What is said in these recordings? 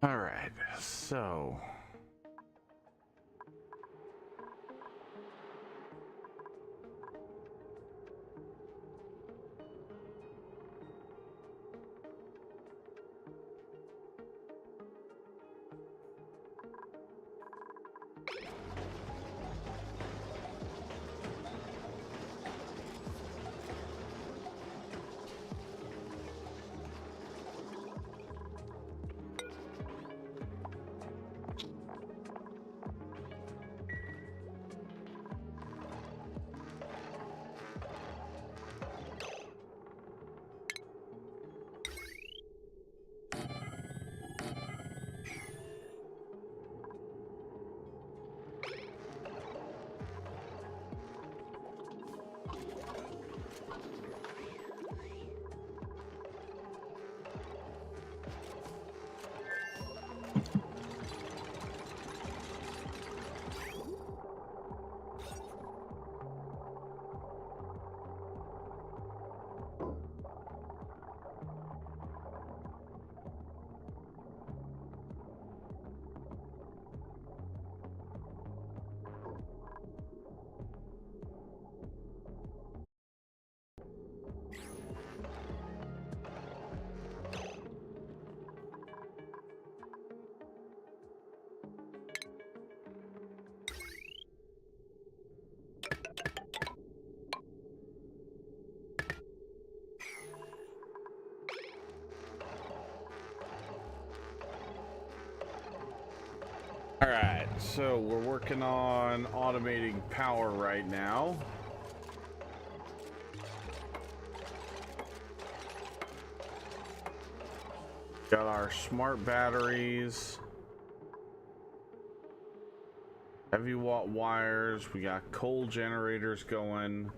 All right, so all right, so we're working on automating power right now. Got our smart batteries, heavy watt wires, we got coal generators going.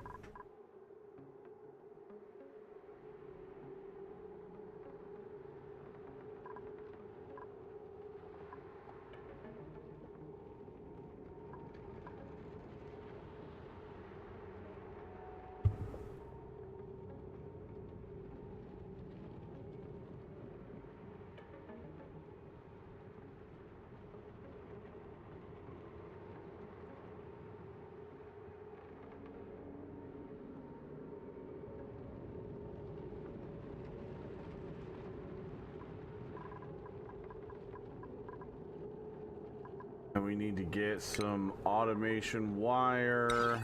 And we need to get some automation wire.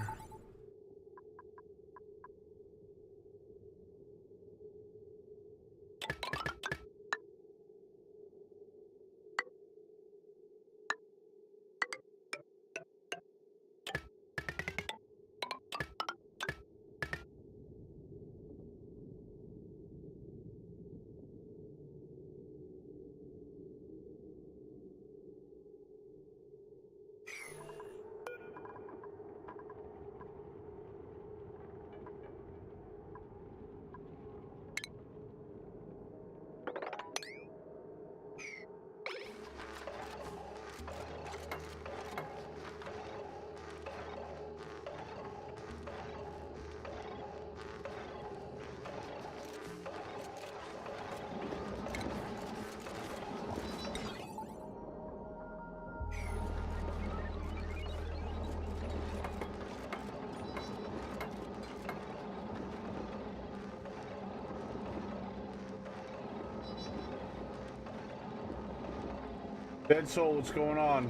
Dead Soul, what's going on?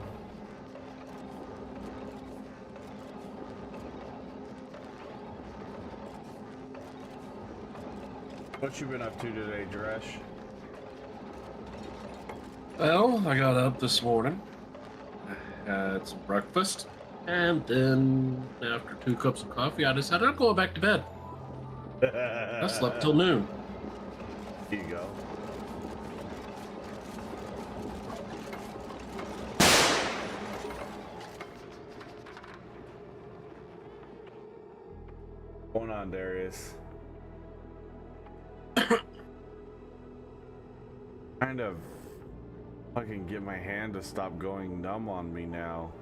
What you been up to today, Dresh? Well, I got up this morning, had some breakfast, and then after 2 cups of coffee, I decided I'm going back to bed. I slept till noon. Here you go. What's going on, Darius? Kind of fucking get my hand to stop going numb on me now.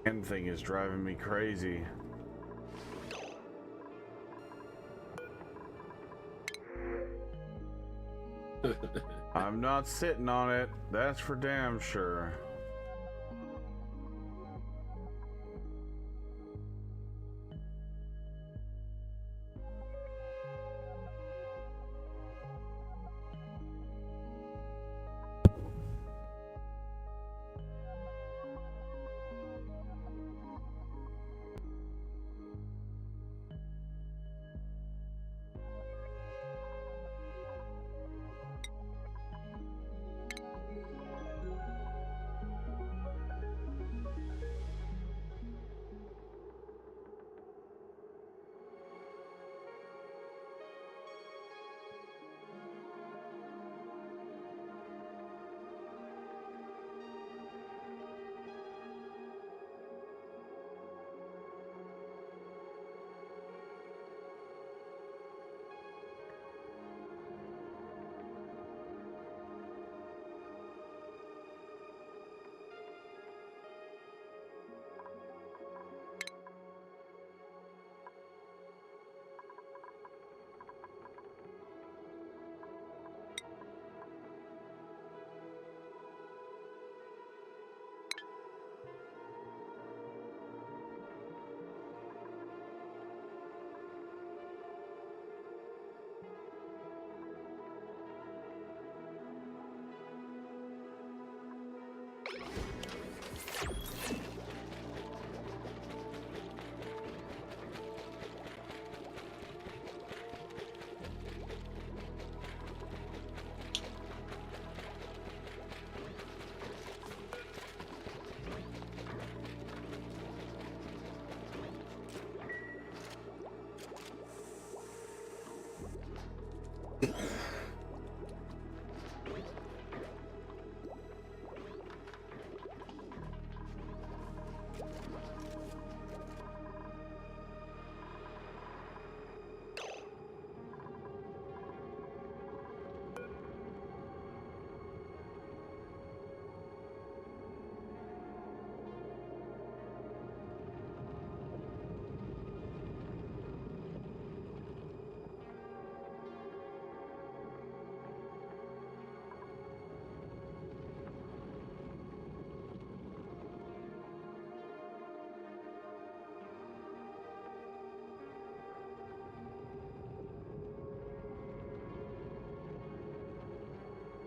End thing is driving me crazy. I'm not sitting on it, that's for damn sure.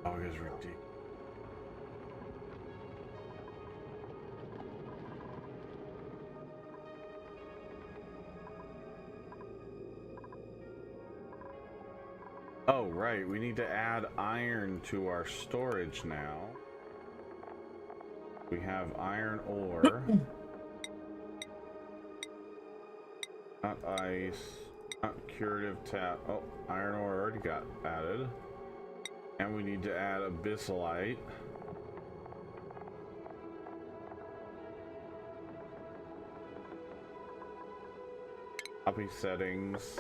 Dog is ridiculous. Oh, right. We need to add iron to our storage now. We have iron ore. Not ice. Not curative tap. Oh, iron ore already got added. And we need to add abyssalite. Copy settings.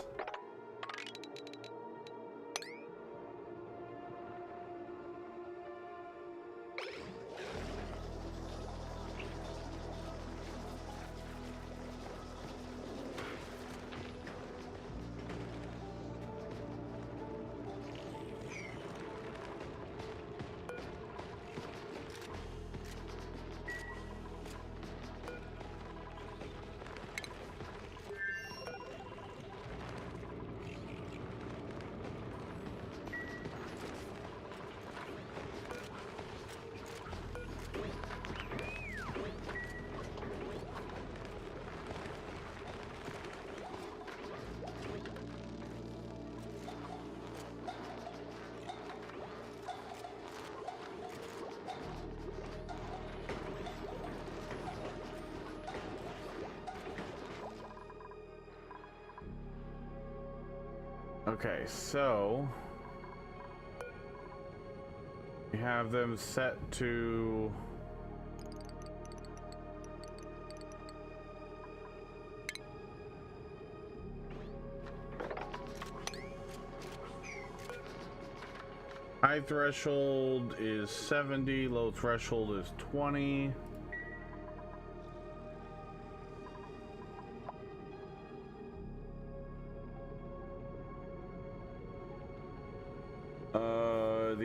Okay, so we have them set to high threshold is 70, low threshold is 20.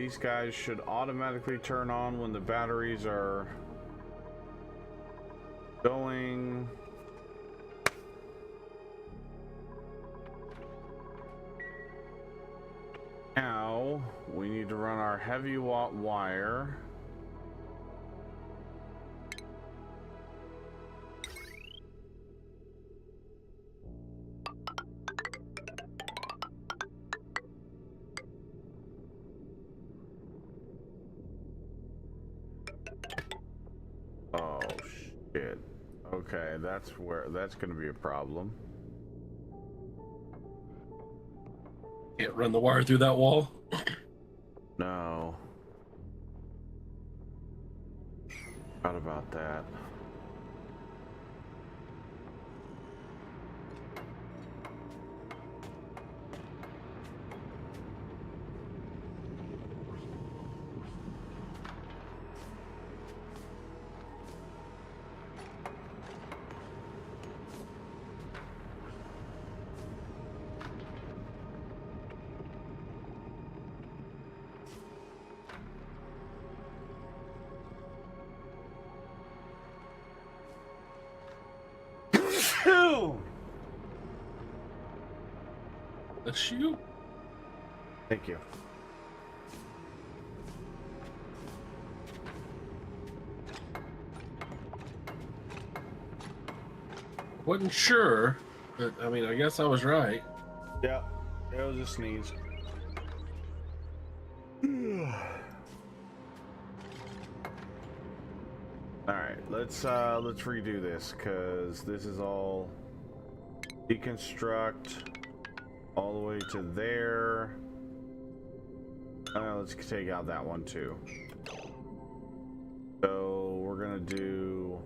these guys should automatically turn on when the batteries are going. Now we need to run our heavy watt wire. Oh shit. Okay, that's gonna be a problem. Can't run the wire through that wall. No. What about that? That's you. Thank you. Wasn't sure, but I mean, I guess I was right. Yeah, it was a sneeze. All right, let's redo this because this is all deconstruct all the way to there. Let's take out that one too. So we're gonna do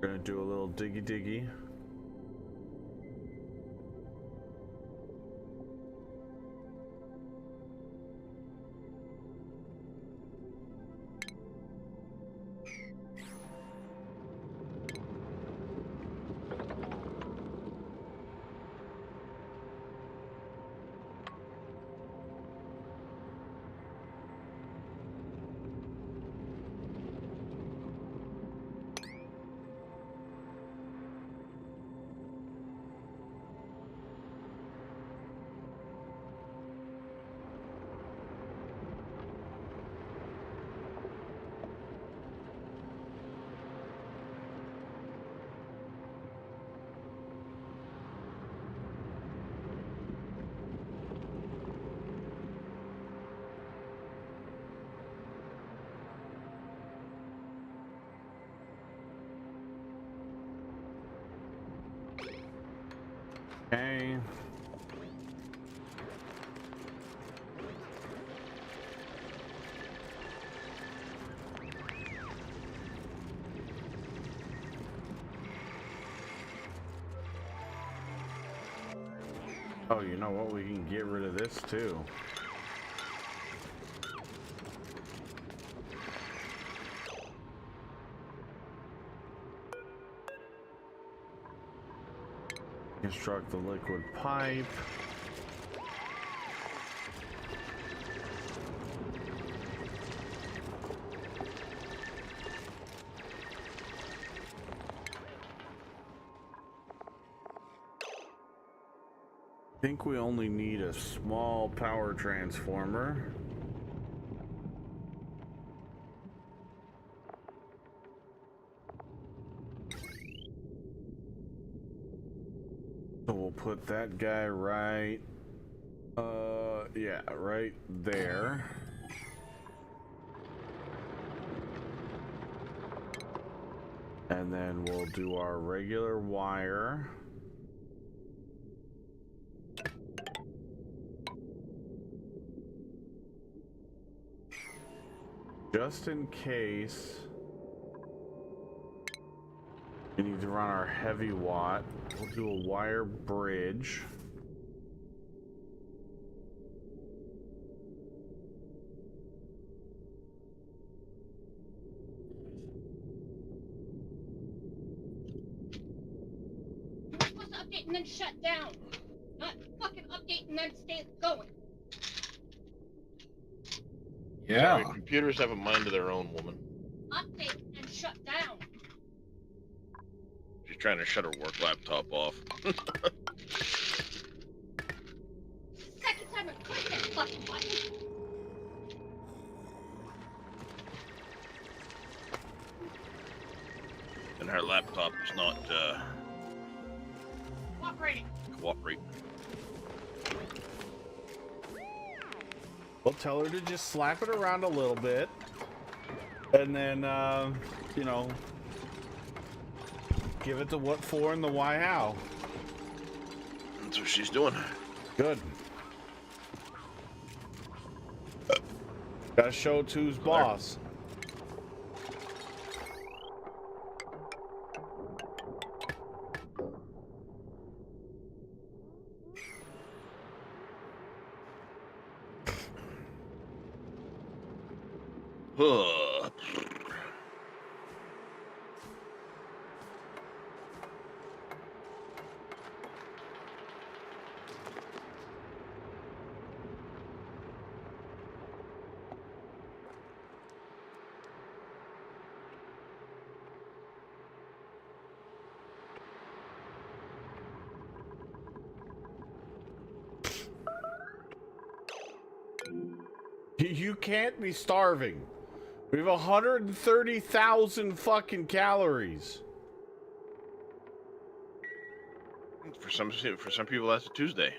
a little diggy. Okay. Oh, you know what? We can get rid of this too. Construct the liquid pipe. I think we only need a small power transformer. So we'll put that guy right, yeah, right there. And then we'll do our regular wire. Just in case we need to run our heavy watt, we'll do a wire bridge. You're supposed to update and then shut down, not fucking update and then stay going. Yeah. Sorry, computers have a mind of their own, woman. Update and shut down. She's trying to shut her work laptop off. Second time I've clicked that fucking button. And her laptop is not Cooperating. cooperating. Well, tell her to just slap it around a little bit. And then, you know, give it the what for and the why how. That's what she's doing. Good. Gotta show it to who's boss. Huh. You can't be starving. We have 130,000 fucking calories. For some people, that's a Tuesday.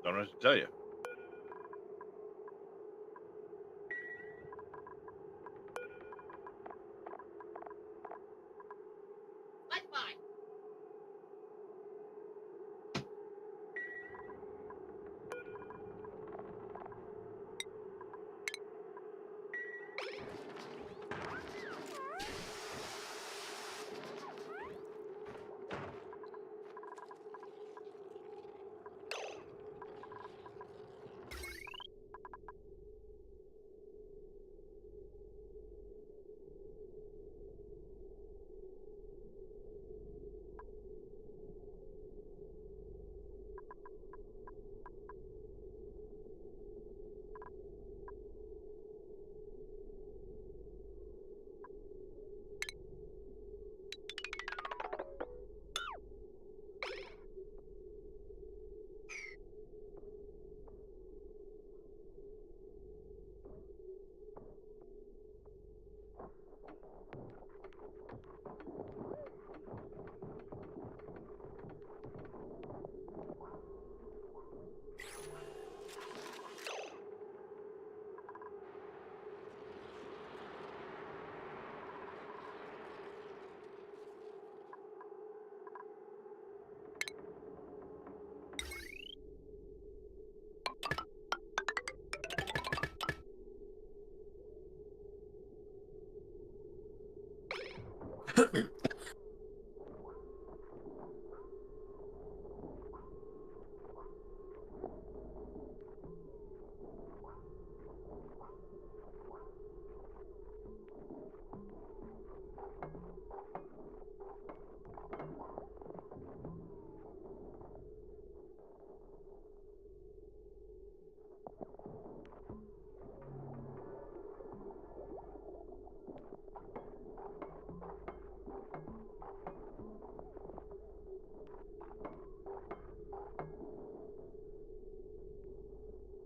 Don't have to tell you. Wi-Fi.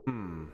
Hmm.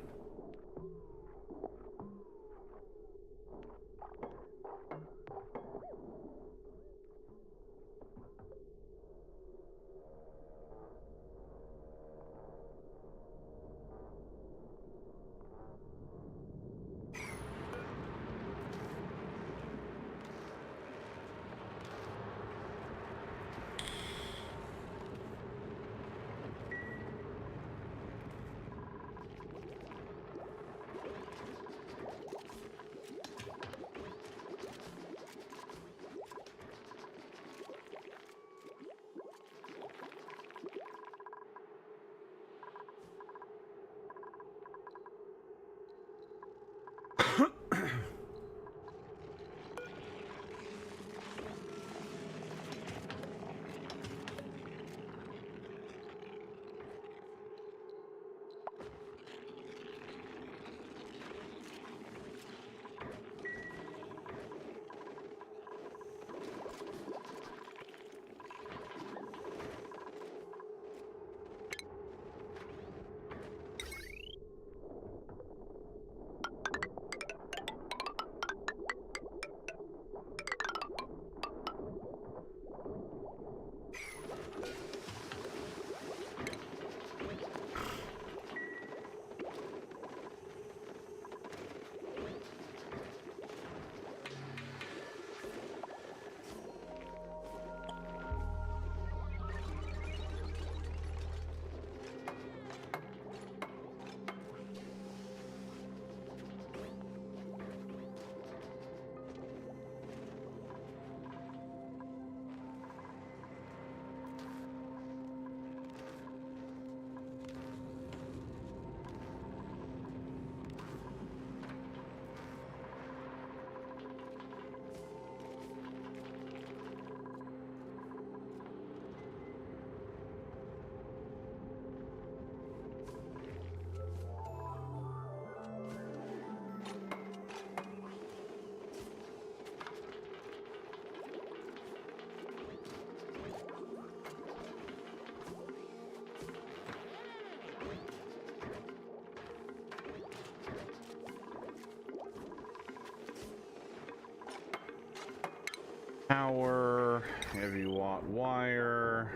Power, heavy watt wire.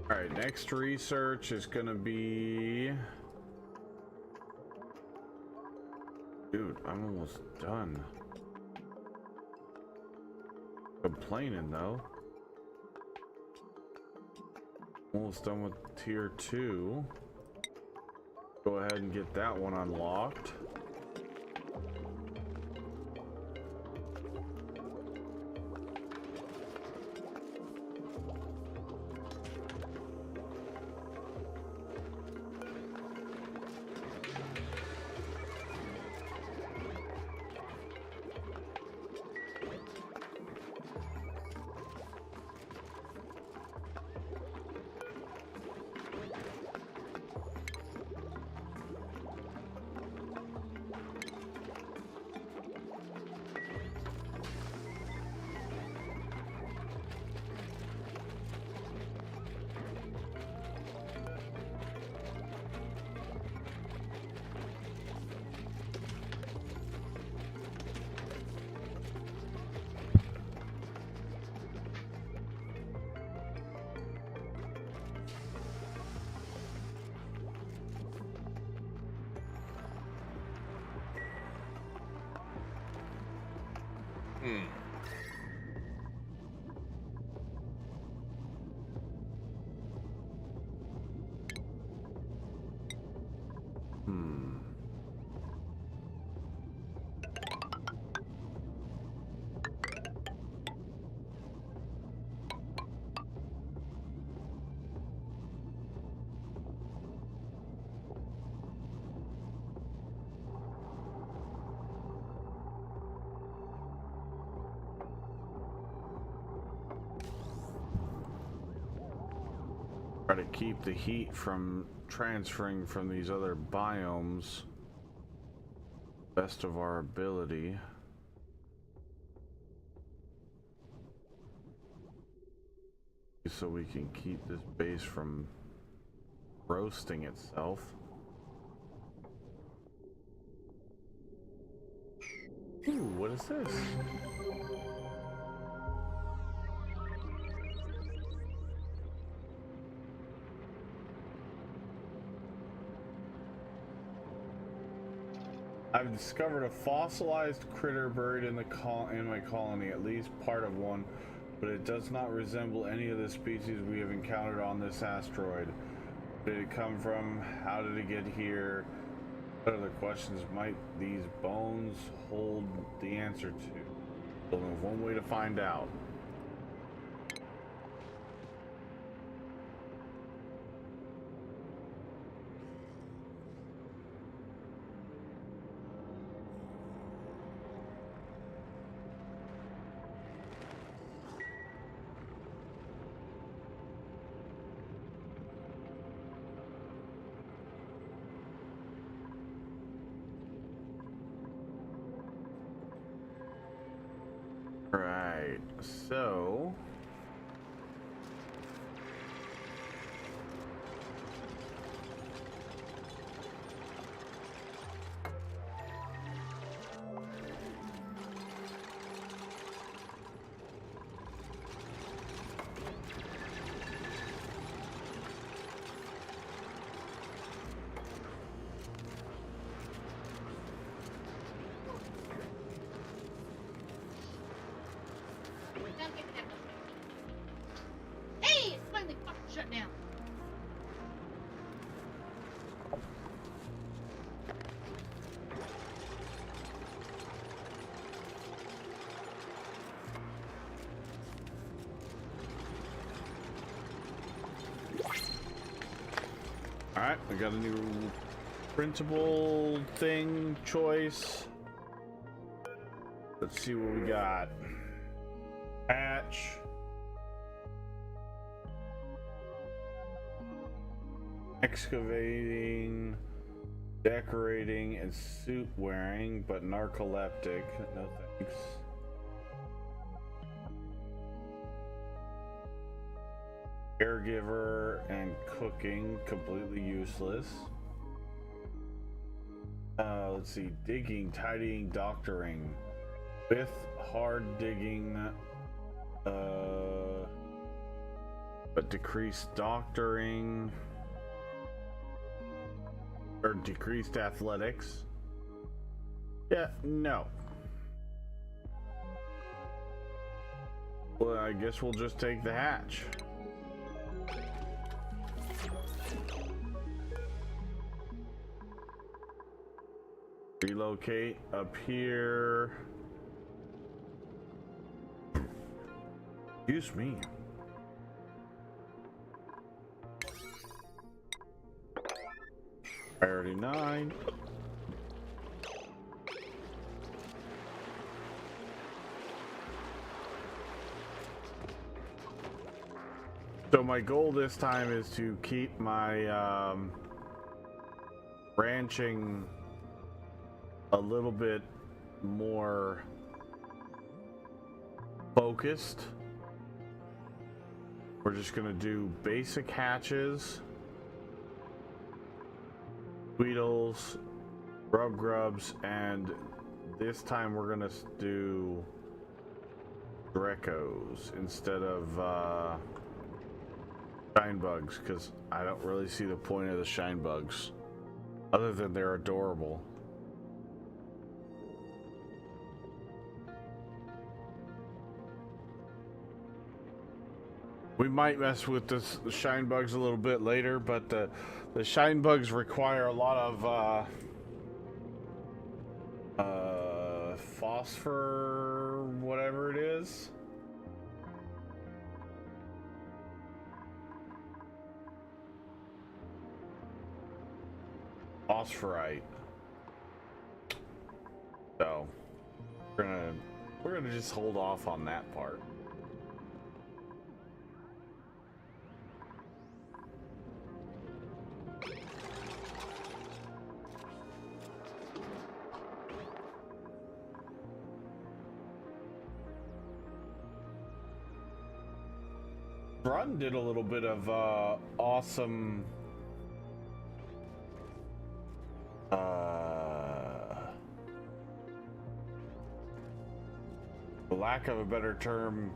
All right, next research is gonna be... Dude, I'm almost done. Complaining though. Almost done with tier 2. Go ahead and get that one unlocked. Try to keep the heat from transferring from these other biomes best of our ability. So we can keep this base from roasting itself. Ooh, what is this? I've discovered a fossilized critter buried in my colony, at least part of one, but it does not resemble any of the species we have encountered on this asteroid. Where did it come from? How did it get here? What other questions might these bones hold the answer to? Only one way to find out. right, so Now get that. Hey, it's finally fucking shut down. all right, we got a new printable thing choice. Let's see what we got. Patch. Excavating, decorating, and suit wearing, but narcoleptic. No thanks. Caregiver and cooking, completely useless. Let's see, digging, tidying, doctoring. With hard digging, but decreased doctoring, or decreased athletics. Yeah, no. Well, I guess we'll just take the hatch. Relocate up here. Excuse me. Priority 9. So my goal this time is to keep my ranching a little bit more focused. We're just gonna do basic hatches, Tweedles, grubs, and this time we're gonna do Drecos instead of shine bugs, because I don't really see the point of the shine bugs other than they're adorable. We might mess with the shine bugs a little bit later, but the shine bugs require a lot of phosphor, whatever it is. Phosphorite. So we're gonna just hold off on that part. Run did a little bit of awesome for lack of a better term,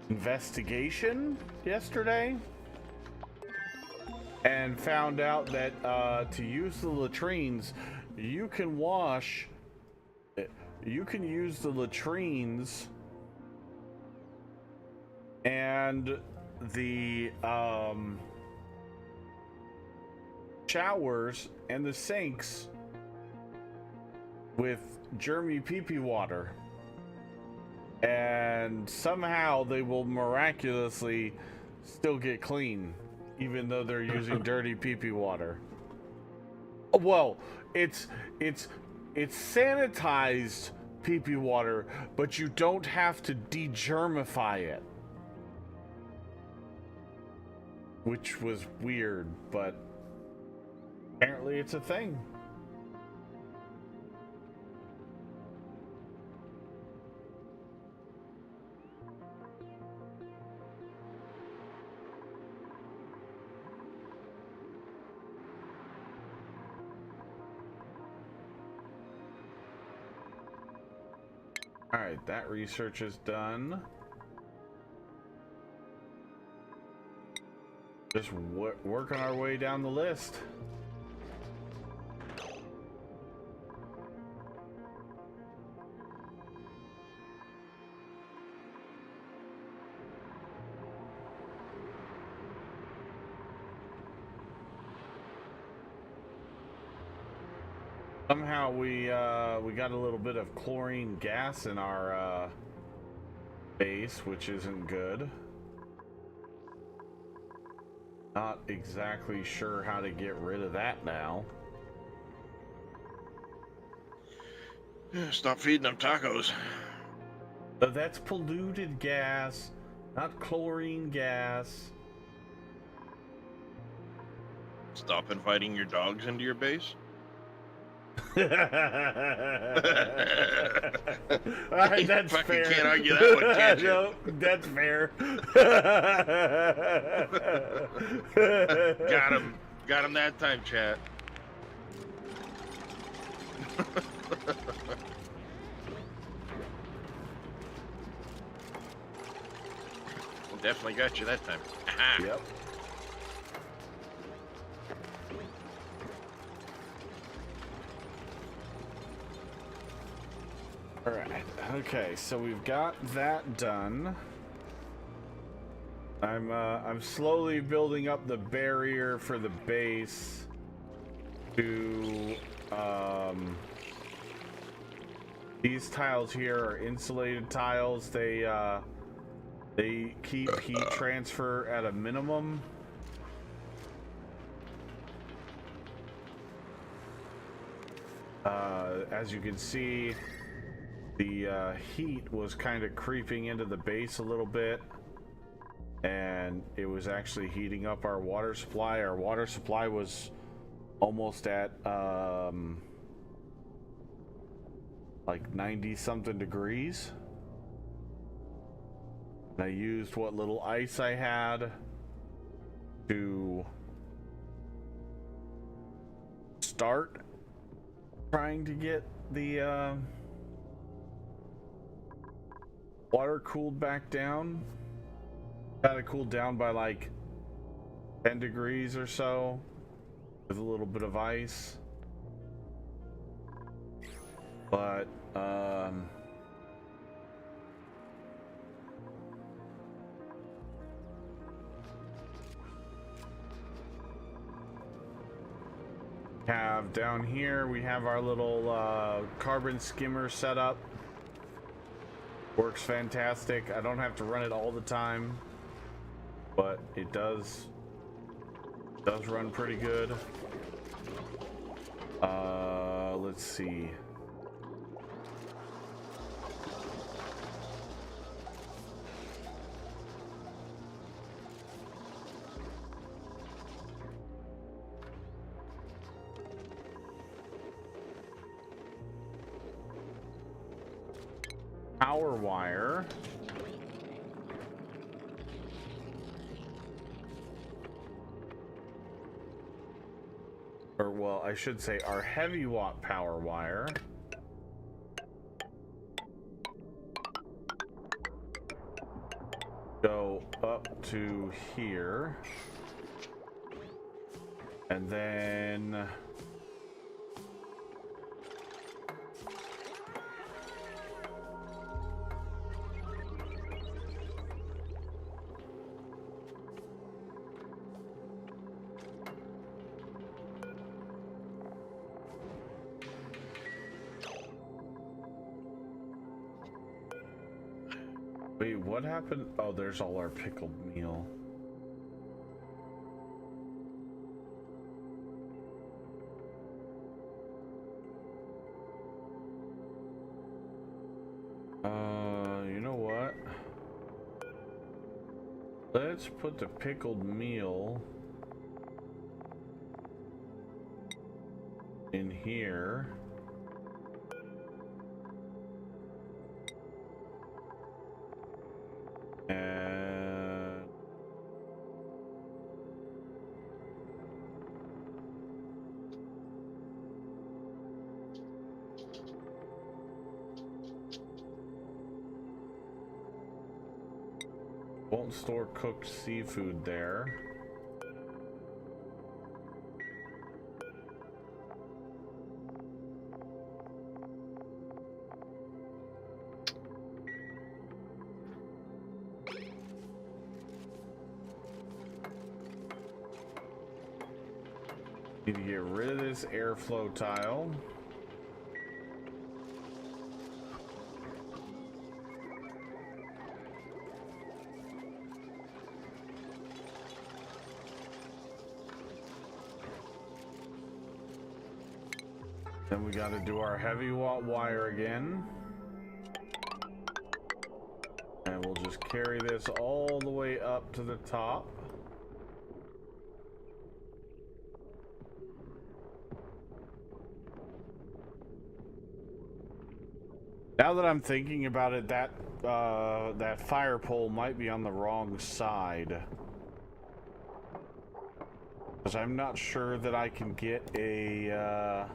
investigation yesterday, and found out that to use the latrines, you can use the latrines and the showers and the sinks with germy pee-pee water, and somehow they will miraculously still get clean even though they're using dirty pee-pee water. Well, it's sanitized pee-pee water, but you don't have to degermify it, which was weird, but apparently it's a thing. All right, that research is done. Just working our way down the list. Somehow we got a little bit of chlorine gas in our base, which isn't good. Not exactly sure how to get rid of that now. Stop feeding them tacos. But that's polluted gas, not chlorine gas. Stop inviting your dogs into your base. All right, that's Fucking fair. can't argue that one, can you? No, that's fair. Got him that time, chat. Definitely got you that time. Aha. Yep. All right. Okay, so we've got that done. I'm slowly building up the barrier for the base to these tiles here are insulated tiles. They keep heat transfer at a minimum. As you can see, the heat was kind of creeping into the base a little bit, and it was actually heating up our water supply. Our water supply was almost at like 90 something degrees. And I used what little ice I had to start trying to get the water cooled back down. Got it cooled down by like 10 degrees or so with a little bit of ice. But have down here, we have our little carbon skimmer set up. Works fantastic. I don't have to run it all the time, but it does run pretty good. Let's see. Power wire. Or, well, I should say our heavy watt power wire. Go up to here. And then wait, what happened? Oh, there's all our pickled meal. You know what? Let's put the pickled meal in here. And Won't store cooked seafood there. Need to get rid of this airflow tile. Then we got to do our heavy watt wire again. And we'll just carry this all the way up to the top. Now that I'm thinking about it, that that fire pole might be on the wrong side. Because I'm not sure that I can get a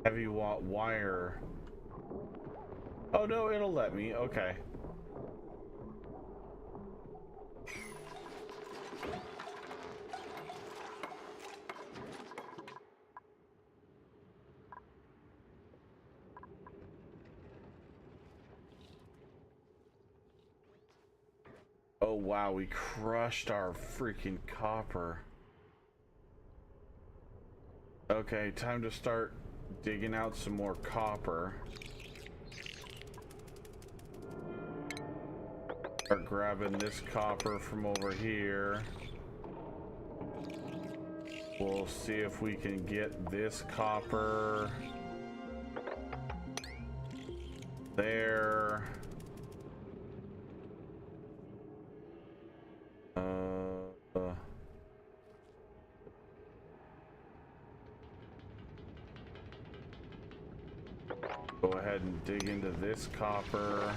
heavy watt wire. Oh no, it'll let me. Okay. Oh wow, we crushed our freaking copper. Okay, time to start digging out some more copper. Start grabbing this copper from over here. We'll see if we can get this copper there. Go ahead and dig into this copper.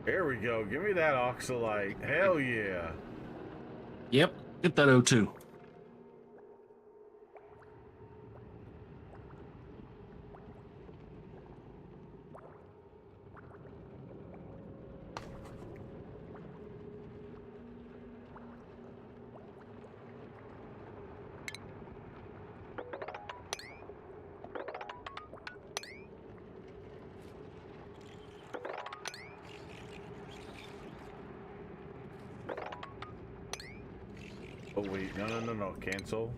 There we go. Give me that oxalite. Hell yeah. Yep, get that O2. Oh wait, no, cancel.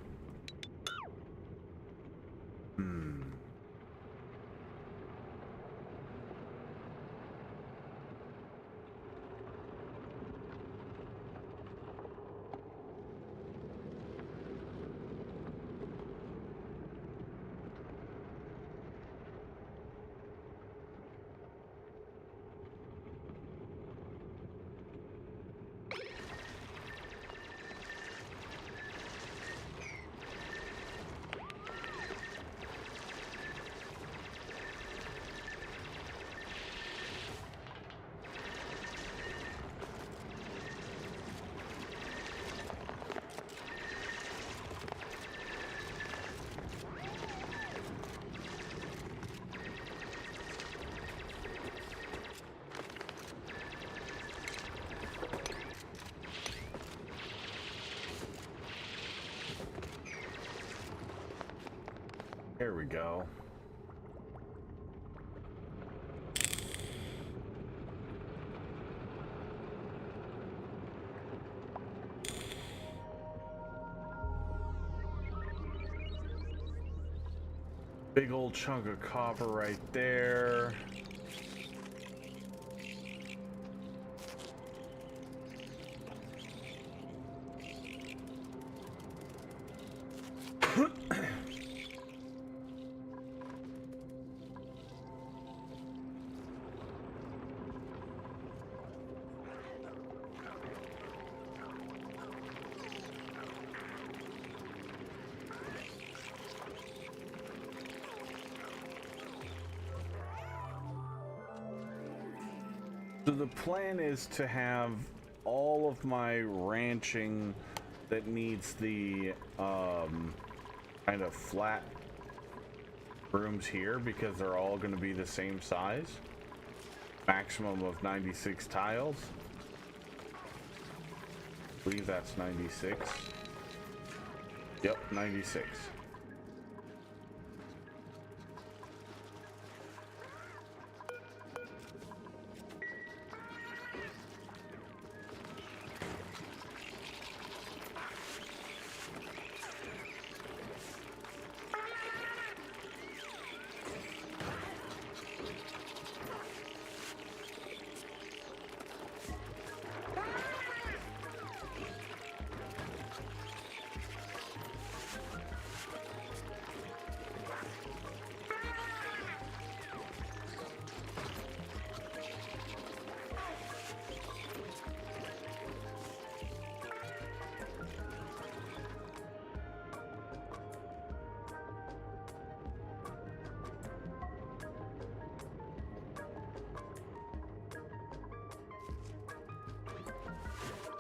There we go. Big old chunk of copper right there. So the plan is to have all of my ranching that needs the kind of flat rooms here, because they're all going to be the same size. Maximum of 96 tiles. I believe that's 96. Yep, 96.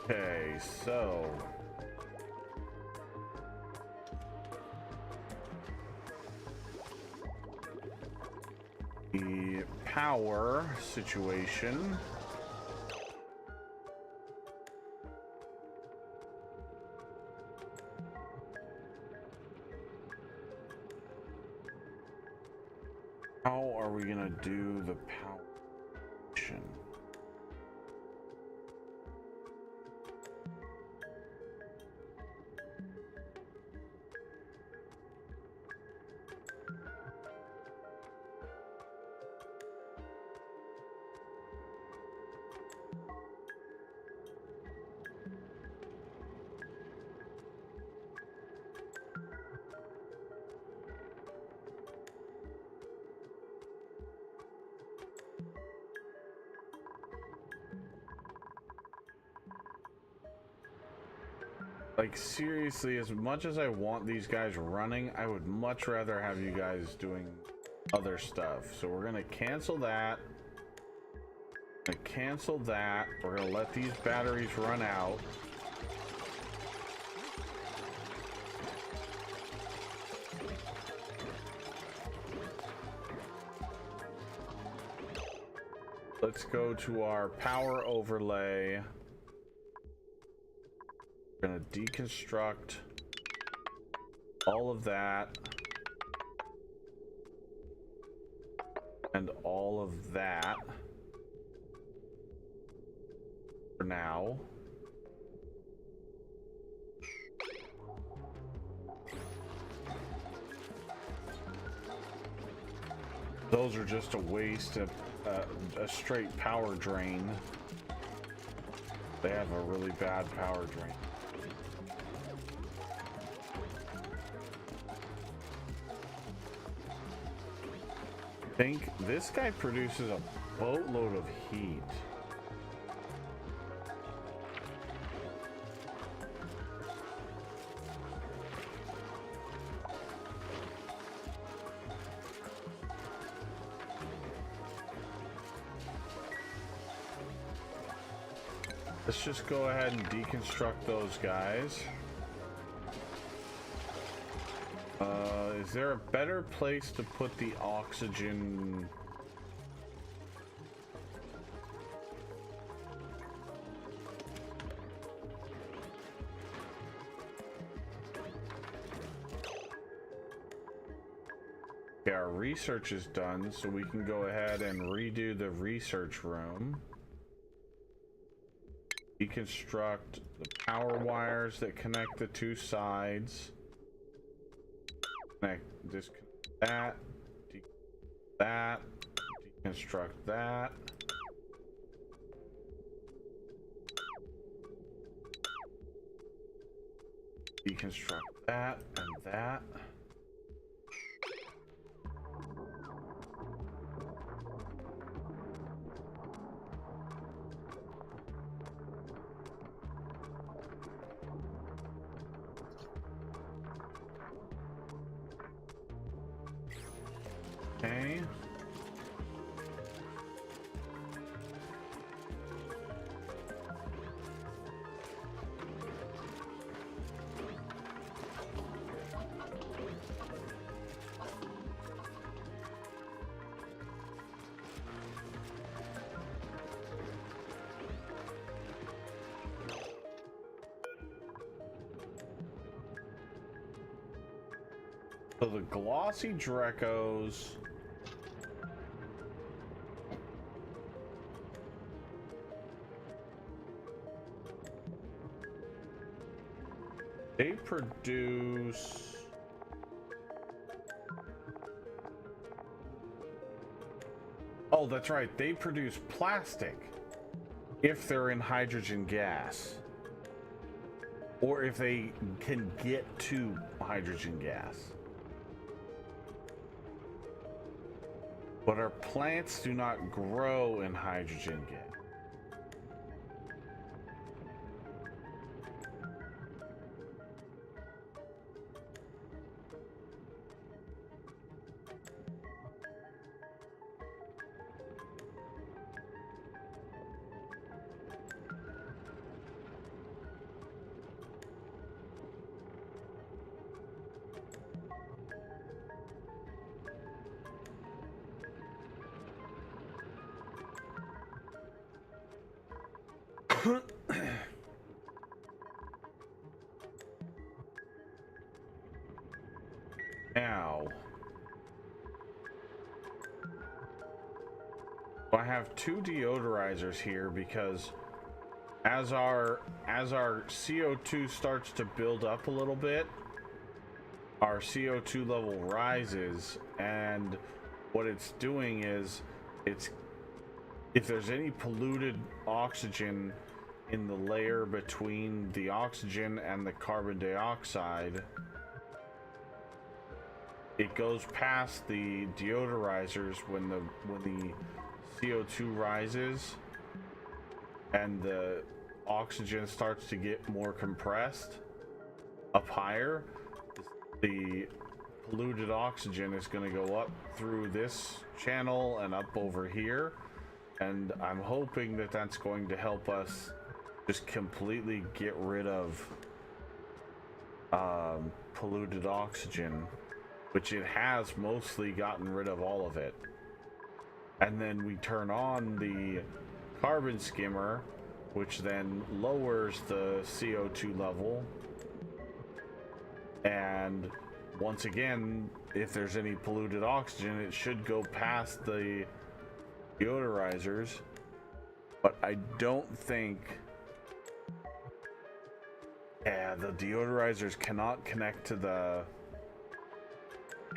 Okay, so the power situation. How are we gonna do the power situation? Like, seriously, as much as I want these guys running, I would much rather have you guys doing other stuff. So we're gonna cancel that. Cancel that. We're gonna let these batteries run out. Let's go to our power overlay. We're gonna deconstruct all of that and all of that for now. Those are just a waste of a straight power drain. They have a really bad power drain. I think this guy produces a boatload of heat. Let's just go ahead and deconstruct those guys. Is there a better place to put the oxygen? research is done, so we can go ahead and redo the research room. Deconstruct the power wires that connect the two sides. Disconnect that. That. Deconstruct that. Deconstruct that and that. Okay. So the glossy Drecos they produce oh, that's right, they produce plastic if they're in hydrogen gas or if they can get to hydrogen gas. But our plants do not grow in hydrogen gas. Now, I have two deodorizers here because as our CO2 starts to build up a little bit, our CO2 level rises, and what it's doing is if there's any polluted oxygen in the layer between the oxygen and the carbon dioxide, it goes past the deodorizers when the CO2 rises and the oxygen starts to get more compressed up higher. The polluted oxygen is going to go up through this channel and up over here, and I'm hoping that that's going to help us just completely get rid of polluted oxygen, which it has mostly gotten rid of all of it. And then we turn on the carbon skimmer, which then lowers the CO2 level. And once again, if there's any polluted oxygen, it should go past the deodorizers. But I don't think... Yeah, the deodorizers cannot connect to the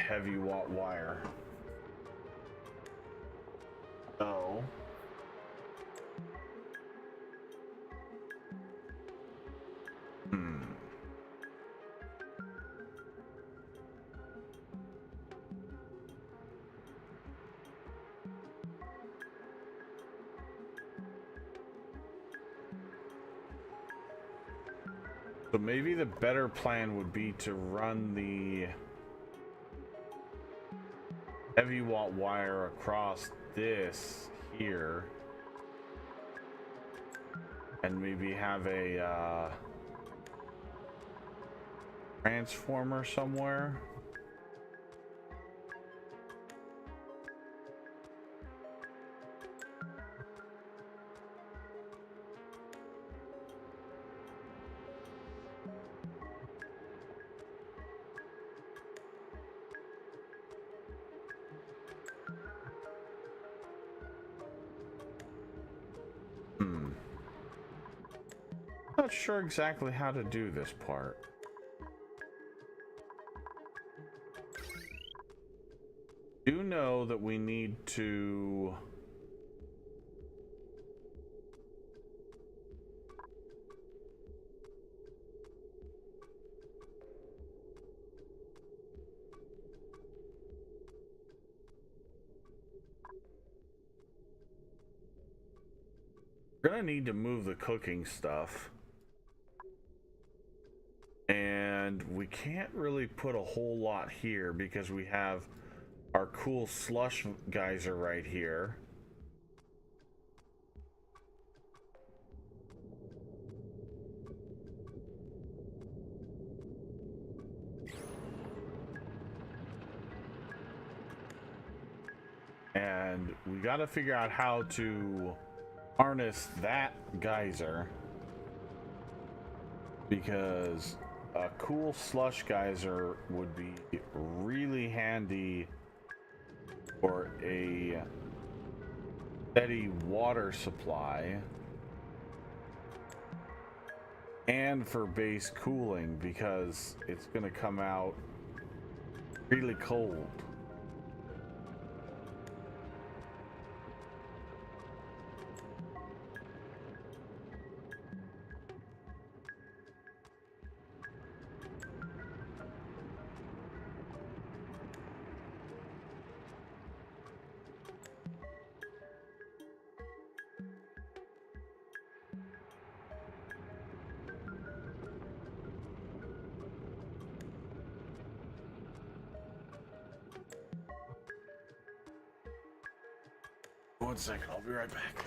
heavy watt wire. So so maybe the better plan would be to run the heavy watt wire across this here and maybe have a transformer somewhere. not sure exactly how to do this part. Do know that we need to gonna need to move the cooking stuff, and we can't really put a whole lot here because we have our cool slush geyser right here. And we got to figure out how to harness that geyser, because a cool slush geyser would be really handy for a steady water supply and for base cooling, because it's going to come out really cold. One second, I'll be right back.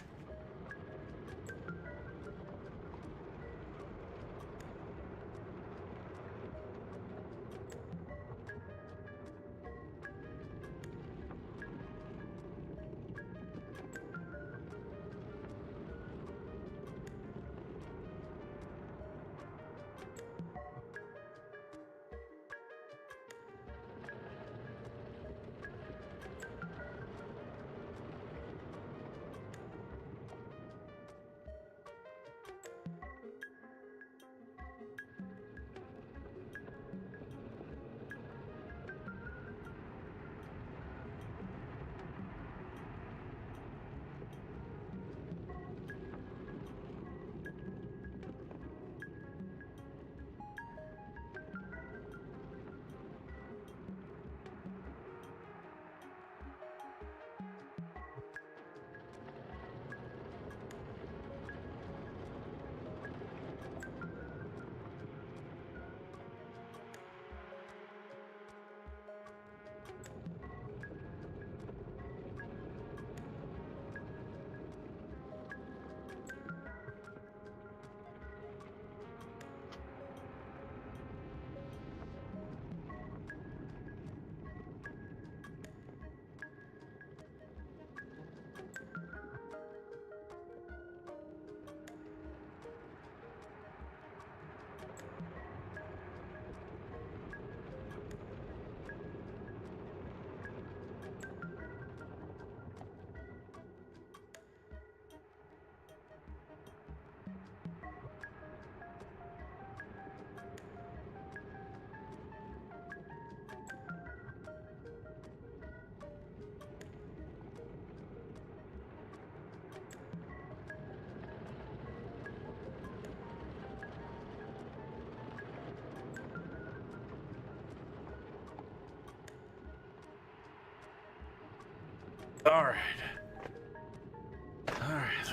All right,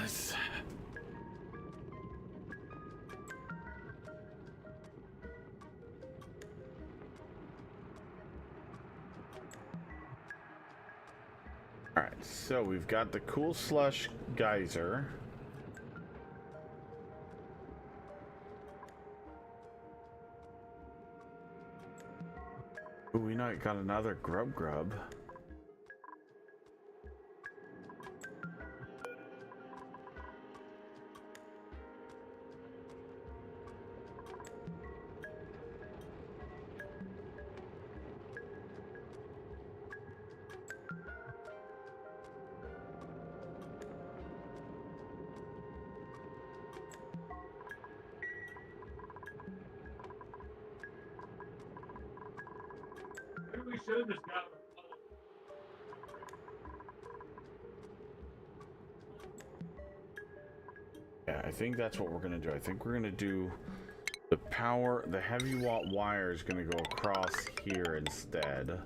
let's. All right, so we've got the cool slush geyser. Ooh, we not got another grub. should have just got him. Yeah, I think that's what we're gonna do. I think we're gonna do the power. The heavy watt wire is gonna go across here instead.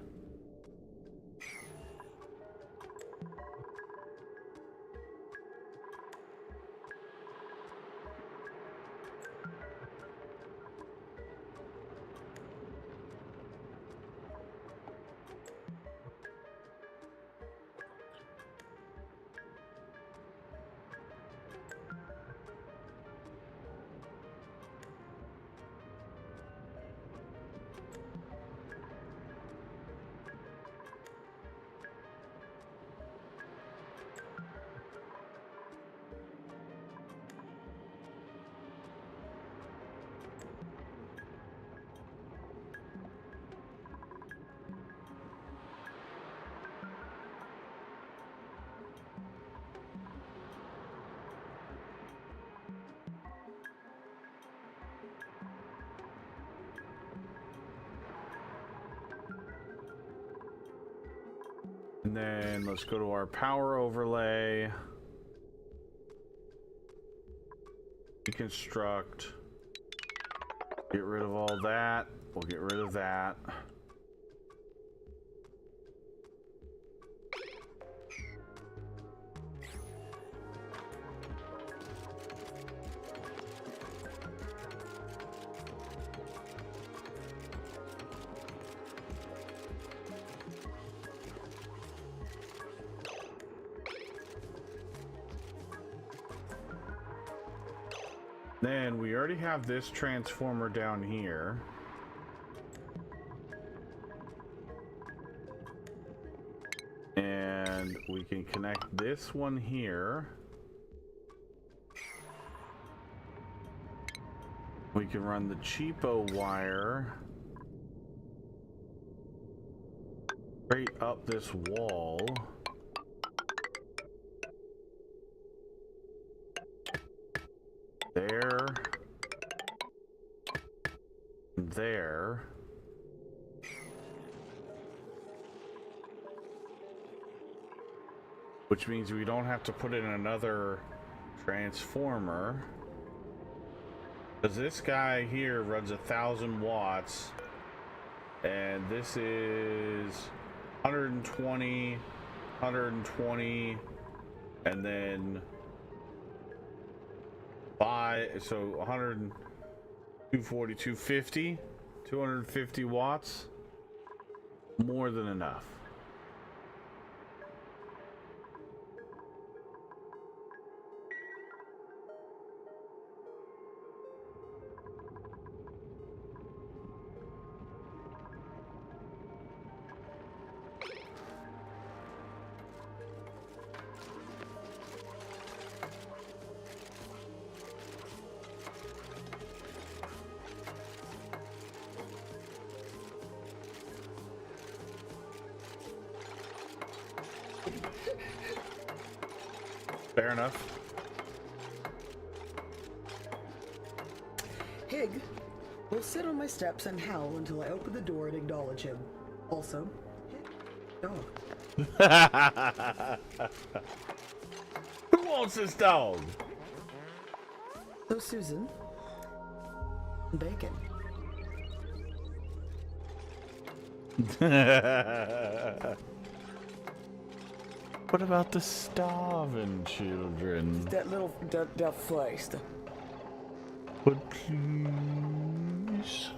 And then let's go to our power overlay. Deconstruct. Get rid of all that. We'll get rid of that. Then we already have this transformer down here. And we can connect this one here. We can run the cheapo wire straight up this wall. There. There. Which means we don't have to put in another transformer. Because this guy here runs 1,000 watts. And this is 120, 120, and then 5, so 100, 240, 250, 250 watts. More than enough. Fair enough. Hig will sit on my steps and howl until I open the door and acknowledge him. Also, Hig, dog. Who wants this dog? So Susan, bacon. What about the starving children? That little, that face. But please.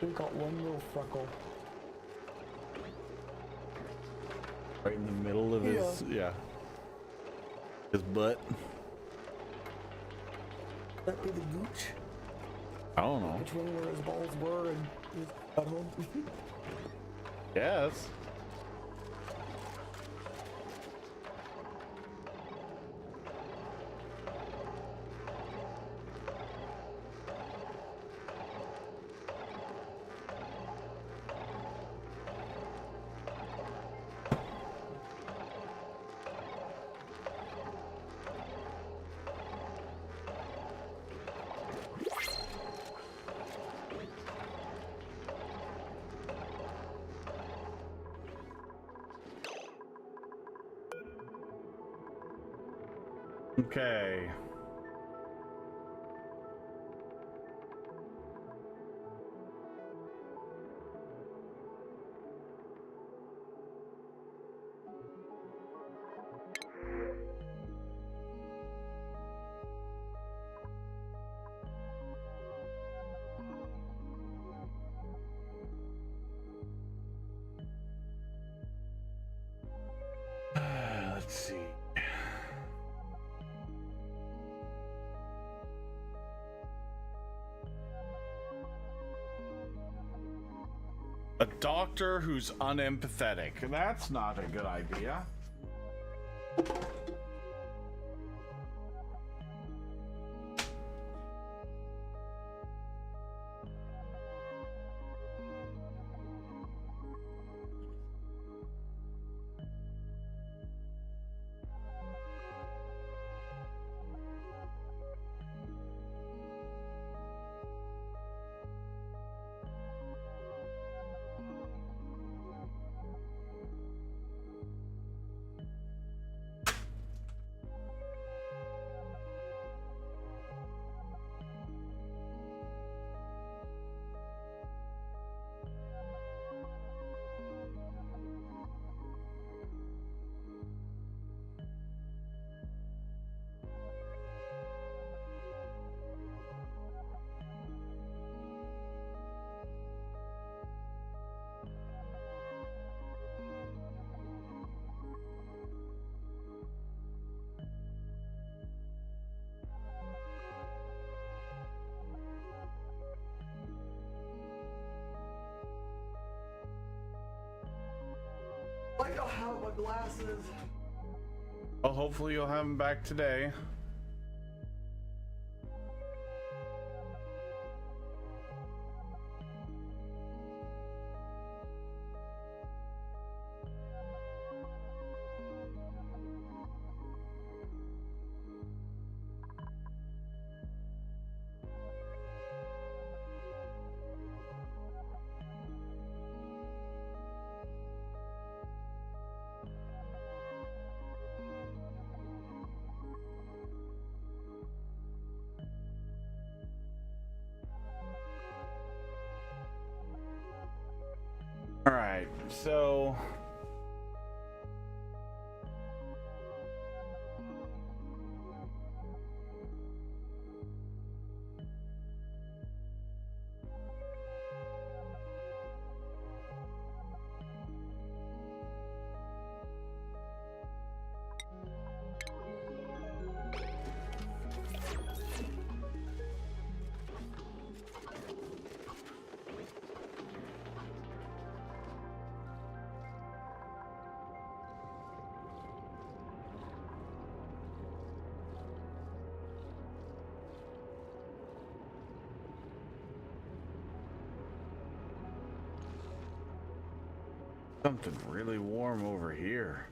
We've got one little freckle. Right in the middle of his, his butt. That be the gooch? I don't know. Between where his balls were and his butthole. Yes. Okay. Let's see. A doctor who's unempathetic. That's not a good idea. I don't have my glasses. Well, hopefully you'll have him back today. All right, so something really warm over here.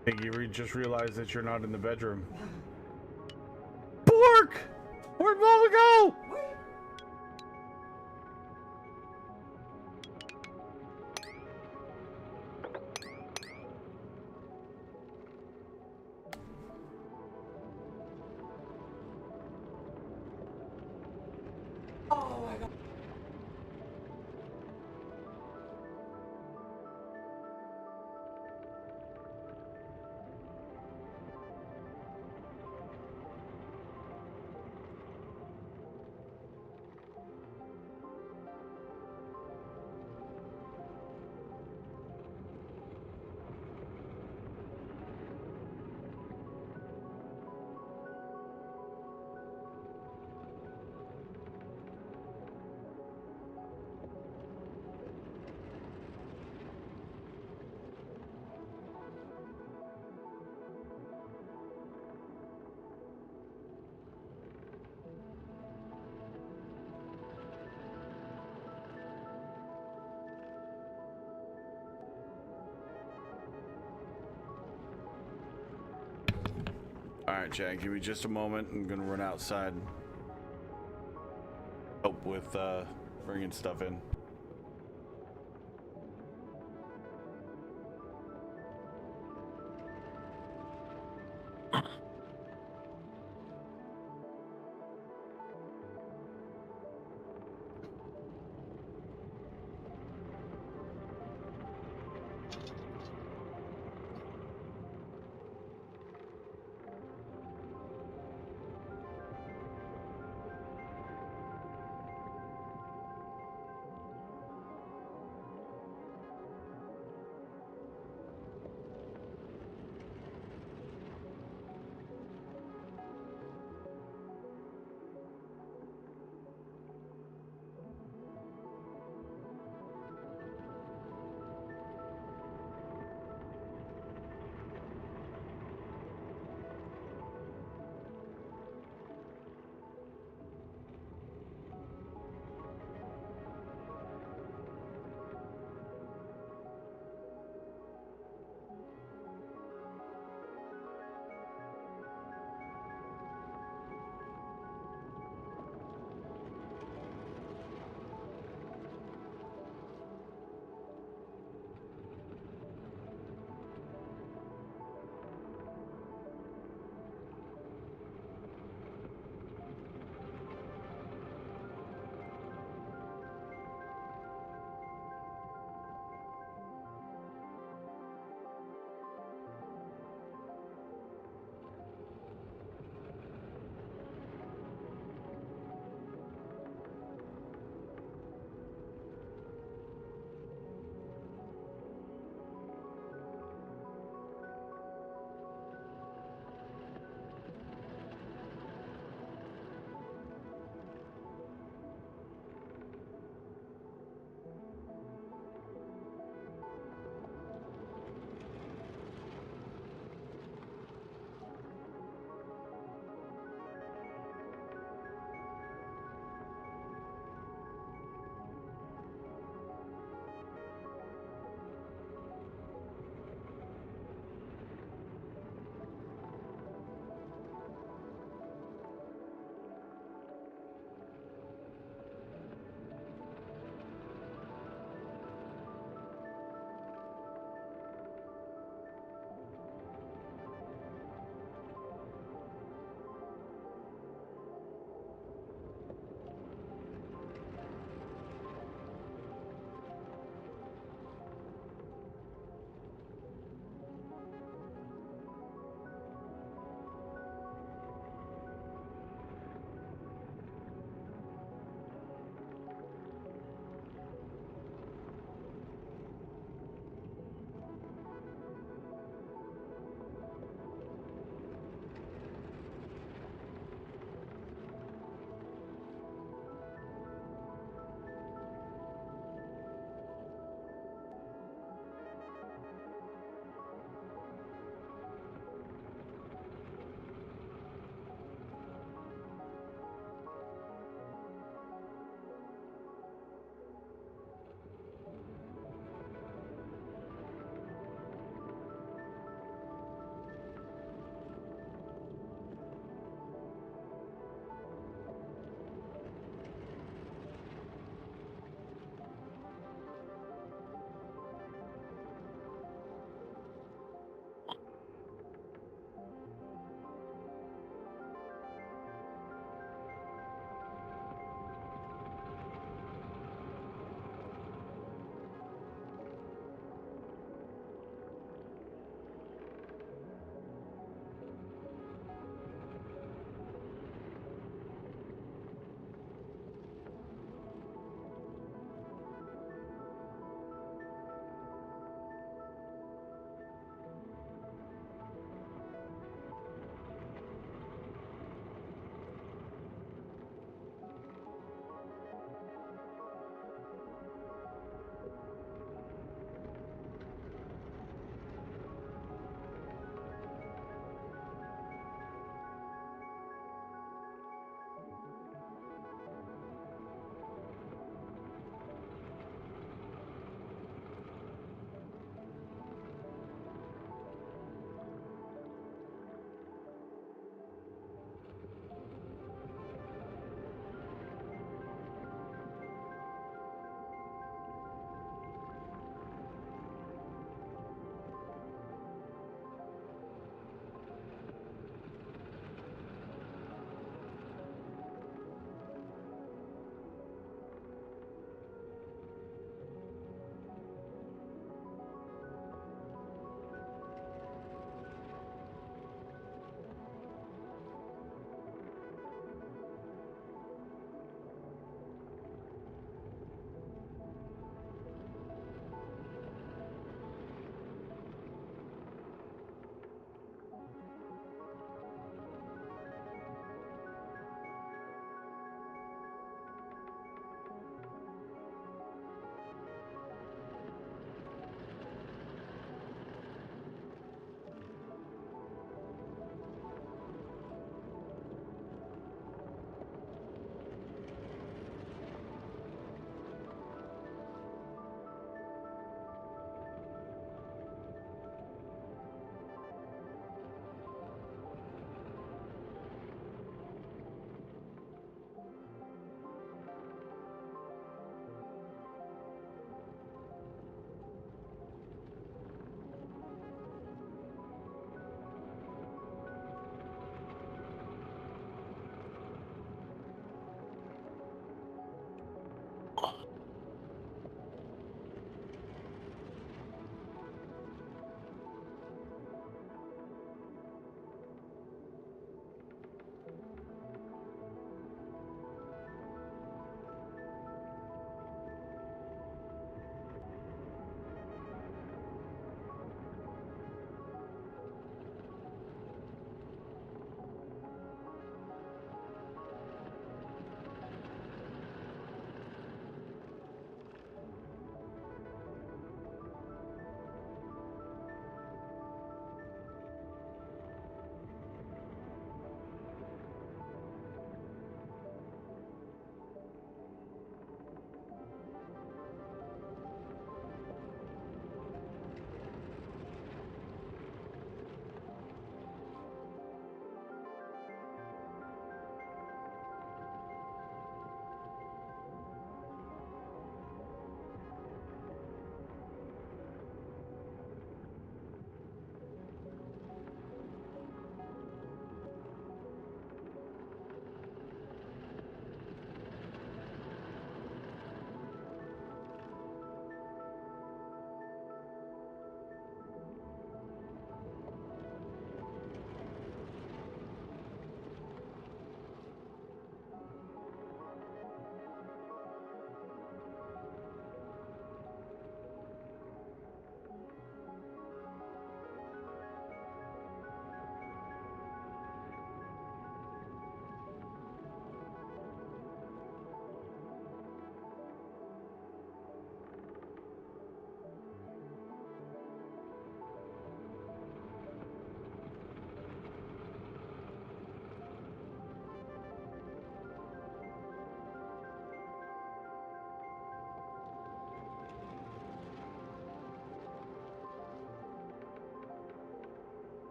I think you just realized that you're not in the bedroom. Bork! Where'd Mama go? Alright, Chad, give me just a moment. I'm gonna run outside. Help with bringing stuff in.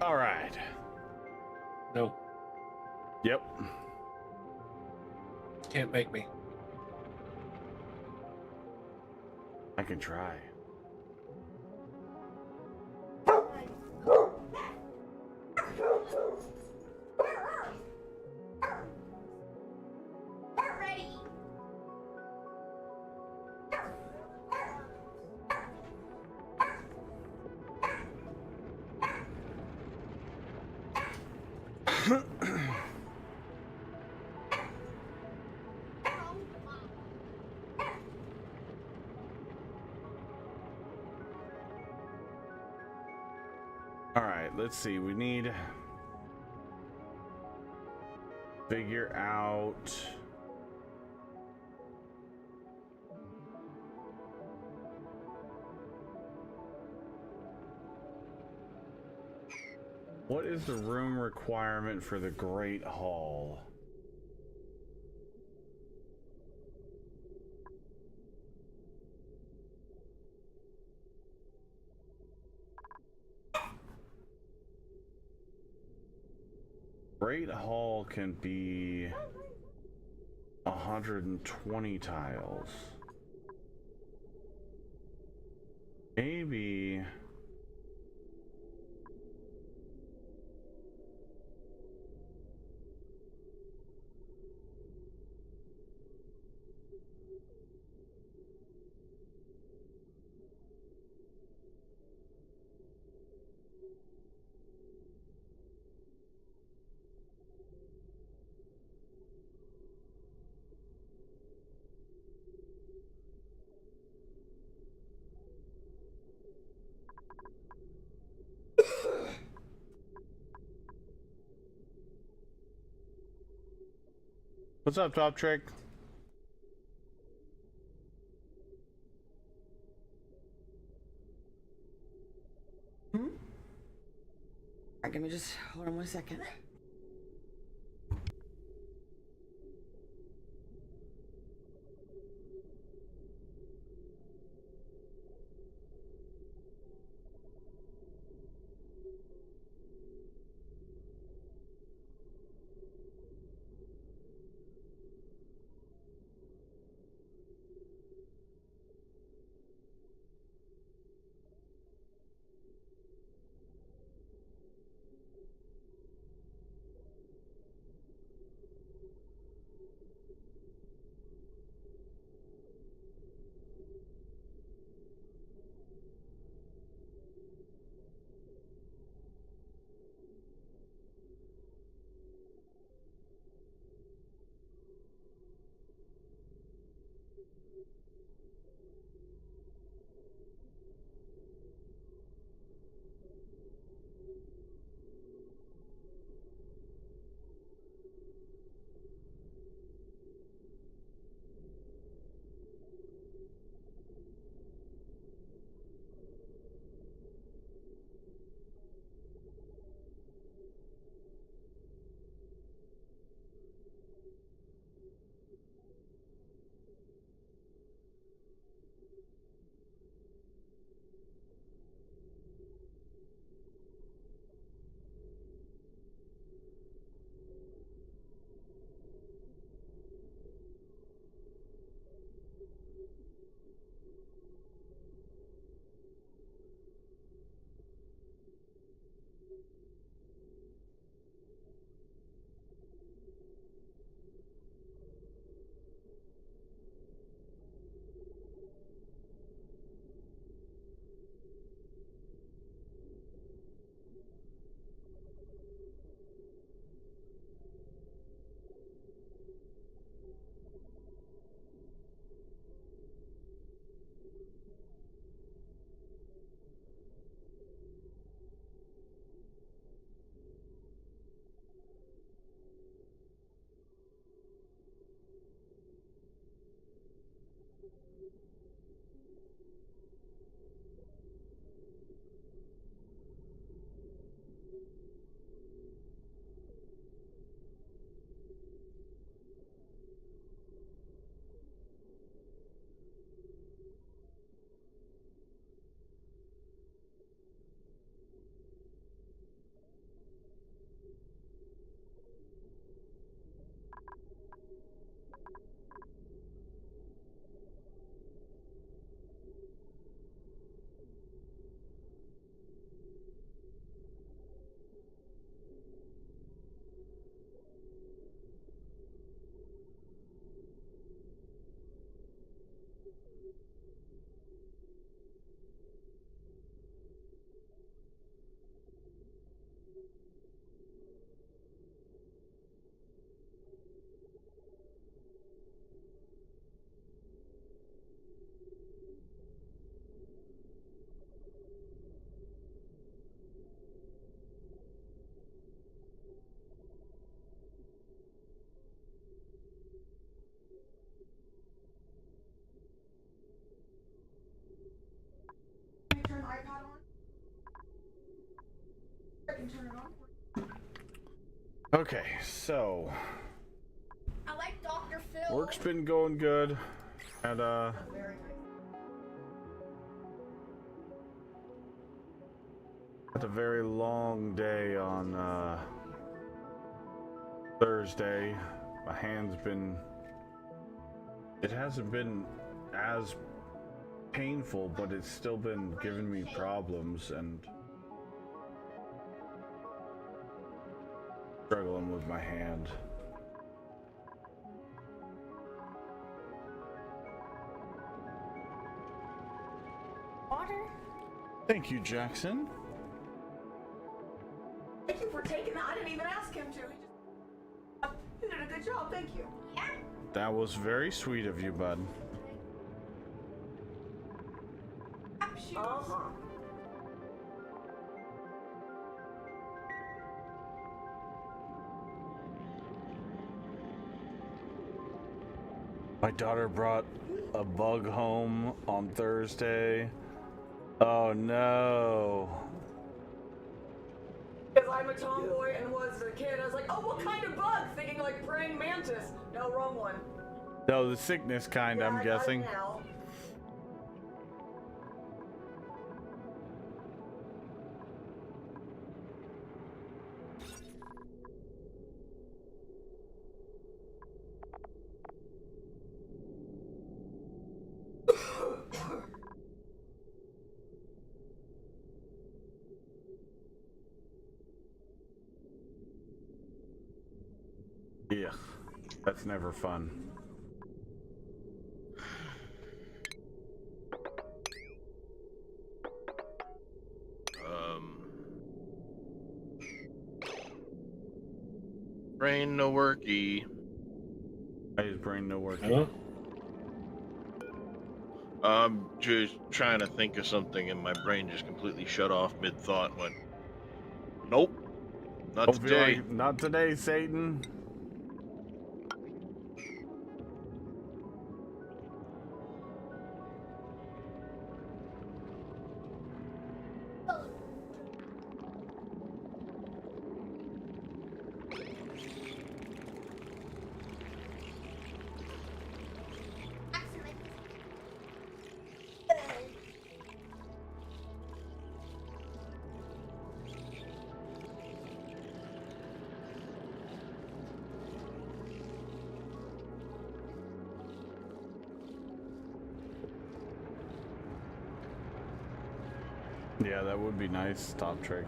All right. No, Yep. can't make me. I can try. Ready. All right, let's see. We need figure out what is the room requirement for the Great Hall? Great Hall can be 120 tiles. Maybe what's up, Top Trick? Hmm? Alright, give me just hold on 1 second. iPad on? I can turn it on. Okay, so I like Dr. Phil. work's been going good, and Very nice. had a very long day on Thursday. My hand's been. It hasn't been as painful, but it's still been giving me problems and struggling with my hand. Water? Thank you, Jackson. Thank you for taking that. I didn't even ask him to. He did a good job. Thank you. Yeah. That was very sweet of you, bud. Shoes. Uh-huh. My daughter brought a bug home on Thursday. Oh no. Because I'm a tomboy and was a kid, I was like, oh, what kind of bug? Thinking like praying mantis. No, wrong one. No, the sickness kind, Yeah, I'm I got it guessing. now. Yeah, that's never fun. Brain no worky. His brain no work. Huh? I'm just trying to think of something, and my brain just completely shut off mid-thought and went, nope, not Don't feel today. like, not today, Satan. Yeah, that would be nice. Top trick.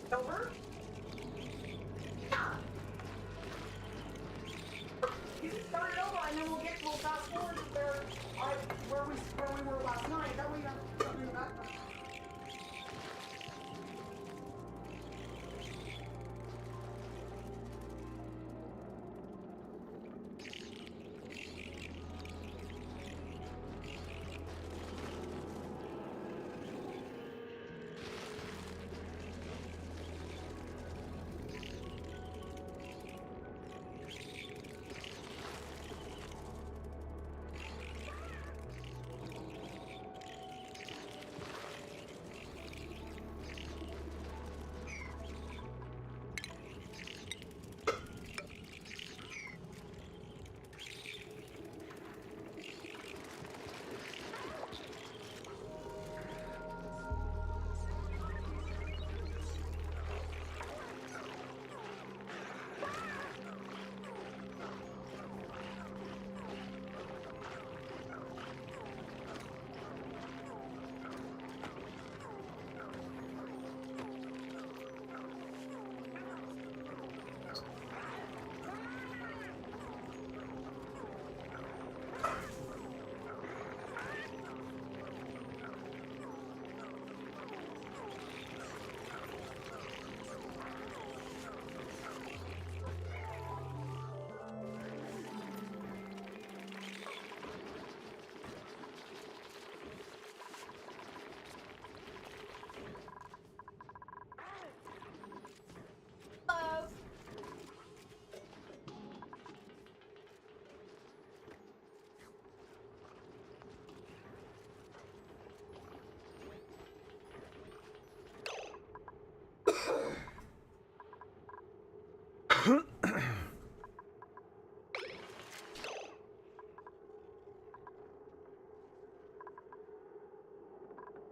Over? Yeah. You can start it over and then we'll fast forward to where we were last night. That way you have something in the background.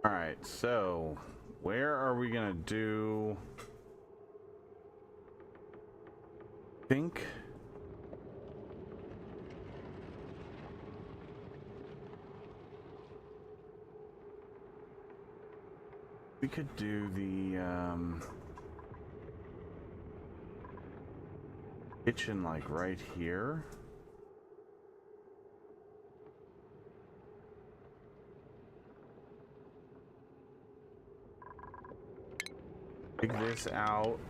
Alright, so where are we gonna do? Think. We could do the kitchen like right here. Take this out.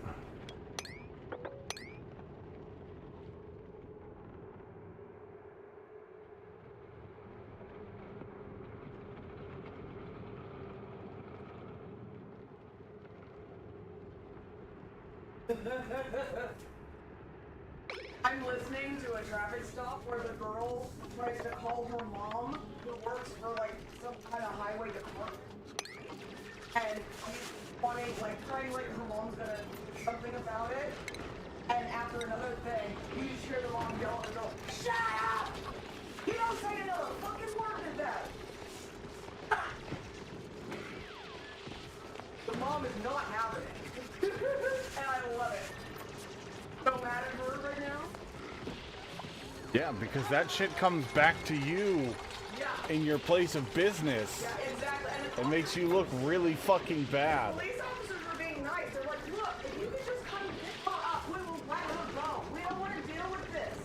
I'm listening to a traffic stop where the girl tries to call her mom, who works for like some kind of highway department, and she's wanting, like, trying like her mom's gonna do something about it, and after another thing, you just hear the mom yell and go, "Shut up! You don't say another fucking word to that." The mom is not having it, and I love it. So mad at her right now. Yeah, because that shit comes back to you in your place of business. Yeah, exactly. And it makes you look really fucking bad. Police officers are being nice. They're like, look, if you could just come pick her up, we will let her go. We don't want to deal with this.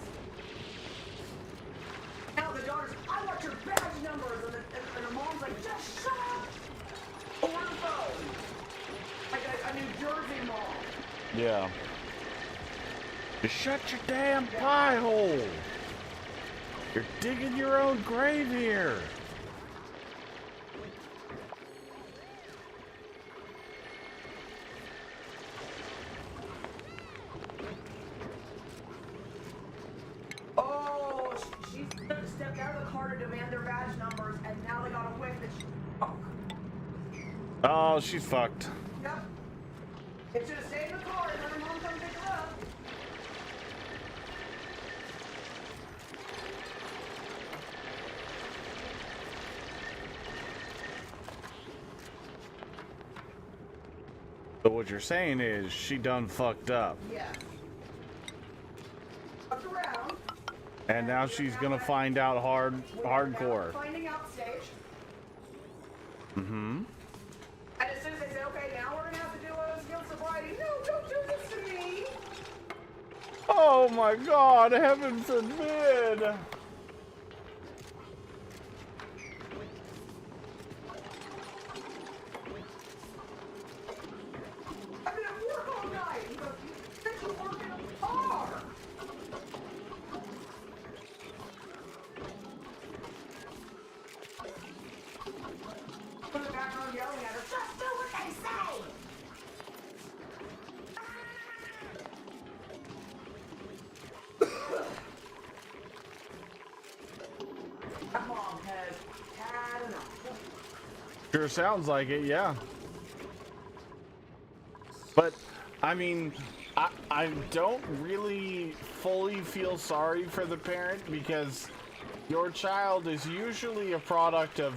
Now the daughter's, I want your badge numbers. And the mom's like, just shut up. Over the phone. Like a New Jersey mom. Yeah. Just shut your damn pie hole. You're digging your own grave here. Oh, she stepped out of the car to demand their badge numbers, and now they got a whiff that she... Oh, she's fucked. Yep. It should have stayed in the car and let her mom come pick her up. So what you're saying is she done fucked up. Yeah. Fucked around. And now she's gonna find out hardcore. Finding out stage. Mm-hmm. And as soon as they say, okay, now we're gonna have to do a guilt sobriety. No, don't do this to me. Oh my god, heaven forbid! I've been at work all night. You go, you think you work in a car. Put in the background yelling at her, just do what they say. That mom has had enough. Sure sounds like it, yeah. But, I mean, I don't really fully feel sorry for the parent because your child is usually a product of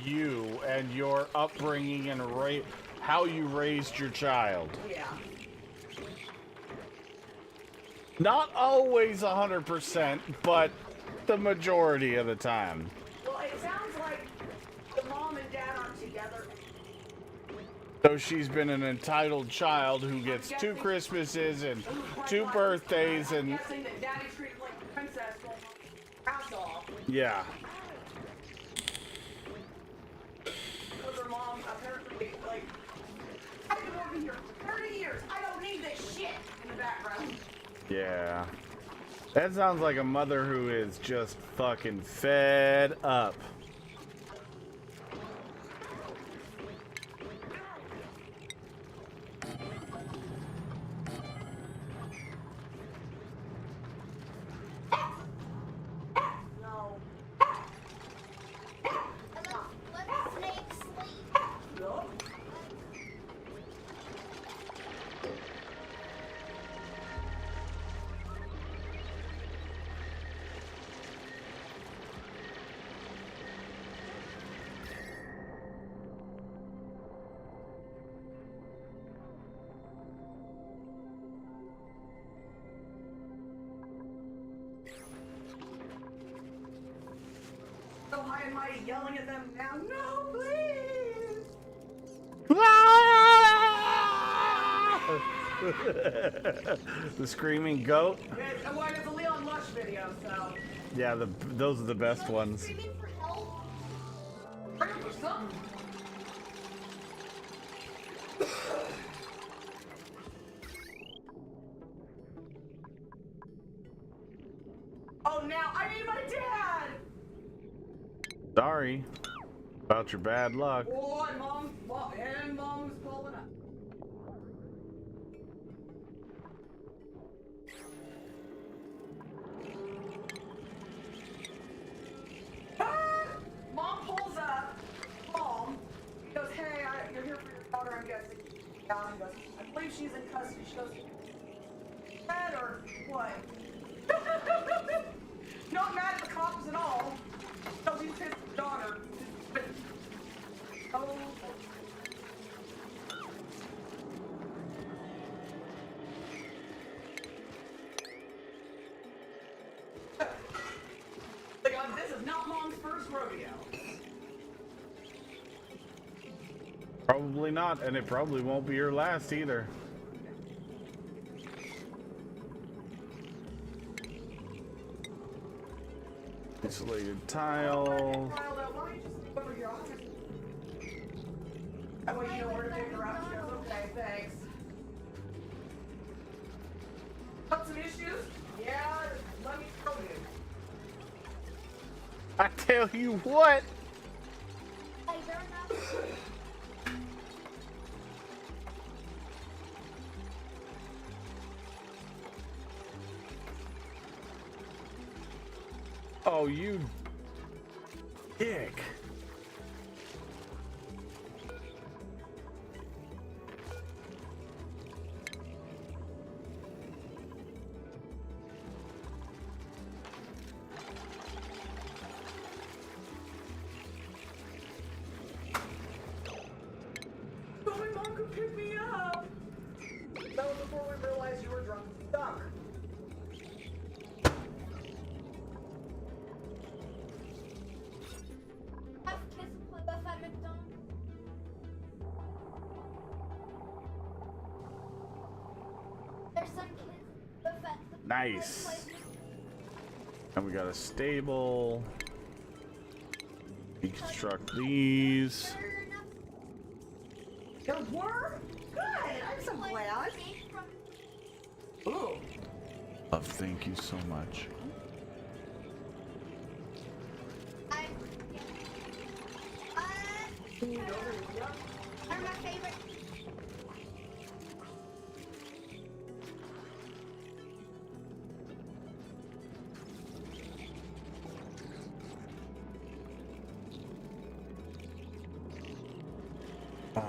you and your upbringing and how you raised your child. Yeah. Not always 100%, but the majority of the time. Well, it sounds like the mom and dad aren't together. So she's been an entitled child who gets 2 Christmases and 2 birthdays and... I'm guessing that daddy treated like a princess while house off. Yeah. Because her mom apparently, like, I've been working here for 30 years. I don't need this shit in the background. Yeah. That sounds like a mother who is just fucking fed up. No. Let snakes sleep. No. so high and mighty yelling at them now. No, please! The screaming goat. Well, it's a Leon Lush video, so. Yeah, those are the best ones. Screaming for help. Bring him for something. Oh, now I need my dad! Sorry about your bad luck. Oh, and mom's pulling up. Ah! Mom pulls up. Mom. He goes, hey, you're here for your daughter, I'm guessing. Yeah, he goes, I believe she's in custody. She goes, mad or what? Not mad at the cops at all. No, he's his daughter. Oh. This is not Mom's first rodeo. Probably not, and it probably won't be your last either. Insulated tile. Why don't you just stick over here? That way you know where to pick her up. She goes, okay, thanks. Got some issues? Yeah, let me show you. I tell you what. Hey, they're not. Oh, you dick. So my mom could pick me up. That was before we realized you were drunk and stuck. Have kids play with at McDonald's. There's some kids with at the Nice. place. And we got a stable. Deconstruct these. There were? Good. I'm so glad. Ooh. Love, thank you so much. Are my favorite. Oh.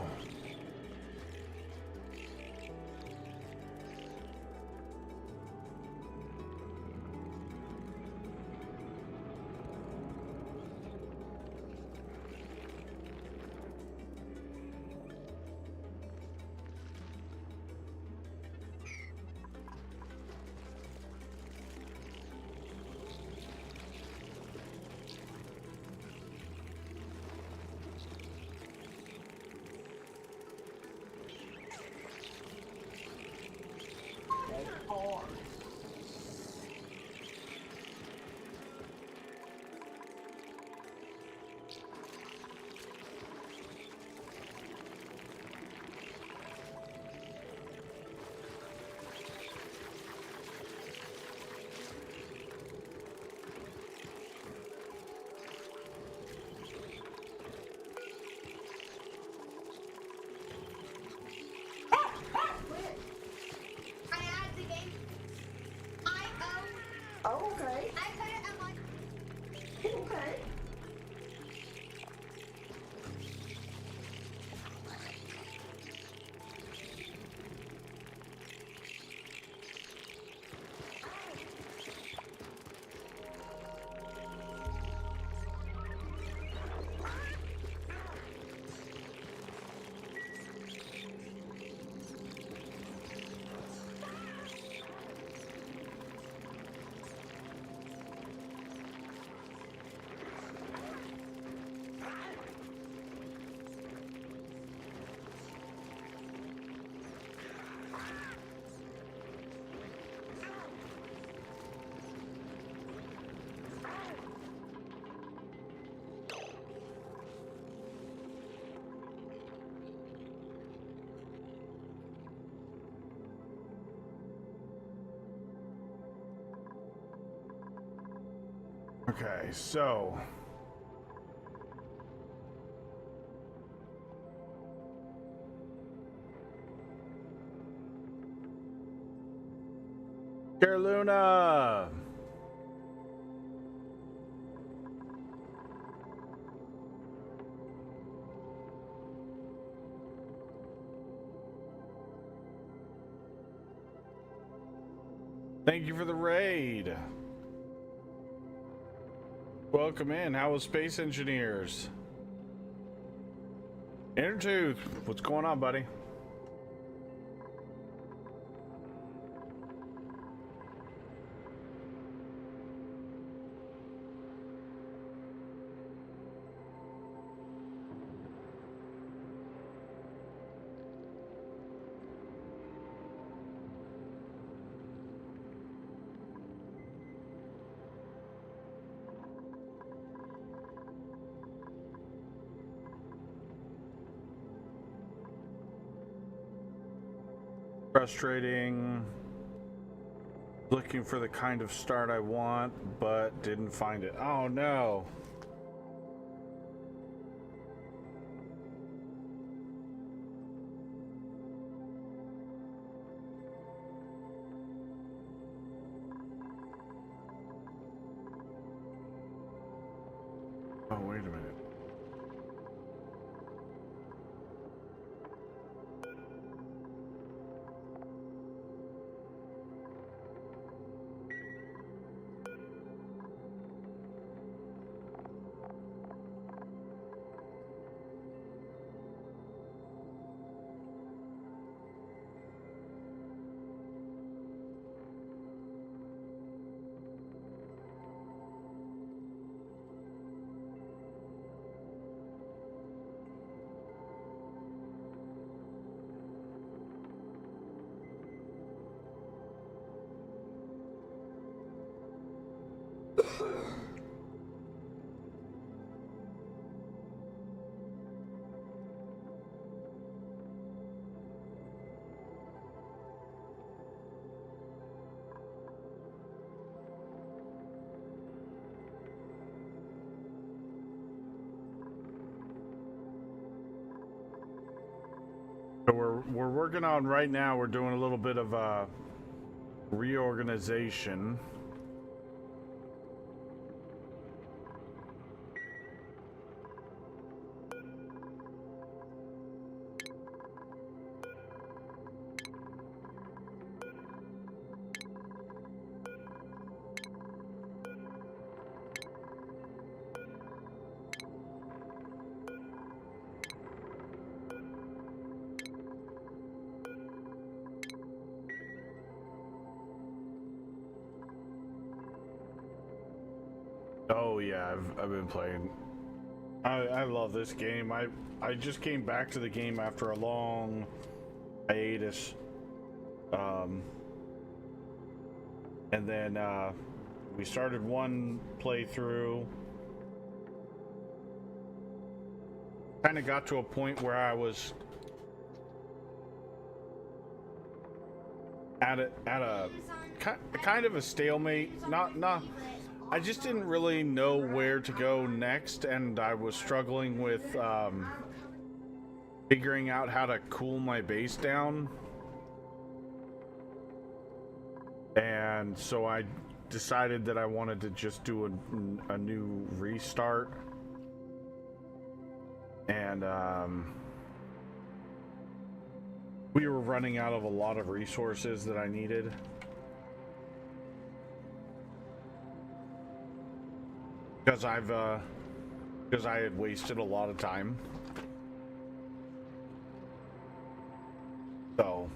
Okay, so Caroluna. Thank you for the raid. Welcome in. How was Space Engineers? Intertooth, what's going on, buddy? Frustrating. Looking for the kind of start I want, but didn't find it. Oh no. Oh, wait a minute. So we're working on right now. We're doing a little bit of reorganization. Oh yeah, I've been playing. I love this game. I just came back to the game after a long hiatus. And then we started one playthrough. Kind of got to a point where I was at a kind of a stalemate. Not I just didn't really know where to go next, and I was struggling with figuring out how to cool my base down. And so I decided that I wanted to just do a new restart. And we were running out of a lot of resources that I needed. Because I had wasted a lot of time. So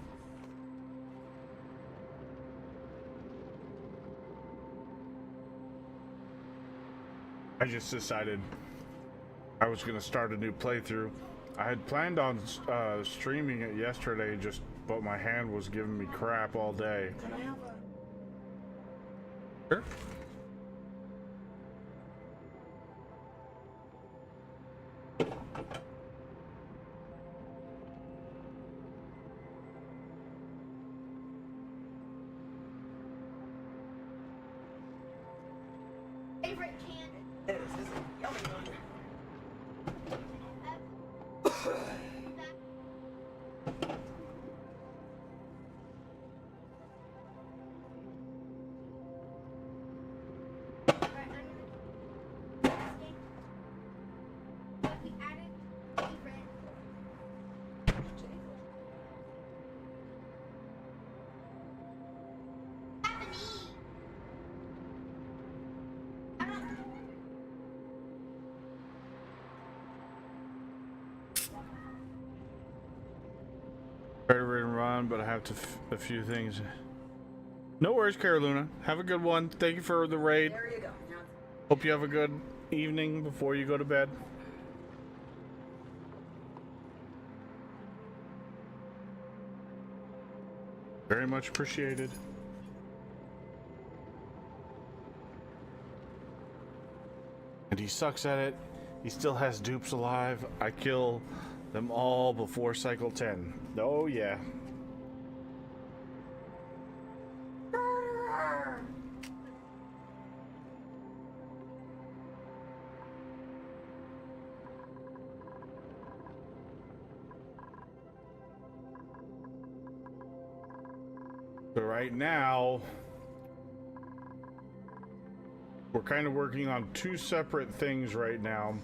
I just decided I was going to start a new playthrough. I had planned on streaming it yesterday, but my hand was giving me crap all day. Can I have a... Sure. favorite candy. It is, isn't it? Yummy. We added favorite. Japanese. I don't. Try to run, but I have to a few things. No worries, Carolina. Have a good one. Thank you for the raid. There you go. Now Hope you have a good evening before you go to bed. Very much appreciated. And he sucks at it. He still has dupes alive. I kill them all before cycle 10. Oh yeah. So right now, we're kind of working on two separate things right now.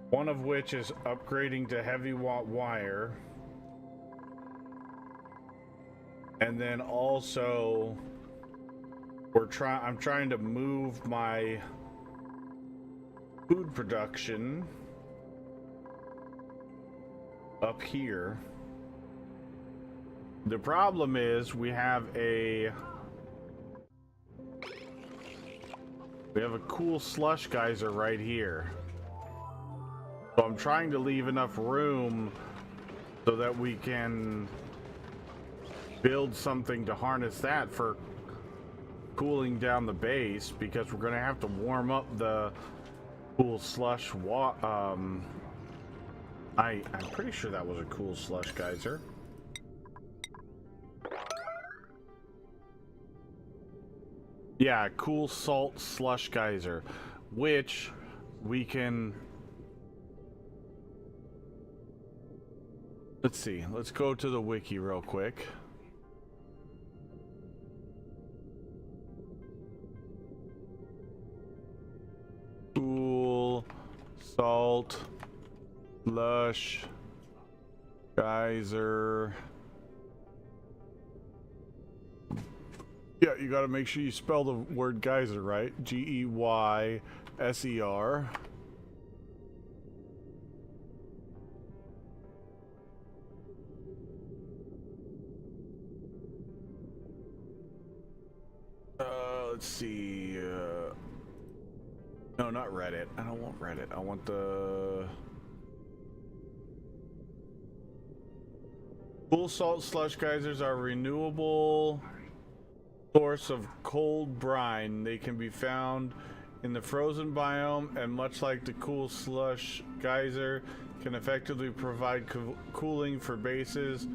One of which is upgrading to heavy watt wire. And then also I'm trying to move my food production up here. The problem is we have a cool slush geyser right here. So I'm trying to leave enough room so that we can build something to harness that for cooling down the base, because we're going to have to warm up the cool slush I'm pretty sure that was a cool slush geyser. Yeah, cool salt slush geyser, which we can. Let's see. Let's go to the wiki real quick. Cool salt slush geyser. Yeah, you gotta make sure you spell the word geyser right. Geyser. Let's see. No, not Reddit. I don't want Reddit. I want the cool salt slush geysers are renewable source of cold brine. They can be found in the frozen biome, and much like the cool slush geyser, can effectively provide cooling for bases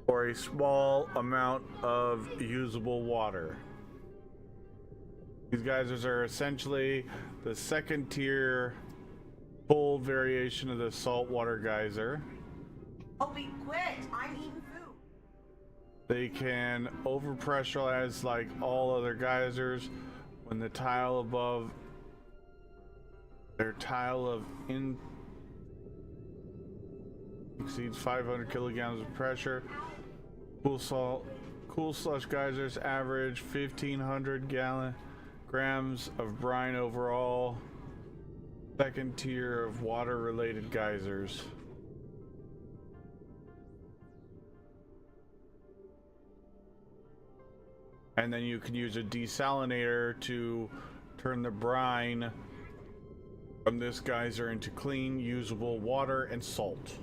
or a small amount of usable water. These geysers are essentially the second tier cold variation of the saltwater geyser. Opie, quit! I'm eating food. They can overpressurize like all other geysers when the tile above their tile of in exceeds 500 kilograms of pressure. Cool slush geysers average 1,500 grams of brine overall. Second tier of water related geysers. And then you can use a desalinator to turn the brine from this geyser into clean, usable water and salt.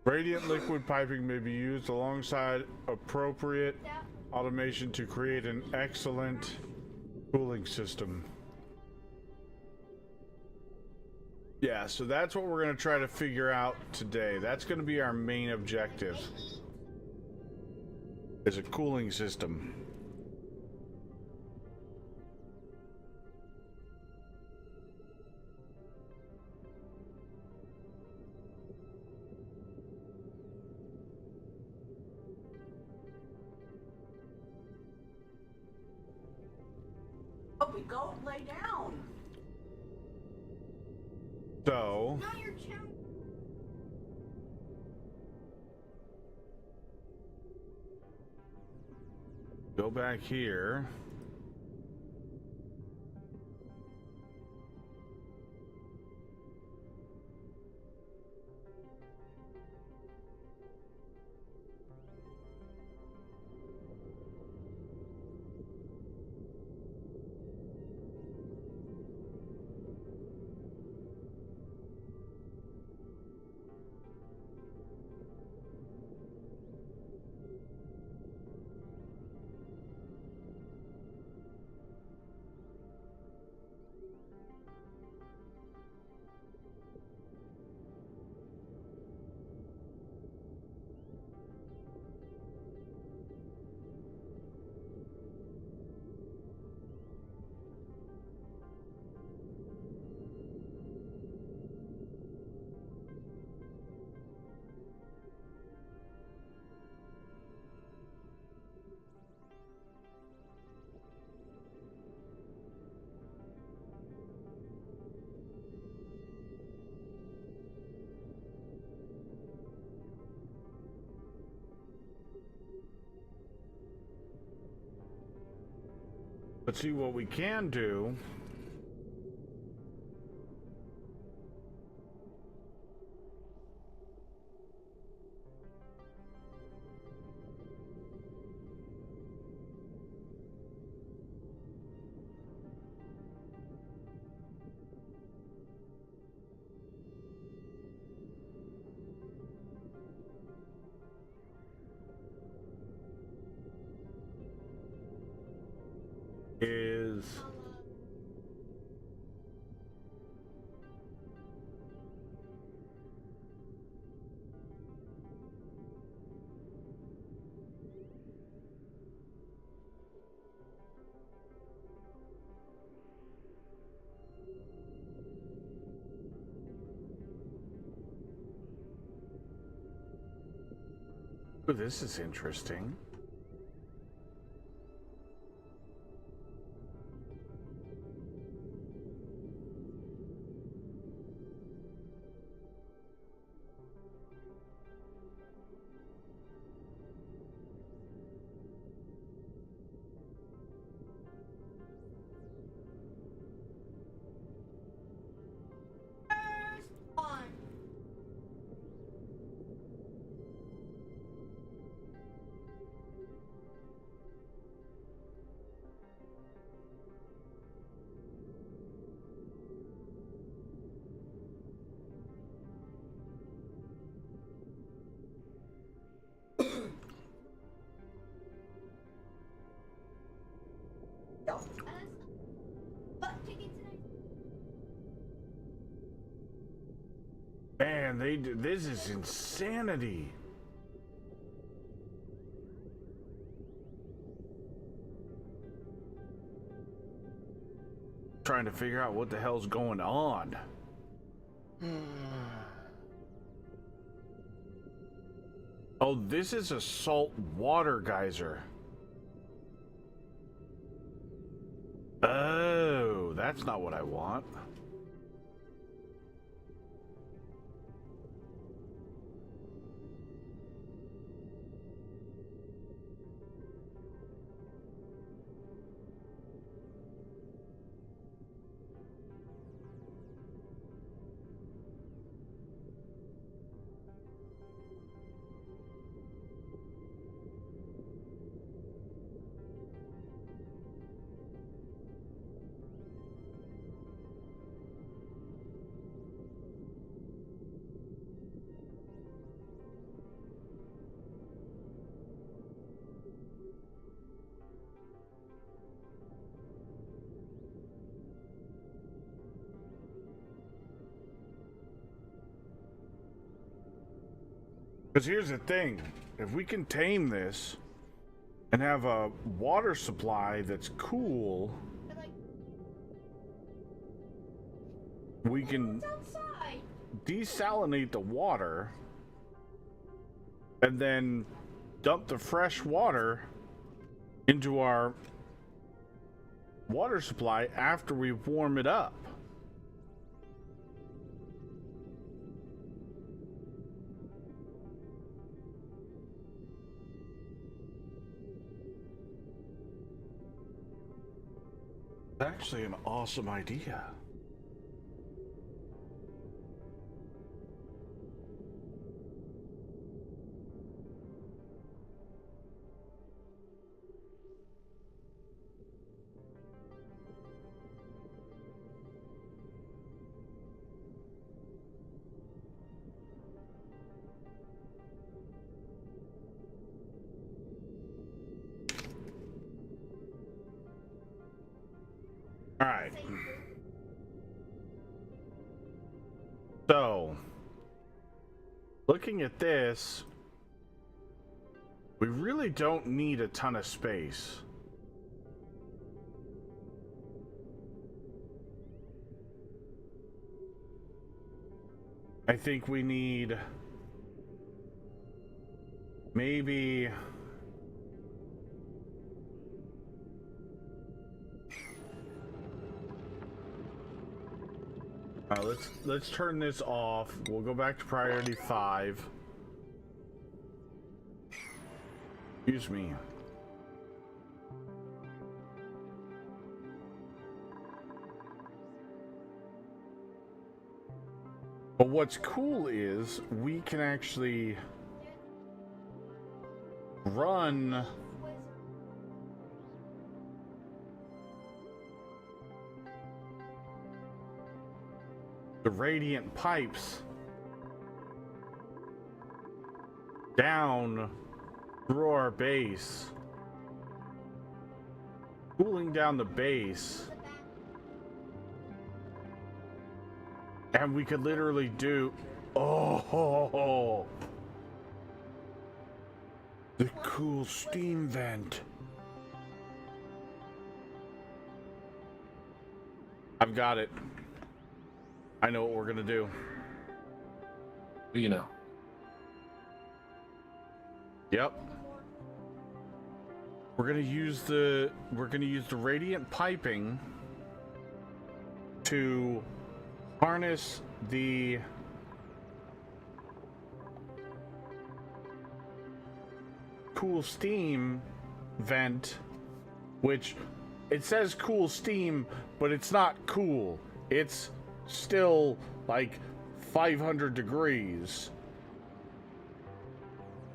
Radiant liquid piping may be used alongside appropriate automation to create an excellent cooling system. Yeah, so that's what we're going to try to figure out today. That's going to be our main objective. Is a cooling system. Oh, we go lay down. So, Now you're challenged. go back here. Let's see what we can do. Is oh, this is interesting. First one. Yep. Butt kicking tonight. Man, this is insanity. Trying to figure out what the hell's going on. Oh, this is a salt water geyser. Oh, that's not what I want. Because here's the thing. If we can tame this and have a water supply that's cool, But, like, we can what's outside? desalinate the water and then dump the fresh water into our water supply after we warm it up. Actually, an awesome idea. All right. So, looking at this, we really don't need a ton of space. I think we need maybe let's turn this off. We'll go back to priority 5. Excuse me. But what's cool is we can actually run the radiant pipes down through our base, cooling down the base, and we could literally do the cool steam vent. I've got it. I know what we're gonna do. You know. Yep. We're gonna use the radiant piping to harness the cool steam vent, which it says cool steam, but it's not cool. It's still like 500 degrees.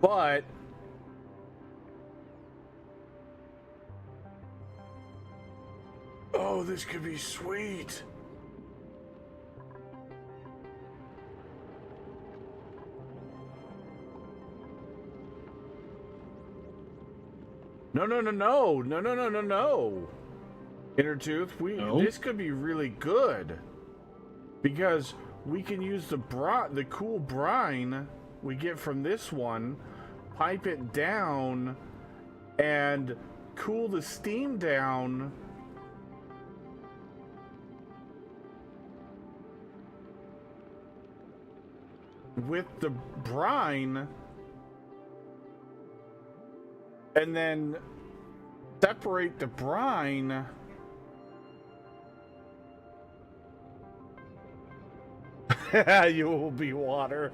But oh, this could be sweet. No. Intertooth, this could be really good because we can use the cool brine we get from this one, pipe it down, and cool the steam down with the brine, and then separate the brine you will be water.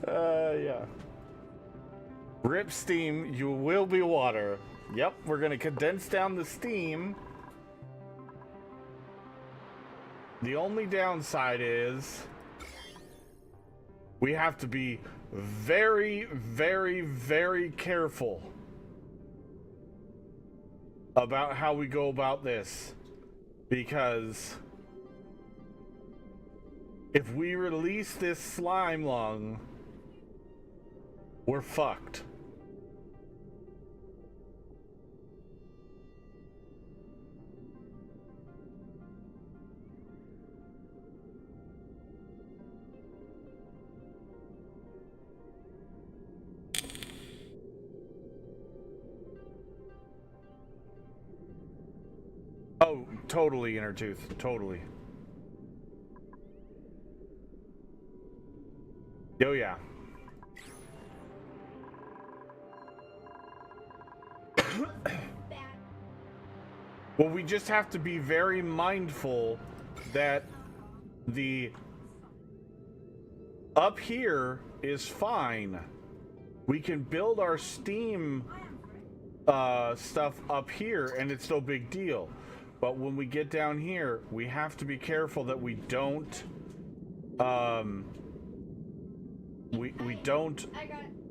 Yeah. Rip steam, you will be water. Yep, we're gonna condense down the steam. The only downside is we have to be very, very, very careful about how we go about this, because if we release this slime lung, we're fucked. Oh, totally, Inner Tooth. Totally. Oh, yeah. Well, we just have to be very mindful that the up here is fine. We can build our steam stuff up here and it's no big deal. But when we get down here, we have to be careful that we don't we don't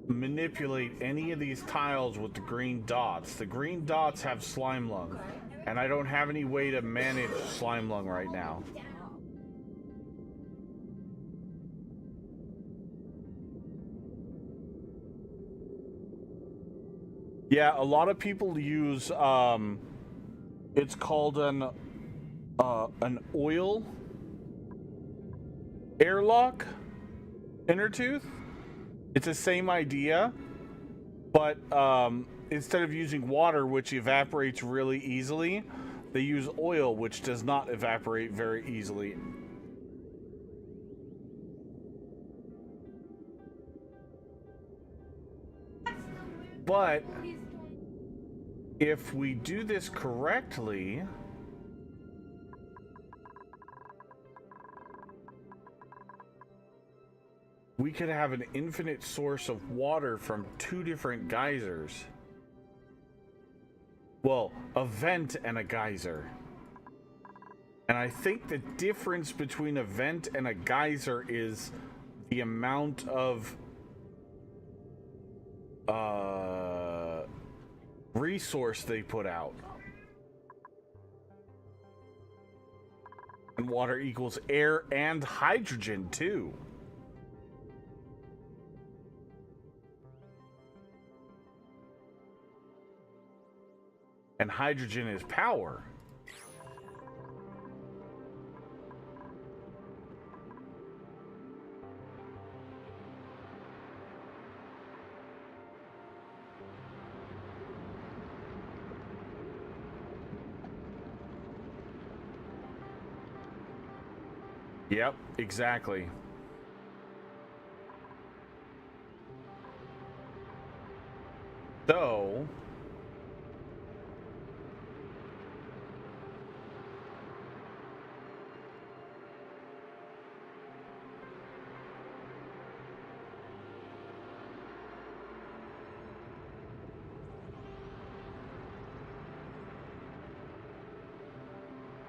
manipulate any of these tiles with the green dots. The green dots have slime lung, and I don't have any way to manage slime lung right now. Yeah, a lot of people use it's called an oil airlock, Inner Tooth. It's the same idea, but instead of using water, which evaporates really easily, they use oil, which does not evaporate very easily. But if we do this correctly, we could have an infinite source of water from 2 different geysers. Well, a vent and a geyser. And I think the difference between a vent and a geyser is the amount of resource they put out. And water equals air and hydrogen too. And hydrogen is power. Yep, exactly. So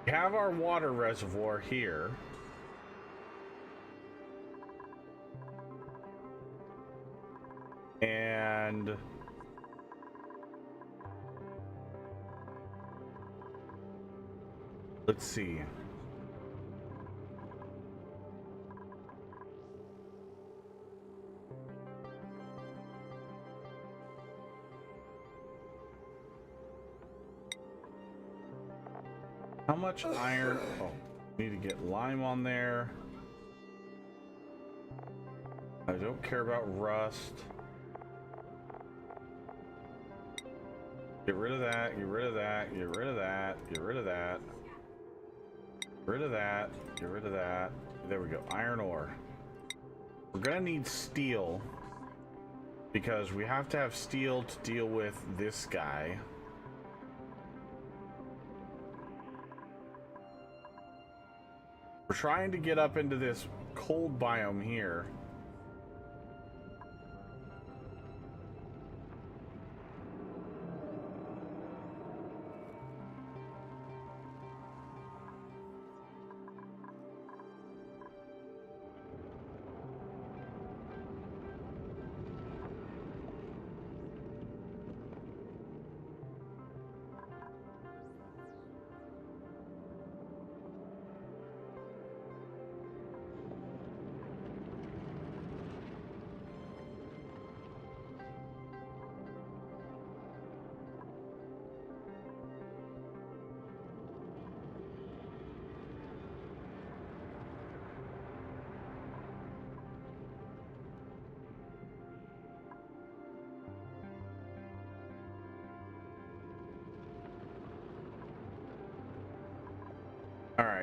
we have our water reservoir here. And let's see. How much iron? Oh, need to get lime on there. I don't care about rust. Get rid of that, get rid of that, get rid of that, get rid of that. Get rid of that, get rid of that. There we go, iron ore. We're gonna need steel because we have to have steel to deal with this guy. We're trying to get up into this cold biome here.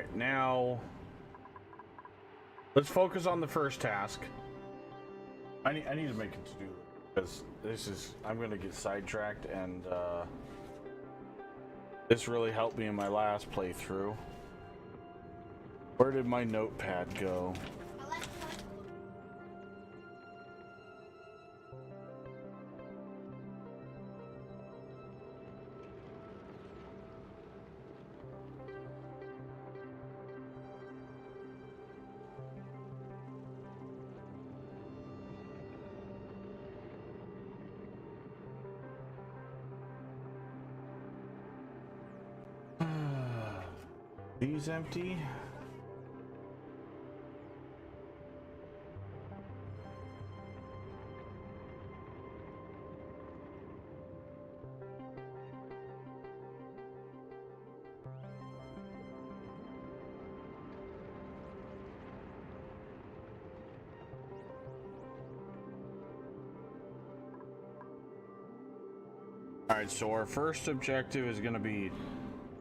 Alright, now let's focus on the first task. I need to make a to-do because I'm gonna get sidetracked, and this really helped me in my last playthrough. Where did my notepad go? These empty. All right, so our first objective is going to be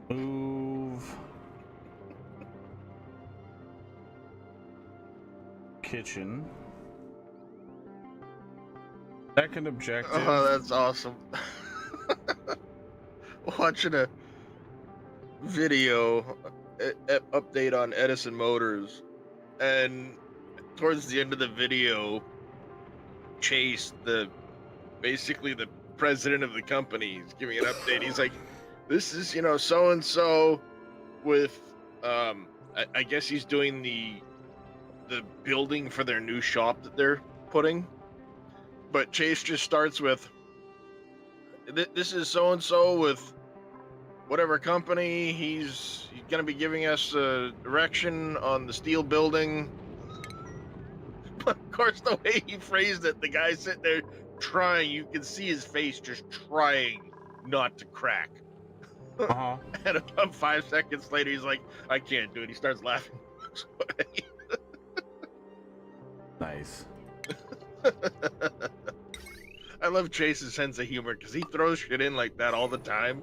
move kitchen. Second objective. Oh, that's awesome. Watching a video update on Edison Motors, and towards the end of the video, Chase, basically the president of the company, is giving an update. He's like, this is, so and so with I guess he's doing the building for their new shop that they're putting. But Chase just starts with, this is so and so with whatever company. He's gonna be giving us a direction on the steel building. But of course, the way he phrased it, the guy sitting there trying, you can see his face just trying not to crack. Uh-huh. And about 5 seconds later, he's like, I can't do it. He starts laughing. Nice. I love Chase's sense of humor because he throws shit in like that all the time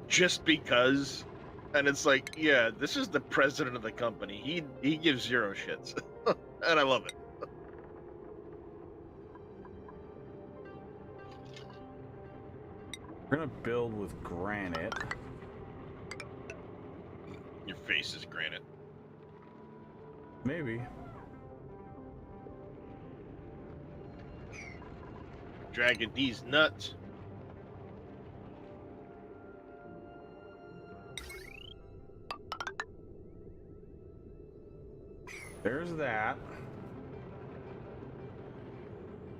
just because. And it's like, yeah, this is the president of the company. He gives zero shits. And I love it. We're gonna build with granite. Your face is granite. Maybe. Dragging these nuts. There's that.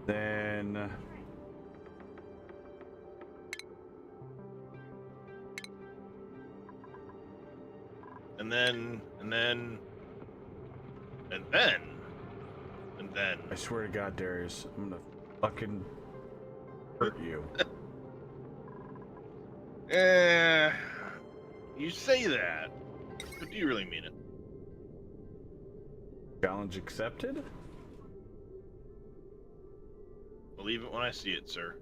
Then And then I swear to God, Darius, I'm gonna fucking hurt you. You say that, but do you really mean it? Challenge accepted? Believe it when I see it, sir.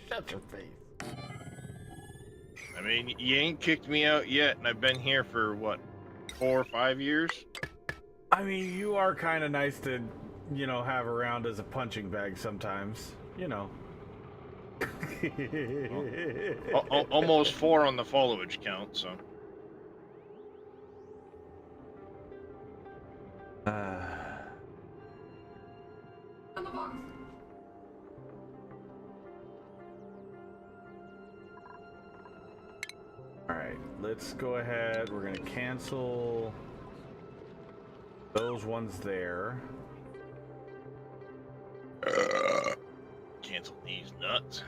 Shut your face. I mean, you ain't kicked me out yet, and I've been here for, what, 4 or 5 years? I mean, you are kind of nice to, have around as a punching bag sometimes, Almost 4 on the followage count, so. Alright, let's go ahead. We're going to cancel those ones there. Cancel these nuts.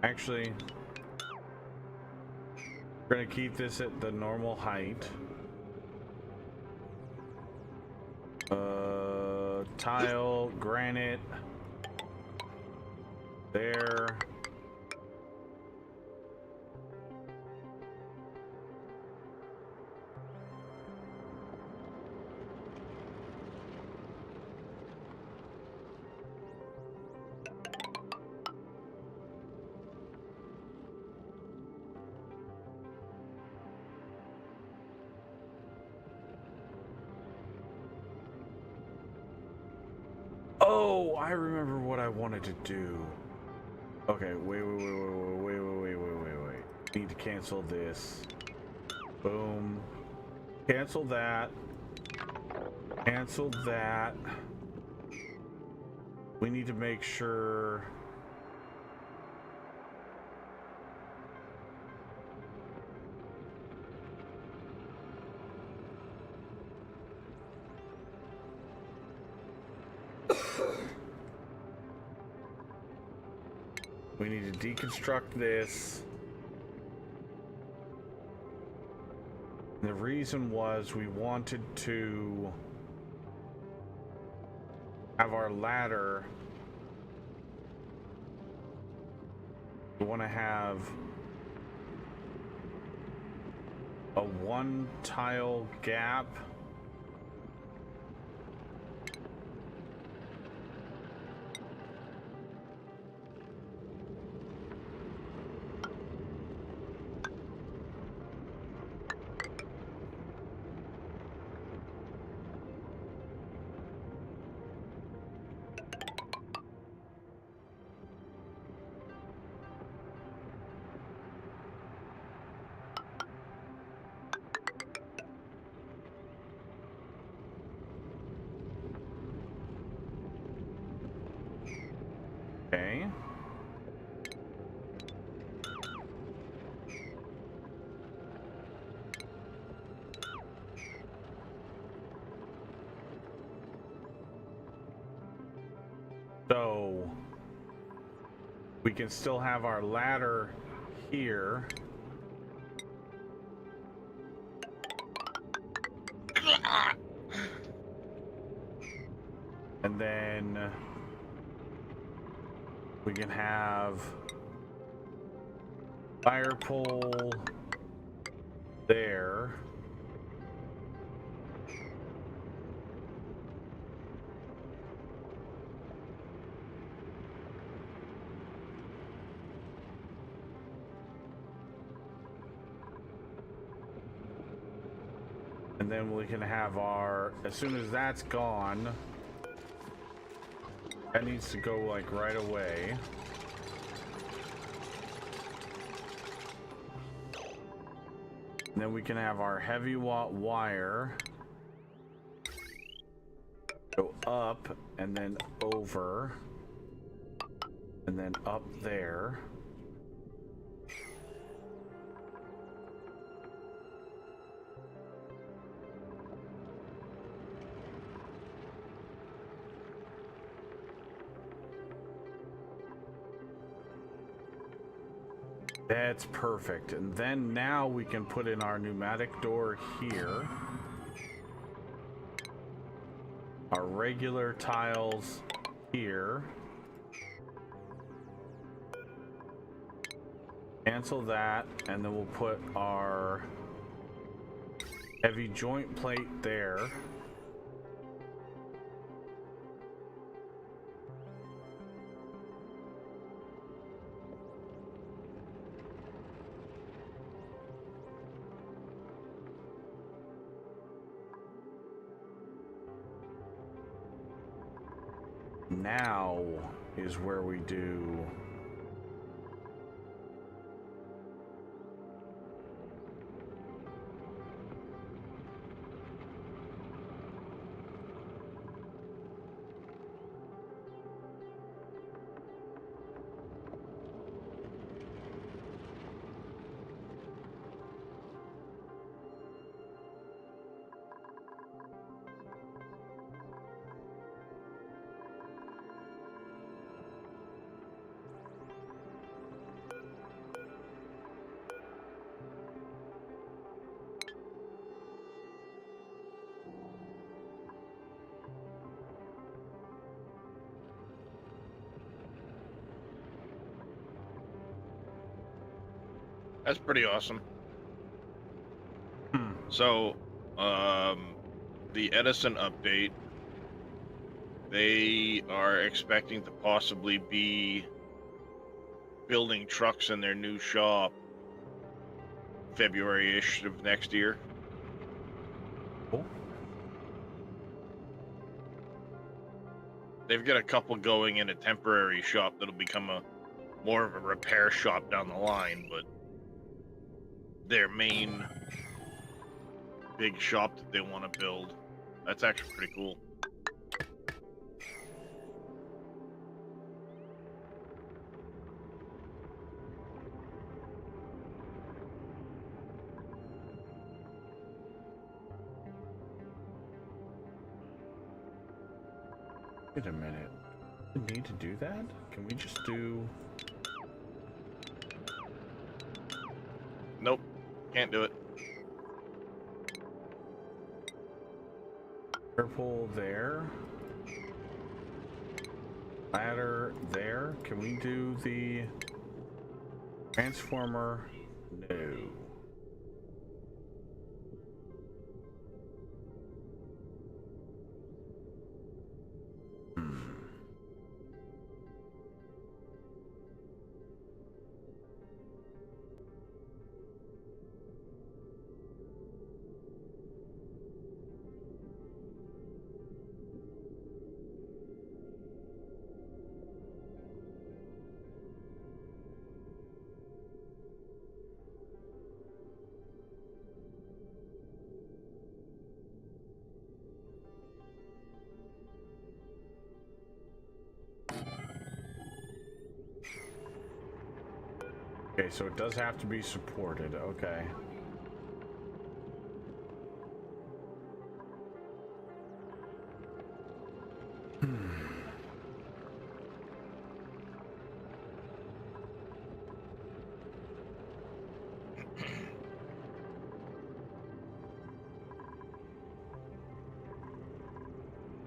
Actually, we're going to keep this at the normal height. Tile, granite. There. Oh, I remember what I wanted to do. Okay, wait. Need to cancel this. Boom. Cancel that. Cancel that. We need to make sure. We need to deconstruct this. And the reason was we wanted to have our ladder. We want to have a one tile gap. Okay. So we can still have our ladder here. And then we can have fire pole there. And then we can have our, as soon as that's gone, that needs to go like right away. And then we can have our heavy watt wire go up and then over and then up there. That's perfect. And then now we can put in our pneumatic door here. Our regular tiles here. Cancel that, and then we'll put our heavy joint plate there. Now is where we do That's pretty awesome. Hmm. So, the Edison update, they are expecting to possibly be building trucks in their new shop February-ish of next year. Cool. they've got a couple going in a temporary shop that'll become more of a repair shop down the line, but their main big shop that they want to build, that's actually pretty cool. Wait a minute. Do we need to do that? Can we just do... Nope, can't do it. Purple there. Ladder there. Can we do the transformer? No. Okay, so it does have to be supported. Okay.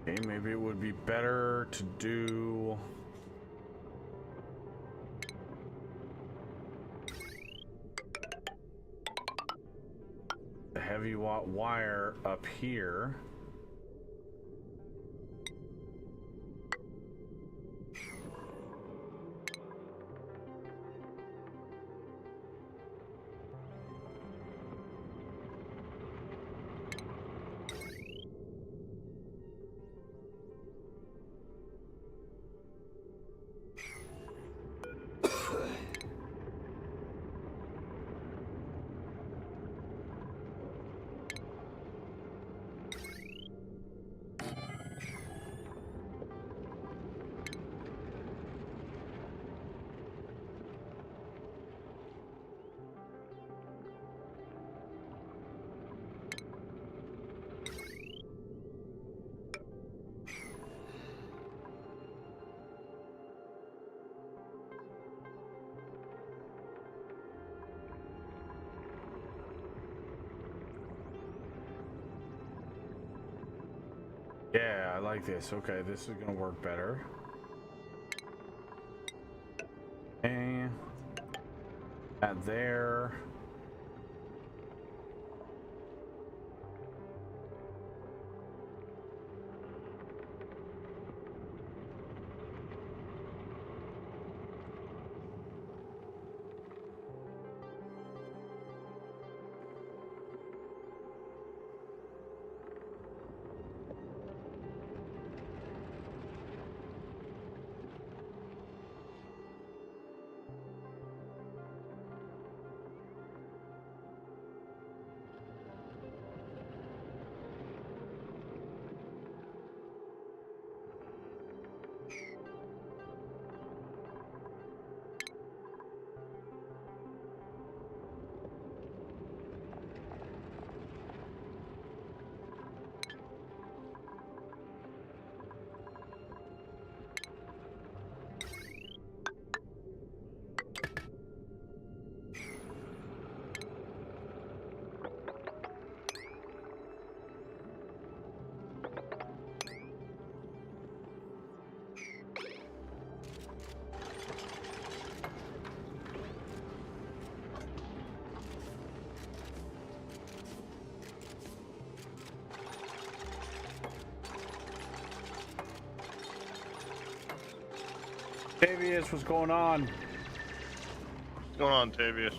Okay, maybe it would be better to do... the heavy watt wire up here. Yeah, I like this. Okay, this is gonna work better. And that there. Tavius, what's going on? What's going on, Tavius?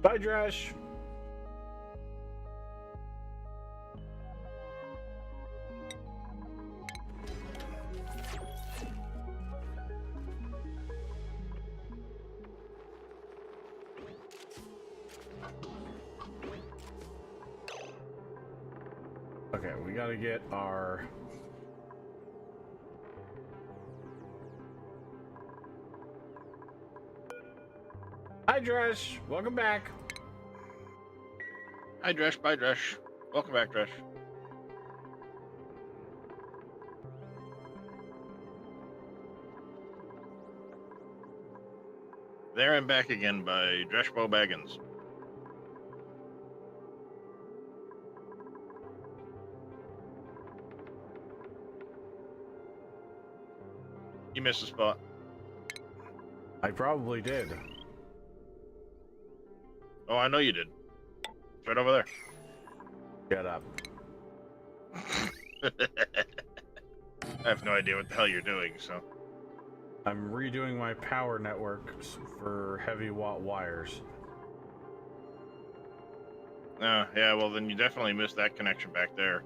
Bye, Dresh. Okay, we gotta get our... Hi, Dresh. Welcome back. Hi, Dresh. Bye, Dresh. Welcome back, Dresh. There and Back Again by Dreshbo Baggins. You missed a spot. I probably did. Oh, I know you did. It's right over there. Shut up. I have no idea what the hell you're doing, so. I'm redoing my power networks for heavy watt wires. Yeah, well then you definitely missed that connection back there.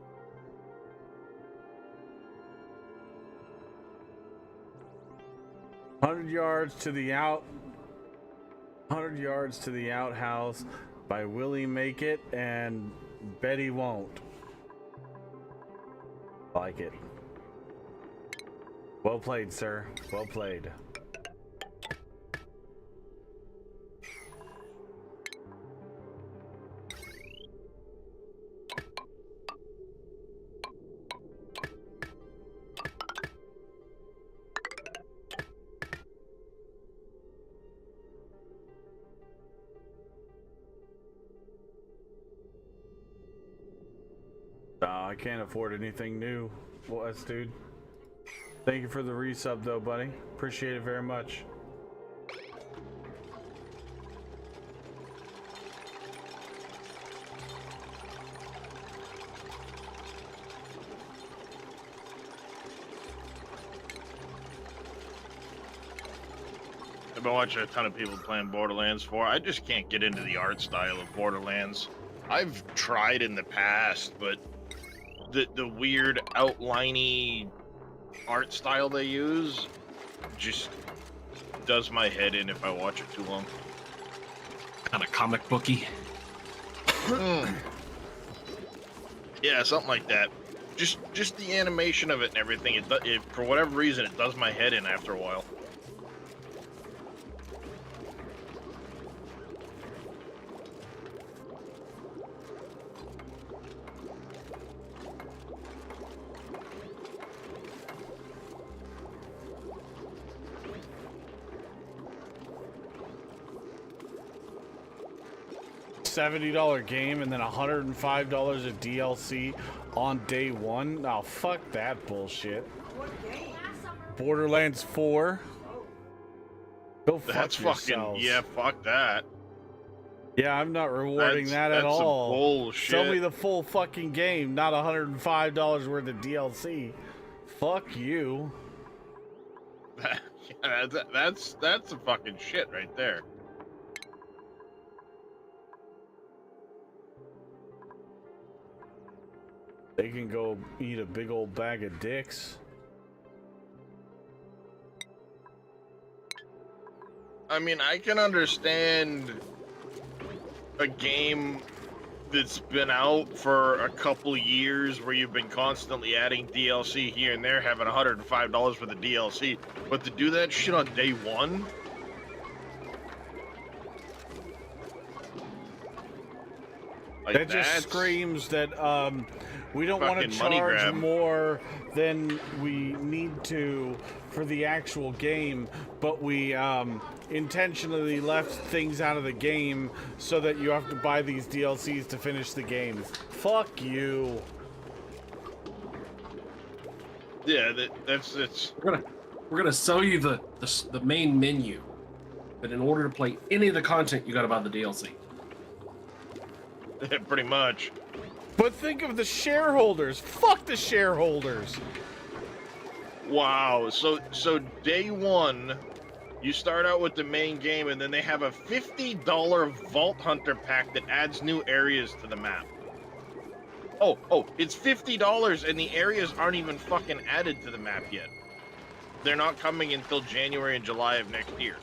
Hundred yards to the outhouse by Willie Make It and Betty Won't. Like it. Well played, sir. Well played. I can't afford anything new. Well, that's dude. Thank you for the resub though, buddy. Appreciate it very much. I've been watching a ton of people playing Borderlands 4. I just can't get into the art style of Borderlands. I've tried in the past, but the weird outliney art style they use just does my head in if I watch it too long. Kind of comic booky. Yeah, something like that. Just the animation of it and everything. It for whatever reason it does my head in after a while. $70 game and then $105 of DLC on day one. Oh, fuck that bullshit. What game? Borderlands 4. Go fuck That's yourselves. fucking yeah. Fuck that. Yeah, I'm not rewarding that at That's some all. bullshit. Sell me the full fucking game, not $105 worth of DLC. Fuck you. Yeah, that's some fucking shit right there. They can go eat a big old bag of dicks. I mean, I can understand a game that's been out for a couple years where you've been constantly adding DLC here and there, having $105 for the DLC, but to do that shit on day one? Like That just screams that we don't want to fucking money charge grab. more than we need to for the actual game, but we intentionally left things out of the game so that you have to buy these DLCs to finish the game. Fuck you. Yeah, that's it's We're gonna sell you the main menu, but in order to play any of the content, you gotta buy the DLC. pretty much. But think of the shareholders. Fuck the shareholders. Wow. So day one, You start out with the main game, and then they have a $50 Vault Hunter pack that adds new areas to the map. Oh, it's $50, and the areas aren't even fucking added to the map yet. They're not coming until January and July of next year.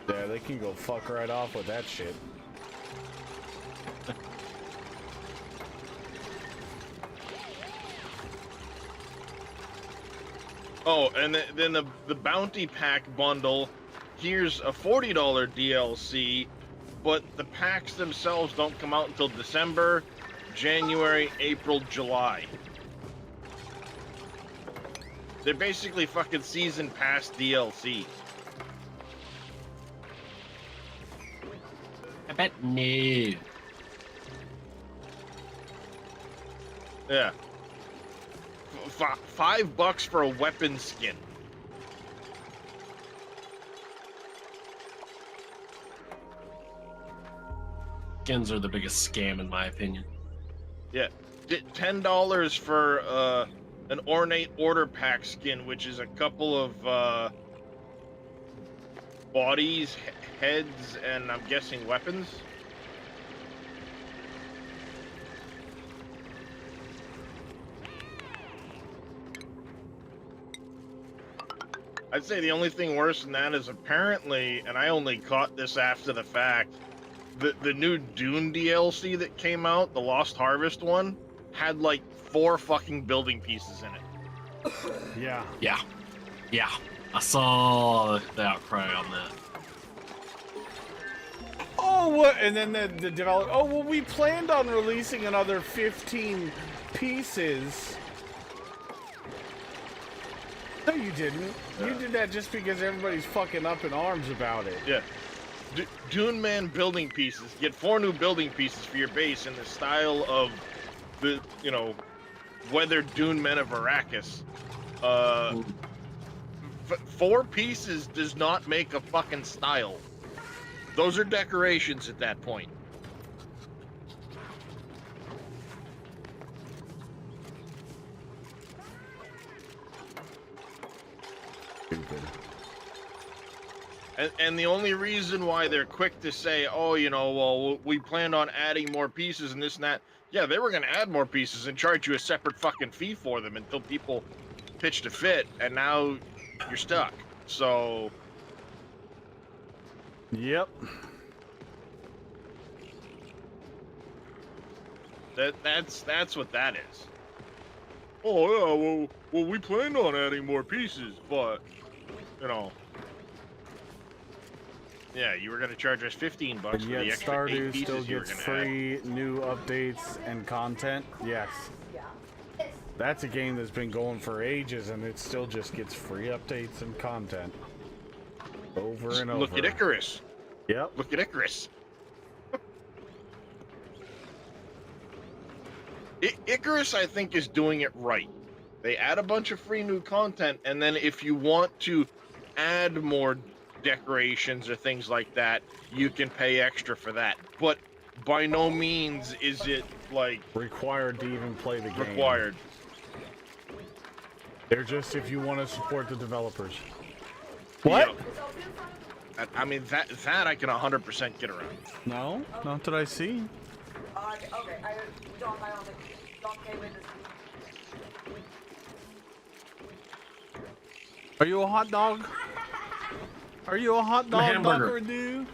Yeah, they can go fuck right off with that shit. Oh, and then the Bounty Pack bundle, here's a $40 DLC, but the packs themselves don't come out until December, January, April, July. They're basically fucking season pass DLCs. I bet no. Yeah. $5 for a weapon skin. Skins are the biggest scam in my opinion. Yeah. $10 for an ornate order pack skin, which is a couple of bodies, heads, and I'm guessing weapons. I'd say the only thing worse than that is apparently, and I only caught this after the fact, the new Dune DLC that came out, the Lost Harvest one, had like 4 fucking building pieces in it. Yeah. Yeah. I saw the outcry on that. Oh, what? And then the developer. Oh, well, we planned on releasing another 15 pieces. No, you didn't. You did that just because everybody's fucking up in arms about it. Yeah. Dune Man building pieces. Get 4 new building pieces for your base in the style of the, weathered Dune Men of Arrakis. 4 pieces does not make a fucking style. Those are decorations at that point. Stupid. And the only reason why they're quick to say, oh, well, we planned on adding more pieces and this and that. Yeah, they were going to add more pieces and charge you a separate fucking fee for them until people pitched a fit, and now you're stuck. So... Yep. That's what that is. Oh, yeah, well, we planned on adding more pieces, but, yeah, you were going to charge us $15 for And the yet extra 8 Stardew pieces still you were gets going to add. free new updates and content. Yes. Yeah. That's a game that's been going for ages, and it still just gets free updates and content. Over and over. Look at Icarus. Yep. Look at Icarus. Icarus, I think, is doing it right. They add a bunch of free new content, and then if you want to add more decorations or things like that, you can pay extra for that. But by no means is it, like... required to even play the game. Required. They're just if you want to support the developers. What? Yep. I mean, that I can 100% get around. No, not that I see. Okay, I don't think John came in this. Are you a hot dog? Are you a hot dog, hamburger. Buckaroo?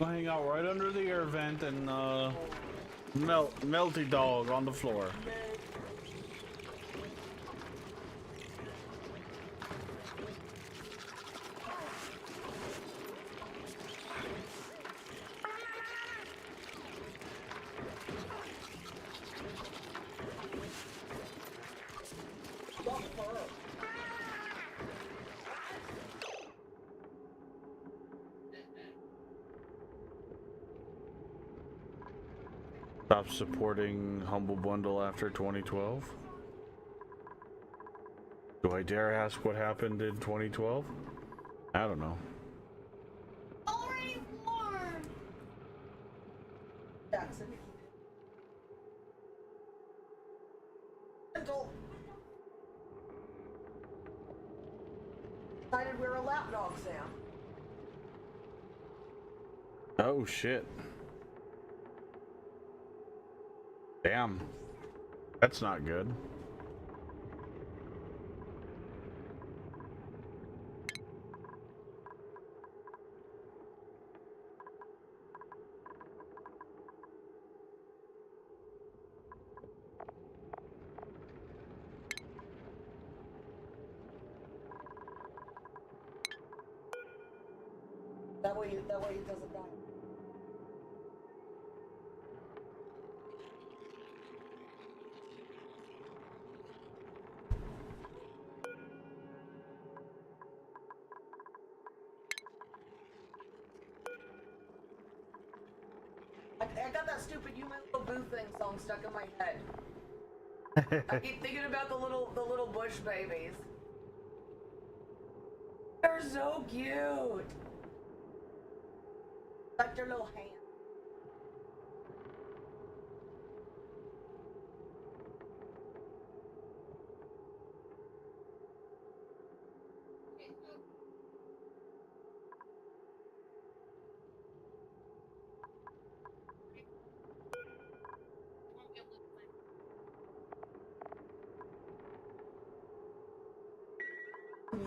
I'll hang out right under the air vent and melty dog on the floor. Stop supporting Humble Bundle after 2012? Do I dare ask what happened in 2012? I don't know. Already warm. Jackson. Until decided we're a lapdog, Sam. Oh shit. Damn. That's not good. That way it doesn't die. I got that stupid "You My Little Boo Thing" song stuck in my head. I keep thinking about the little bush babies. They're so cute. Like their little hands.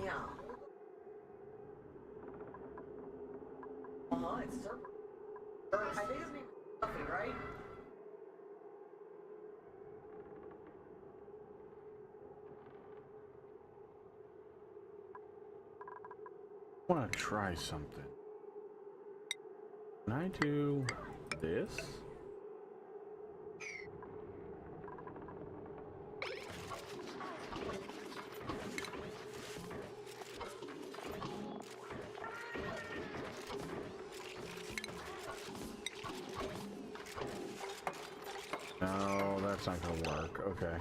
Yeah. It's Serpent. I think his name is Fluffy, right? I want to try something. Can I do this? No, that's not gonna work. Okay.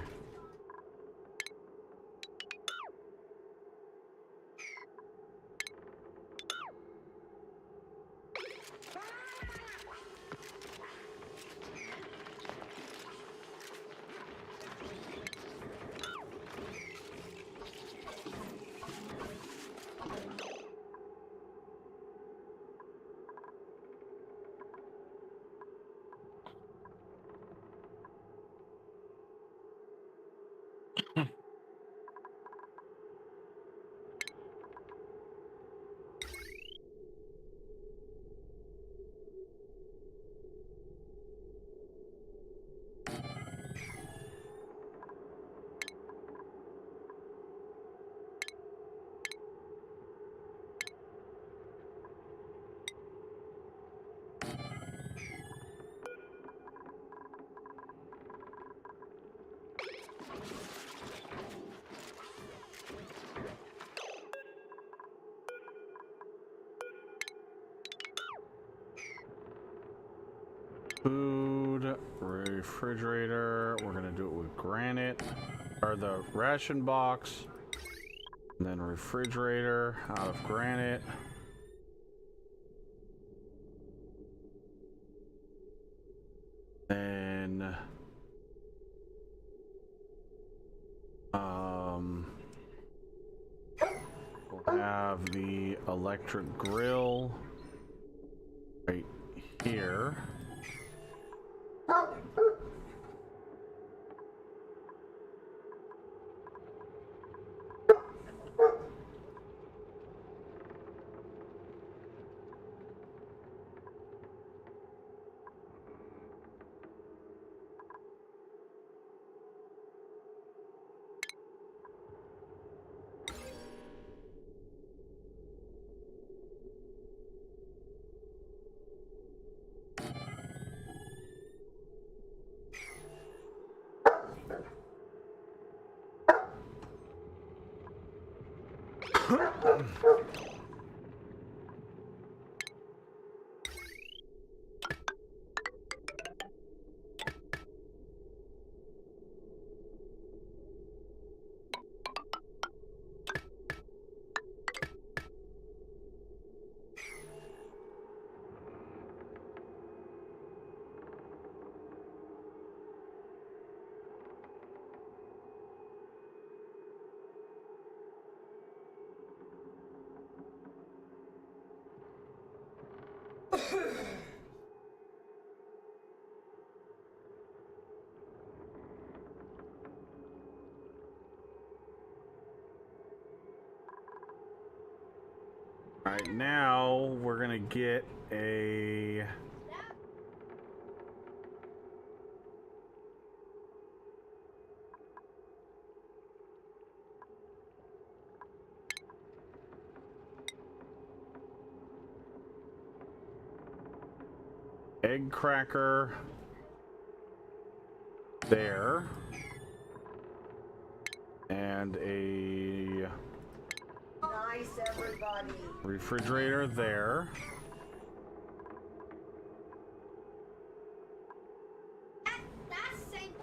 Food, refrigerator. We're gonna do it with granite, or the ration box, and then refrigerator out of granite. Then we'll have the electric grill right here. Alright, now we're gonna get a... egg cracker there, and a Nice, everybody. refrigerator there. That's same.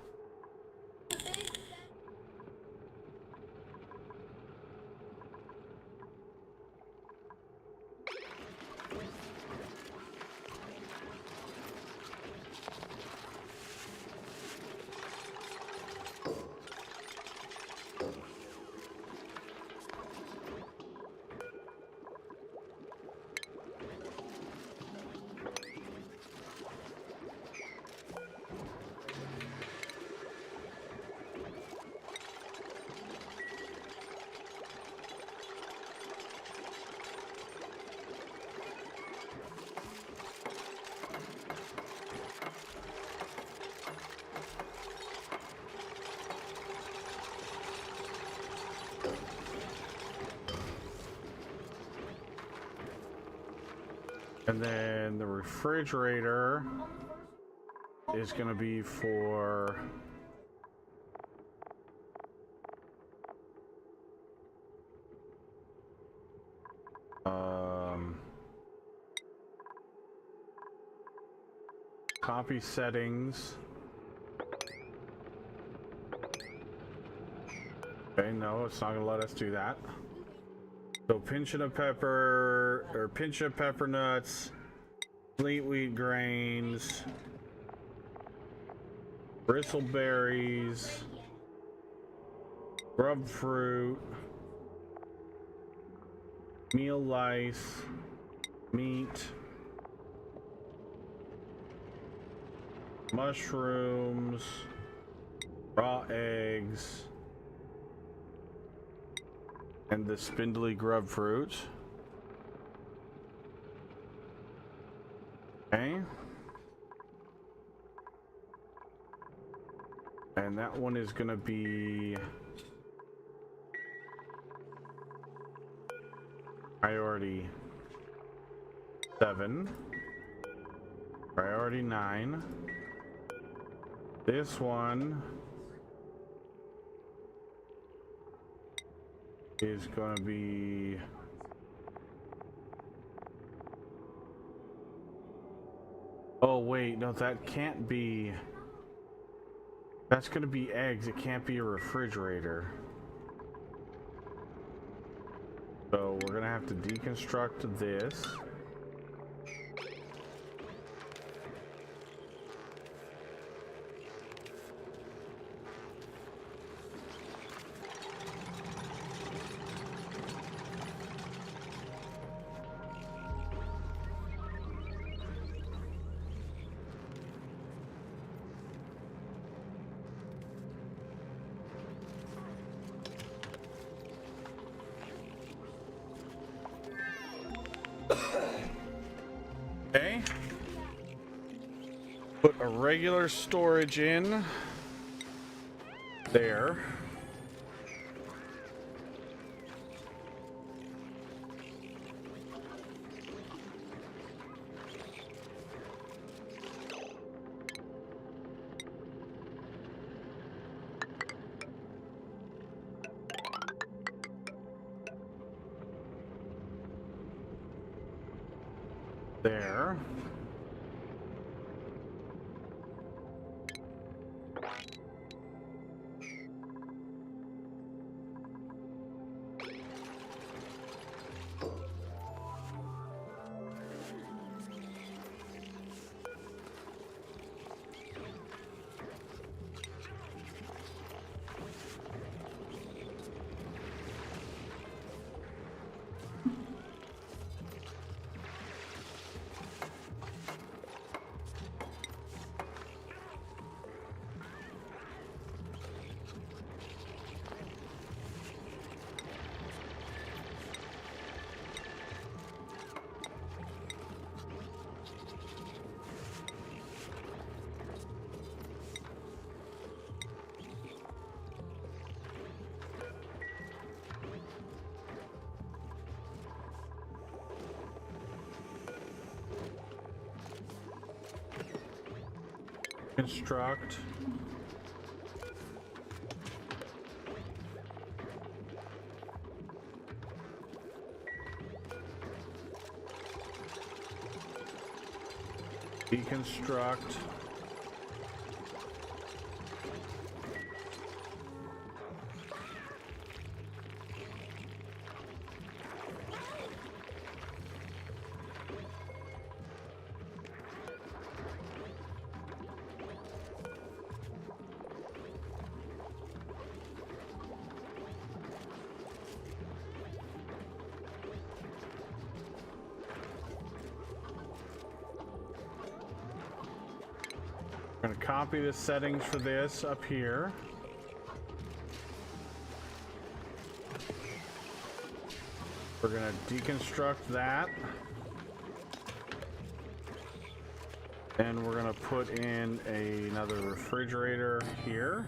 And then the refrigerator is going to be for copy settings. Okay, no, it's not going to let us do that. So pinch of pepper, or pinch of pepper nuts, fleet wheat grains, bristleberries, grub fruit, meal lice, meat, mushrooms, raw eggs, and the spindly grub fruit. Okay. And that one is gonna be priority 7, priority 9. This one is gonna be oh wait, no, that can't be. That's gonna be eggs. It can't be a refrigerator. So we're gonna have to deconstruct this. Okay. Put a regular storage in there. There. Construct. Deconstruct. I'm going to copy the settings for this up here. We're going to deconstruct that. And we're going to put in another refrigerator here.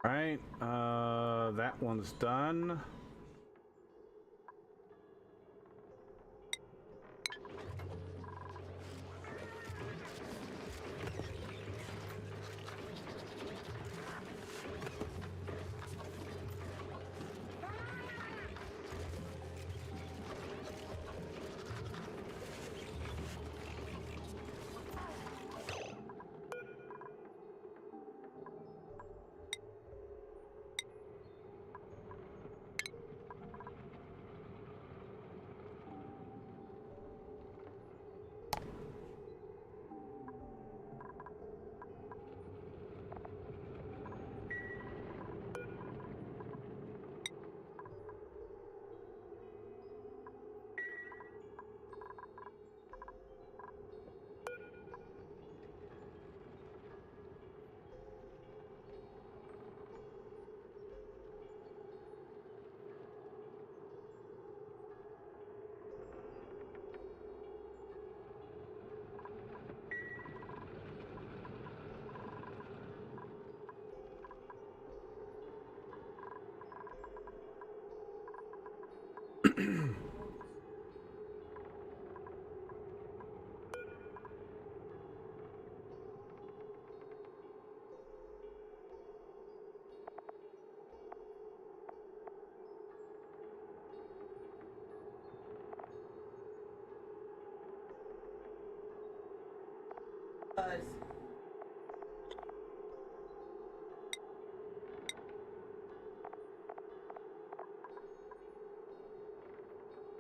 Right, that one's done.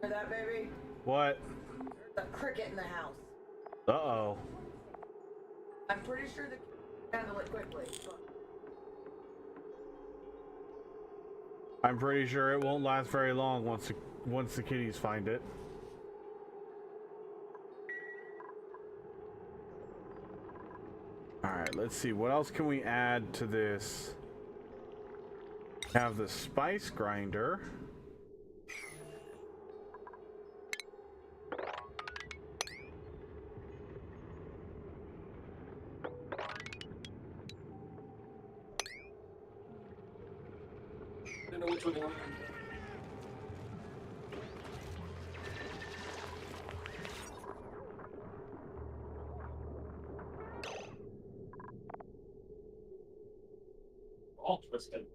Hear that, baby? What? There's a cricket in the house. Uh-oh. I'm pretty sure the kids can handle it quickly. But... I'm pretty sure it won't last very long once the kitties find it. Alright, let's see. What else can we add to this? Have the spice grinder. I know which one I want. all twisted.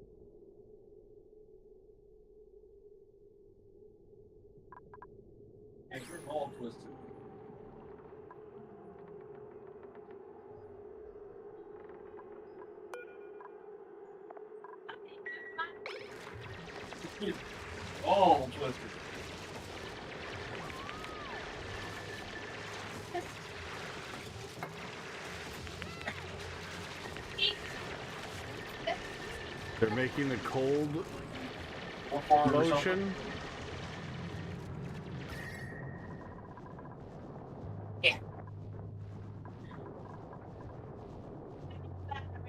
And you're all twisted. All twisted. They're making the cold Or motion.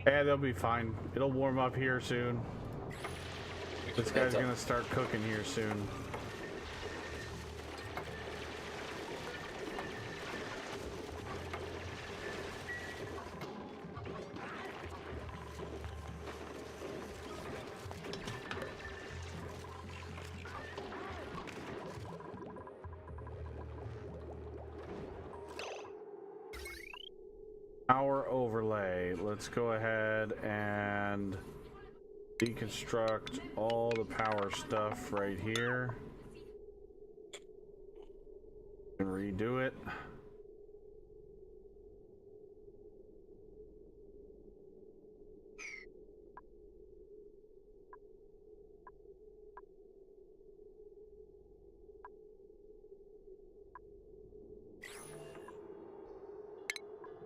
Yeah, they'll be fine. It'll warm up here soon. This guy's gonna start cooking here soon. Power overlay. Let's go ahead and deconstruct all the power stuff right here and redo it.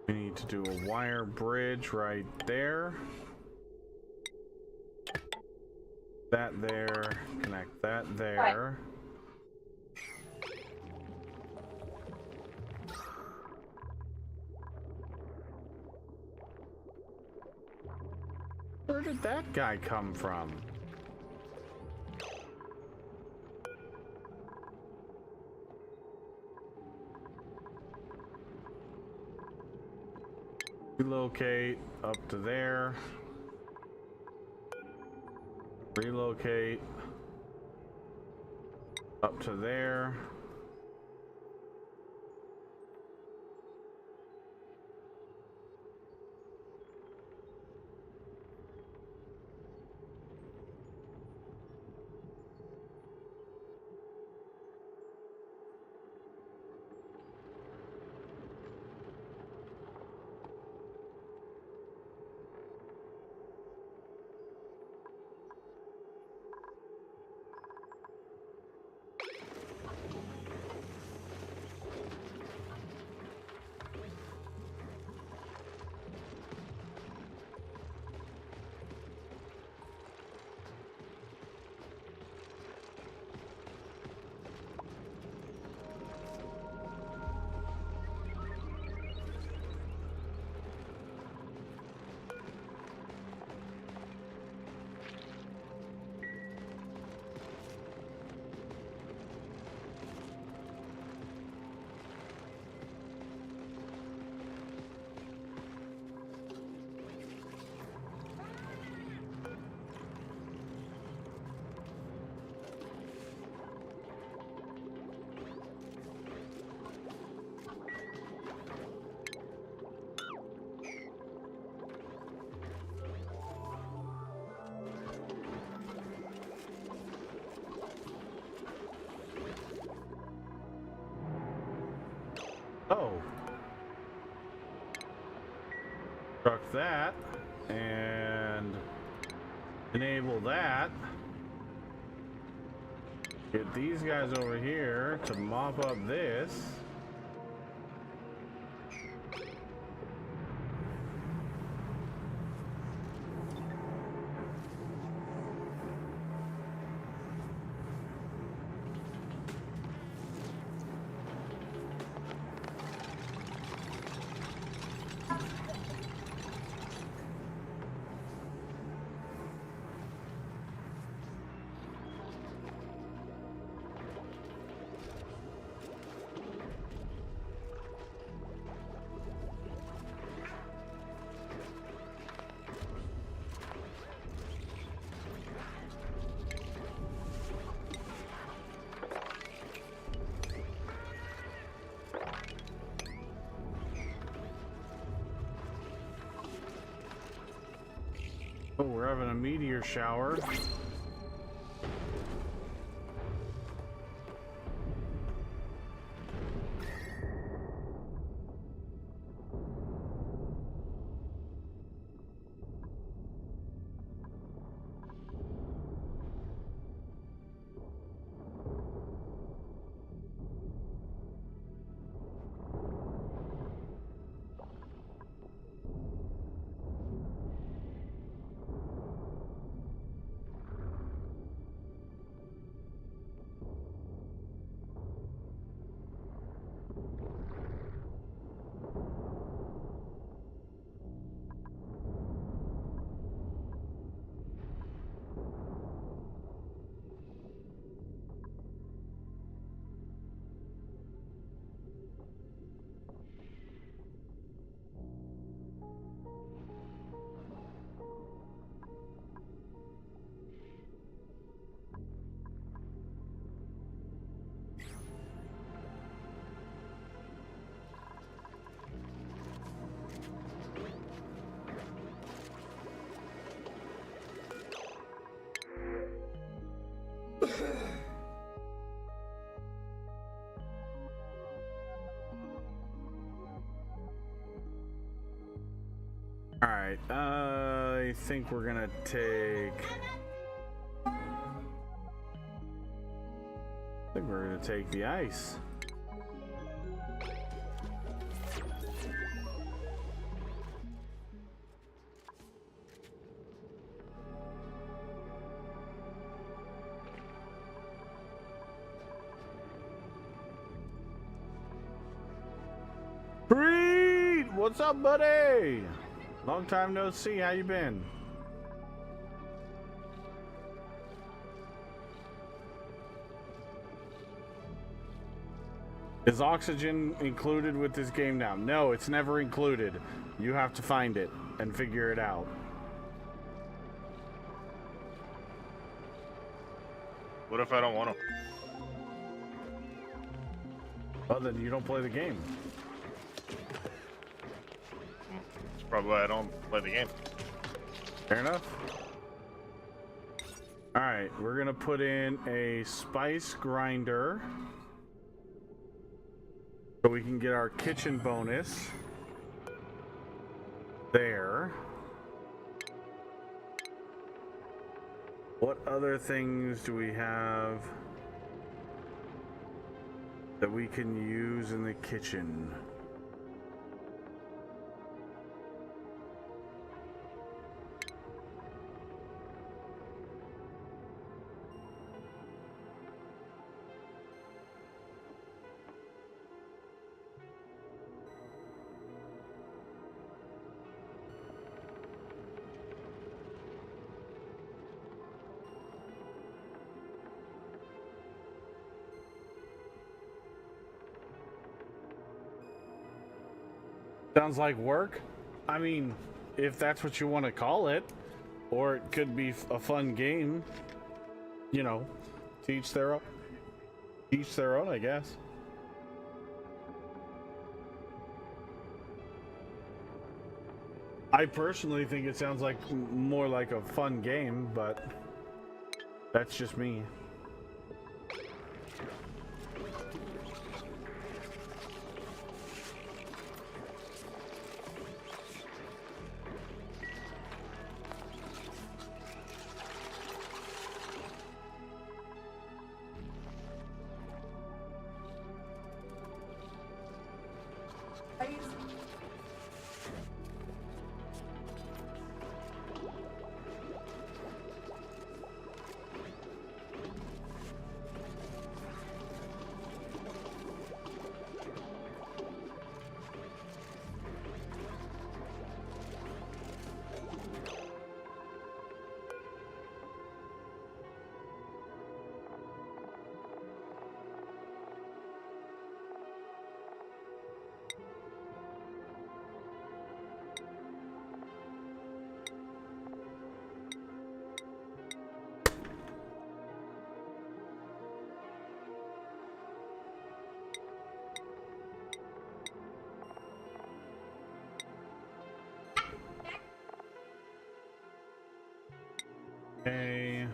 We need to do a wire bridge right there. That there, connect that there. Where did that guy come from? Relocate up to there. Relocate up to there. Oh. Truck that and enable that. Get these guys over here to mop up this. Oh, we're having a meteor shower. All right, I think we're gonna take. I think we're gonna take the ice. Creed, what's up, buddy? Long time no see. How you been? Is oxygen included with this game now? No, it's never included. You have to find it and figure it out. What if I don't want to? Well, then you don't play the game. That's probably why I don't play the game. Fair enough. All right, we're gonna put in a spice grinder so we can get our kitchen bonus there. What other things do we have that we can use in the kitchen? Sounds like work. I mean, if that's what you want to call it, or it could be a fun game. You know, to each their own. Each their own, I guess. I personally think it sounds like more like a fun game, but that's just me. Okay.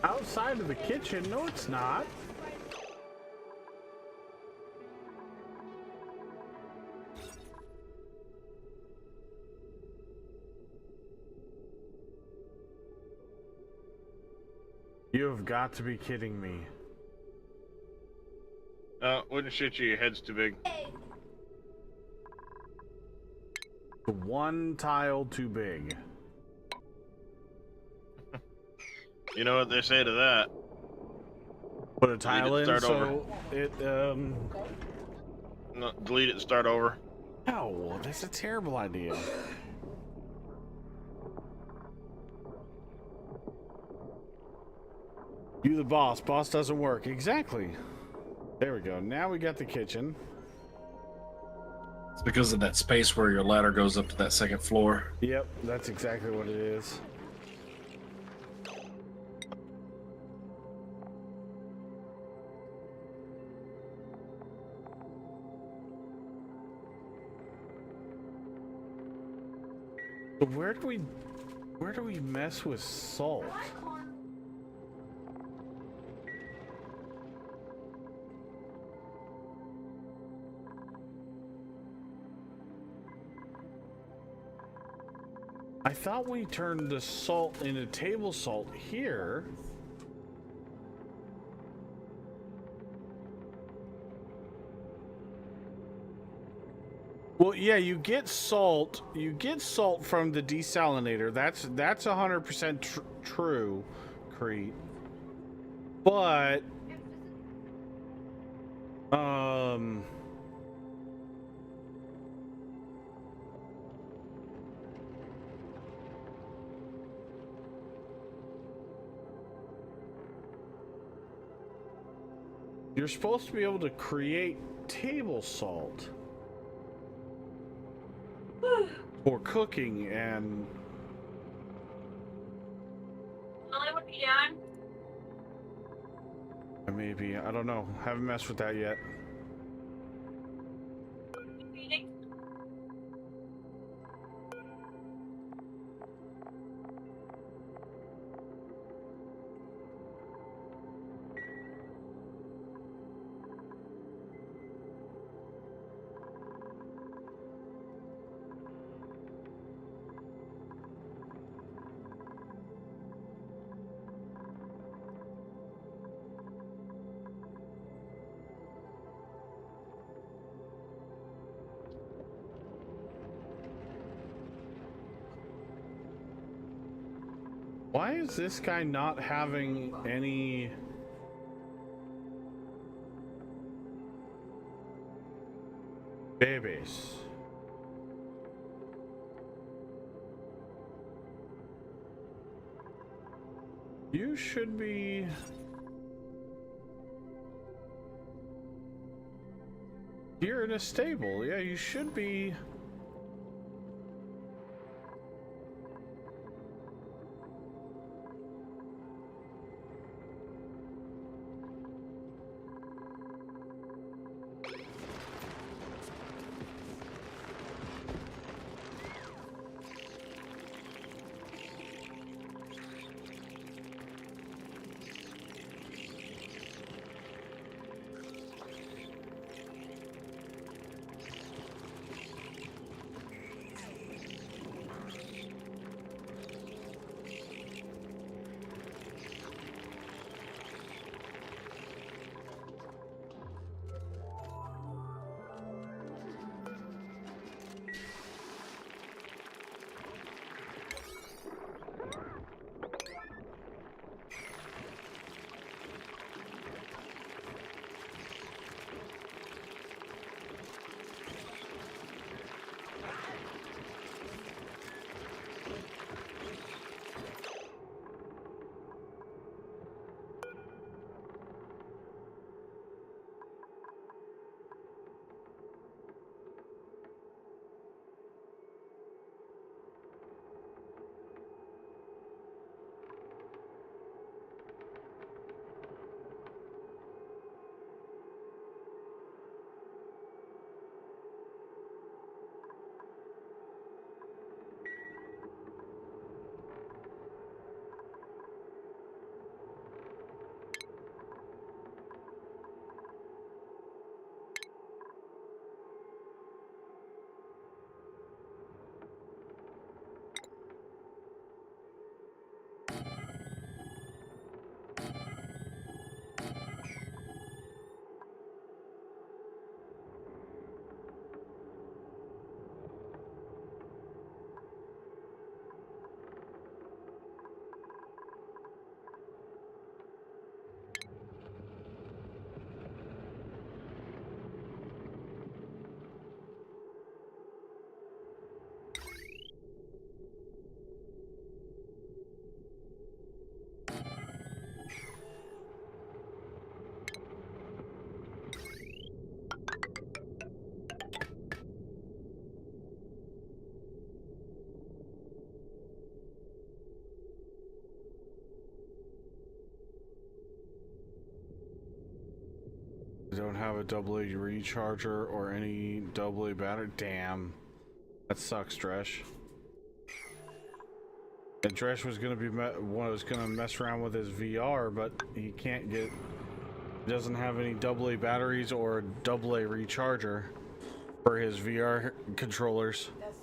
Outside of the kitchen? No, it's not. You have got to be kidding me. Wouldn't shit you, your head's too big. One tile too big. You know what they say to that? Put a tile in, start so it, No, delete it and start over. No, that's a terrible idea. You the boss. Boss doesn't work. Exactly. There we go. Now we got the kitchen. It's because of that space where your ladder goes up to that second floor. Yep, that's exactly what it is. So where do we mess with salt? I thought we turned the salt into table salt here. Well, yeah, you get salt from the desalinator. That's 100% true, Crete. But you're supposed to be able to create table salt for cooking and maybe, I don't know. Haven't messed with that yet. Why is this guy not having any babies? You should be... You're in a stable. Yeah, you should be... have a AA recharger or any AA battery. Damn. That sucks, Dresh. And Dresh was gonna be was gonna mess around with his VR, but he can't get. He doesn't have any AA batteries or a AA recharger for his VR controllers. That's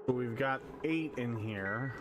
So we've got 8 in here.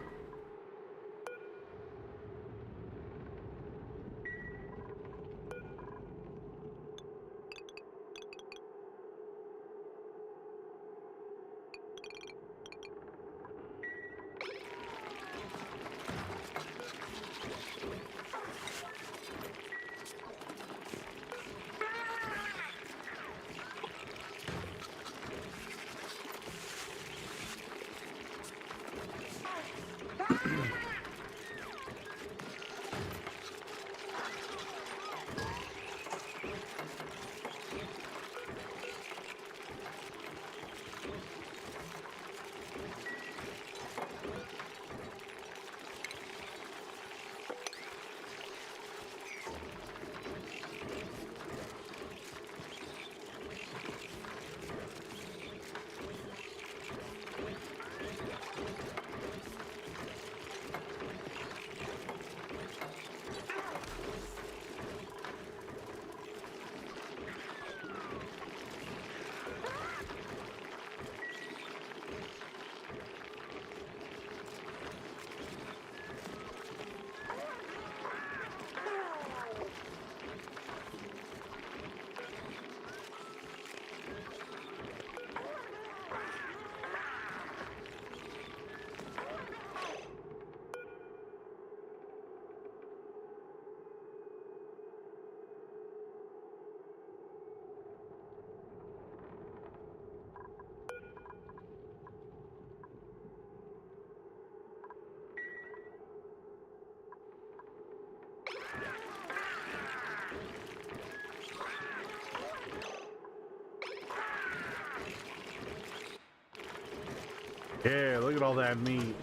Yeah, look at all that meat.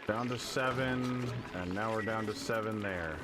Down to 7, and now we're down to 7 there.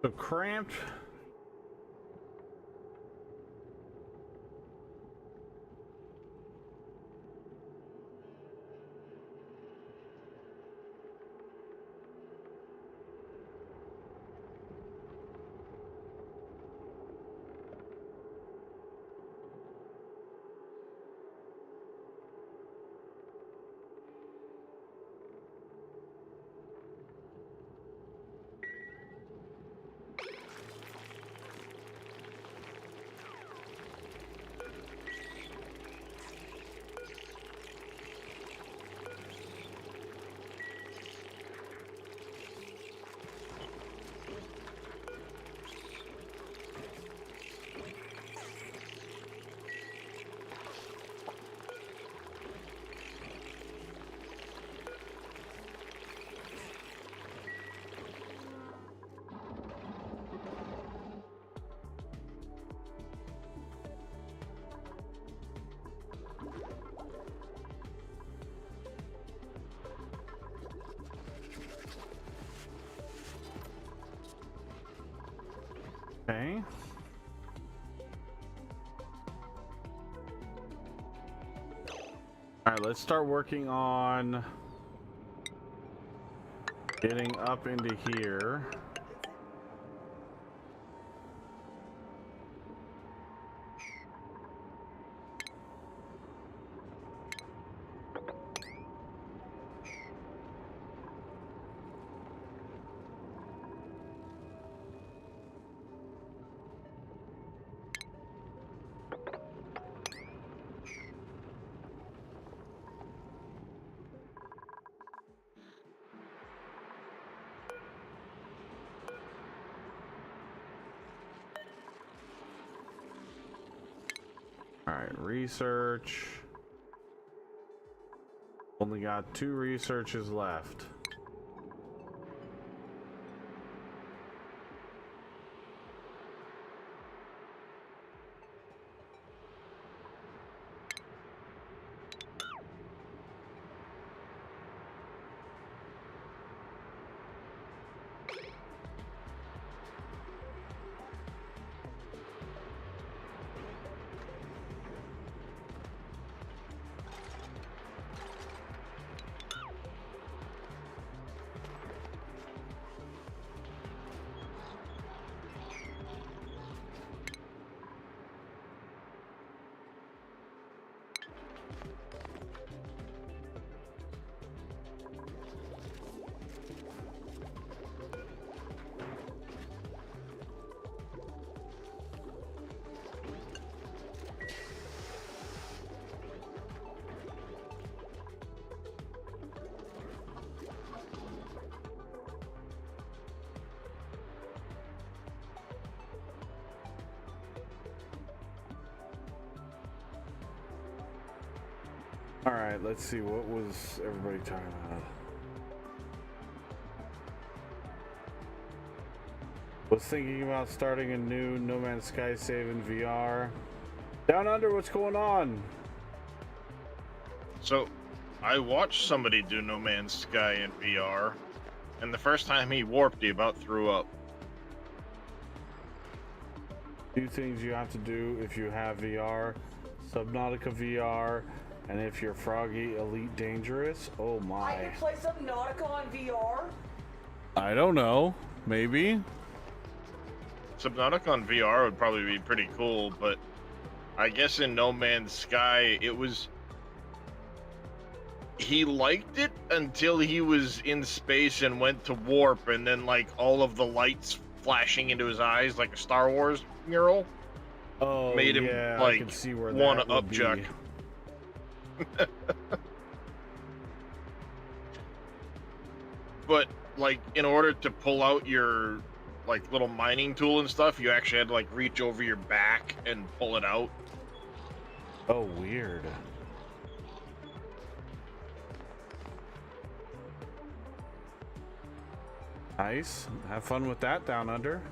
So cramped. Okay. All right, let's start working on getting up into here. All right, research. Only got 2 researches left. All right, let's see, what was everybody talking about? Was thinking about starting a new No Man's Sky save in VR. Down Under, what's going on? So, I watched somebody do No Man's Sky in VR, and the first time he warped, he about threw up. 2 things you have to do if you have VR: Subnautica VR, and if you're Froggy Elite Dangerous. Oh I my. can play Subnautica on VR. I don't know. Maybe. Subnautica on VR would probably be pretty cool, but I guess in No Man's Sky, it was... He liked it until he was in space and went to warp, and then, like, all of the lights flashing into his eyes like a Star Wars mural Oh, made him, yeah, I like, can see where want that to would be. upchuck. But, like, in order to pull out your, like, little mining tool and stuff, you actually had to, like, reach over your back and pull it out. Oh, weird. Nice. Have fun with that, Down Under.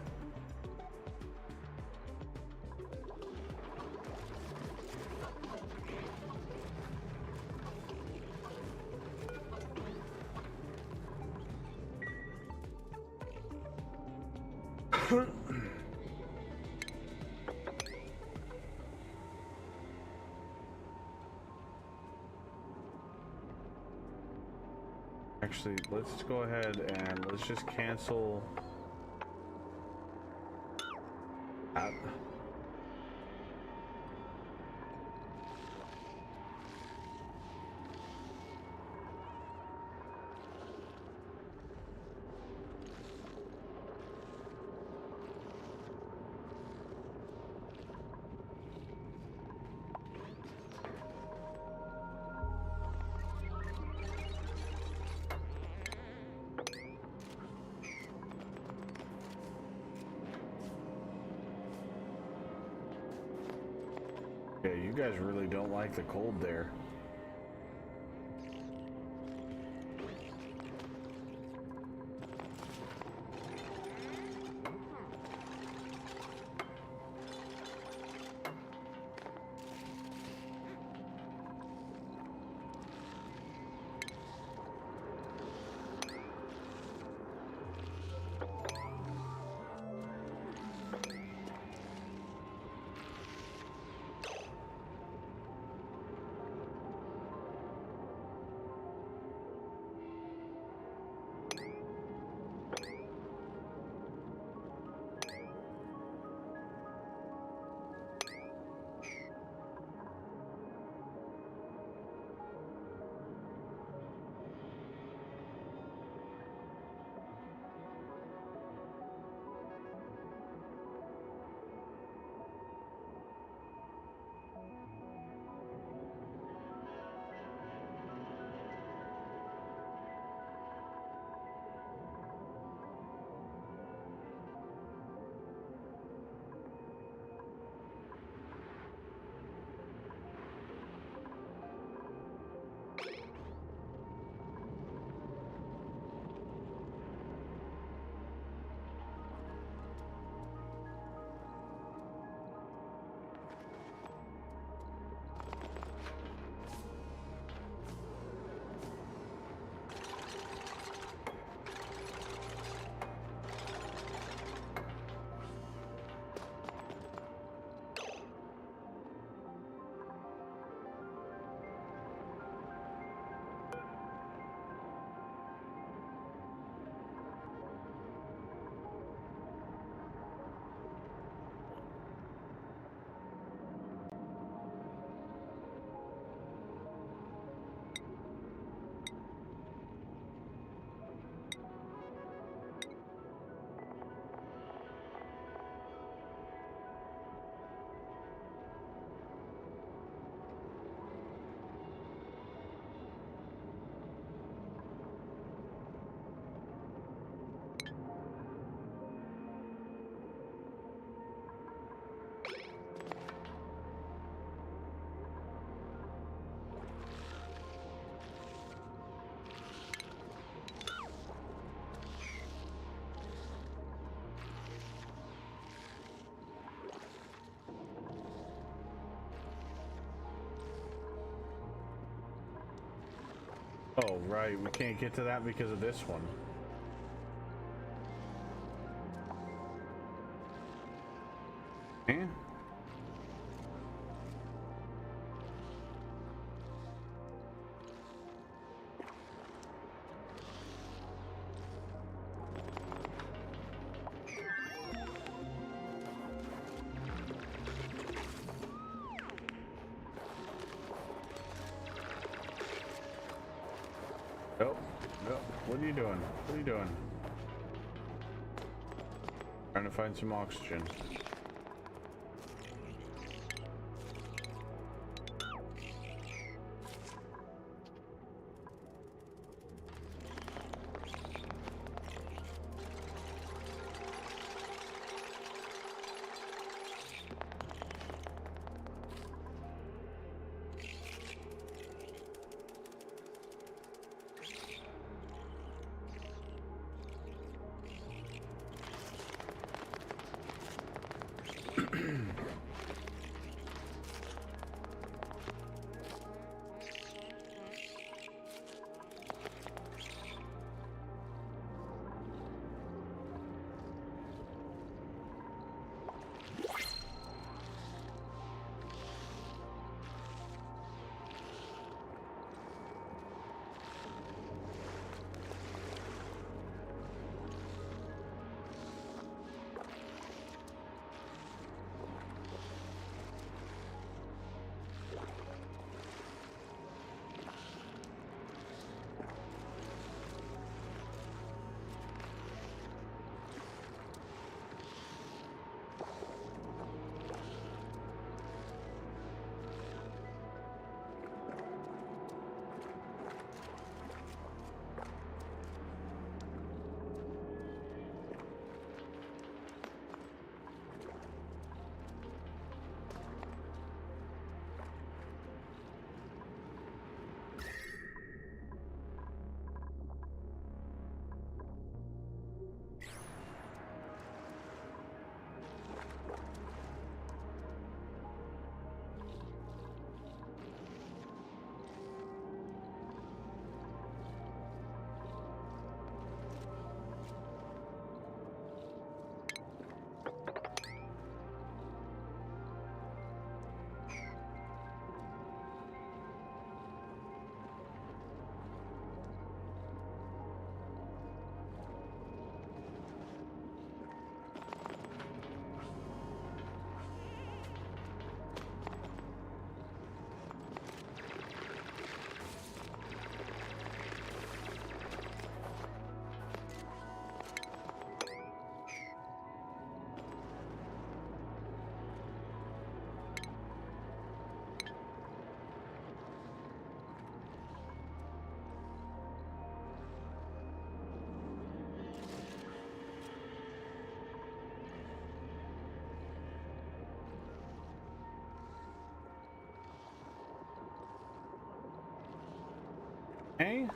Actually, let's go ahead and let's just cancel that. Yeah, you guys really don't like the cold there. Oh, right. We can't get to that because of this one. Eh? Nope. Nope. What are you doing? What are you doing? Trying to find some oxygen. Okay.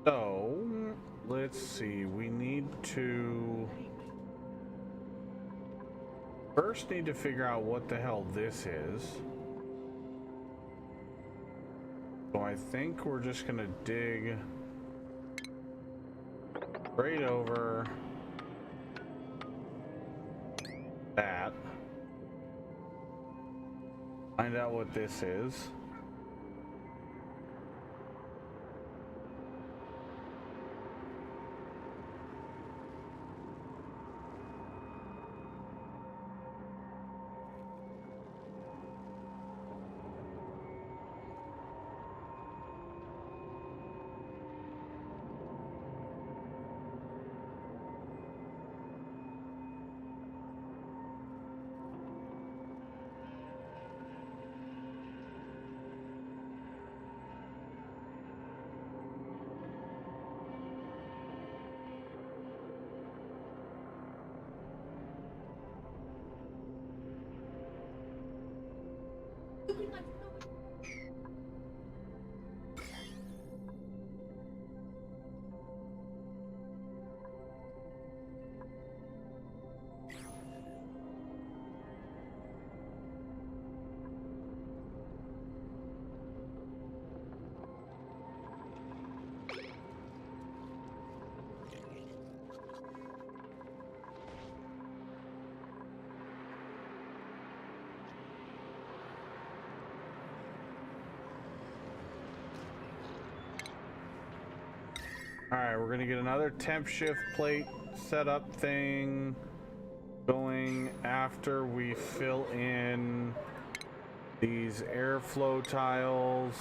So, let's see. We need to first need to figure out what the hell this is. So I think we're just gonna dig straight over that. Find out what this is. Alright, we're gonna get another temp shift plate setup thing going after we fill in these airflow tiles.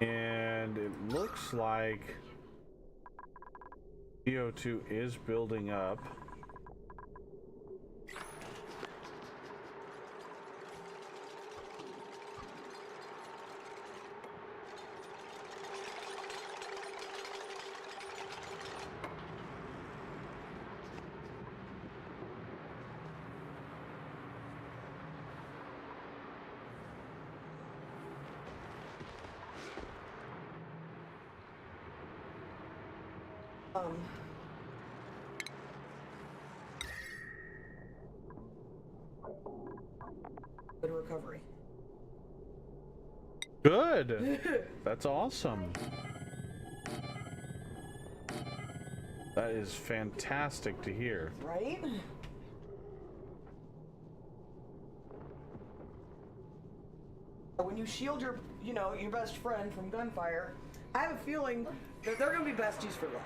And it looks like CO2 is building up. Good recovery. Good. That's awesome. That is fantastic to hear. Right? When you shield your, your best friend from gunfire, I have a feeling that they're gonna be besties for life.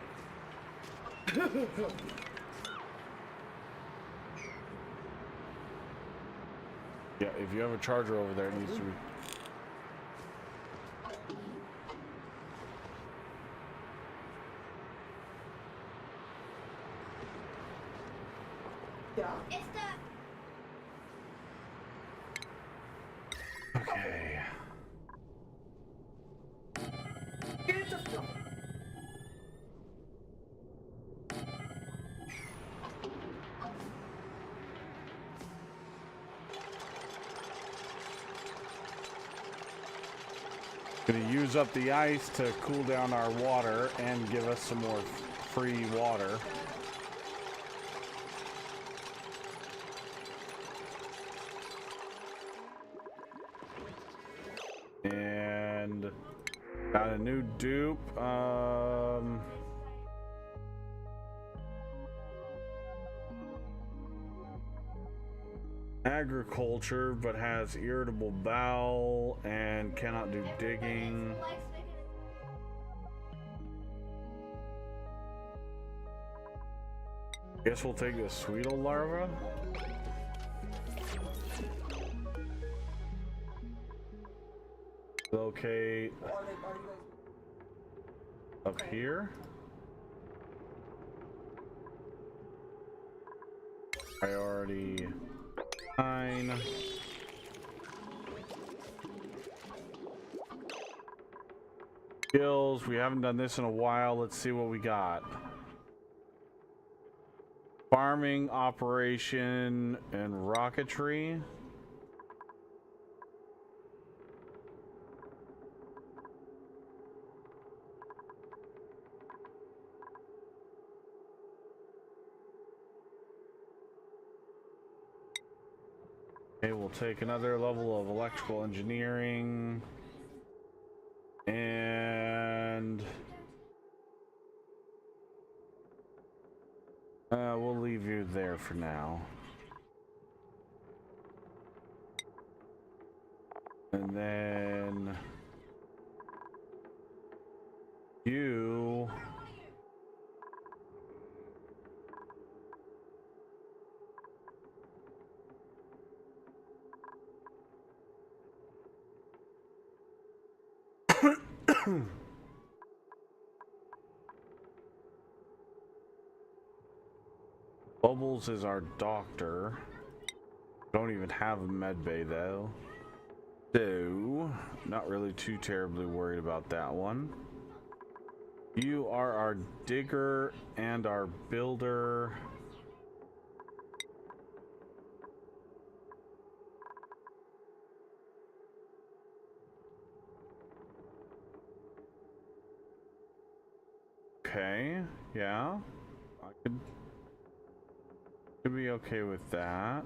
Yeah, if you have a charger over there, it needs to be. Yeah. It's the Okay. It's a film. Gonna use up the ice to cool down our water and give us some more free water. And got a new dupe. Agriculture, but has irritable bowel and cannot do digging. Guess we'll take the Sweetle larva. Locate up here. Priority 9. Skills. We haven't done this in a while. Let's see what we got. Farming, operation, and rocketry. Okay, we'll take another level of electrical engineering. And we'll leave you there for now. And then you Bubbles is our doctor. Don't even have a med bay though. So, not really too terribly worried about that one. You are our digger and our builder. Okay, yeah. I could be okay with that.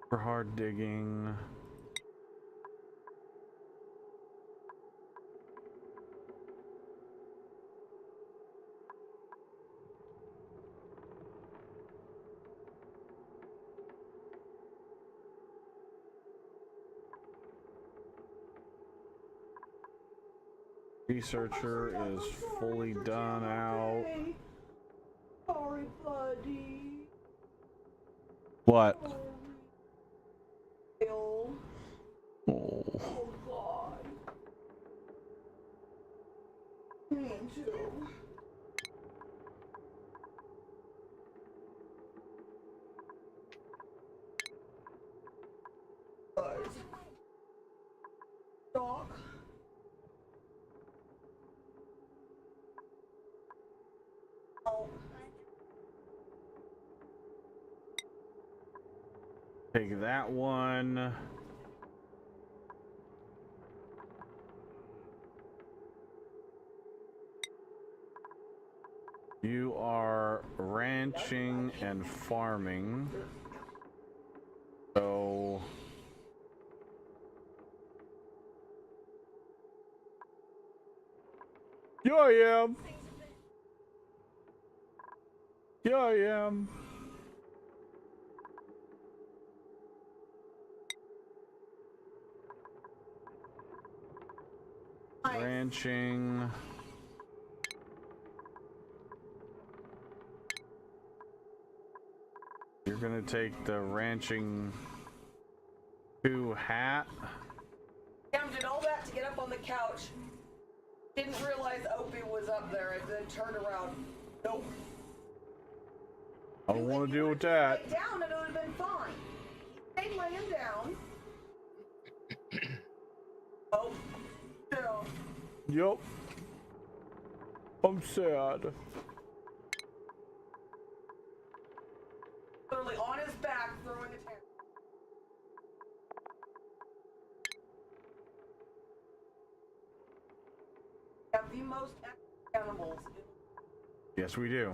For hard digging. Researcher is fully done out. Sorry, buddy. What? Oh. Oh. Oh, God. Me too. Doc. Oh. Take that one. You are ranching and farming. So yeah, I am. Yeah, I am. Ranching. You're gonna take the ranching 2 hat. Cam did all that to get up on the couch. Didn't realize Opie was up there and then turned around. Nope. I don't want to deal with that. Lay down and it would have been fine. He stayed laying down. Oh. Yeah. Yup. I'm sad. Literally on his back throwing a tantrum. We have the most active animals. Yes, we do.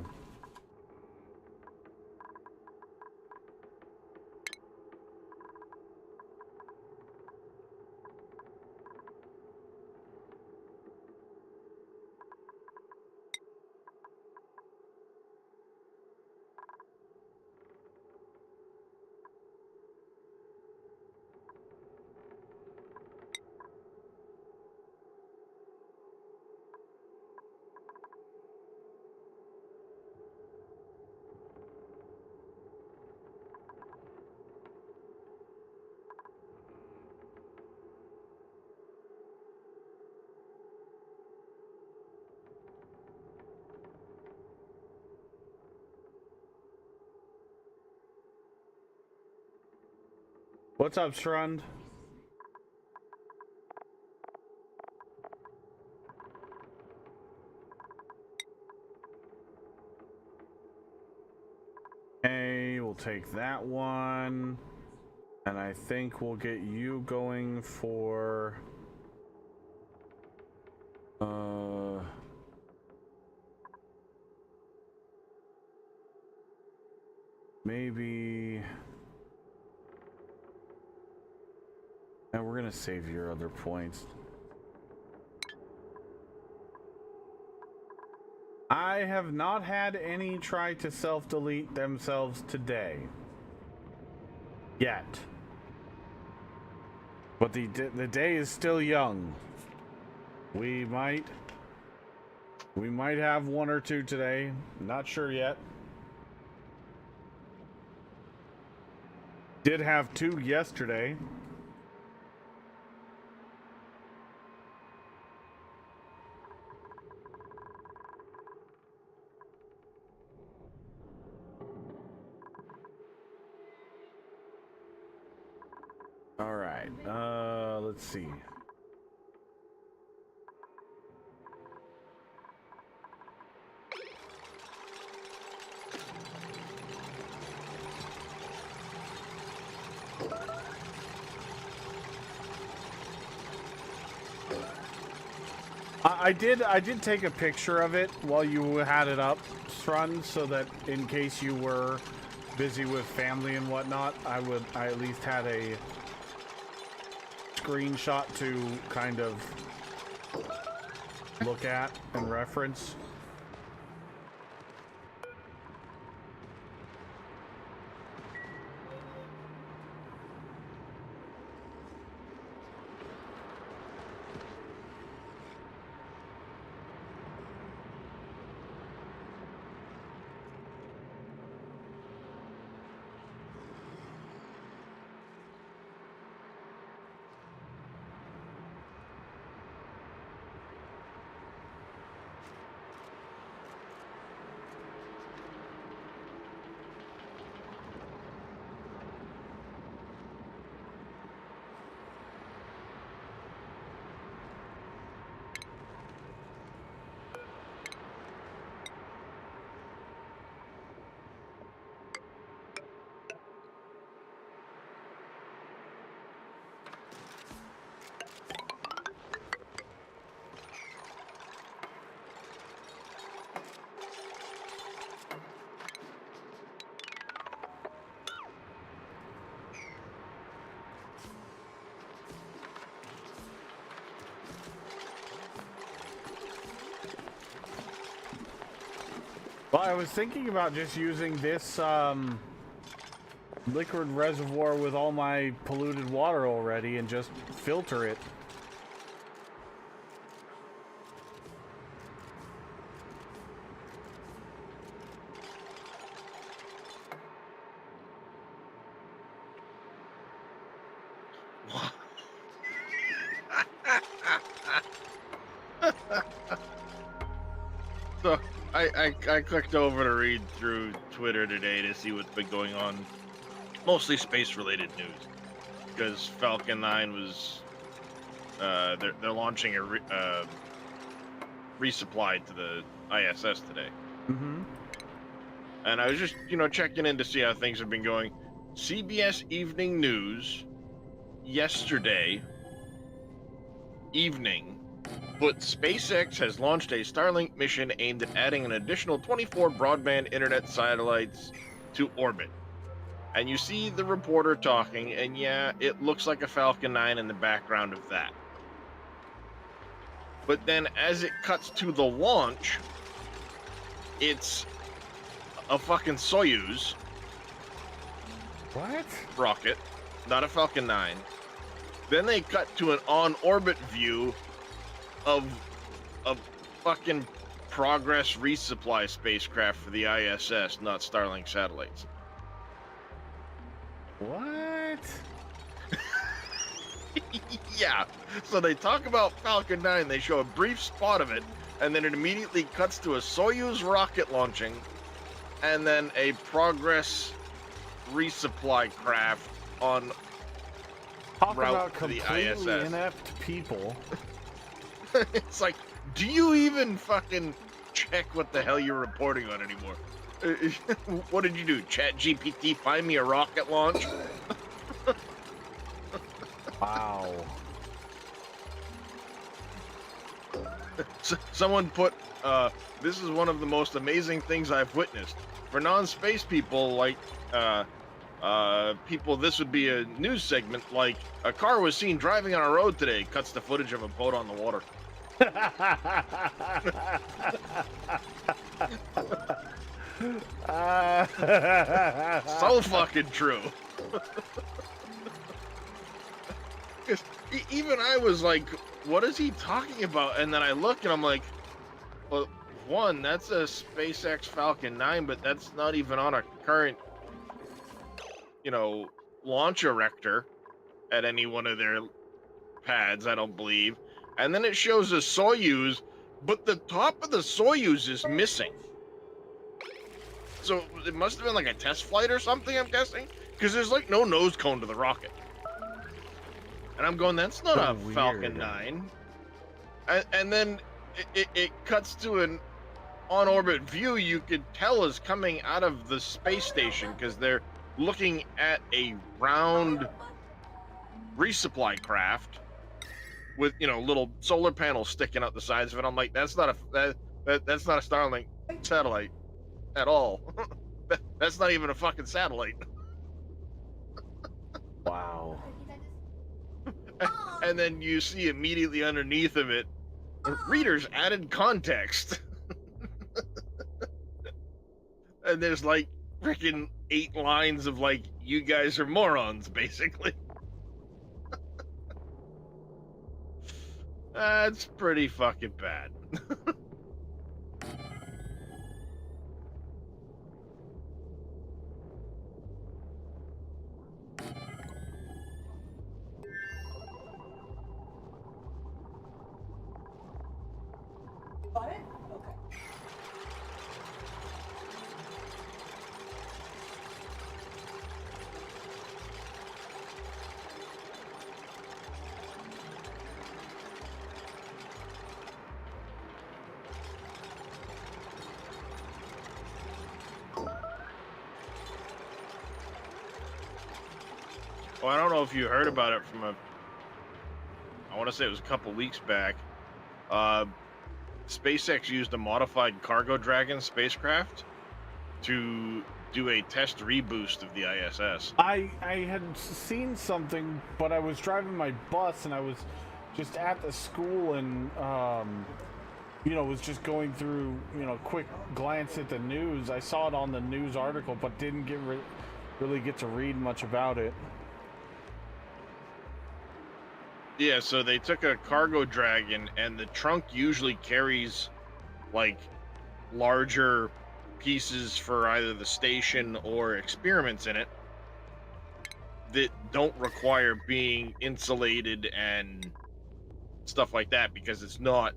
What's up, Strund? Okay, we'll take that one. And I think we'll get you going for... Maybe... And we're gonna save your other points. I have not had any try to self-delete themselves today. Yet. But the day is still young. We might have one or two today. Not sure yet. Did have two yesterday. All right. Let's see. I did take a picture of it while you had it up, Strun, so that in case you were busy with family and whatnot, I at least had a screenshot to kind of look at and reference. Well, I was thinking about just using this liquid reservoir with all my polluted water already and just filter it. So I clicked over to read through Twitter today to see what's been going on, mostly space-related news, because Falcon 9 was they're launching a resupply to the ISS today. Mm-hmm. And I was just checking in to see how things have been going. CBS Evening News yesterday evening put SpaceX has launched a Starlink mission aimed at adding an additional 24 broadband internet satellites to orbit. And you see the reporter talking, and yeah, it looks like a Falcon 9 in the background of that. But then as it cuts to the launch, it's a fucking Soyuz. What? Rocket, not a Falcon 9. Then they cut to an on-orbit view of a fucking Progress resupply spacecraft for the ISS, not Starlink satellites. What? Yeah. So they talk about Falcon 9, they show a brief spot of it, and then it immediately cuts to a Soyuz rocket launching, and then a Progress resupply craft on Talk route about to the completely ISS. inept people. It's like, do you even fucking check what the hell you're reporting on anymore? What did you do? Chat GPT, find me a rocket launch? Wow. Someone put, this is one of the most amazing things I've witnessed. For non-space people, like, people, this would be a news segment, like, a car was seen driving on a road today, cuts the footage of a boat on the water. So fucking true. 'Cause even I was like, what is he talking about? And then I look and I'm like, well, one, that's a SpaceX Falcon 9, but that's not even on a current, launch erector at any one of their pads, I don't believe. And then it shows a Soyuz, but the top of the Soyuz is missing. So it must have been like a test flight or something, I'm guessing, because there's like no nose cone to the rocket. And I'm going, that's not a weird. Falcon 9. And then it cuts to an on-orbit view you could tell is coming out of the space station, because they're looking at a round resupply craft with little solar panels sticking out the sides of it. I'm like, that's not a that's not a Starlink satellite at all. That's not even a fucking satellite. Wow. And then you see immediately underneath of it, readers added context. And there's like freaking 8 lines of like, you guys are morons, basically. That's pretty fucking bad. Got it? Okay. Well, I don't know if you heard about it I want to say it was a couple weeks back. SpaceX used a modified Cargo Dragon spacecraft to do a test reboost of the ISS. I had seen something, but I was driving my bus and I was just at the school and was just going through quick glance at the news. I saw it on the news article, but didn't really get to read much about it. Yeah, so they took a Cargo Dragon, and the trunk usually carries like larger pieces for either the station or experiments in it that don't require being insulated and stuff like that, because it's not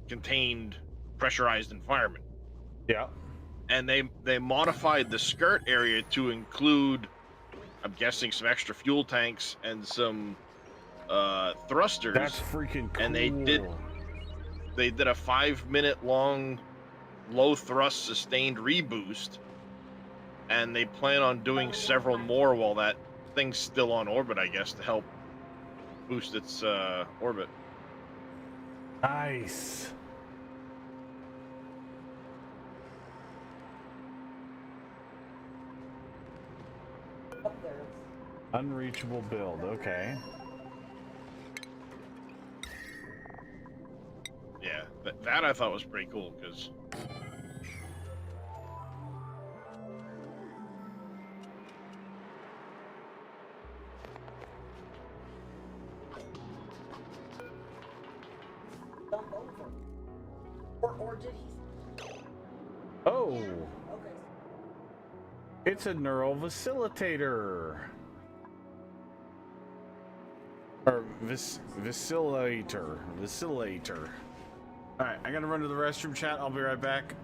contained pressurized environment. Yeah. And they modified the skirt area to include, I'm guessing, some extra fuel tanks and some thrusters. That's freaking cool. And they did a 5-minute long low thrust sustained reboost, and they plan on doing several more while that thing's still on orbit, I guess, to help boost its orbit. Nice. Up there. Unreachable build. Okay. Yeah, that I thought was pretty cool, because Jump over. Or did he? Oh, Okay. it's a neural facilitator. Or vacillator. Alright, I gotta run to the restroom, chat. I'll be right back.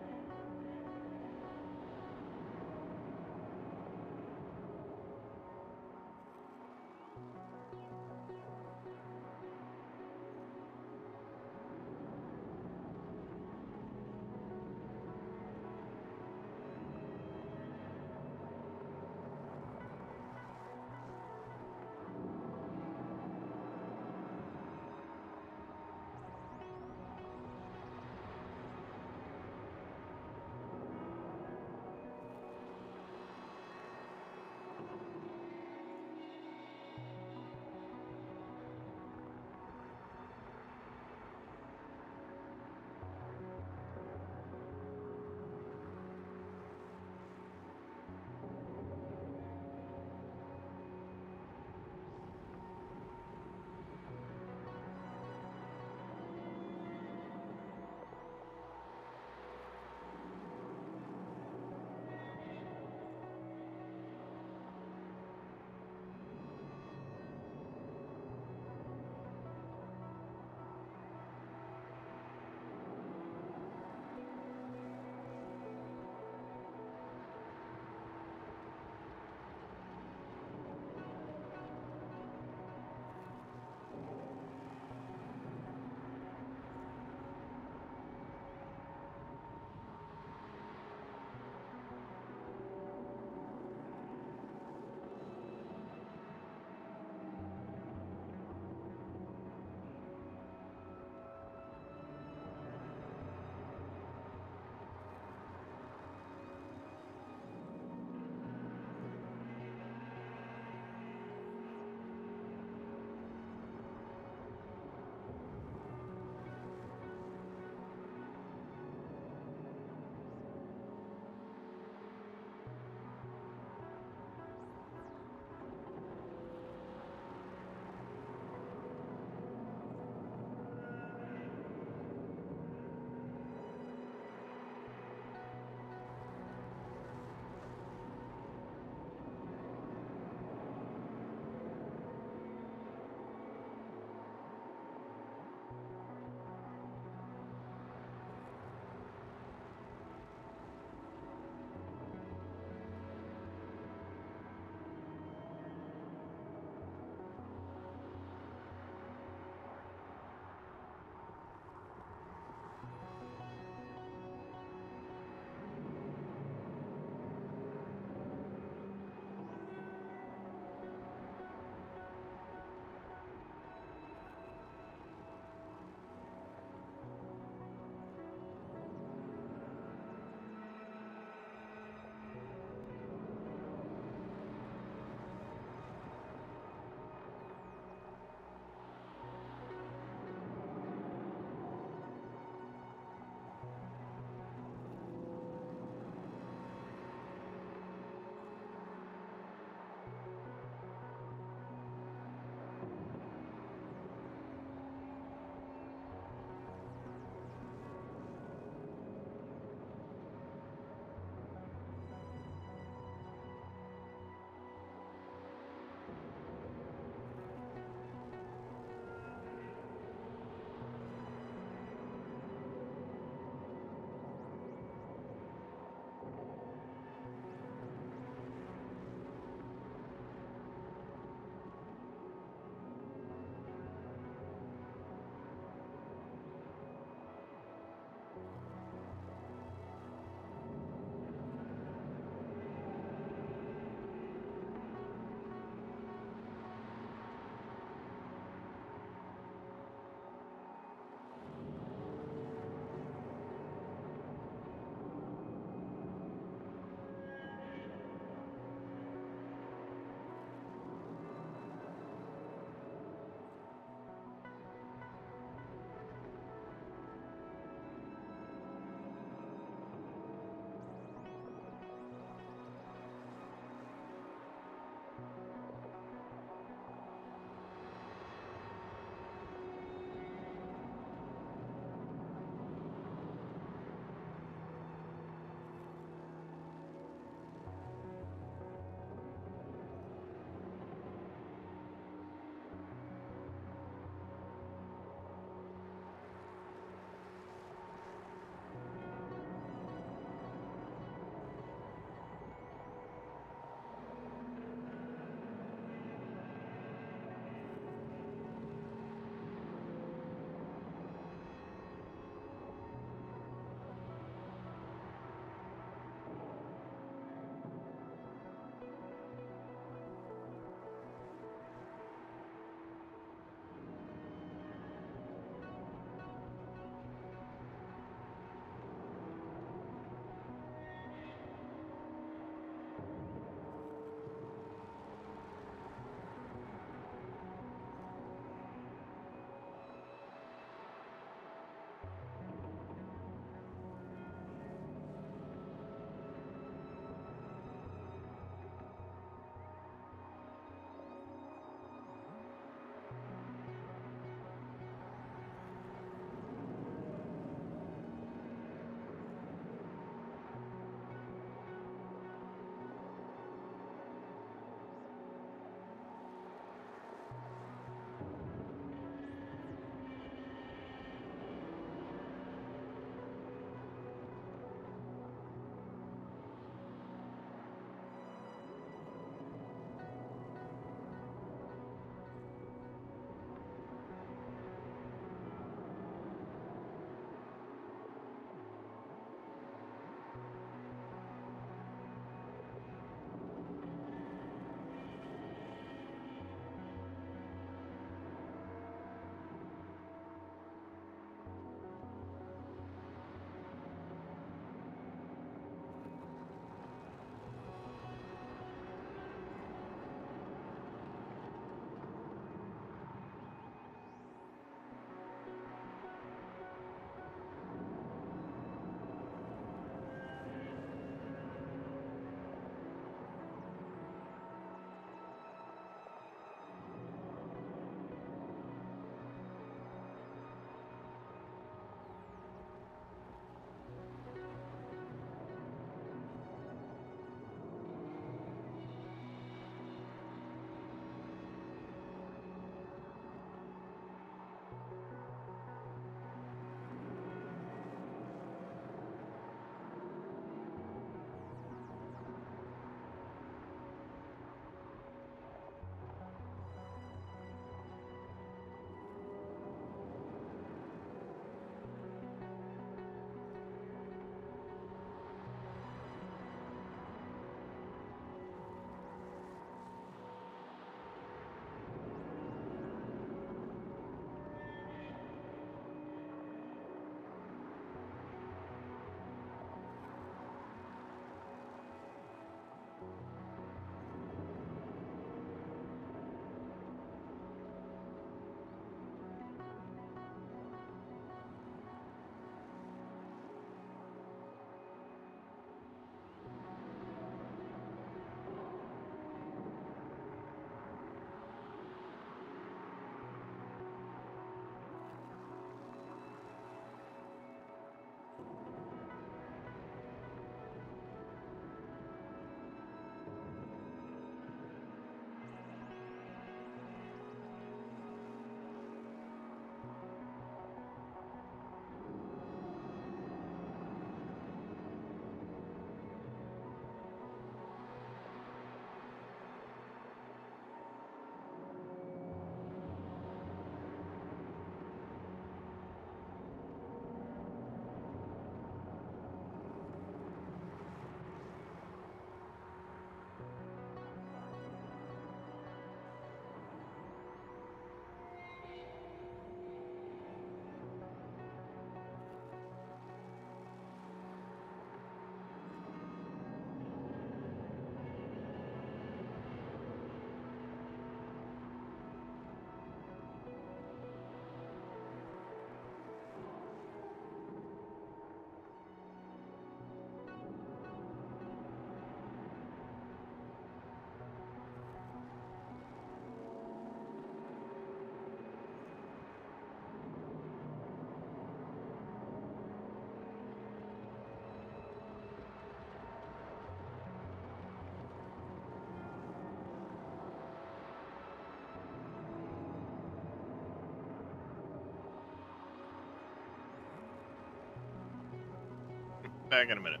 Back in a minute.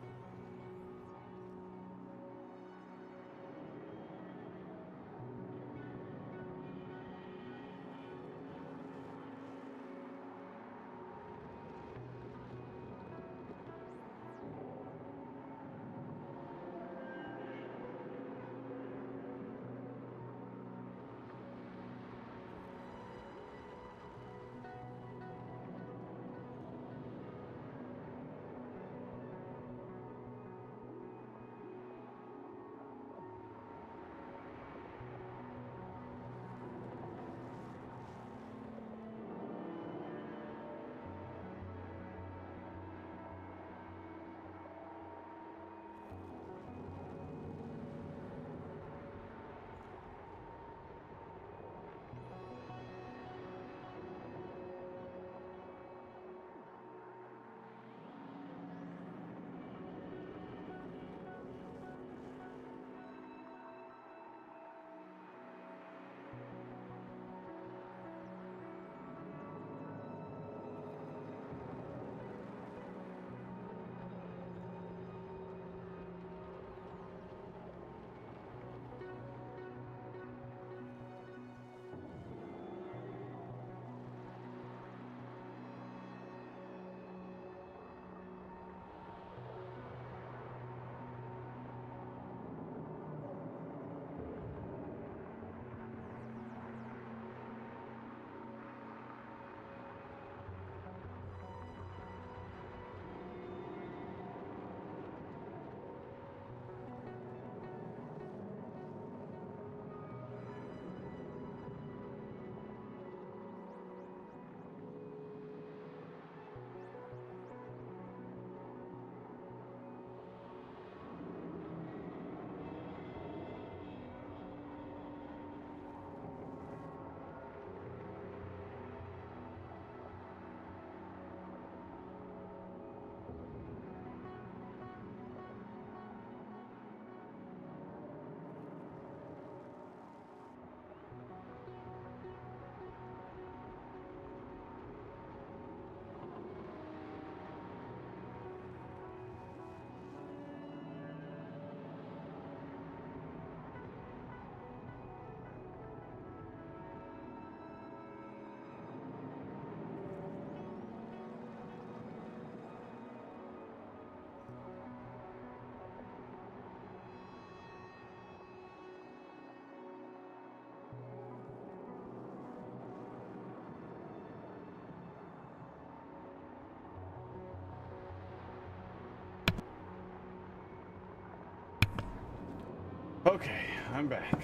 Okay, I'm back.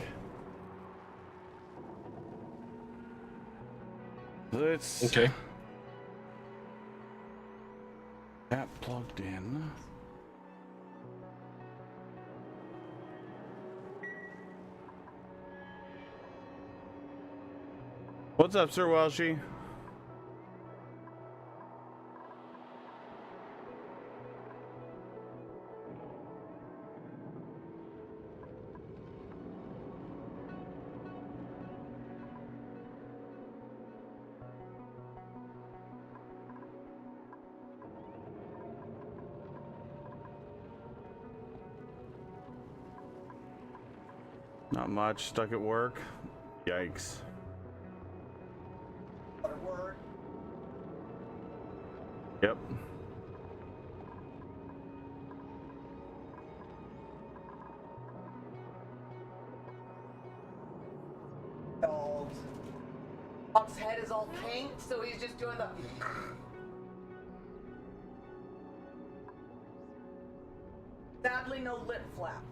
Let's Okay. that plugged in. What's up, Sir Welshie? Not much. Stuck at work. Yikes. Word. Yep. Dogs. Dog's head is all kinked, so he's just doing the. Sadly, no lip flap.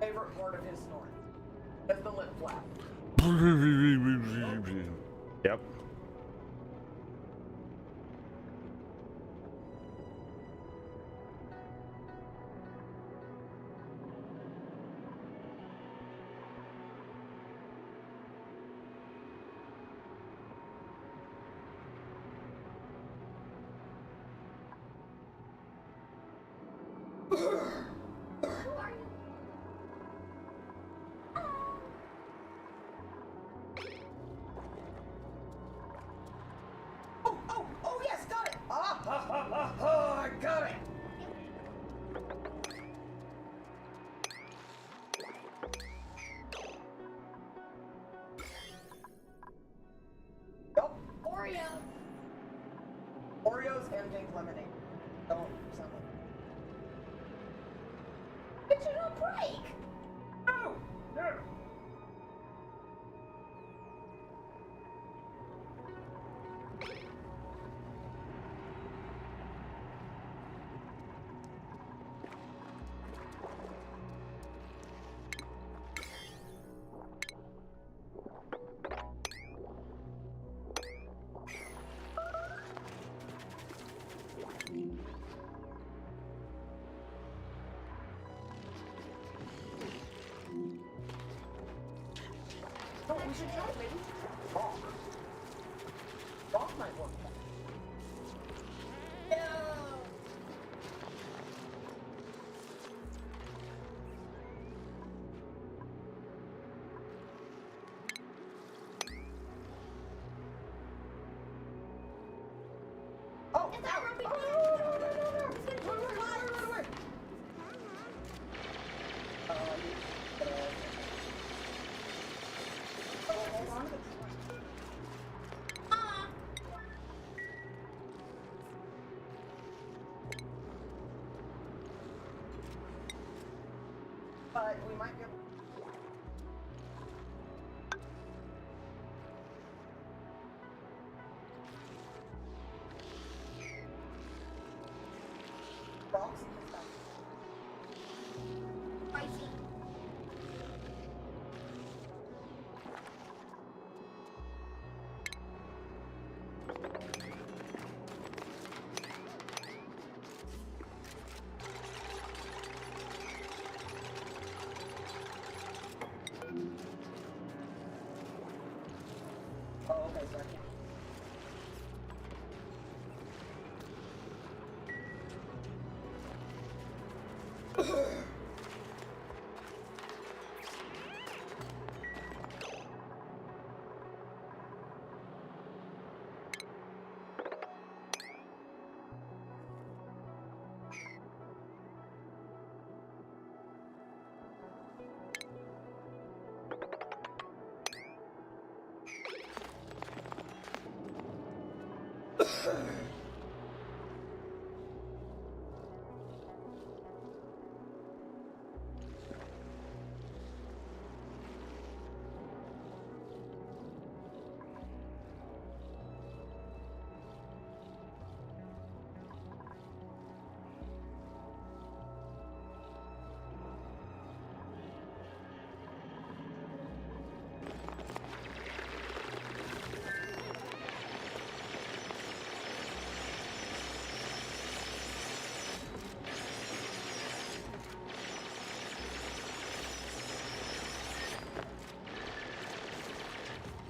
Favorite part of his snort. That's the lip flap. Yep. lemonade. Don't sound like. But you don't break. No! No! Oh, we should try it, maybe. Rock. Rock might work. Oh, It's no. our ruby Oh, plant. no, no, no, no, no. It's gonna Run, kill run, us. run, run, run. Hold on to the truck. Ah. But we might be able rocks and stuff. Spicy. Oh, okay, so I can't.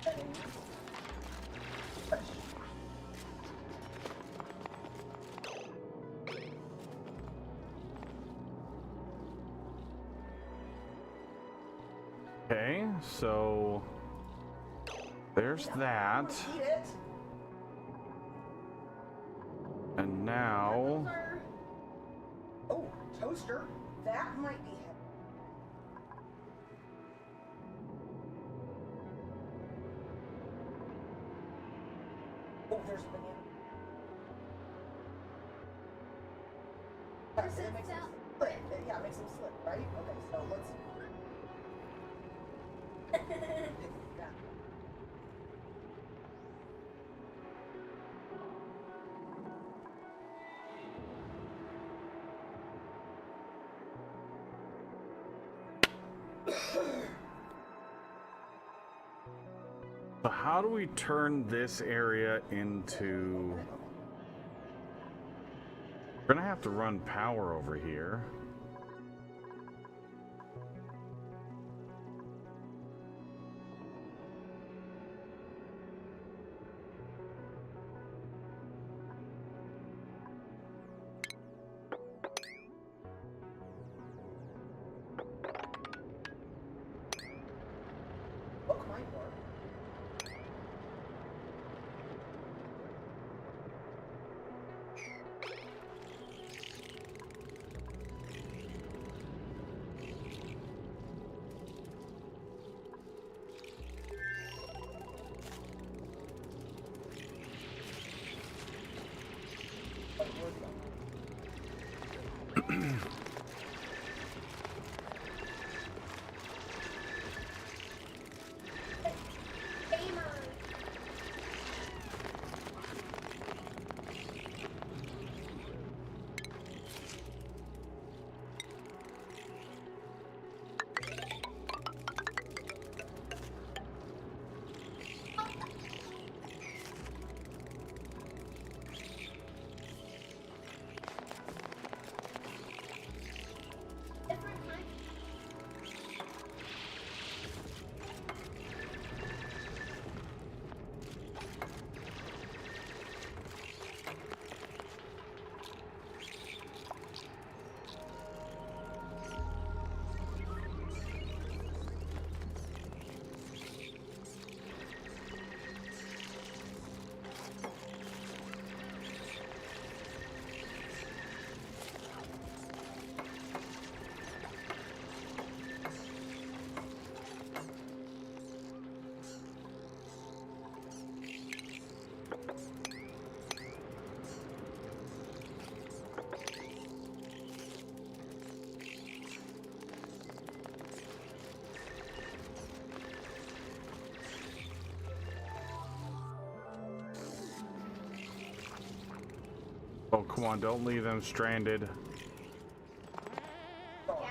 Settings. Fresh. Okay, so there's that. Eat it. And now, Oh, toaster. That might be heavy. Oh, there's a banana. Does So it makes them sound- slip. Yeah, it makes them slip, right? Okay, so let's. Yeah. so how do we turn this area into... We're gonna have to run power over here. Book might work. Oh, come on, don't leave them stranded. Gas?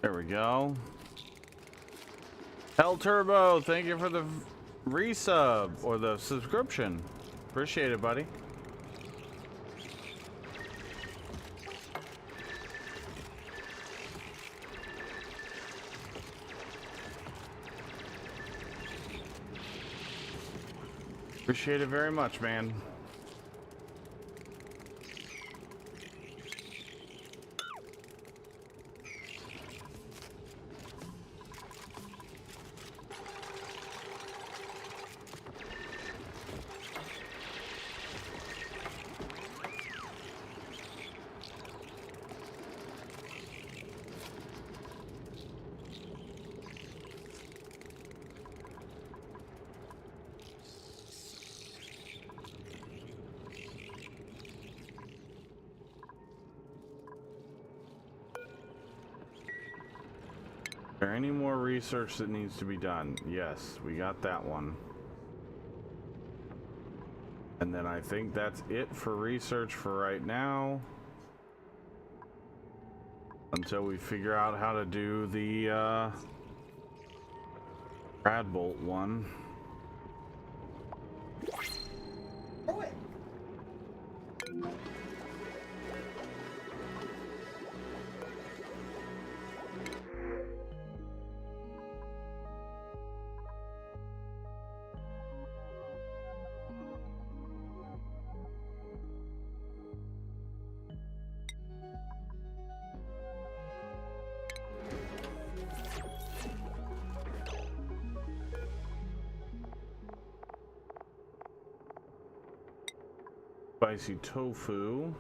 There we go. Hell Turbo, thank you for the resub or the subscription. Appreciate it, buddy. Appreciate it very much, man. Is there any more research that needs to be done? Yes, we got that one. And then I think that's it for research for right now. Until we figure out how to do the Brad Bolt one. Throw it. Spicy tofu.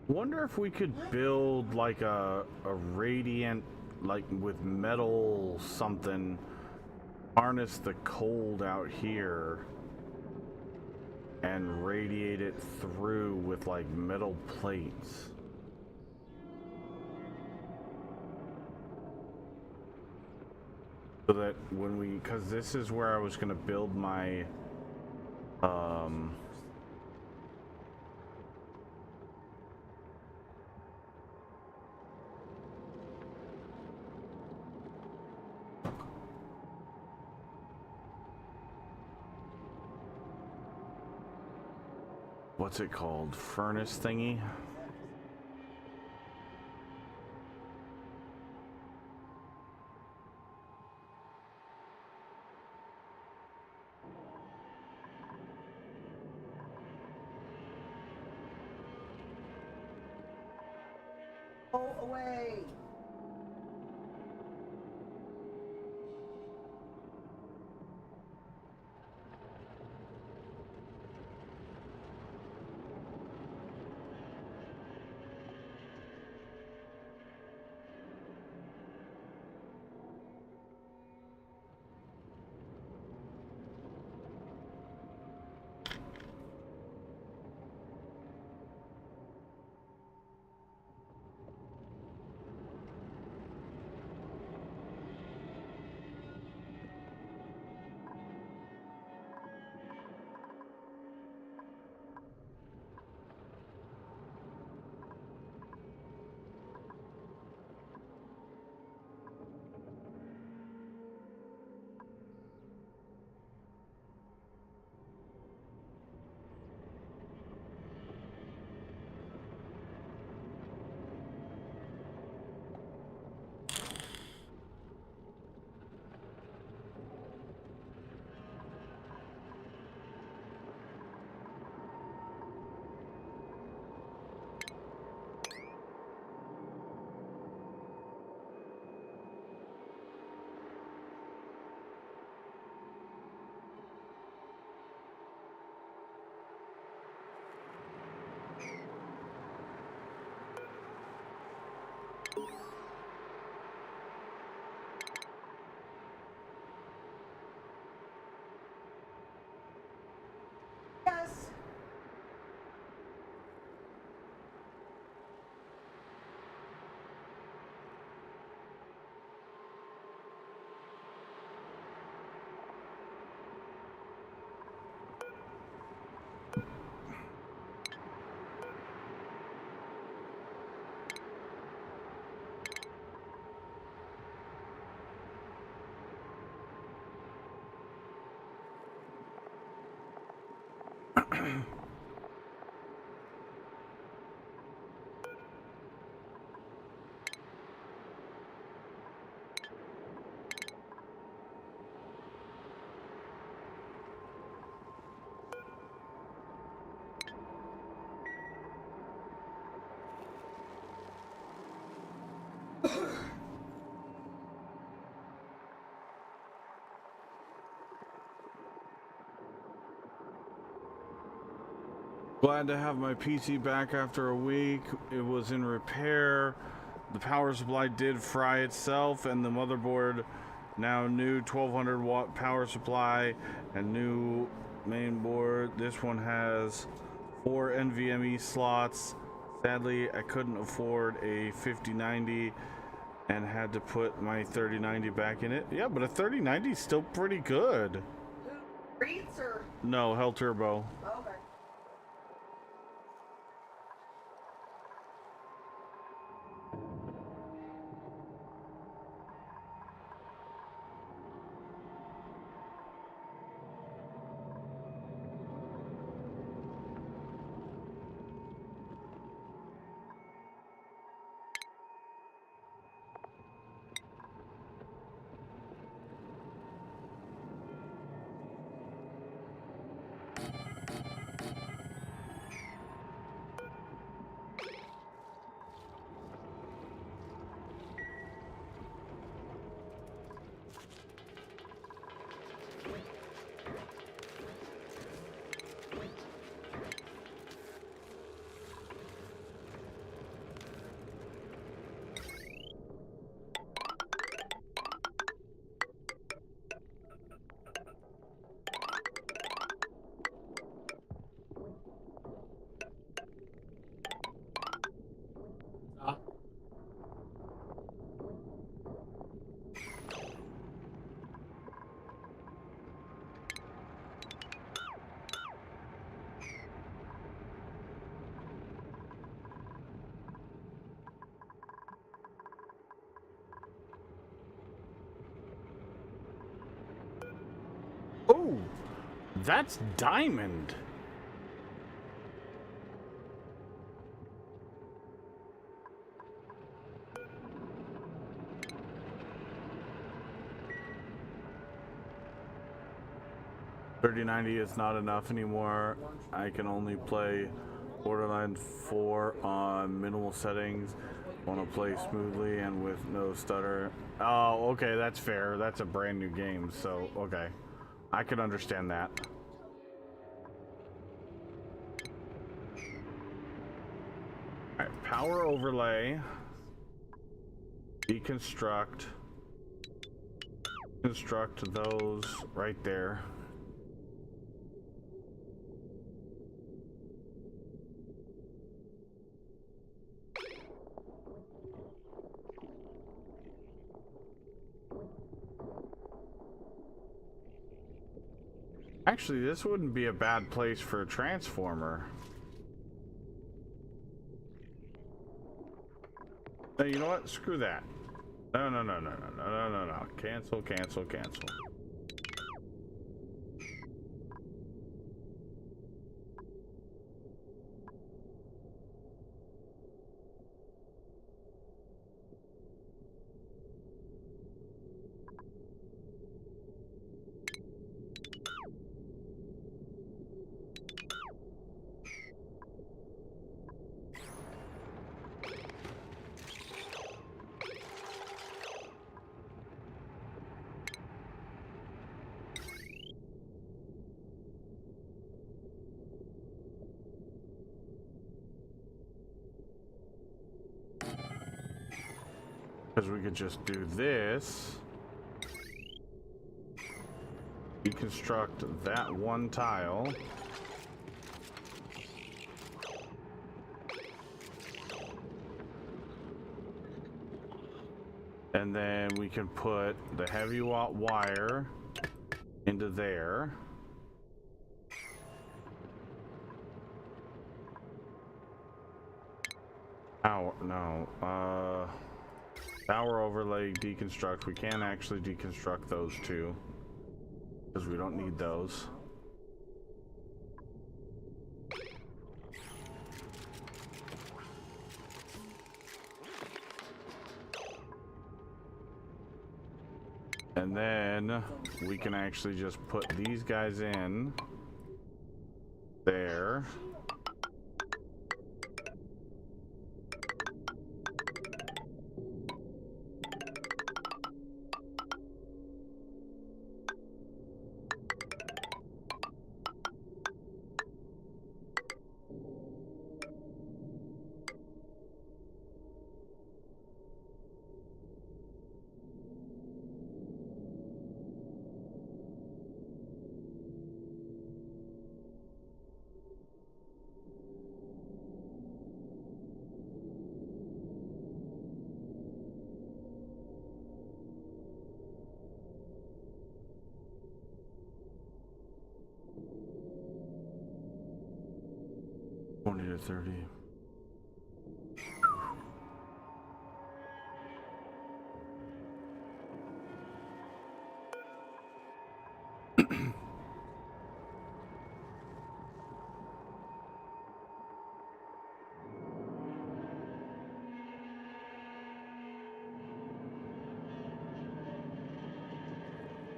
Wonder if we could build like a radiant, like with metal something, harness the cold out here and radiate it through with like metal plates. So that when we, because this is where I was going to build my what's it called? Furnace thingy? Go away. Glad to have my PC back after a week. It was in repair. The power supply did fry itself, and the motherboard now new 1200 watt power supply and new main board. This one has 4 NVMe slots. Sadly, I couldn't afford a 5090 and had to put my 3090 back in it. Yeah, but a 3090 is still pretty good. Reeds or? No, Hell Turbo. Oh, okay. Oh, that's diamond. $30.90 is not enough anymore. I can only play Borderlands 4 on minimal settings. Want to play smoothly and with no stutter. Oh, okay, that's fair. That's a brand new game, so okay. I can understand that. Alright, power overlay. Deconstruct. Construct those right there. Actually, this wouldn't be a bad place for a transformer. No, you know what? Screw that. No. Cancel. Because we could just do this. Deconstruct that one tile. And then we can put the heavy watt wire into there. Ow, no. Power overlay deconstruct. We can actually deconstruct those two because we don't need those. And then we can actually just put these guys in there. To 30.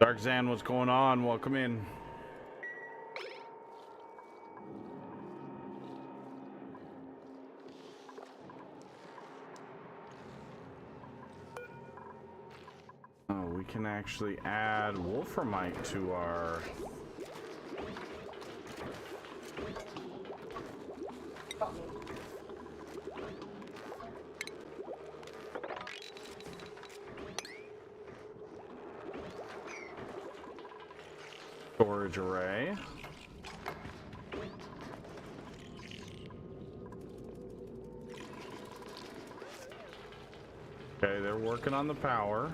Dark Zan, what's going on? Welcome in. Oh, we can actually add wolframite to our storage array. Okay, they're working on the power.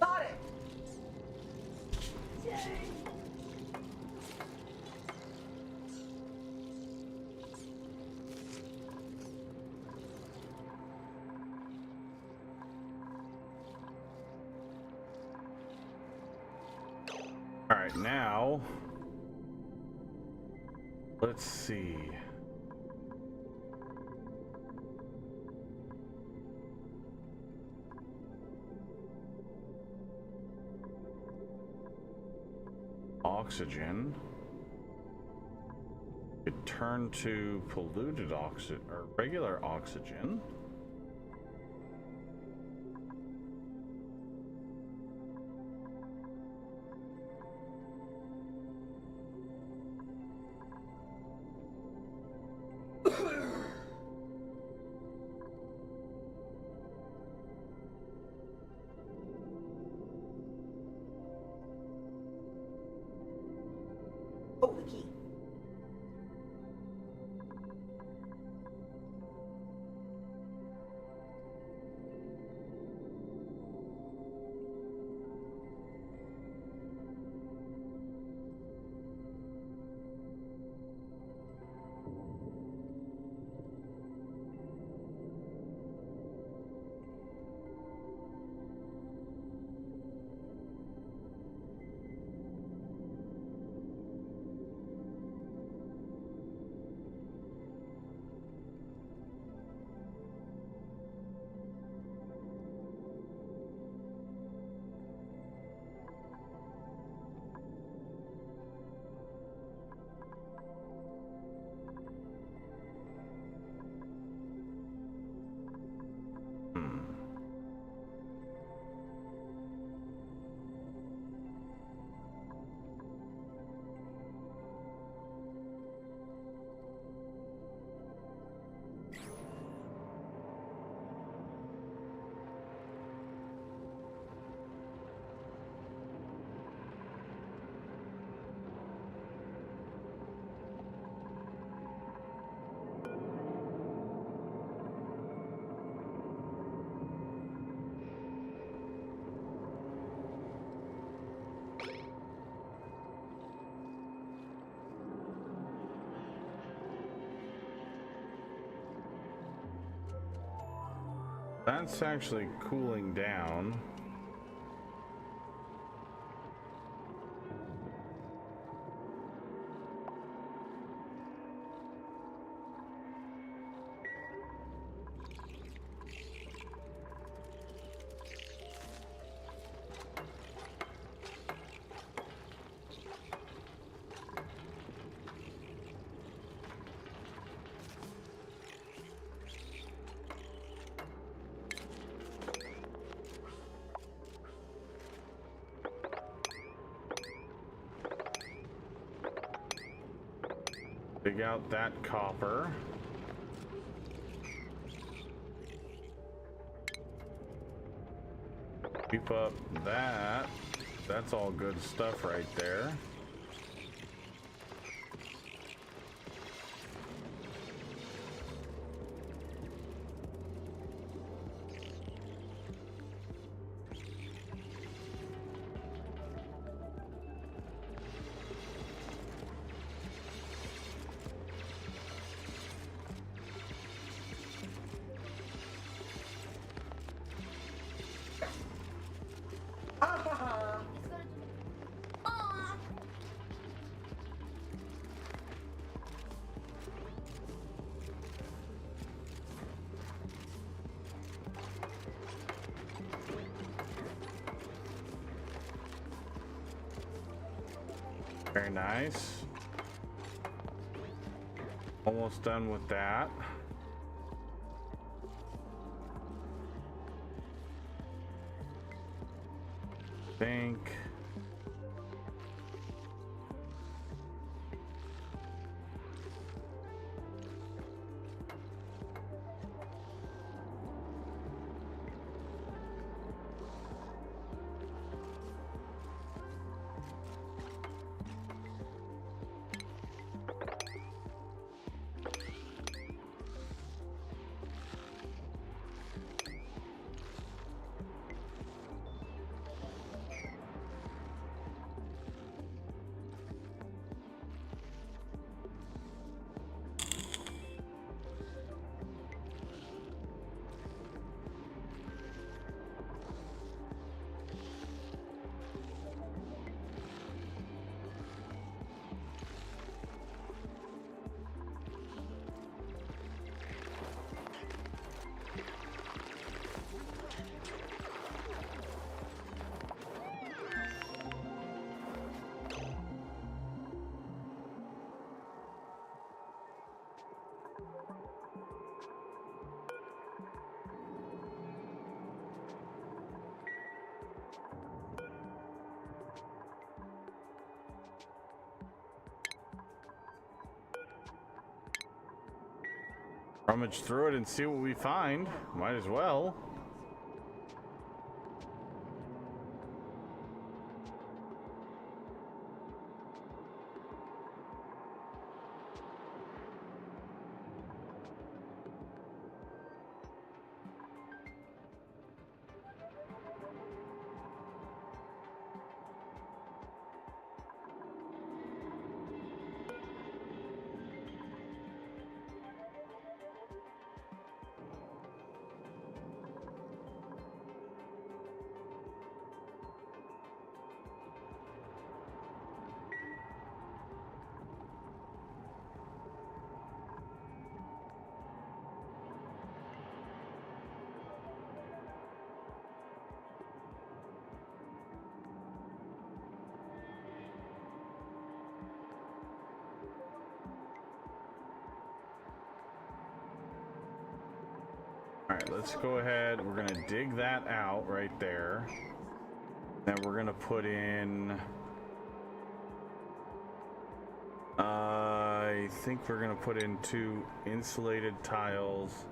Got it. All right, now let's see. Oxygen. It turned to polluted oxygen or regular oxygen. Oh, the key. That's actually cooling down. Dig out that copper. Keep up that. That's all good stuff right there. Aw. Very nice. Almost done with that. Think. Rummage through it and see what we find. Might as well. All right, let's go ahead. We're gonna dig that out right there. Then we're gonna put in. I think we're gonna put in 2 insulated tiles.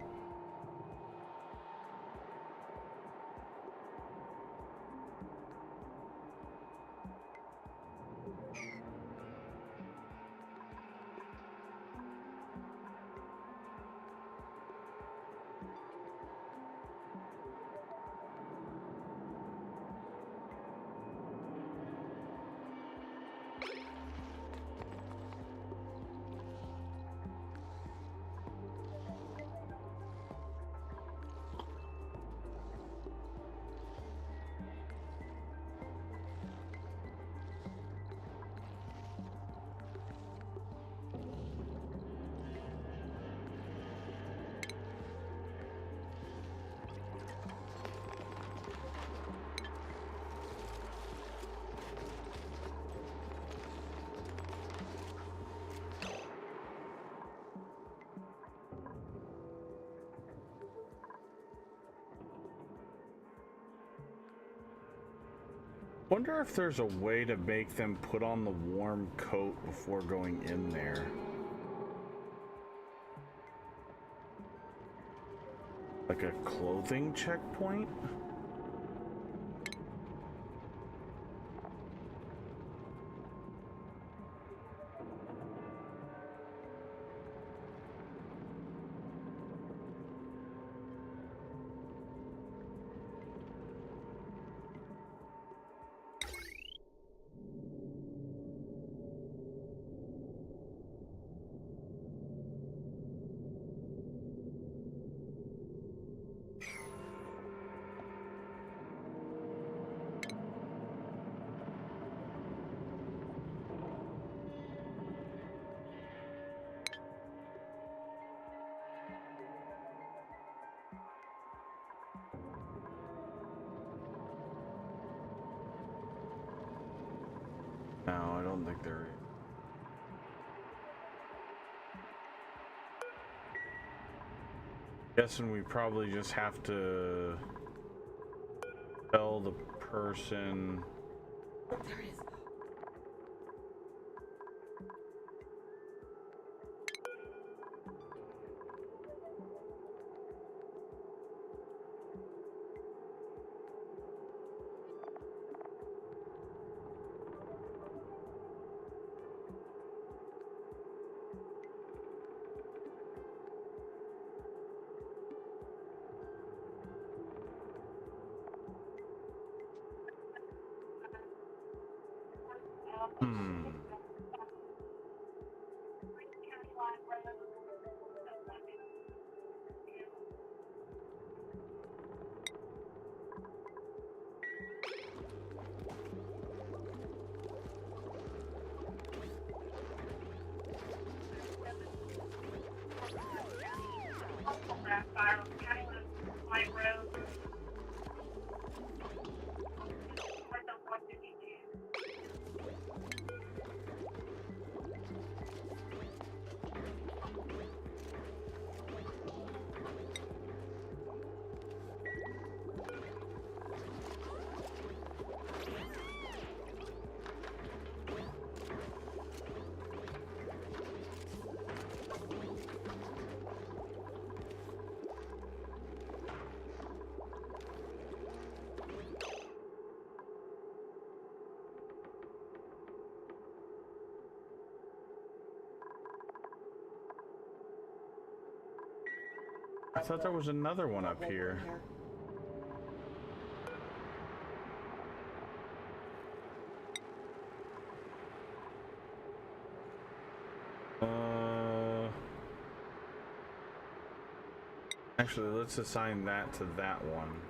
Wonder if there's a way to make them put on the warm coat before going in there. Like a clothing checkpoint? No, I don't think there is. Guessing we probably just have to tell the person. There it is. Hmm. I thought there was another one up here. Actually, let's assign that to that one.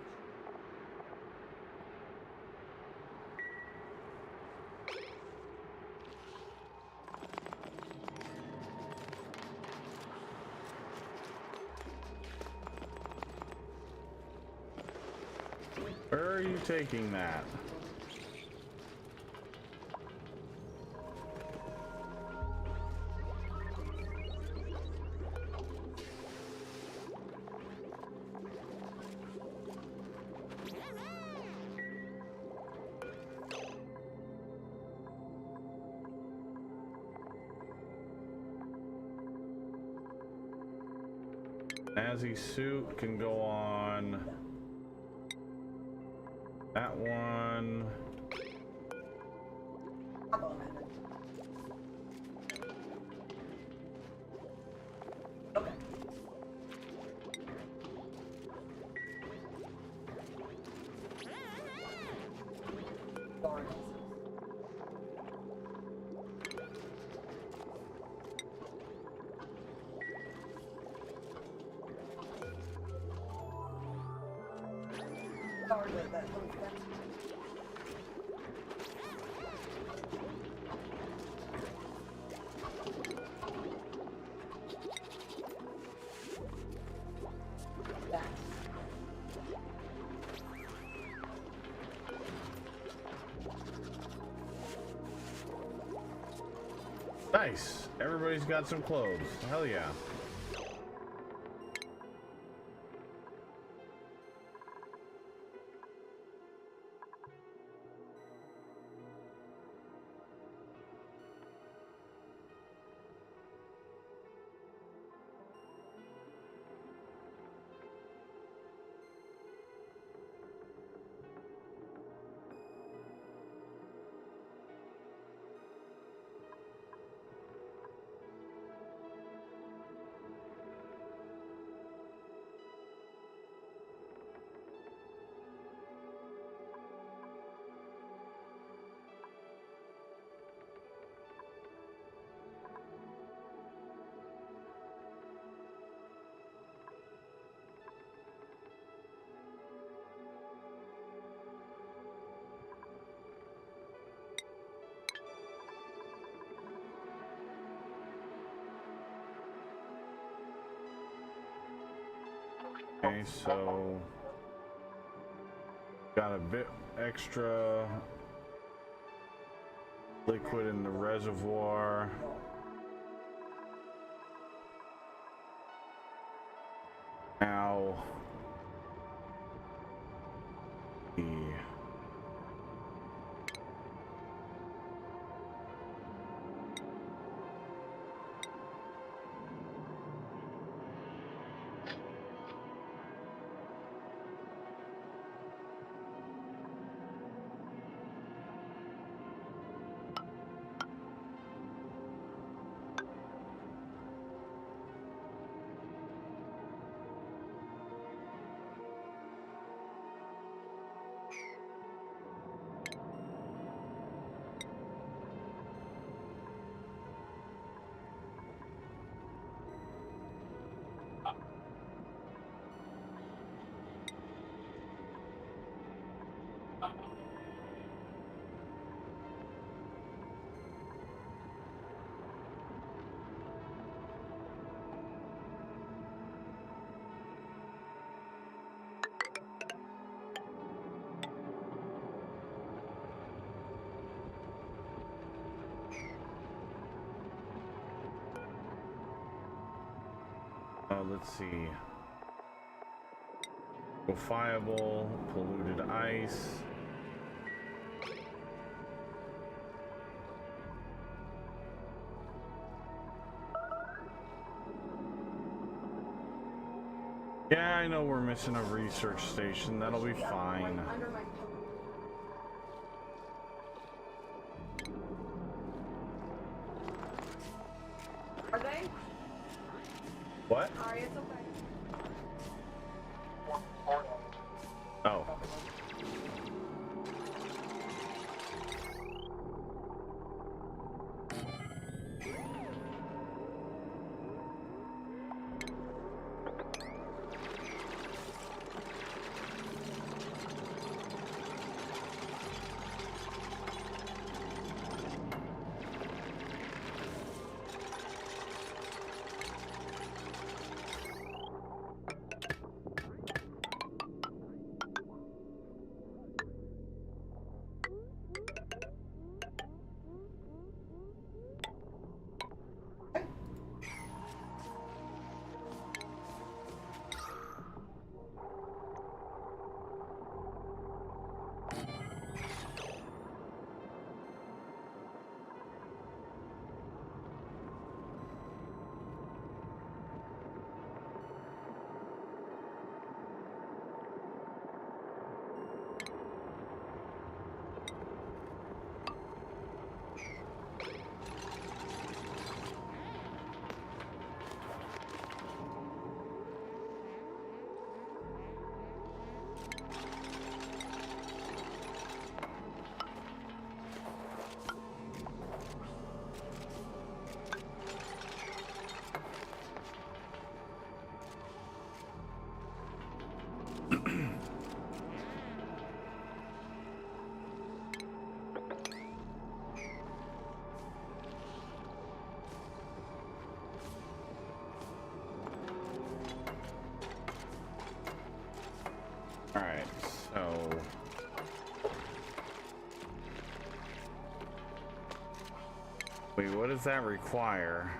Where are you taking that? Nazi suit can go on that one. Okay. Darn it. Darn it, that little fence. Nice. Everybody's got some clothes. Hell yeah. Okay, so got a bit extra liquid in the reservoir. Now let's see. Liquefiable, polluted ice. Yeah, I know we're missing a research station. That'll be fine. Under my Are they? What? Alright, it's okay. Oh. Alright, so wait, what does that require?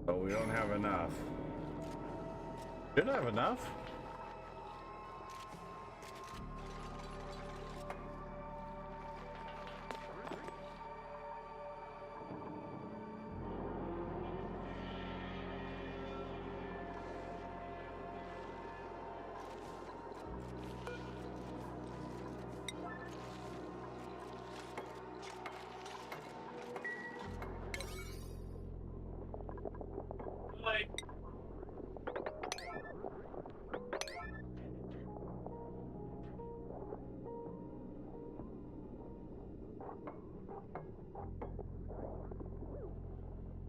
Oh, we don't have enough. Should have enough.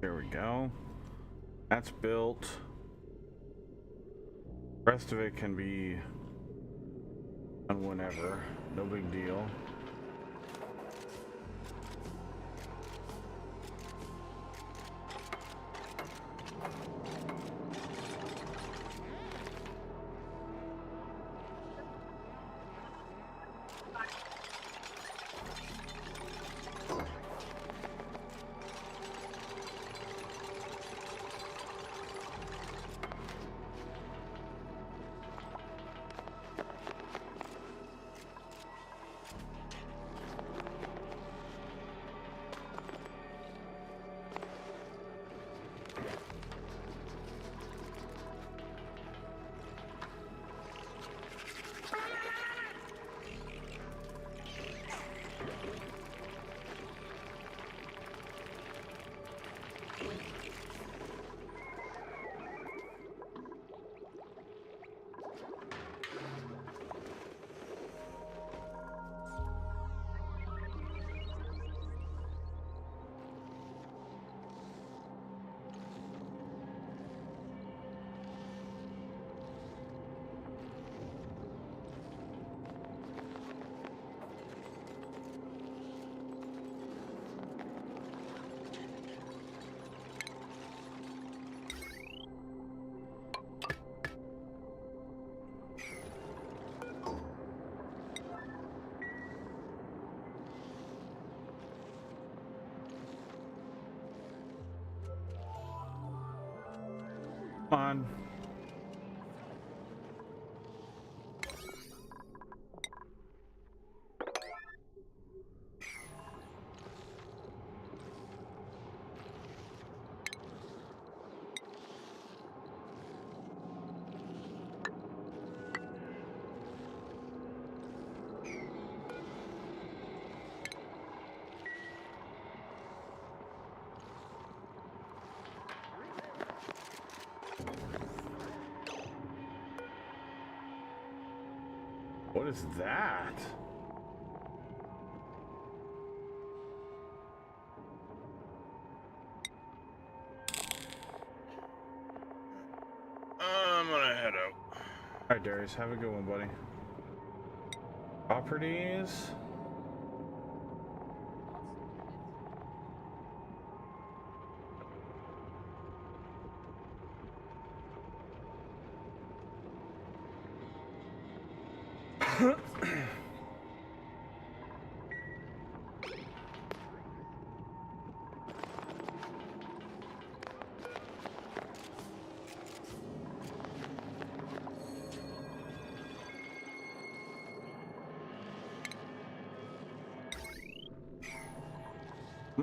There we go. That's built. Rest of it can be done whenever. No big deal. Come on. What is that? I'm gonna head out. Alright, Darius, have a good one, buddy. Properties.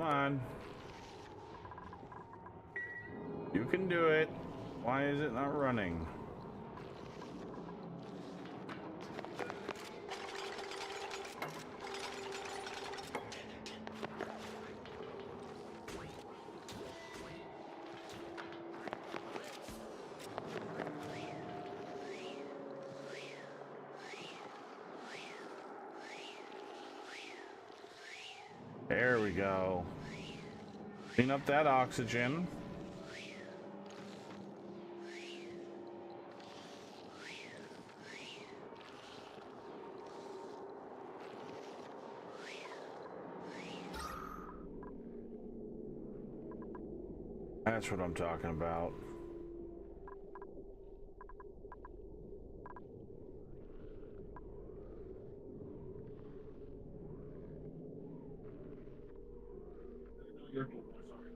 Come on. You can do it. Why is it not running? There we go. Clean up that oxygen. That's what I'm talking about. You're cool. Sorry.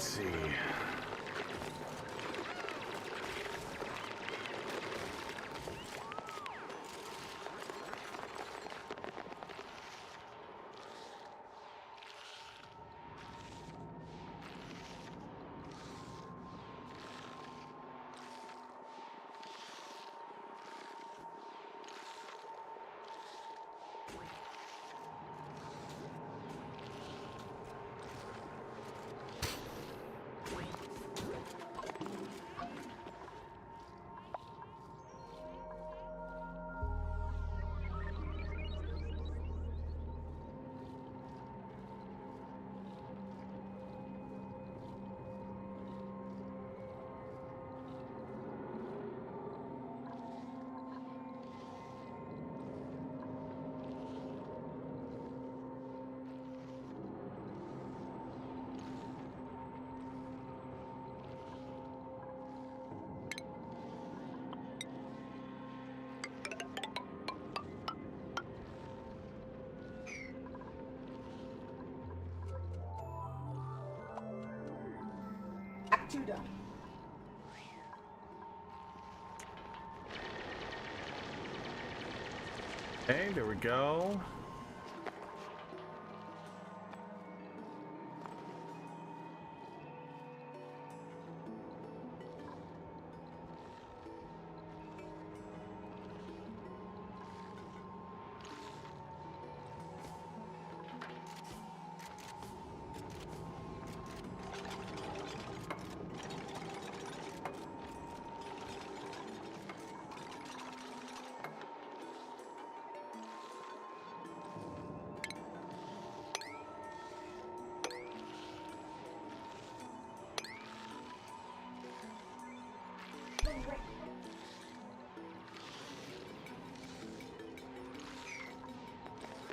Let's see. Act 2 done. Okay, there we go.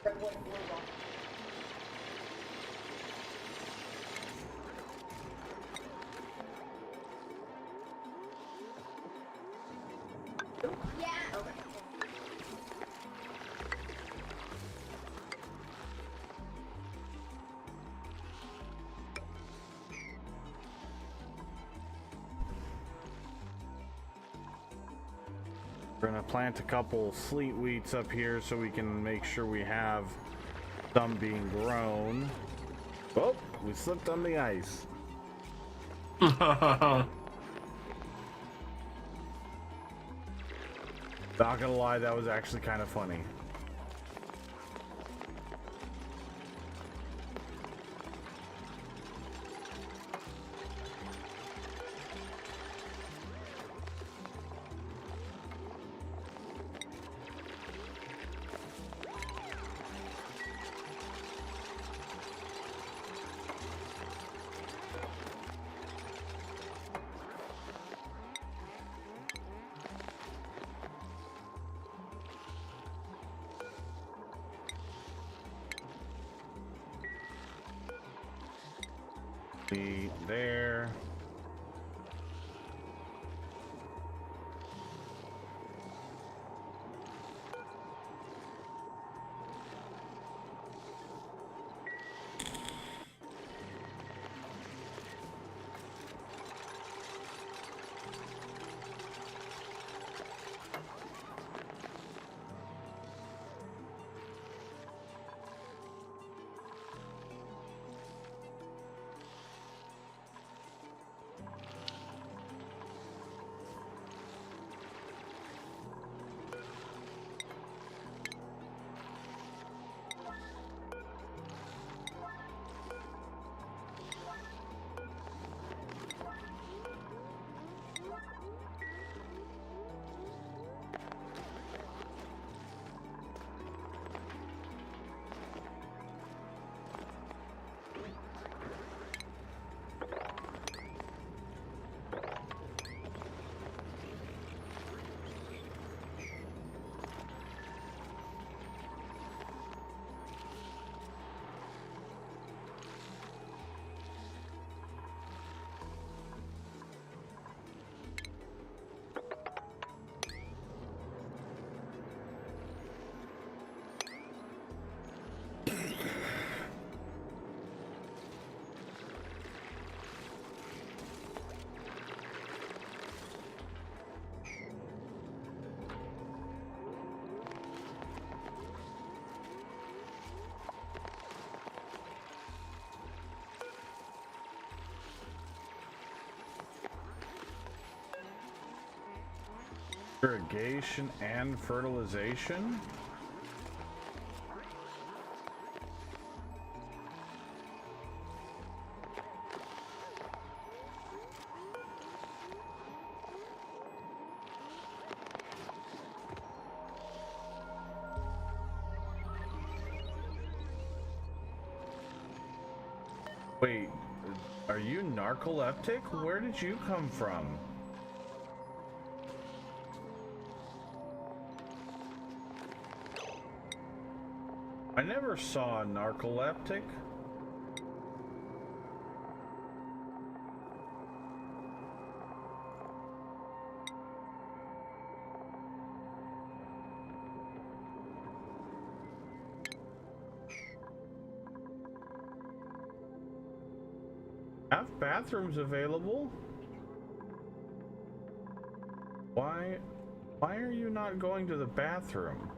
Red, white, and blue rock. Yeah. Okay. We're gonna plant a couple fleet wheats up here so we can make sure we have some being grown. Oh, we slipped on the ice. Not gonna lie, that was actually kind of funny. There. Irrigation and fertilization? Wait, are you narcoleptic? Where did you come from? I never saw a narcoleptic. Have bathrooms available? Why are you not going to the bathroom?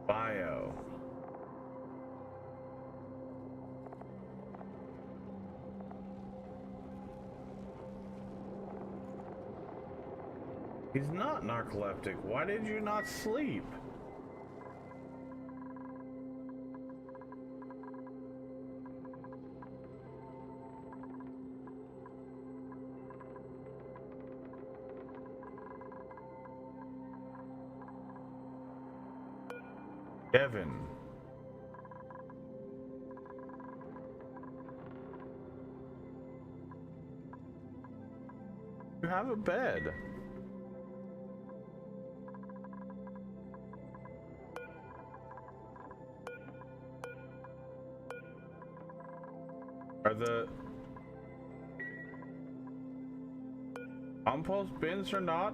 Bio. He's not narcoleptic. Why did you not sleep? Kevin. You have a bed. Are the compost bins are not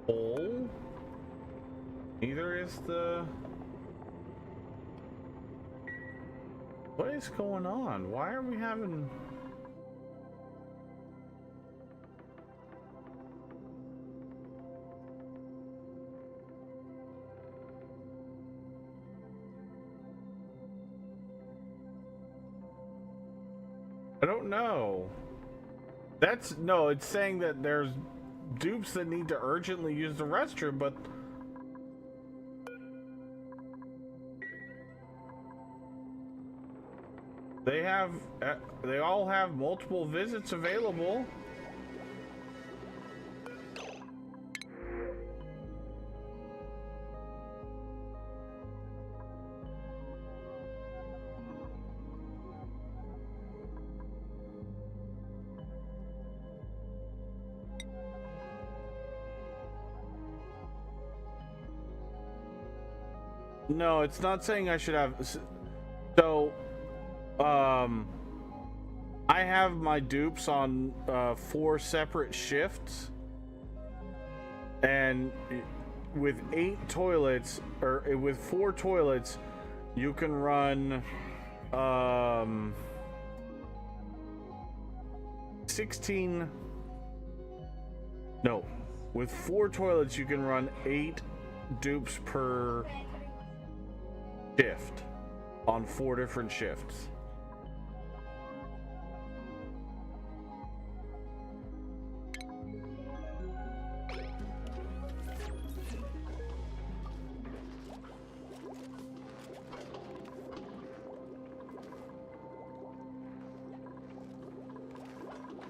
full? Neither is the... What is going on? Why are we having... I don't know. That's... No, it's saying that there's dupes that need to urgently use the restroom, but... They all have multiple visits available. No, it's not saying I should have... So, I have my dupes on 4 separate shifts, and with 8 toilets, or with 4 toilets, you can run 16. No, with 4 toilets you can run 8 dupes per shift on 4 different shifts.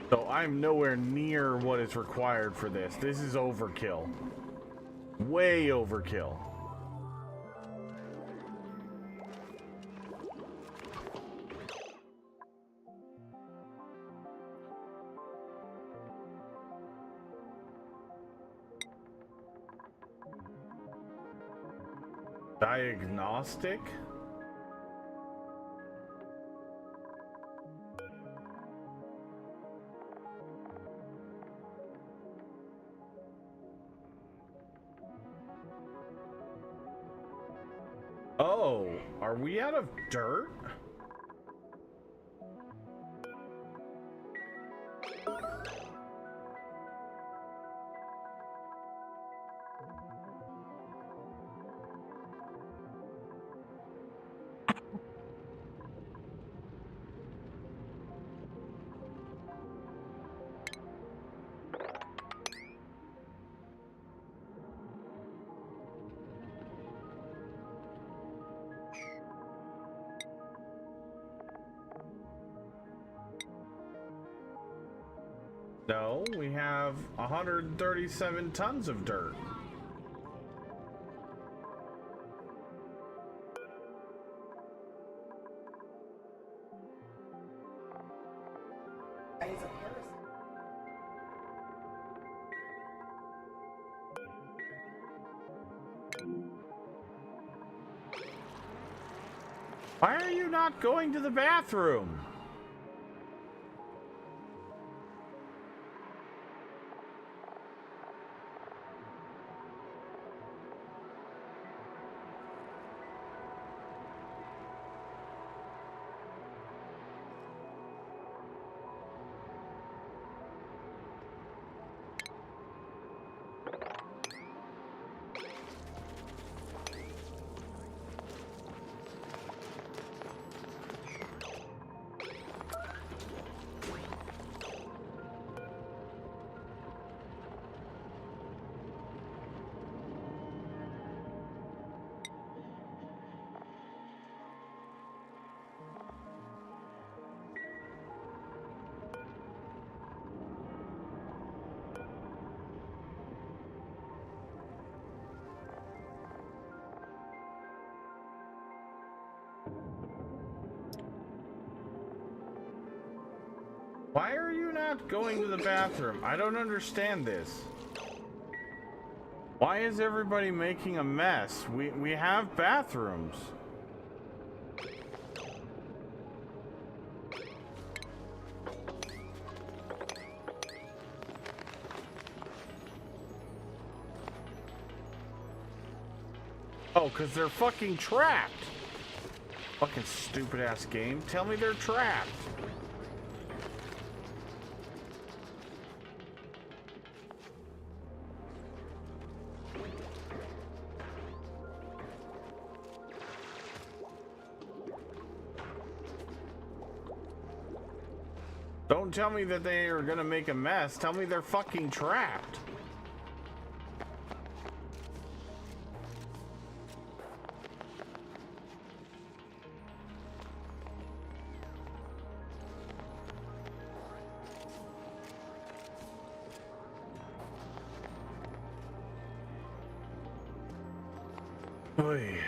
So I'm nowhere near what is required for this. This is overkill. Way overkill. Diagnostic? Oh, are we out of dirt? No, we have 137 tons of dirt. He's a parasite. Why are you not going to the bathroom? Why are you not going to the bathroom? I don't understand this. Why is everybody making a mess? We have bathrooms. Oh, because they're fucking trapped. Fucking stupid ass game. Tell me they're trapped. Don't tell me that they are gonna make a mess. Tell me they're fucking trapped. Oy.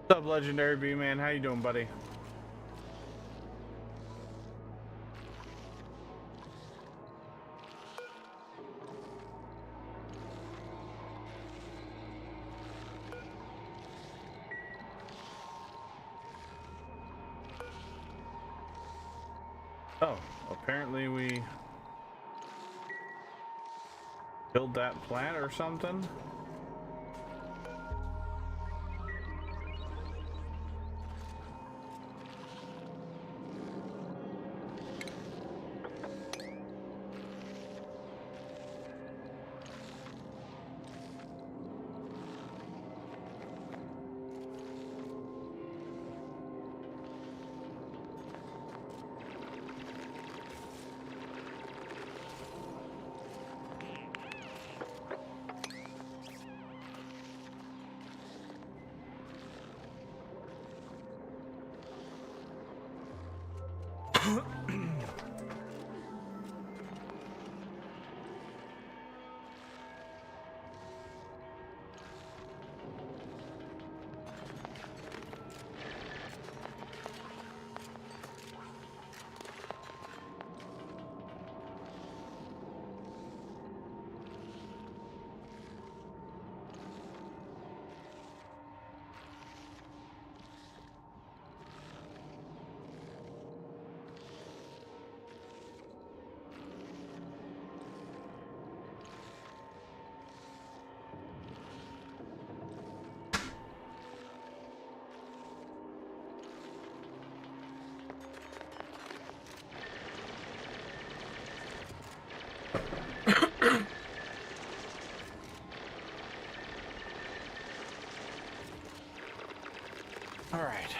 What's up, Legendary B-Man? How you doing, buddy? Oh, apparently we killed that plant or something. All right.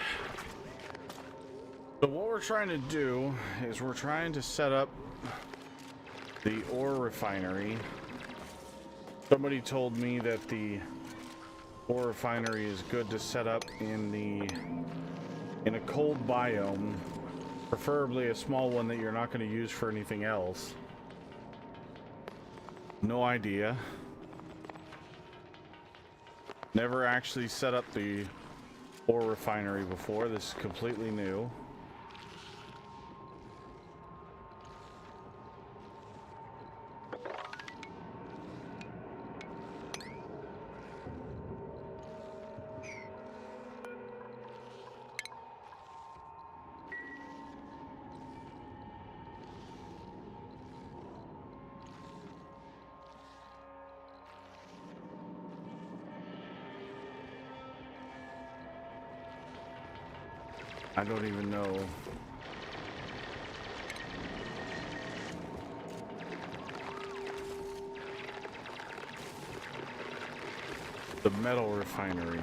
So what we're trying to do is we're trying to set up the ore refinery. Somebody told me that the ore refinery is good to set up in a cold biome, preferably a small one that you're not going to use for anything else. No idea. Never actually set up the ore refinery before. This is completely new. I don't even know. The metal refinery.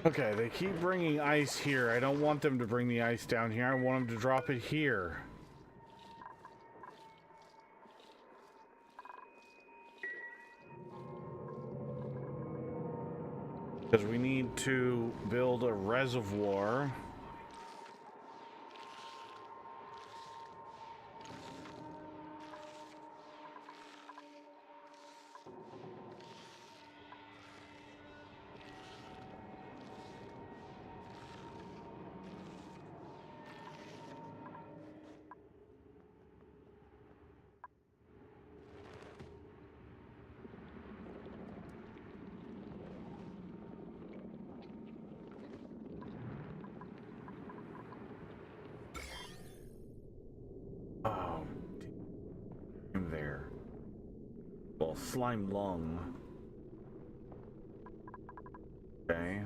Okay, they keep bringing ice here. I don't want them to bring the ice down here. I want them to drop it here. Because we need to build a reservoir. slime lung. Okay.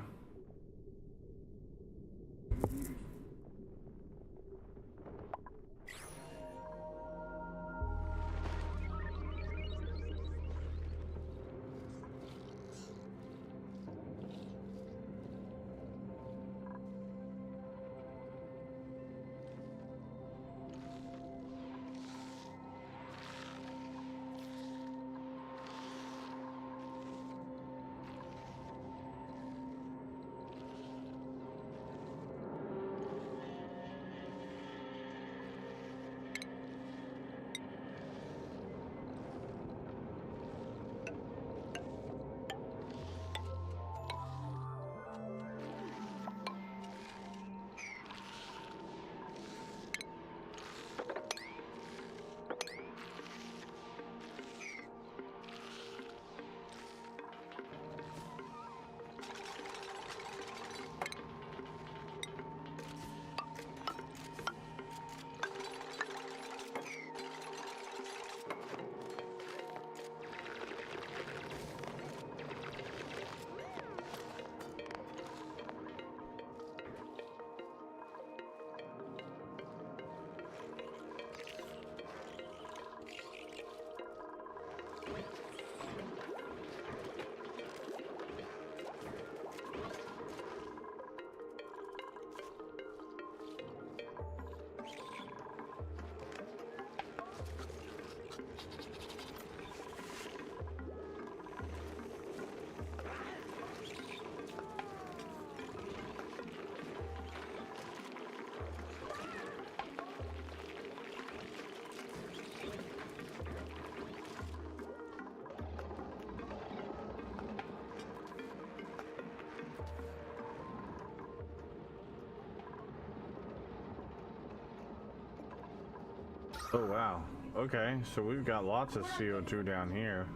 Oh wow. Okay, so we've got lots of CO2 down here.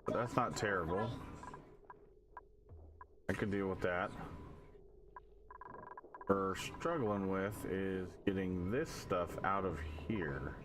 But that's not terrible. I could deal with that. What we're struggling with is getting this stuff out of here.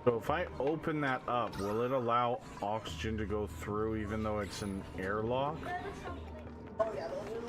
So if I open that up, will it allow oxygen to go through even though it's an airlock? Oh yeah, those are...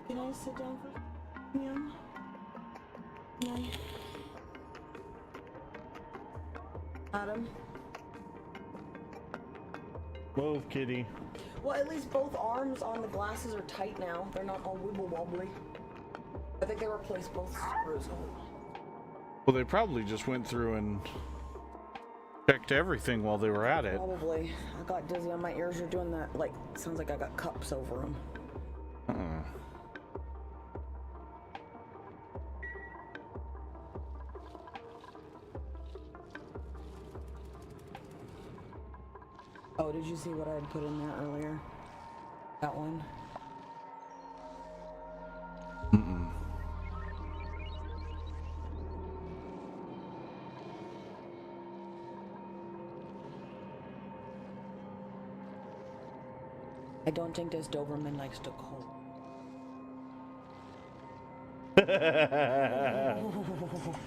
Can I sit down for a second? No. Adam? Move, kitty. Well, at least both arms on the glasses are tight now. They're not all wibble wobbly. I think they replaced both screws. Well, they probably just went through and checked everything while they were at it. Probably. I got dizzy on my ears. You're doing that. Like, sounds like I got cups over them. Oh, did you see what I had put in there earlier? That one? I don't think this Doberman likes to cold.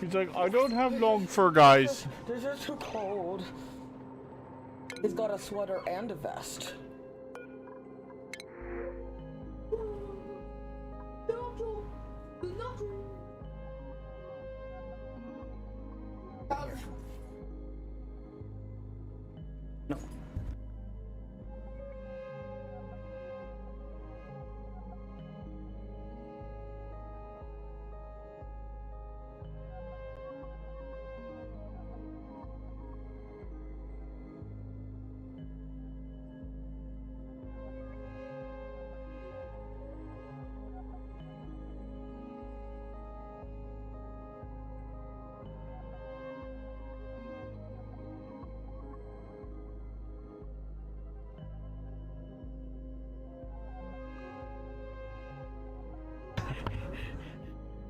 He's like, I don't have long fur, guys. This is too cold. He's got a sweater and a vest. No.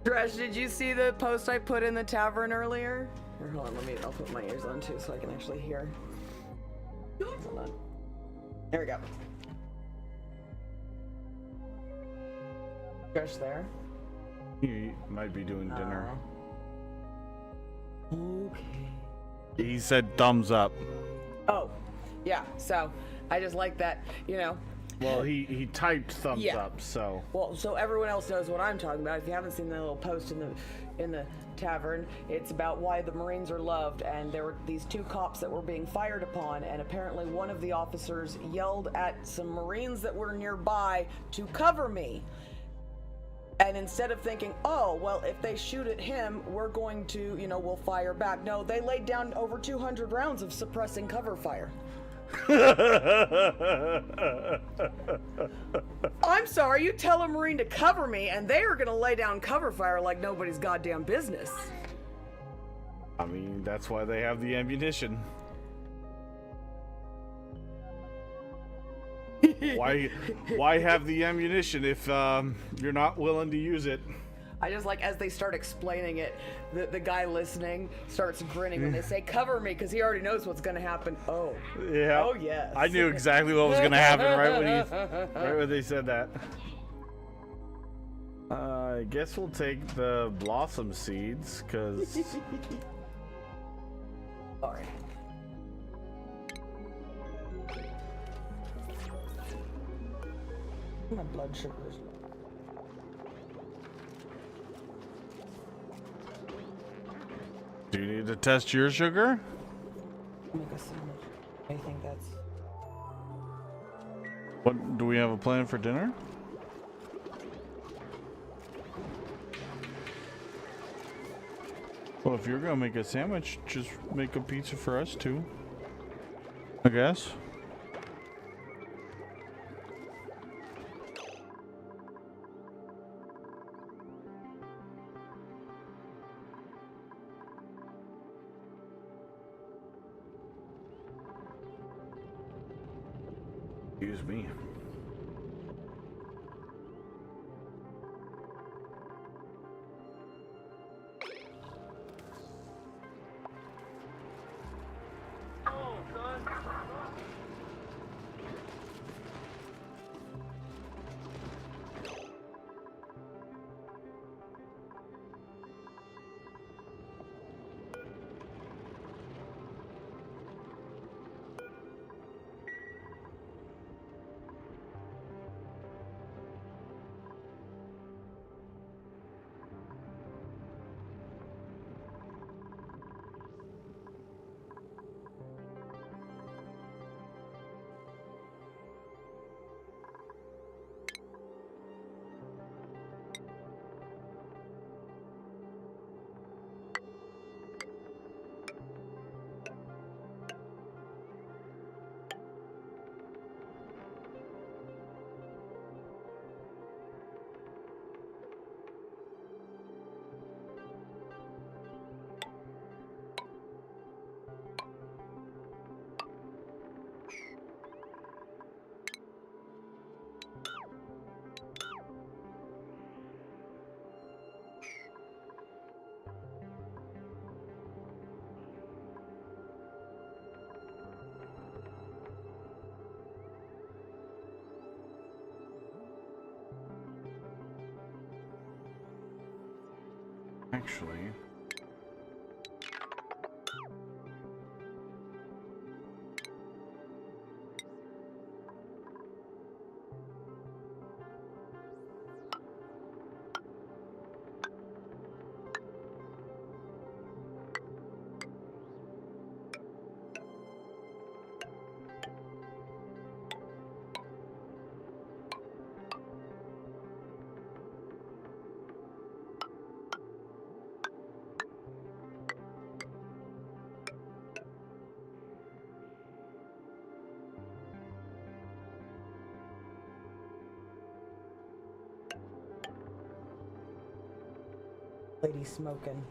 Dresh, did you see the post I put in the tavern earlier? Here, hold on, I'll put my ears on too so I can actually hear. Hold on. There we go. Dresh there? He might be doing dinner. Okay. He said thumbs up. Oh, yeah, so I just like that, you know. Well, he typed thumbs up, so. Well, so everyone else knows what I'm talking about. If you haven't seen the little post in the tavern, it's about why the Marines are loved, and there were these two cops that were being fired upon, and apparently one of the officers yelled at some Marines that were nearby to cover me. And instead of thinking, oh, well, if they shoot at him, we're going to, you know, we'll fire back. No, they laid down over 200 rounds of suppressing cover fire. I'm sorry, you tell a Marine to cover me, and they are going to lay down cover fire like nobody's goddamn business. I mean, that's why they have the ammunition. Why have the ammunition if you're not willing to use it? I just like, as they start explaining it, the guy listening starts grinning when they say cover me, because he already knows what's going to happen. Oh. Yeah. Oh, yes. I knew exactly what was going to happen right when they said that. I guess we'll take the blossom seeds, because... Alright. My blood sugar is low. Do you need to test your sugar? Make a sandwich. I think that's... What, do we have a plan for dinner? Well, if you're gonna make a sandwich, just make a pizza for us too, I guess. Excuse me. Actually, Lady smoking.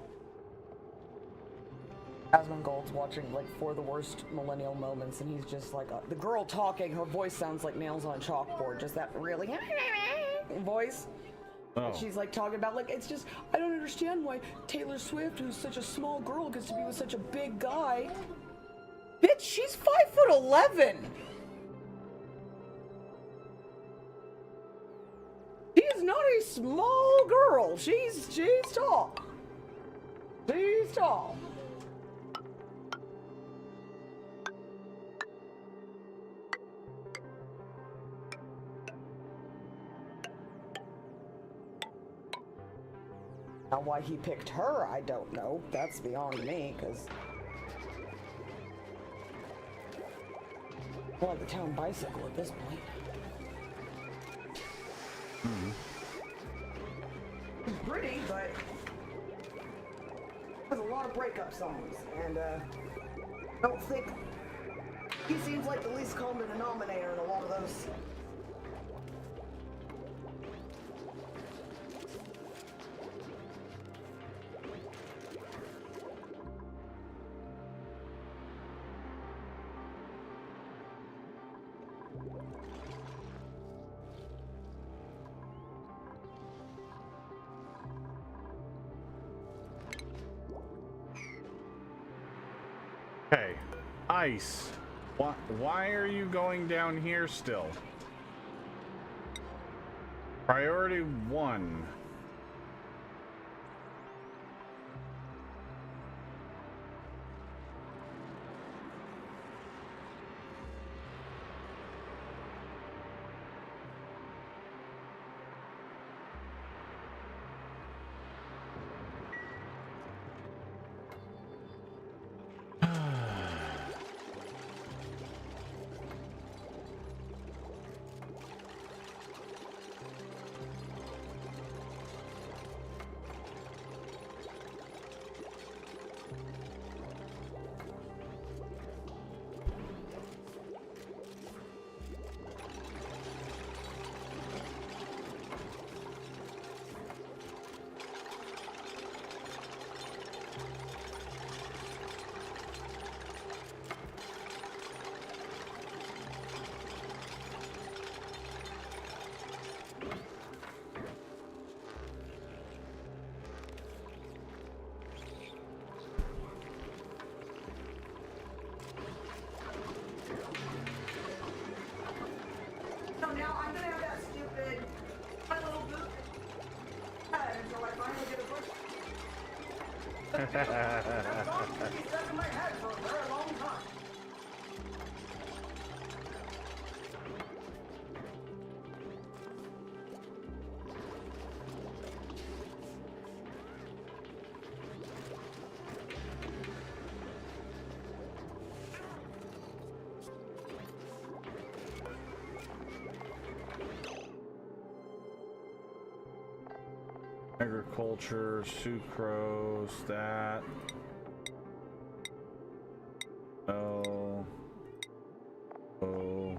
Asmongold's watching like For the Worst Millennial Moments, and he's just like the girl talking. Her voice sounds like nails on a chalkboard, just that really voice. oh, And she's like talking about like it's just I don't understand why Taylor Swift, who's such a small girl, gets to be with such a big guy. Bitch, she's 5'11". She is not a small girl. She's tall. She's tall. Now, why he picked her, I don't know. That's beyond me, because... I like the town bicycle at this point. It's pretty, but... There's a lot of breakup songs, and, I don't think... He seems like the least common denominator in a lot of those. hey, Ice. Why are you going down here still? Priority 1. So now I'm gonna have that stupid my little boot until I finally get a push. That song's gonna be stuck in my head for a very long time. Agriculture, sucrose, that. Oh. Oh.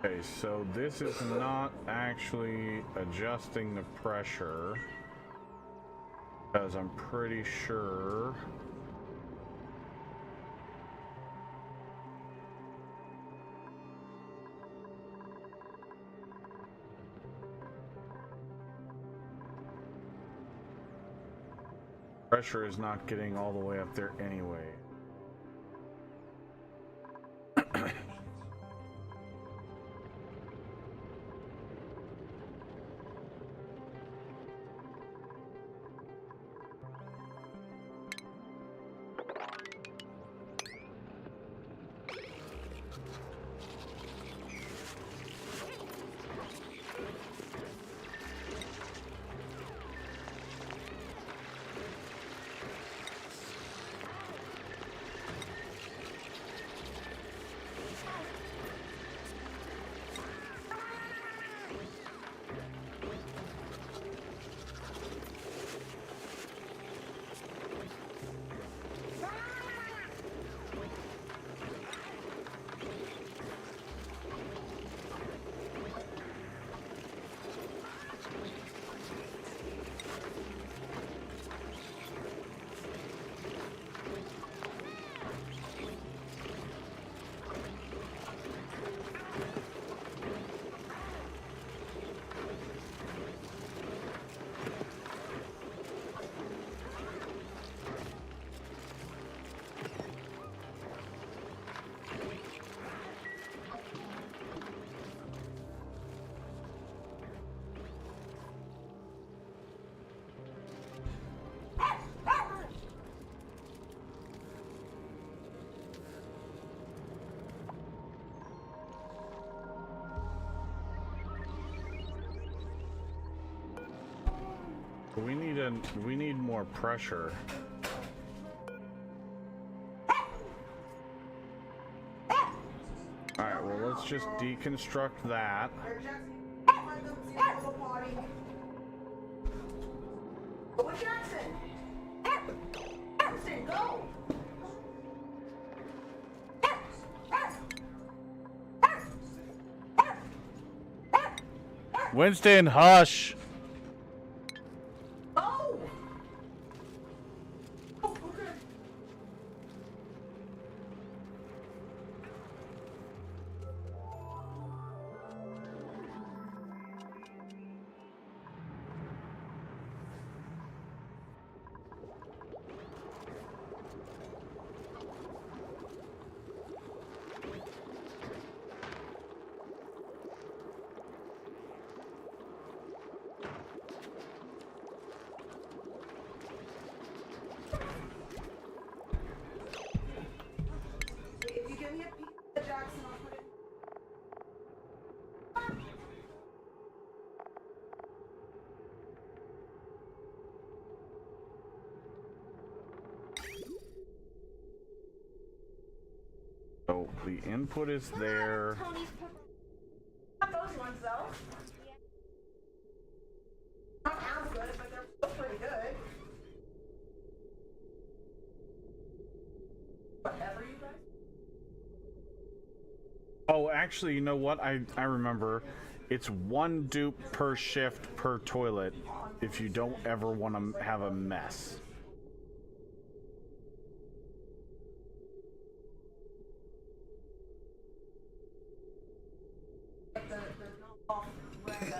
Okay, so this is not actually adjusting the pressure, because I'm pretty sure pressure is not getting all the way up there anyway. We need more pressure. Alright, well let's just deconstruct that. Go, Jackson! Jackson, go! Winston, hush! Oh! Oh, okay. If you give me a pizza, Jackson, I'll put it. So the input is there. Tony's Not those ones, though. Not as good, but they're still pretty good. Whatever, you guys. Oh, actually, you know what? I remember. It's one dupe per shift per toilet if you don't ever want to have a mess. There's not all red,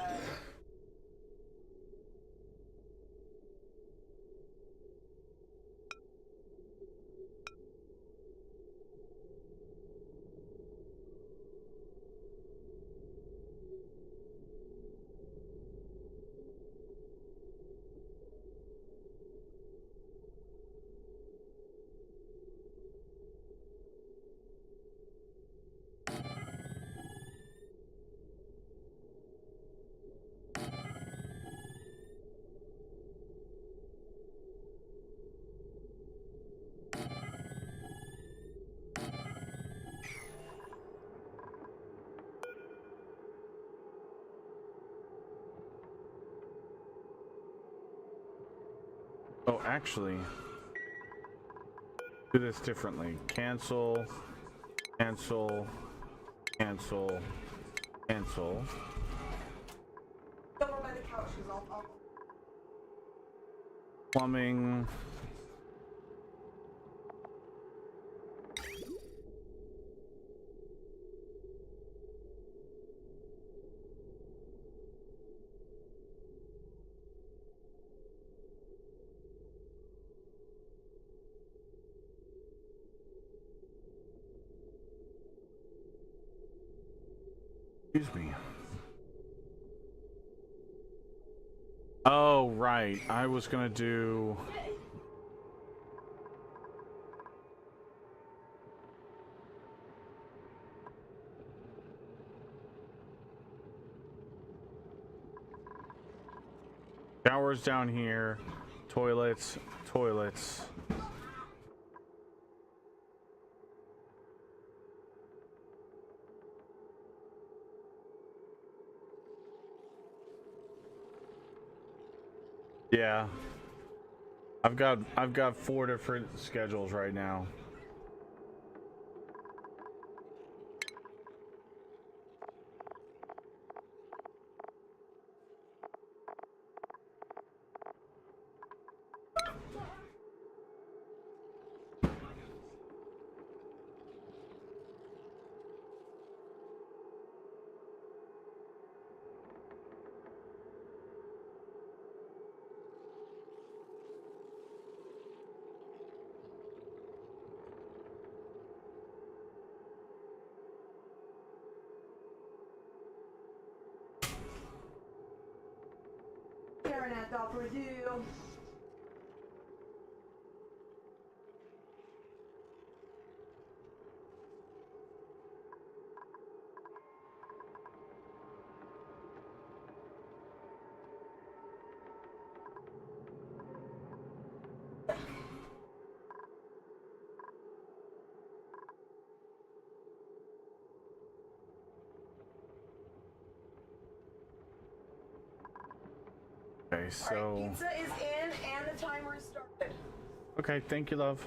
Oh, actually, do this differently. Cancel, cancel, cancel, Cancel. Over by the couch, because I'll Plumbing. Excuse me. Oh, right. I was gonna do... Showers down here. Toilets. Toilets. Yeah. I've got 4 different schedules right now. internet overdue. Okay, so... Alright, pizza is in and the timer is started. Okay, thank you, love.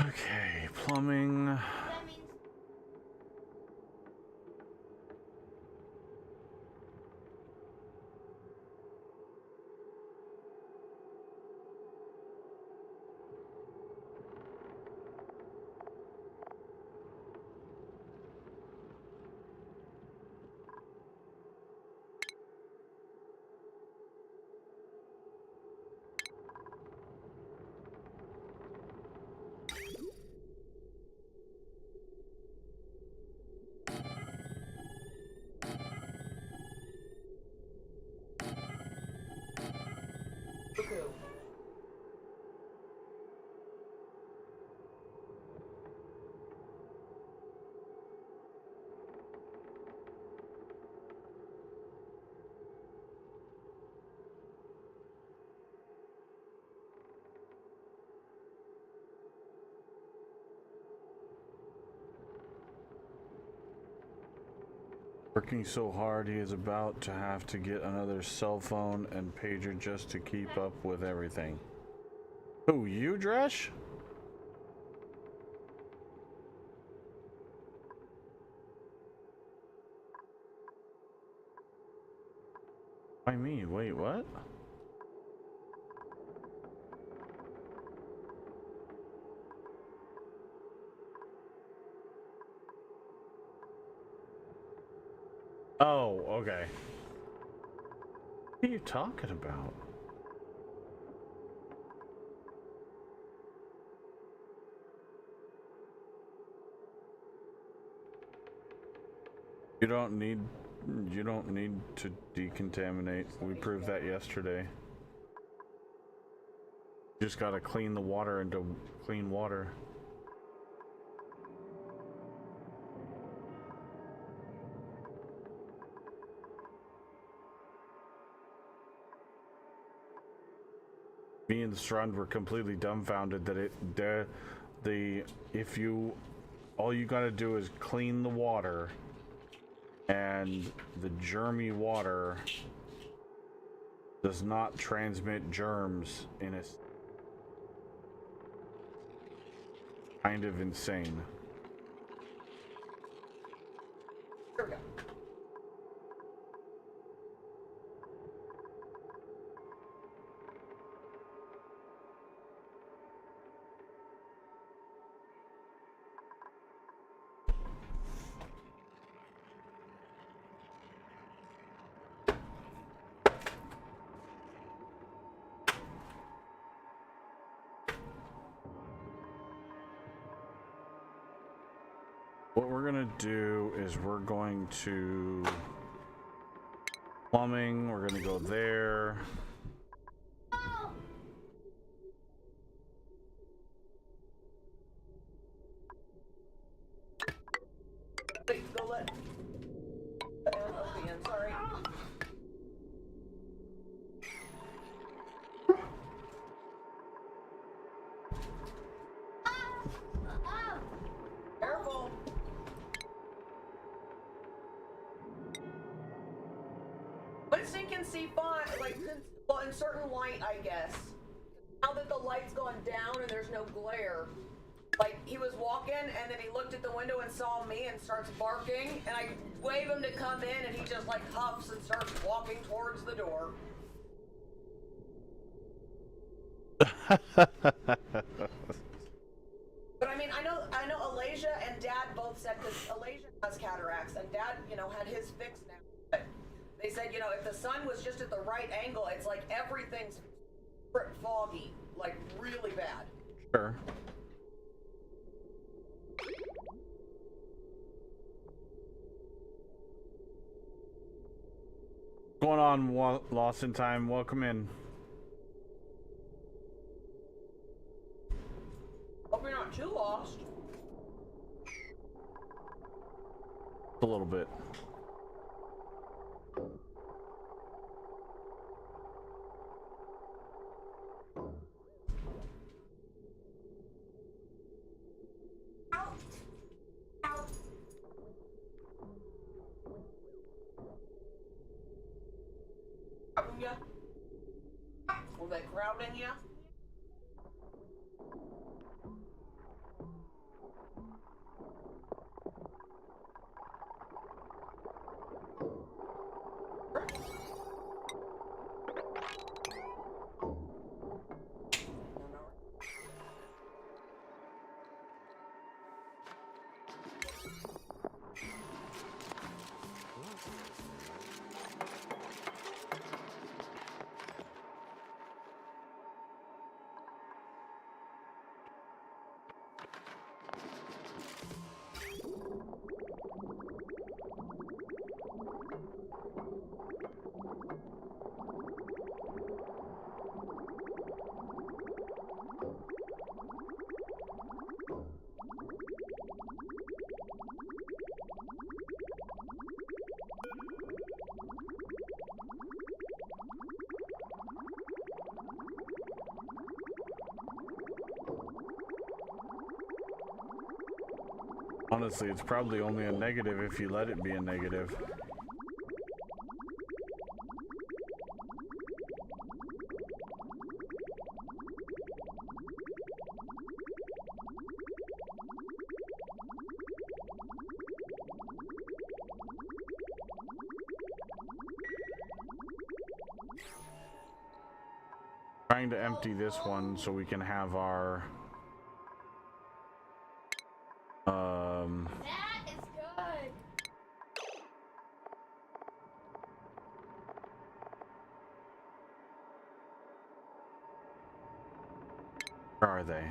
Okay, plumbing. That means Working so hard, he is about to have to get another cell phone and pager just to keep up with everything. Who, you, Dresh? I mean, wait, what? Oh, okay. What are you talking about? You don't need to decontaminate. We proved that yesterday. You just gotta clean the water into clean water. Me and Strund were completely dumbfounded that if you all you gotta do is clean the water, and the germy water does not transmit germs in a kind of insane. Here we go. What we're gonna do is we're going to plumbing, we're gonna go there. Wait, go let Annabelle be in, sorry. Careful. Winston can see fine, like, well, in certain light, I guess. Now that the light's gone down and there's no glare, like, he was walking and then he looked at the window and saw me and starts barking, and I wave him to come in and he just, like, huffs and starts walking towards the door. But I mean, I know Alasia and Dad both said, because Alasia has cataracts and Dad, you know, had his fixed now. But they said, you know, if the sun was just at the right angle, it's like everything's foggy, like really bad. Sure. What's going on, Lost in Time? Welcome in. Hope you're not too lost. A little bit. Out. Out. Crowding ya? Were they crowding ya? Honestly, it's probably only a negative if you let it be a negative. Trying to empty this one so we can have our That is good. where are they?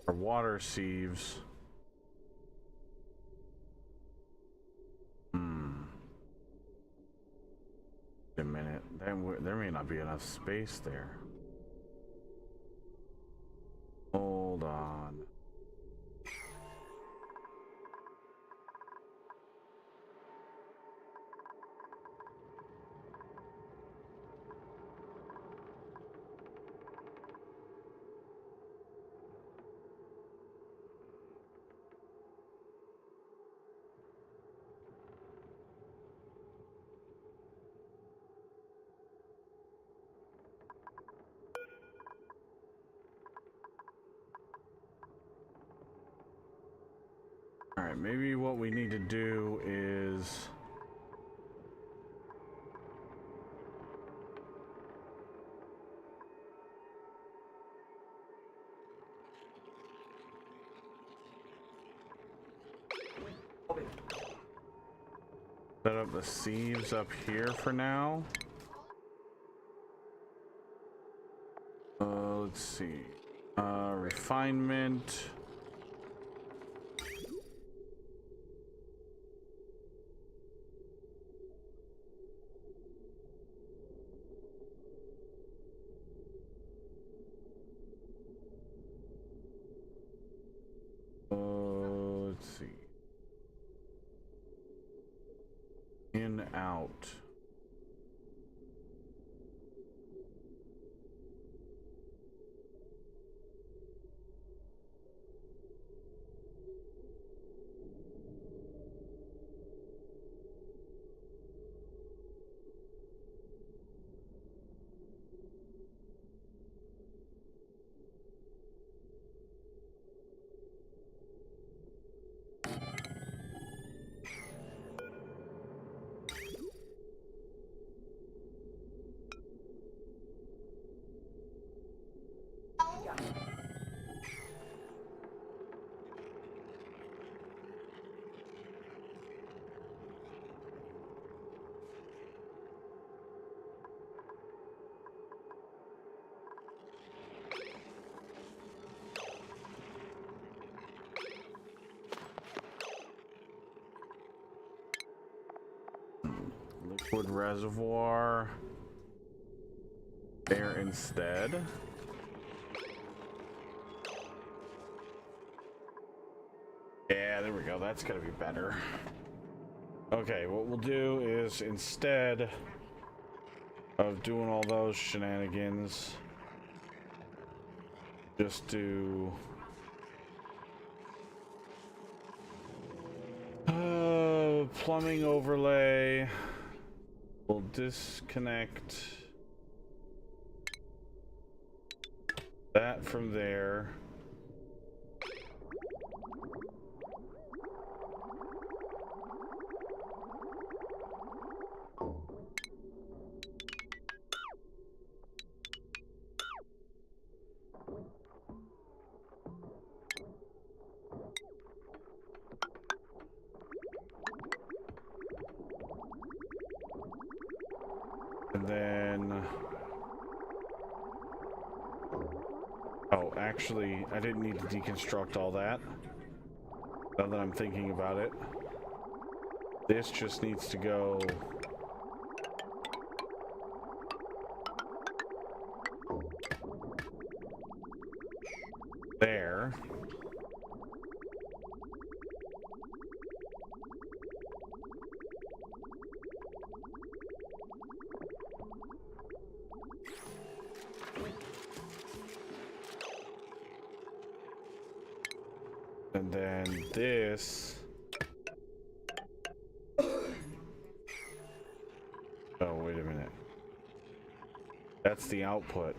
Our water sieves. A minute. There may not be enough space there. Hold on. Alright, maybe what we need to do is... set up the sieves up here for now. Let's see. Refinement. Let's see. In, out. Liquid reservoir there instead. Yeah, there we go. That's gonna be better. Okay, what we'll do is instead of doing all those shenanigans, just do plumbing overlay. We'll disconnect that from there. And then, oh, actually, I didn't need to deconstruct all that. Now that I'm thinking about it, this just needs to go there. And then this. Oh, wait a minute. That's the output.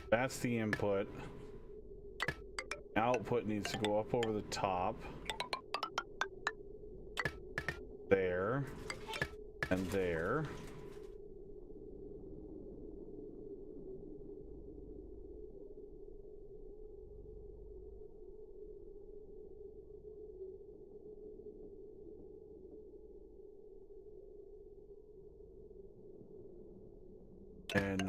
That's the input. Output needs to go up over the top. There. And there. And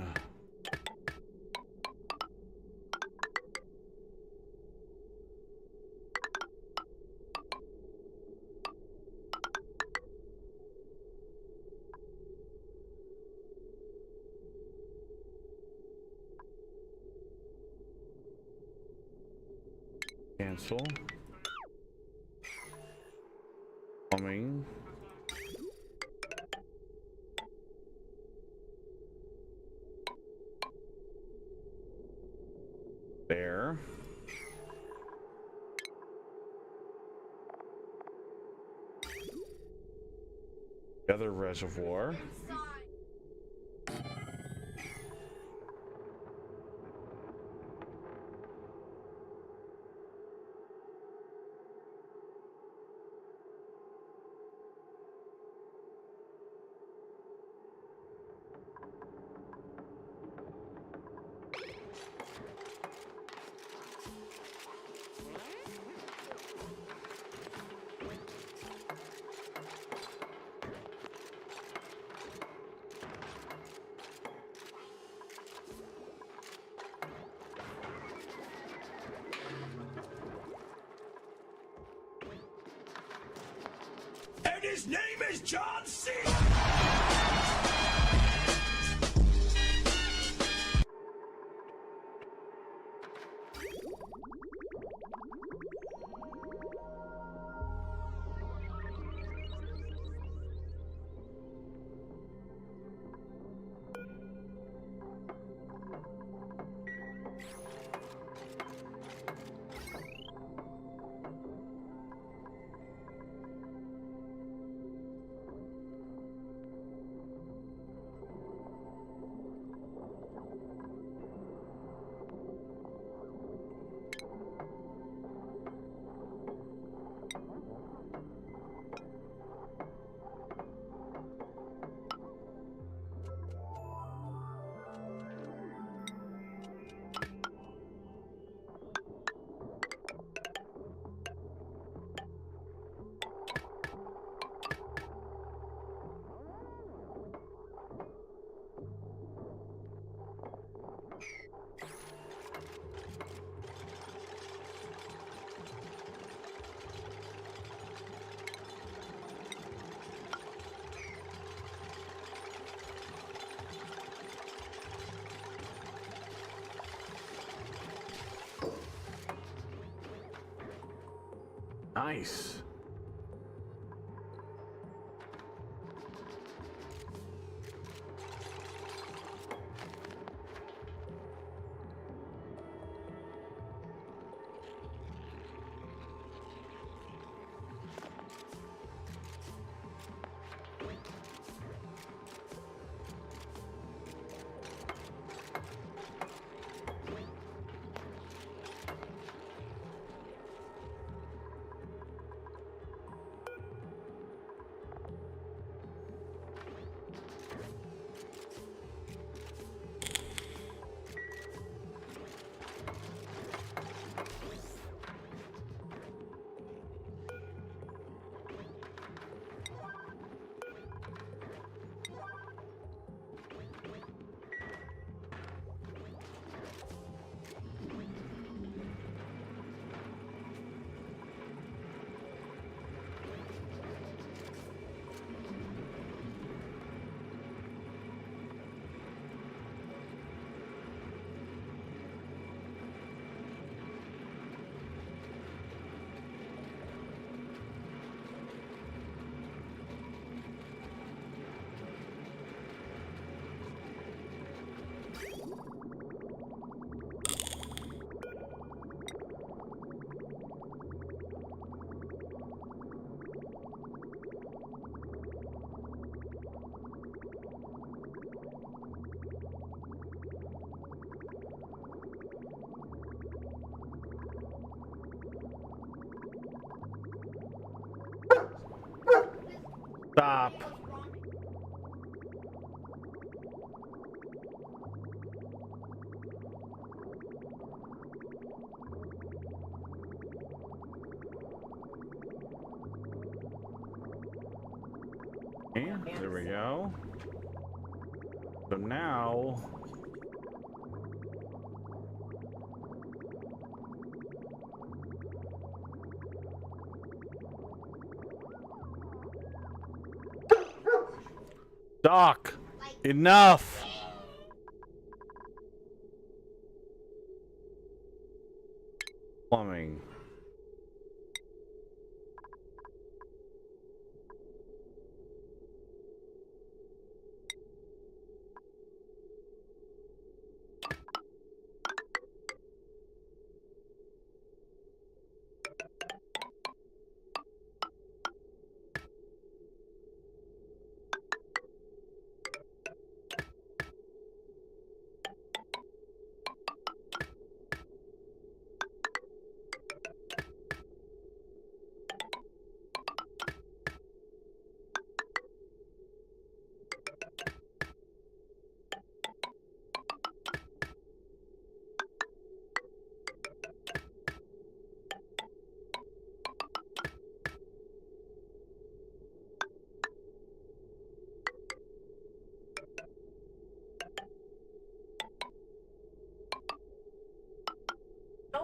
cancel. Plumbing. The other reservoir. And his name is John C. Nice. Stop. Okay, there we go. So now Doc, enough. Plumbing.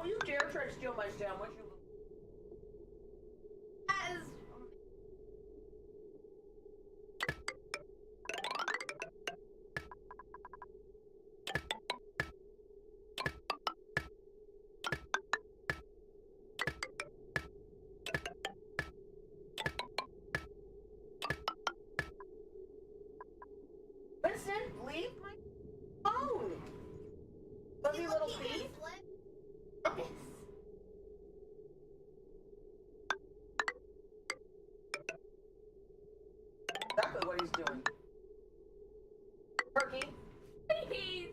Don't you dare try to steal my sandwich, you little... As Winston, leave my phone! Fuzzy little thief. Exactly what he's doing. Turkey. please.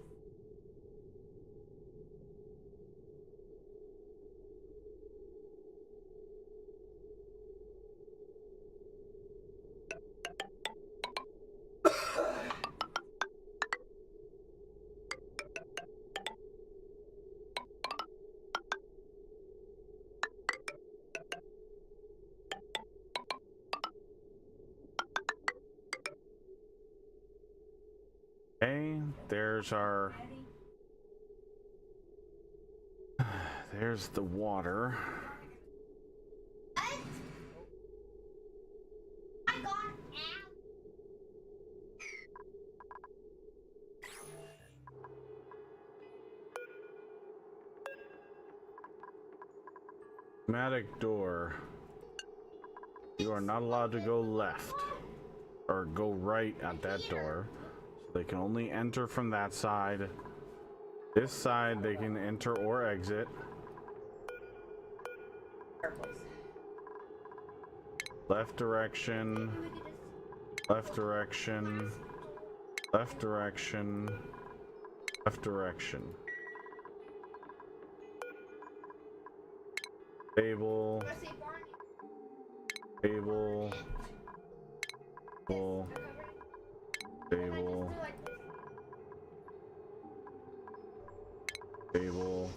Okay, there's our... There's the water. What? I got out. Automatic door. You are not allowed to go left or go right at that door. So they can only enter from that side. This side they can enter or exit. Left direction. Left direction. Left direction. Left direction. Table. Table. Table. Table. Table.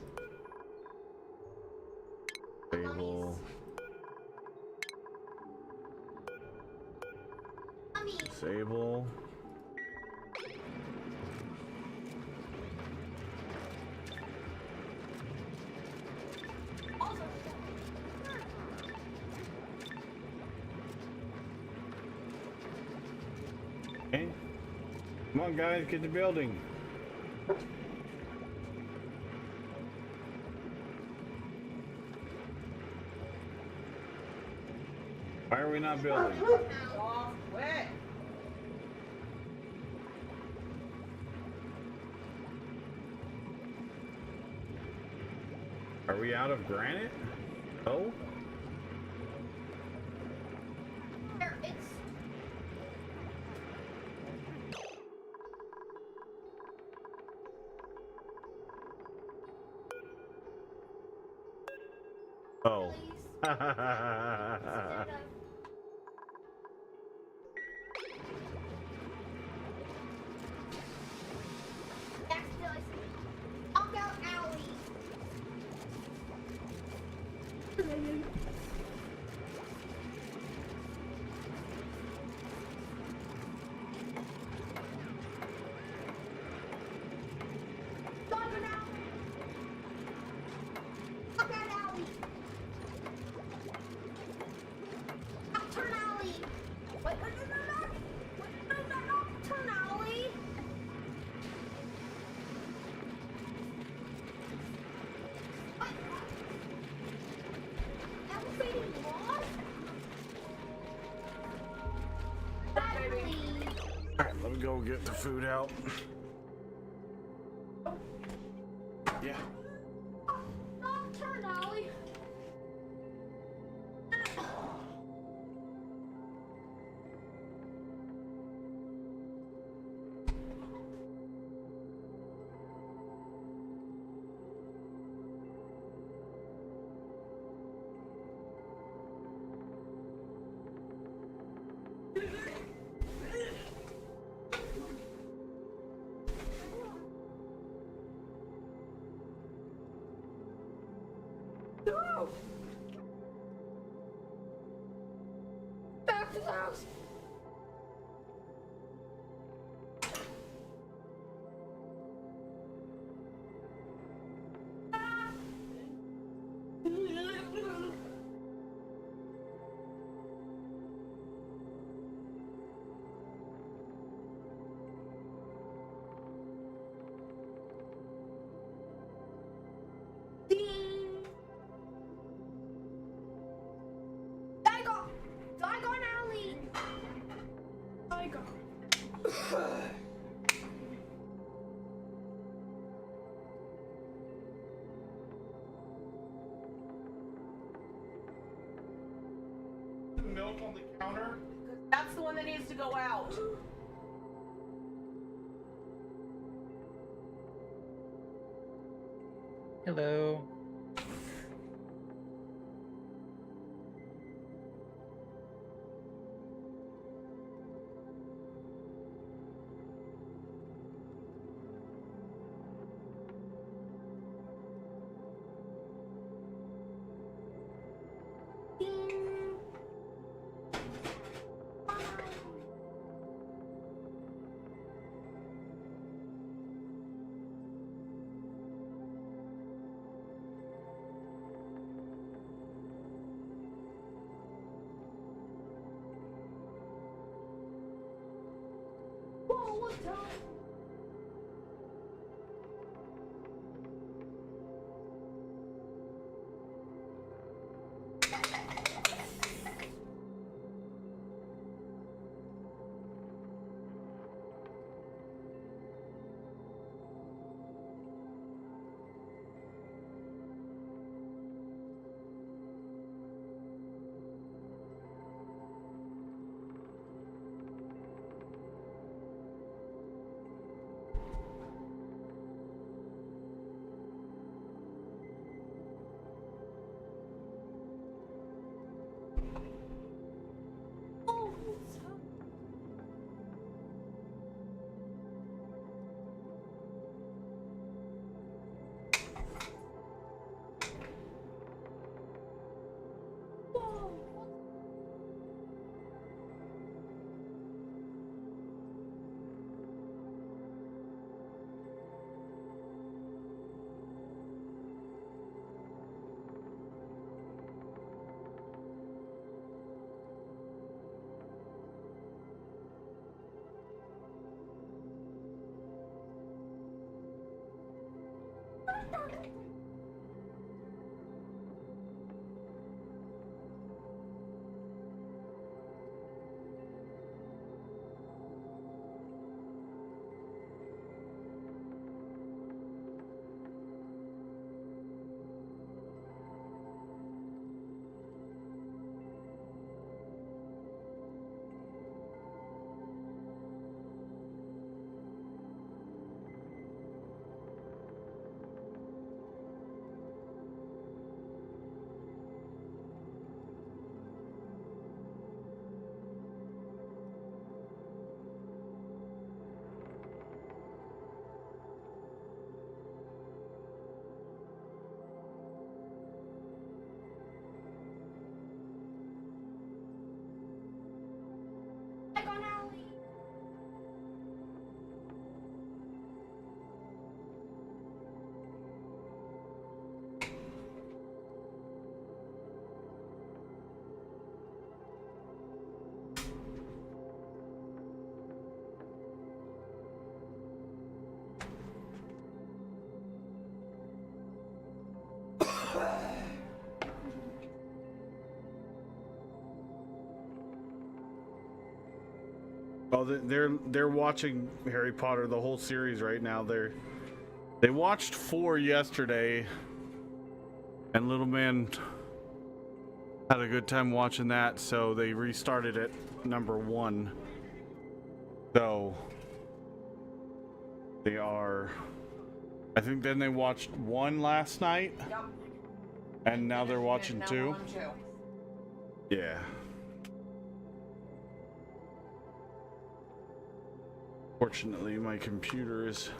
Table. Disable. Okay. Come on, guys, get to building. Why are we not building? Off, quit. Are we out of granite? No? There, it's Oh. Knockout alley. Knockout alley. Knockout alley. Turn alley. Wait, no, no, no, no. Wait, no, no, no. Turn alley. Wait. Elevating lost? Battery. Alright, let me go get the food out. Yeah. Turn alley. No! Back to the house. Bygone Alley. Bygone. Milk on the counter. That's the one that needs to go out. Hello. Whoa, what's up? Oh, what's up? Whoa. Bygone Alley. Oh, they're watching Harry Potter, the whole series right now. They watched 4 yesterday, and little man had a good time watching that, so they restarted at number 1. So they are, I think then they watched 1 last night, Yep. and now they're watching Now 2. we're on 2. Yeah. Fortunately, my computer is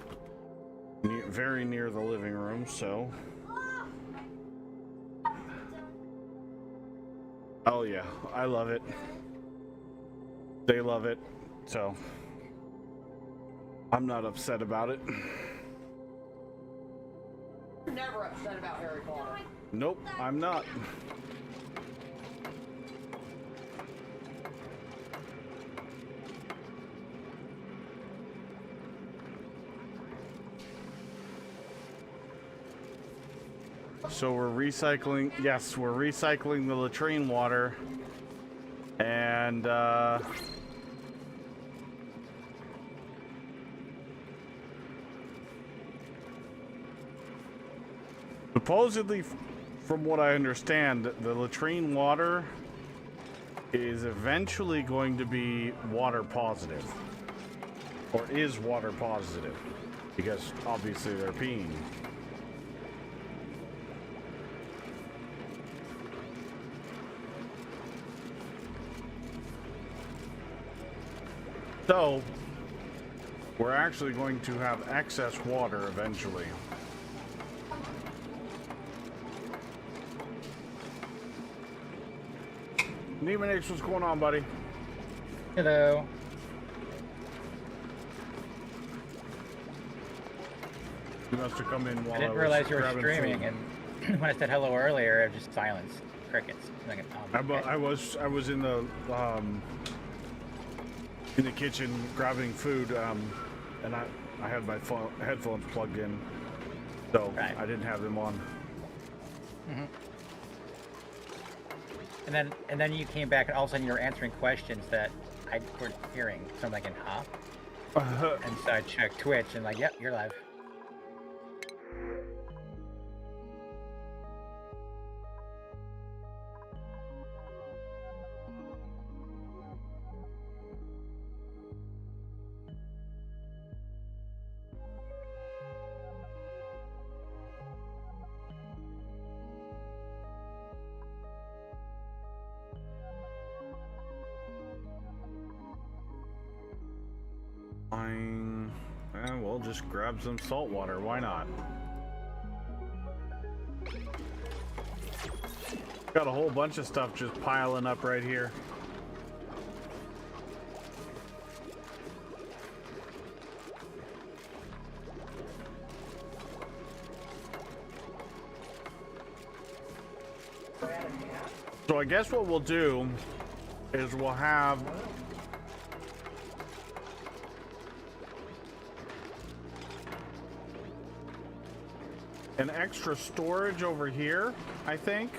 very near the living room, so. Oh yeah, I love it. They love it, so I'm not upset about it. Never upset about Harry Potter. Nope, I'm not. So we're recycling, yes, we're recycling the latrine water And supposedly, from what I understand, the latrine water is eventually going to be water positive. Or is water positive. Because obviously they're peeing. So, we're actually going to have excess water eventually. Neemanix, what's going on, buddy? Hello. You must have come in while I didn't was realize you were grabbing streaming, food. and when I said hello earlier, it was just silence, crickets. Like, okay. I was in the kitchen grabbing food, and I had my headphones plugged in, so Right. I didn't have them on. Mhm. And then you came back, and all of a sudden you were answering questions that I weren't hearing. So I'm like, and so I checked Twitch, and like, yep, you're live. Fine. We'll just grab some salt water. Why not? Got a whole bunch of stuff just piling up right here. So I guess what we'll do is we'll have an extra storage over here, I think.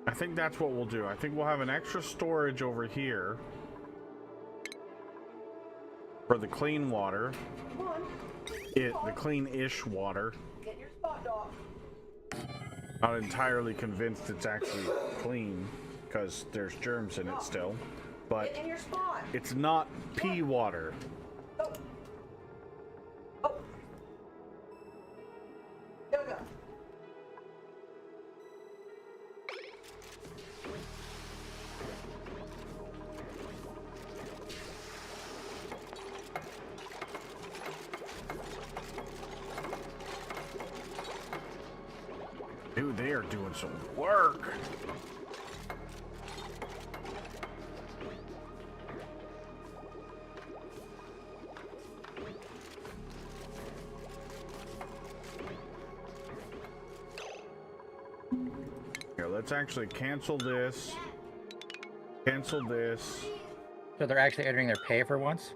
I think that's what we'll do. I think we'll have an extra storage over here for the clean water. The clean-ish water. Get your spot, dog. Not entirely convinced it's actually clean because there's germs in it still, but Get in your spot. it's not pee water. Go. Oh. Go, go. Dude, they are doing some work. Here, let's actually cancel this. Cancel this. So they're actually entering their pay for once.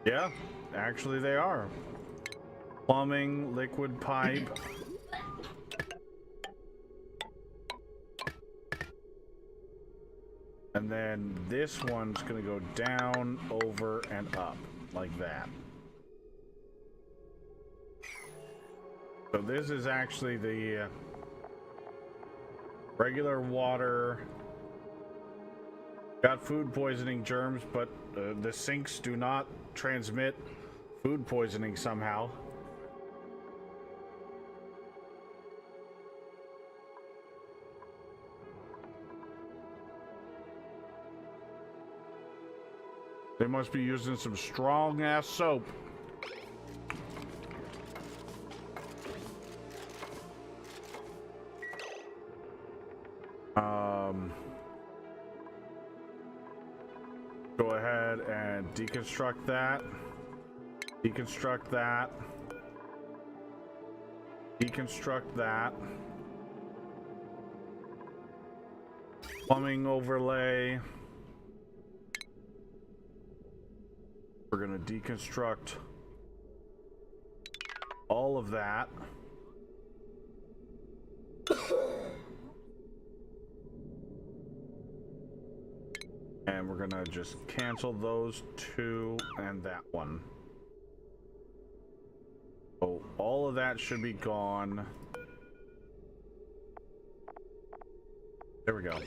Yeah, actually they are. Plumbing, liquid pipe. And then this one's gonna go down, over, and up, like that. So this is actually the regular water. Got food poisoning germs, but the sinks do not transmit food poisoning somehow. They must be using some strong ass soap. Go ahead and deconstruct that. Deconstruct that. Deconstruct that. Plumbing overlay. We're gonna deconstruct all of that. And we're gonna just cancel those two and that one. So all of that should be gone. There we go.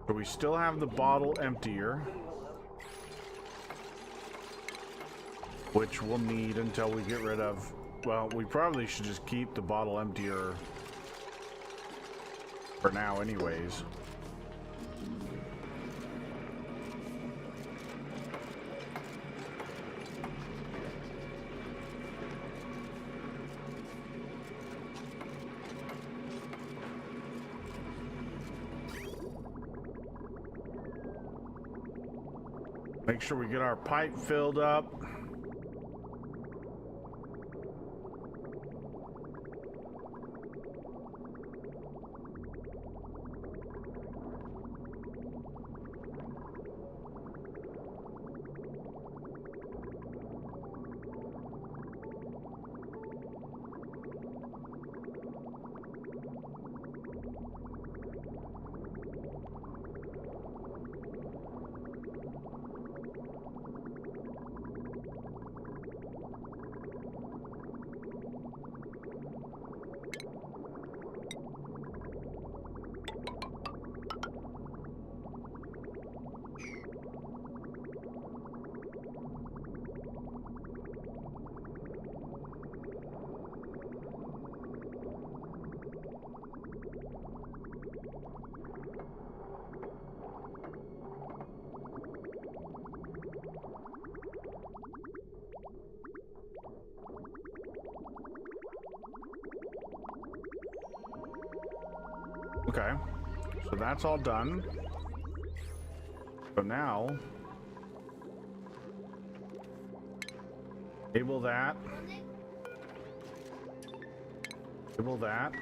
So we still have the bottle emptier, which we'll need until we get rid of. Well, we probably should just keep the bottle emptier for now anyways. Make sure we get our pipe filled up. Okay, so that's all done. So now, enable that. Enable that.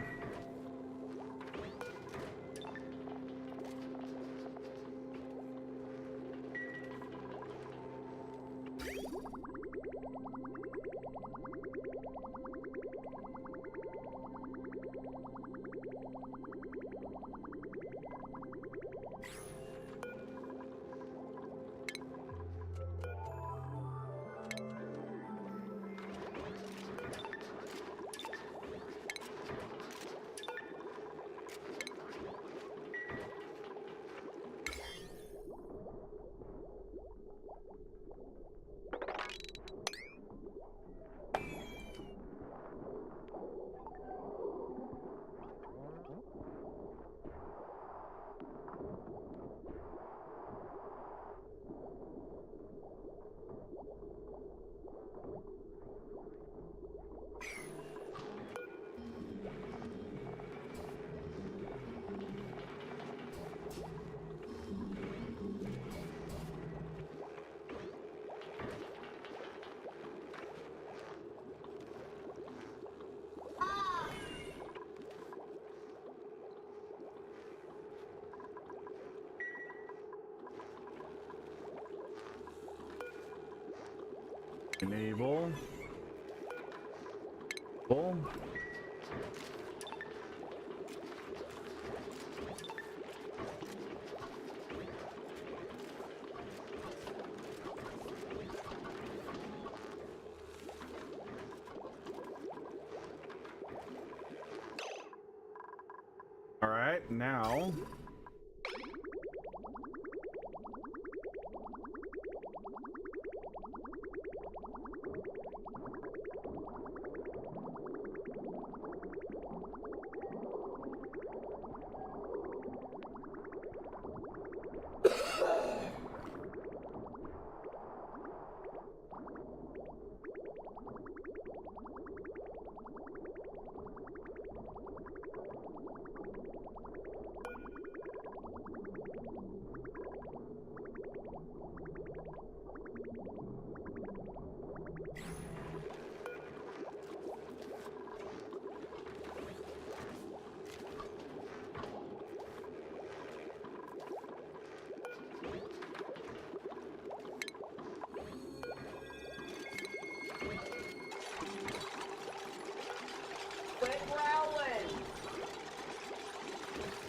Enable. Boom. All right, now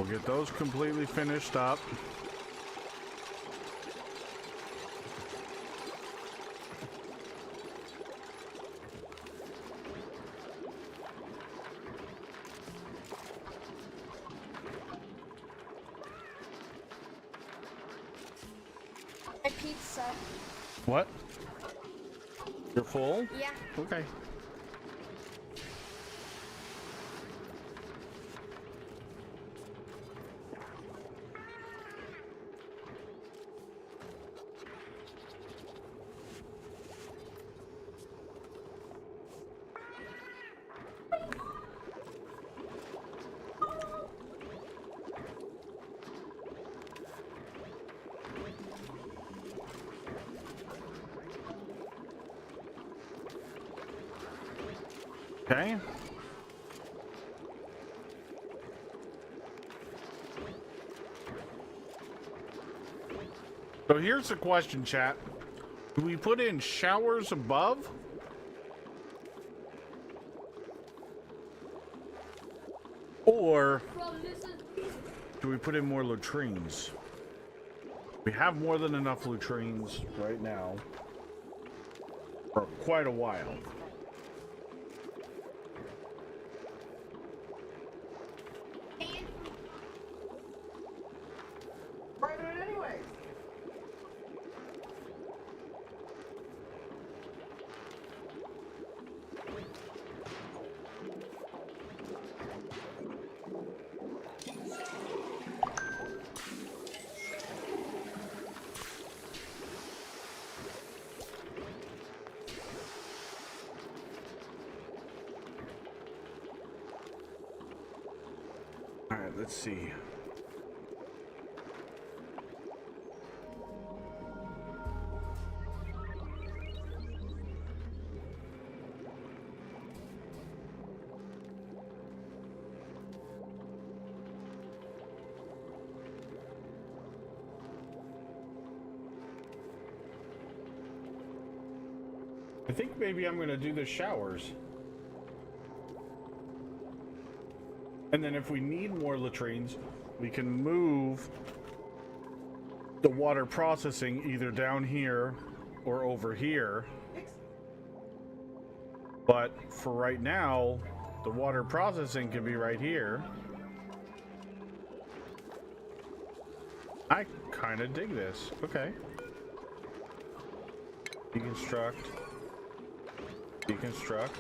We'll get those completely finished up. My pizza. What? You're full? Yeah. Okay. Okay. So here's the question, chat. Do we put in showers above? Or do we put in more latrines? We have more than enough latrines right now for quite a while. Right, but anyways. All right, let's see. I think maybe I'm gonna do the showers. And then if we need more latrines, we can move the water processing either down here or over here. But for right now, the water processing can be right here. I kind of dig this. Okay. Deconstruct. Deconstruct.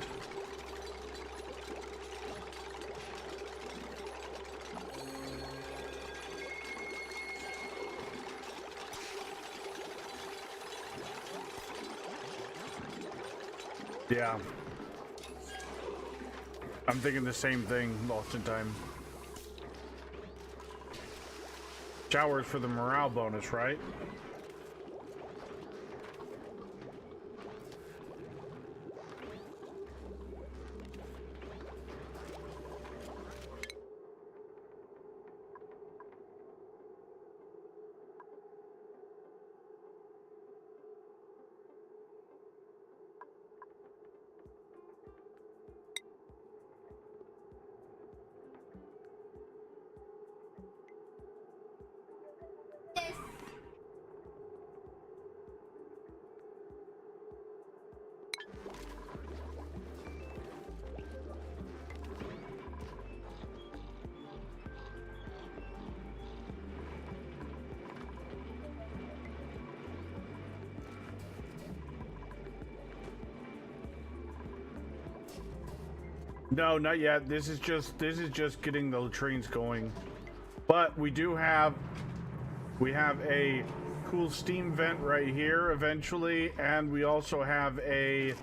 Yeah. I'm thinking the same thing, lost in time. Showers for the morale bonus, right? Yes. No, not yet. This is just getting the latrines going. But we have a cool steam vent right here eventually, and we also have a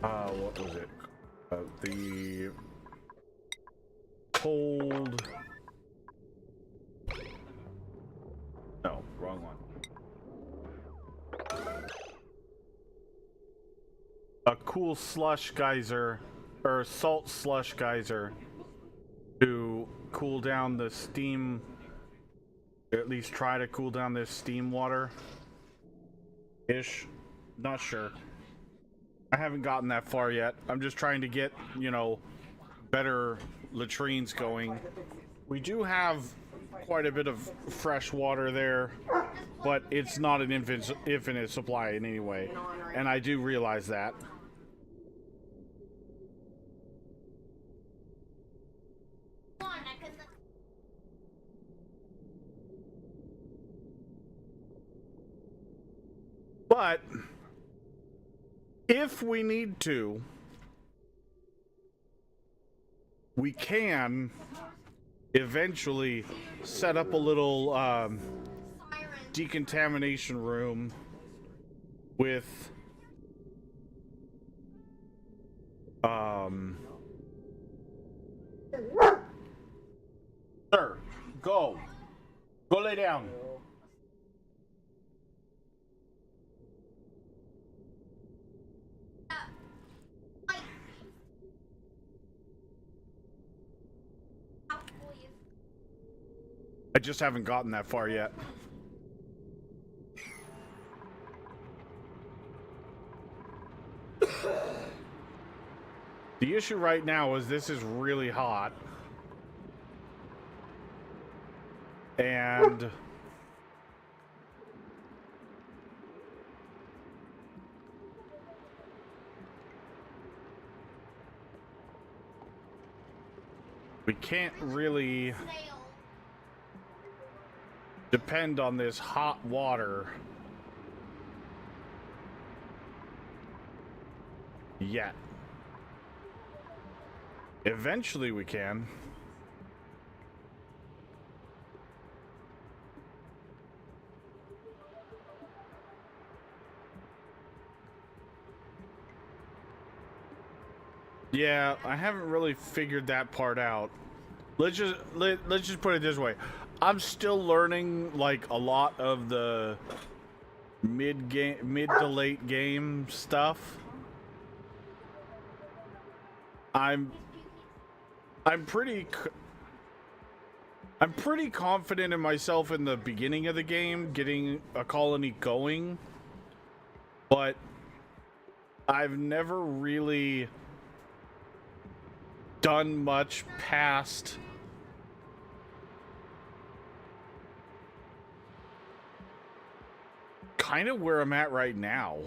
what was it? The cold. No, wrong one. A cool slush geyser, or salt slush geyser, to cool down the steam, at least try to cool down this steam water ish. Not sure. I haven't gotten that far yet. I'm just trying to get, you know, better latrines going. We do have quite a bit of fresh water there, but it's not an infinite supply in any way, and I do realize that. But if we need to, we can eventually set up a little decontamination room with sir, go lay down. I just haven't gotten that far yet. The issue right now is this is really hot. And we can't really depend on this hot water yet. Eventually we can. Yeah, I haven't really figured that part out. Let's just put it this way. I'm still learning like a lot of the mid to late game stuff. I'm pretty confident in myself in the beginning of the game, getting a colony going, but I've never really done much past kind of where I'm at right now.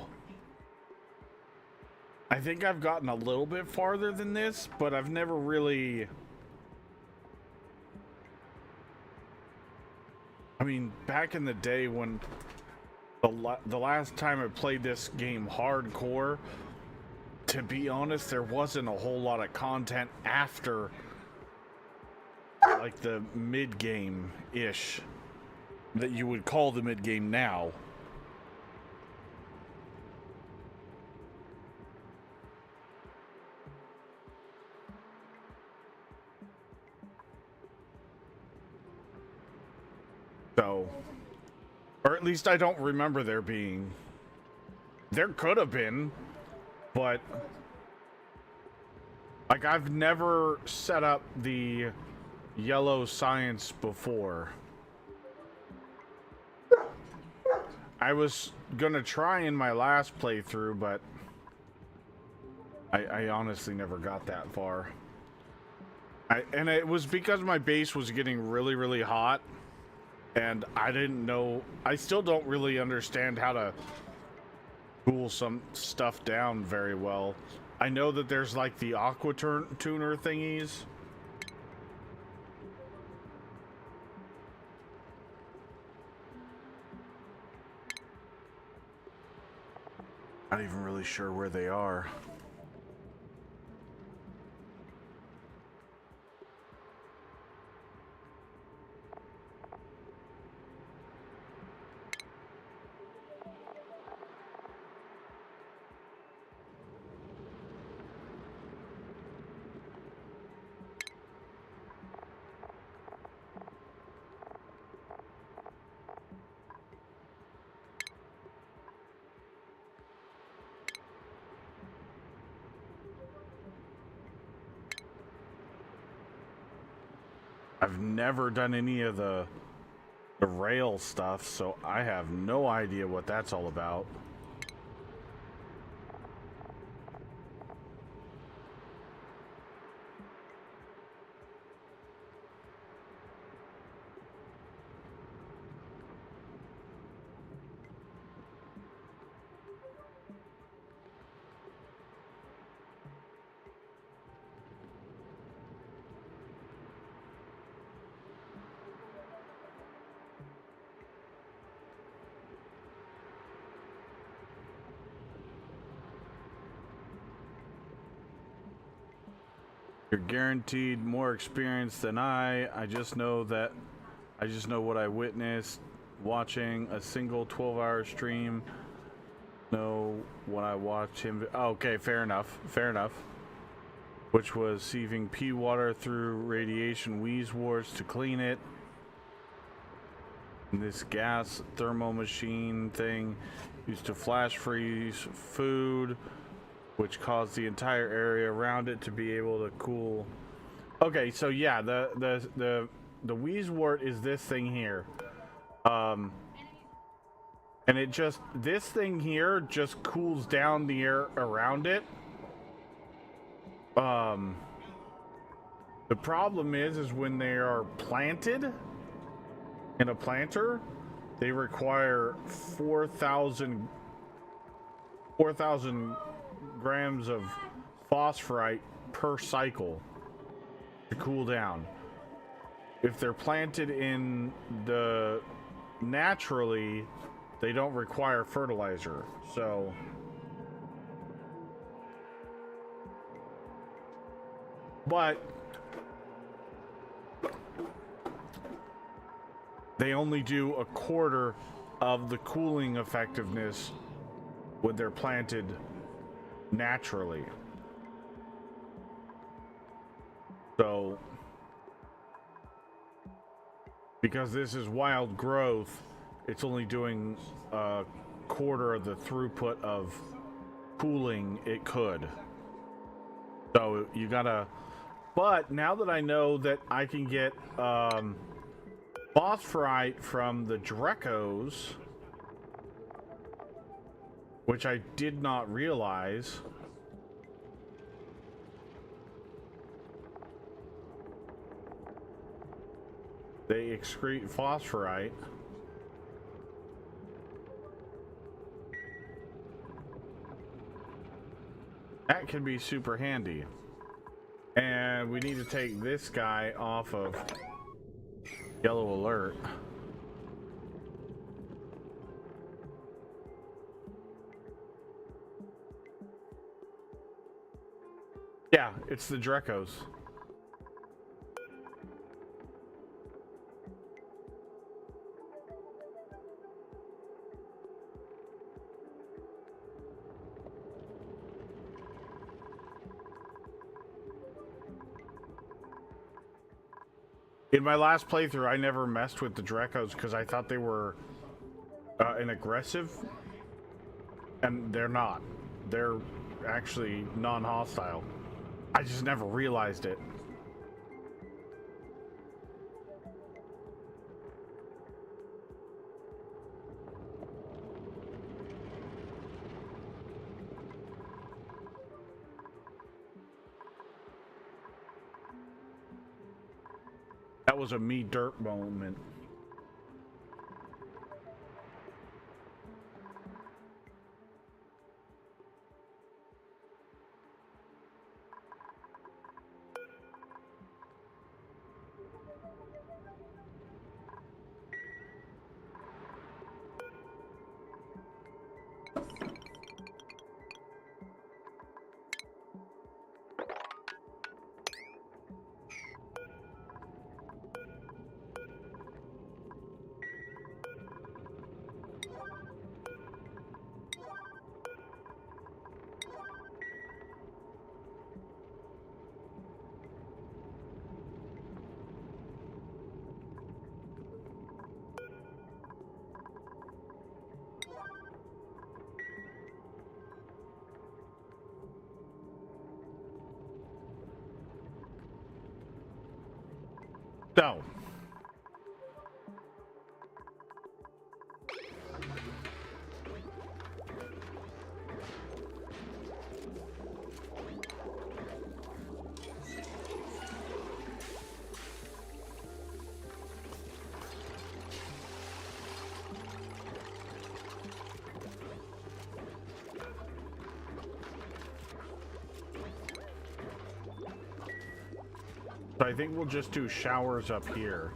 I think I've gotten a little bit farther than this, but I've never really... I mean, back in the day when the last time I played this game hardcore, to be honest, there wasn't a whole lot of content after like the mid-game-ish that you would call the mid-game now. So, or at least I don't remember there being. There could have been, but like I've never set up the yellow science before. I was gonna try in my last playthrough, but I honestly never got that far. And it was because my base was getting really, really hot. And I didn't know, I still don't really understand how to cool some stuff down very well. I know that there's like the aqua tuner thingies. Not even really sure where they are. I've never done any of the rail stuff, so I have no idea what that's all about. You're guaranteed more experience than I just know what I witnessed watching a single 12-hour stream. Know what I watched him. Oh, okay, fair enough. Fair enough. Which was sieving pea water through radiation wheeze warts to clean it. And this gas thermal machine thing used to flash freeze food, which caused the entire area around it to be able to cool. Okay, so yeah, the wheeze wart is this thing here. And it just, this thing here just cools down the air around it. The problem is when they are planted in a planter, they require 4,000 grams of phosphorite per cycle to cool down. If they're planted in the naturally, they don't require fertilizer, so but they only do a quarter of the cooling effectiveness when they're planted naturally. So because this is wild growth, it's only doing a quarter of the throughput of cooling it could. So you gotta, but now that I know that I can get phosphorite from the Drecos, which I did not realize. They excrete phosphorite. That can be super handy. And we need to take this guy off of yellow alert. Yeah, it's the Drecos. In my last playthrough, I never messed with the Drecos because I thought they were an aggressive, and they're not. They're actually non-hostile. I just never realized it. That was a me dirt moment. So, I think we'll just do showers up here.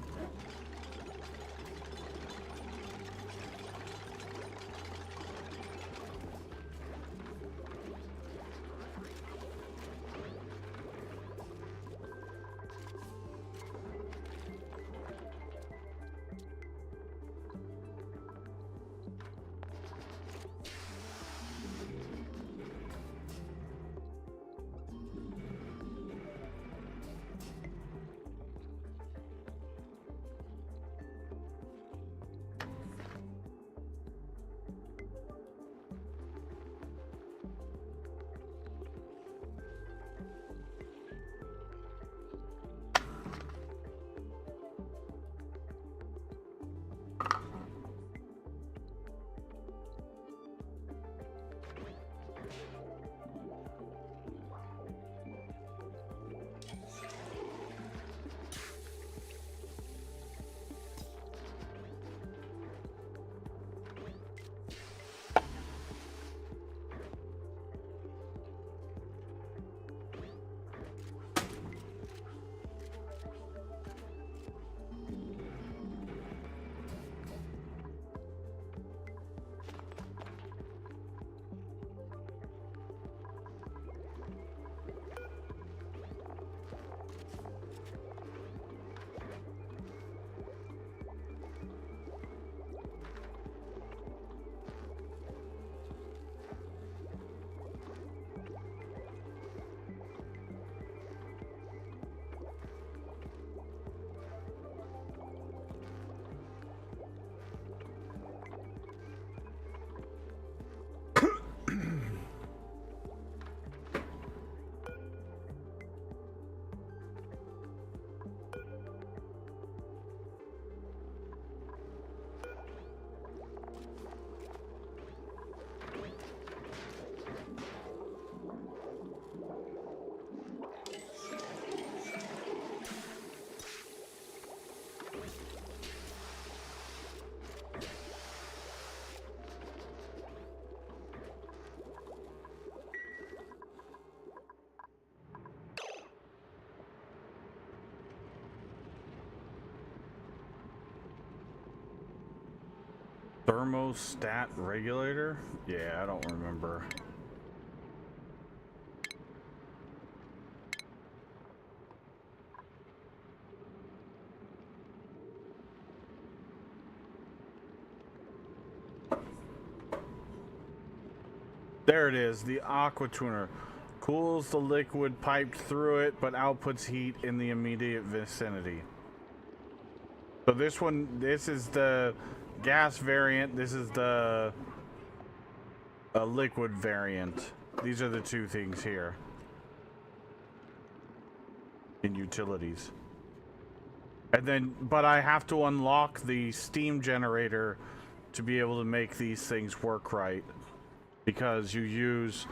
Thermostat regulator? Yeah, I don't remember. There it is, the aqua tuner. Cools the liquid piped through it, but outputs heat in the immediate vicinity. So this one, this is the gas variant, this is the liquid variant. These are the two things here in utilities. And then, but I have to unlock the steam generator to be able to make these things work right. Because you use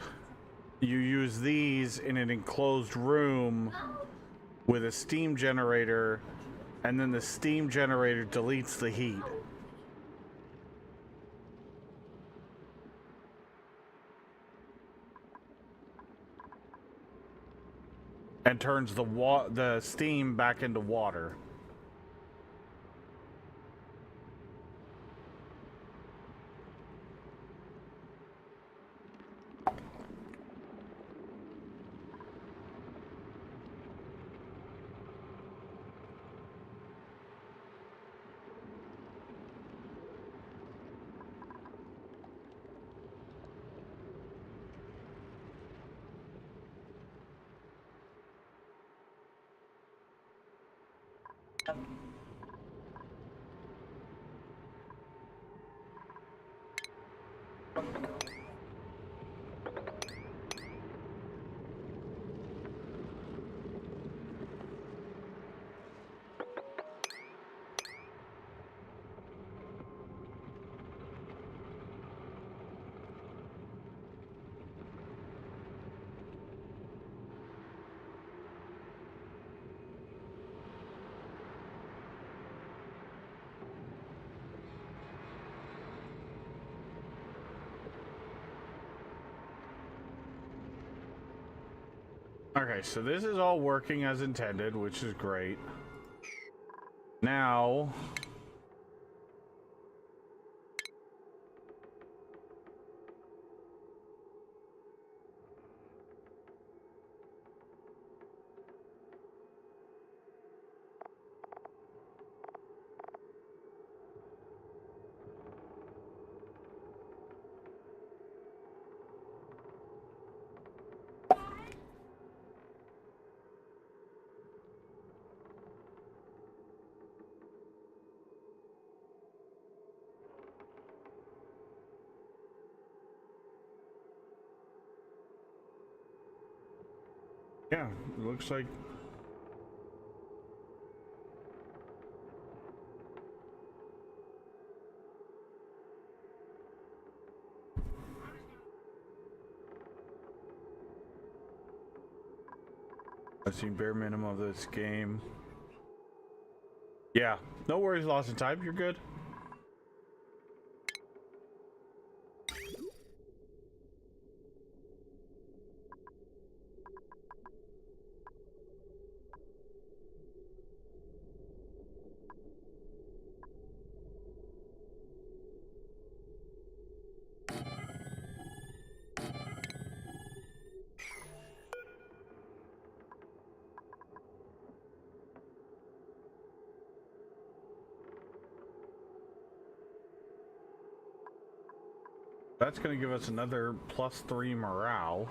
these in an enclosed room with a steam generator, and then the steam generator deletes the heat. And turns the steam back into water. Okay, so this is all working as intended, which is great. Now... yeah, it looks like... I've seen bare minimum of this game. Yeah, no worries, lost in time, you're good. That's going to give us another +3 morale.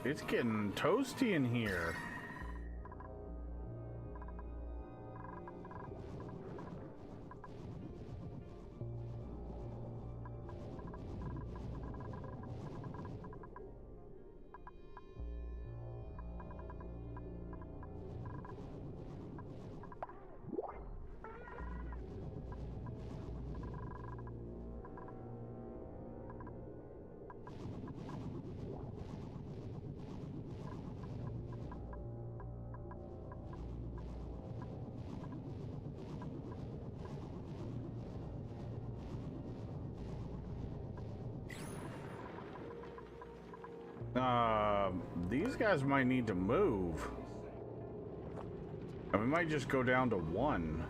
It's getting toasty in here. These guys might need to move. And we might just go down to one.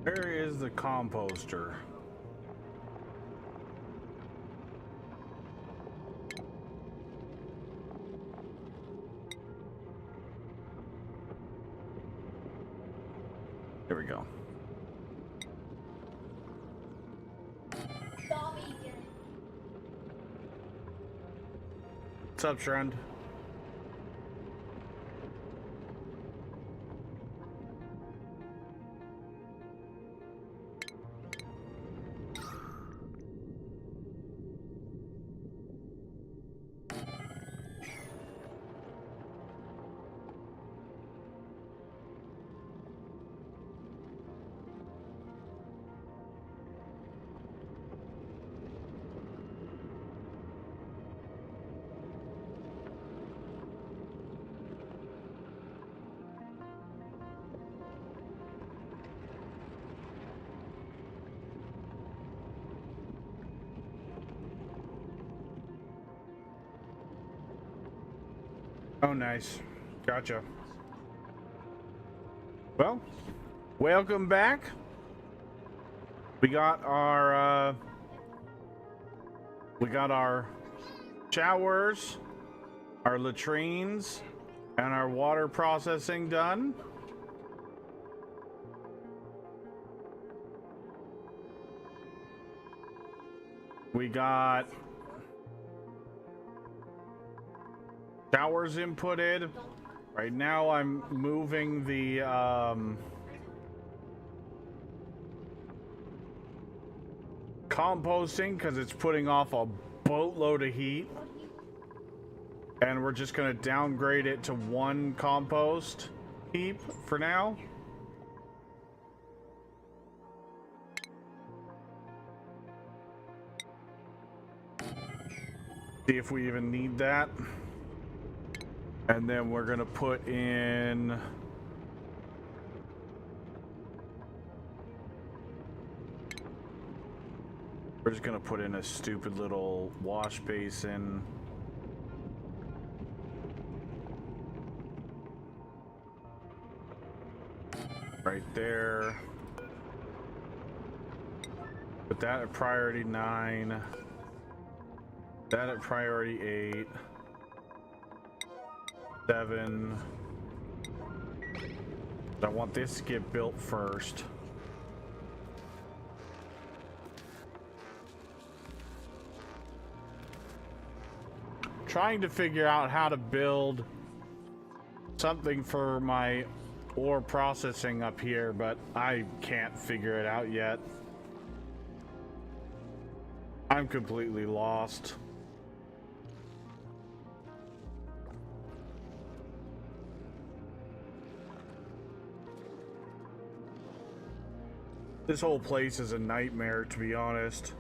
Where is the composter? There we go. Stop eating. What's up, Trend? Oh, nice. Gotcha. Well, welcome back. We got our showers, our latrines, and our water processing done. We got showers inputted. Right now I'm moving the composting because it's putting off a boatload of heat. And we're just gonna downgrade it to one compost. keep for now. See if we even need that. And then we're gonna put in we're just gonna put in a stupid little wash basin. Right there. Put that at priority 9. That at priority 8. 7. I want this to get built first. Trying to figure out how to build something for my ore processing up here, but I can't figure it out yet. I'm completely lost. This whole place is a nightmare, to be honest.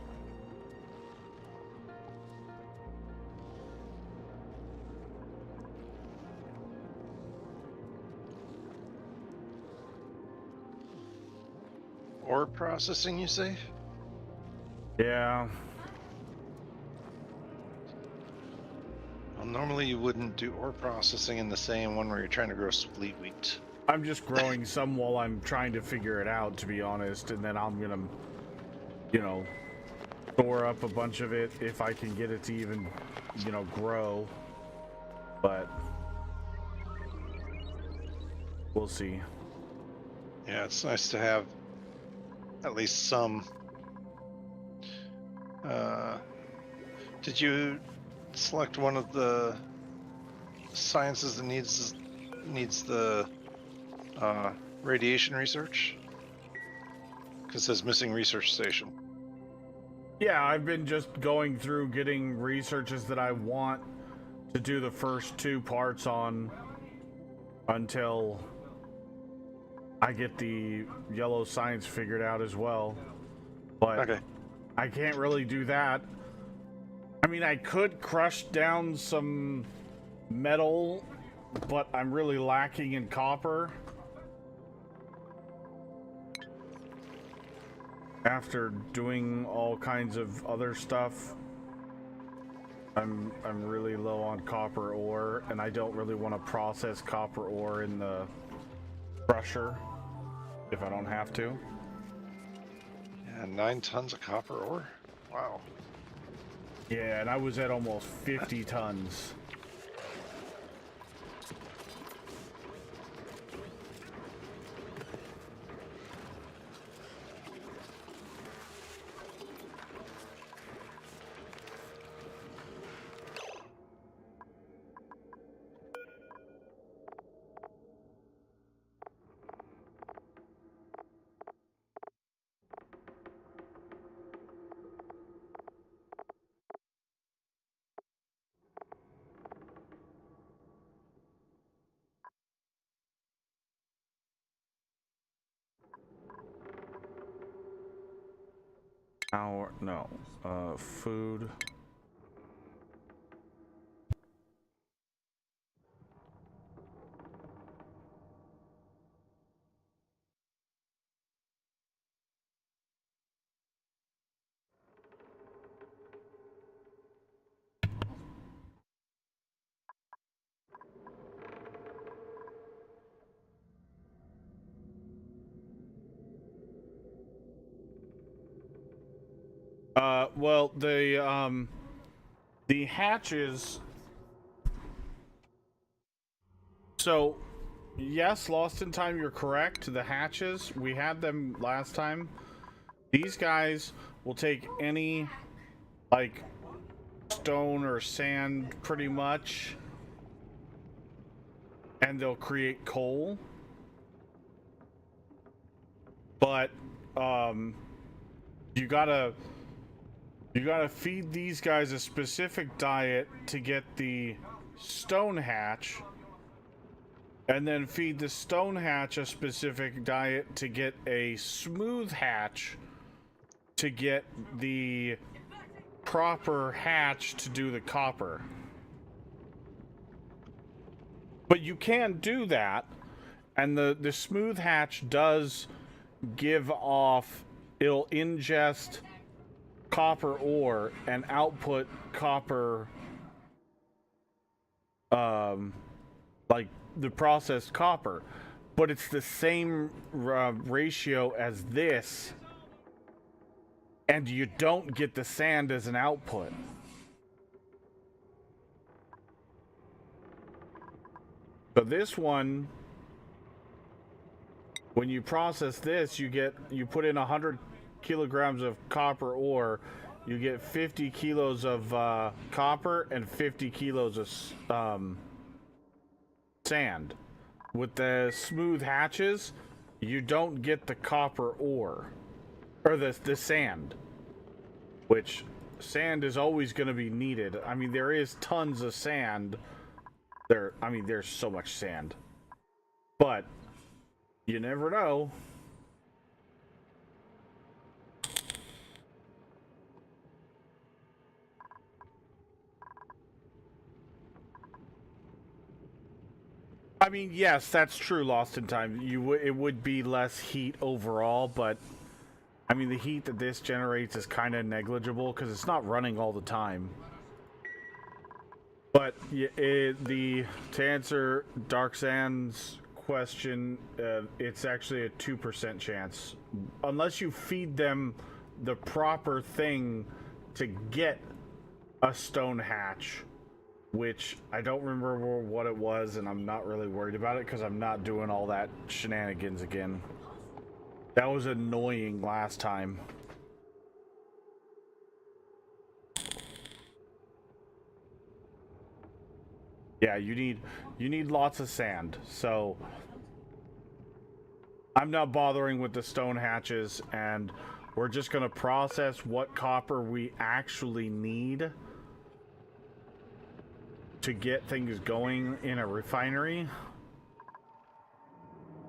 Ore processing, you say? Yeah. Well, normally you wouldn't do ore processing in the same one where you're trying to grow split wheat. I'm just growing some while I'm trying to figure it out, to be honest, and then I'm gonna, you know, store up a bunch of it if I can get it to even, you know, grow. But we'll see. Yeah, it's nice to have at least some. Did you select one of the sciences that needs the radiation research? Because it says missing research station. Yeah, I've been just going through getting researches that I want to do the first 2 parts on until I get the yellow science figured out as well. But Okay. I can't really do that. I mean, I could crush down some metal, but I'm really lacking in copper. After doing all kinds of other stuff, I'm really low on copper ore, and I don't really want to process copper ore in the crusher if I don't have to. Yeah, 9 tons of copper ore. Wow. Yeah, and I was at almost 50 tons. Food. Well, the hatches. So, yes, Lost in Time, you're correct. The hatches, we had them last time. These guys will take any, like, stone or sand, pretty much, and they'll create coal. But, you gotta feed these guys a specific diet to get the stone hatch, And then feed the stone hatch a specific diet to get a smooth hatch to get the proper hatch to do the copper. But you can do that, and the smooth hatch does give off, it'll ingest copper ore and output copper, like the processed copper, but it's the same ratio as this, and you don't get the sand as an output. So this one, when you process this, you put in 100 kilograms of copper ore, you get 50 kilos of copper and 50 kilos of sand. With the smooth hatches, you don't get the copper ore, or the sand, which sand is always going to be needed. I mean, there is tons of sand there. I mean, there's so much sand, but you never know. I mean, yes, that's true, Lost in Time. It would be less heat overall, but I mean, the heat that this generates is kind of negligible because it's not running all the time. But to answer Dark Sand's question, it's actually a 2% chance. Unless you feed them the proper thing to get a stone hatch, which I don't remember what it was, and I'm not really worried about it because I'm not doing all that shenanigans again. That was annoying last time. Yeah, you need lots of sand. So I'm not bothering with the stone hatches, and we're just going to process what copper we actually need to get things going in a refinery.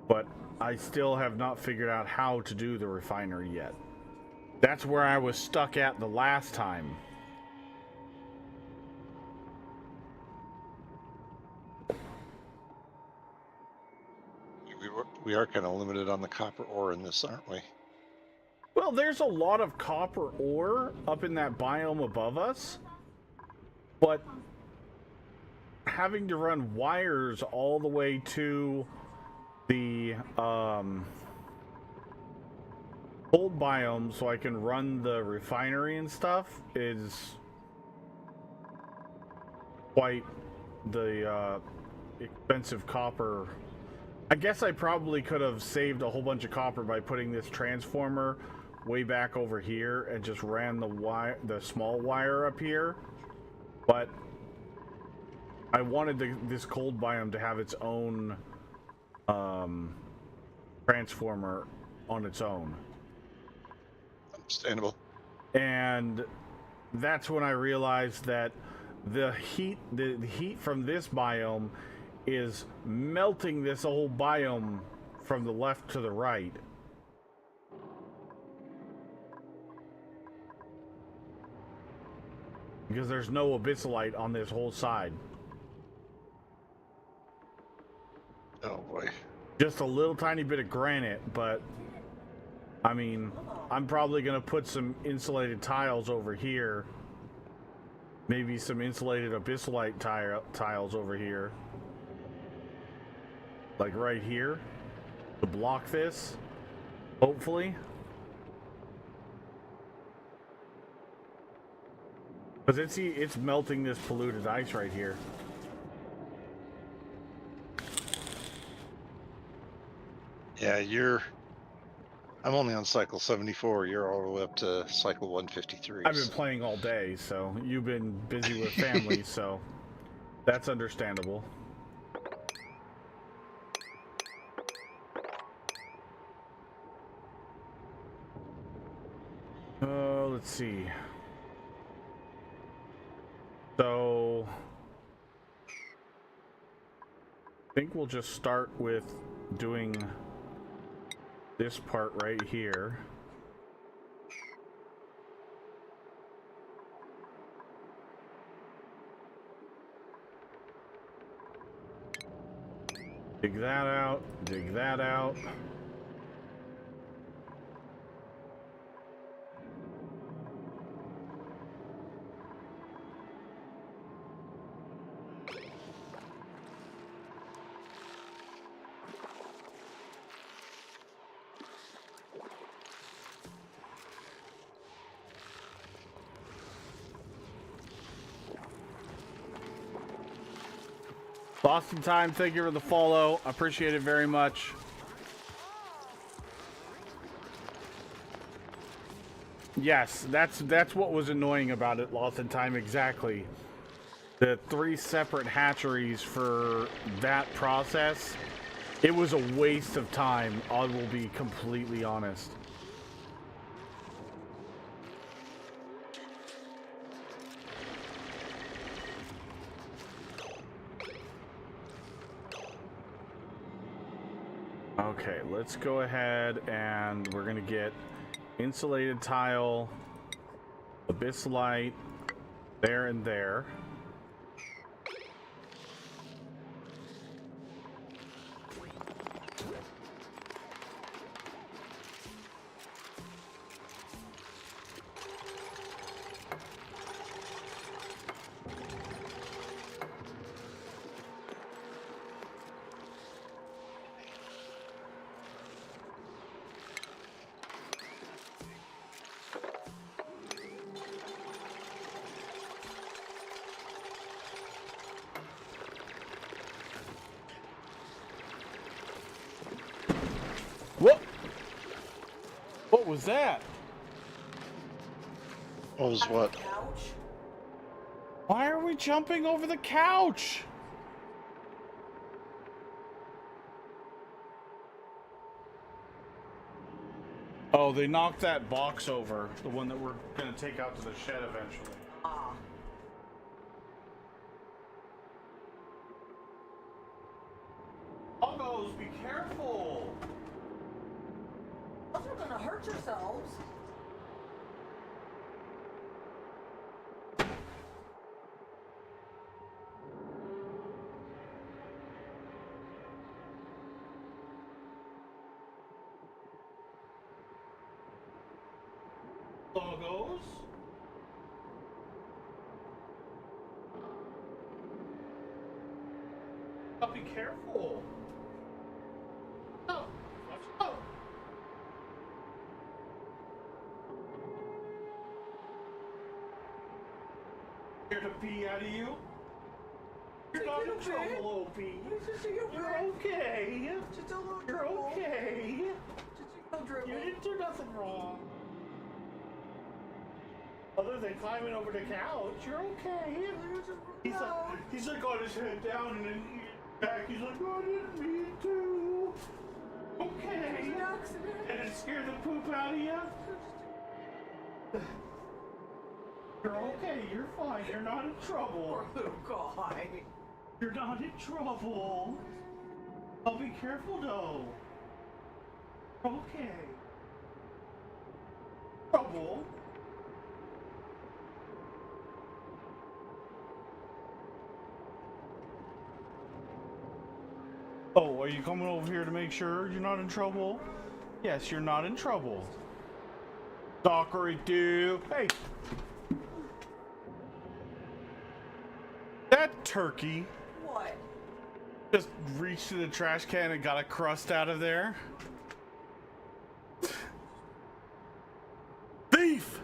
But I still have not figured out how to do the refinery yet. That's where I was stuck at the last time. We are kind of limited on the copper ore in this, aren't we? Well, there's a lot of copper ore up in that biome above us, but having to run wires all the way to the cold biome so I can run the refinery and stuff is quite the expensive copper. I guess I probably could have saved a whole bunch of copper by putting this transformer way back over here and just ran the small wire up here, but I wanted this cold biome to have its own transformer on its own. Understandable. And that's when I realized that the heat from this biome is melting this whole biome from the left to the right. Because there's no abyssalite on this whole side. Oh boy. Just a little tiny bit of granite, but I mean, I'm probably gonna put some insulated tiles over here. Maybe some insulated abyssalite tiles over here. Like right here. To block this. Hopefully. Because it's melting this polluted ice right here. Yeah, I'm only on cycle 74. You're all the way up to cycle 153. I've been playing all day, so you've been busy with family, so that's understandable. Let's see. So think we'll just start with doing this part right here. Dig that out, dig that out. Boston Time, thank you for the follow. I appreciate it very much. Yes, that's what was annoying about it, Lost in Time, exactly. The 3 separate hatcheries for that process, it was a waste of time, I will be completely honest. Okay, let's go ahead and we're gonna get insulated tile, abyssalite, there and there. What was that? What was what? Couch. Why are we jumping over the couch? Oh, they knocked that box over, the one that we're gonna take out to the shed eventually. Ah. Doggos, be careful! Those are gonna hurt yourselves. Doggos? Oh, be careful! Oh, watch out! Scared to pee out of you? You're not in trouble, Opie. You're okay. Just a little You're dribble. okay. Just a little dribble. You didn't do nothing wrong. Other than climbing over the couch, you're okay. He's like got his head down and then back. He's like, I didn't mean to. Okay. An accident. And it scared the poop out of you. You're okay. You're fine. You're not in trouble. Poor little guy. You're not in trouble. I'll be careful though. Okay. Trouble. Oh, are you coming over here to make sure you're not in trouble? Yes, you're not in trouble. Dockery do. Hey. That turkey What? just reached to the trash can and got a crust out of there. Thief!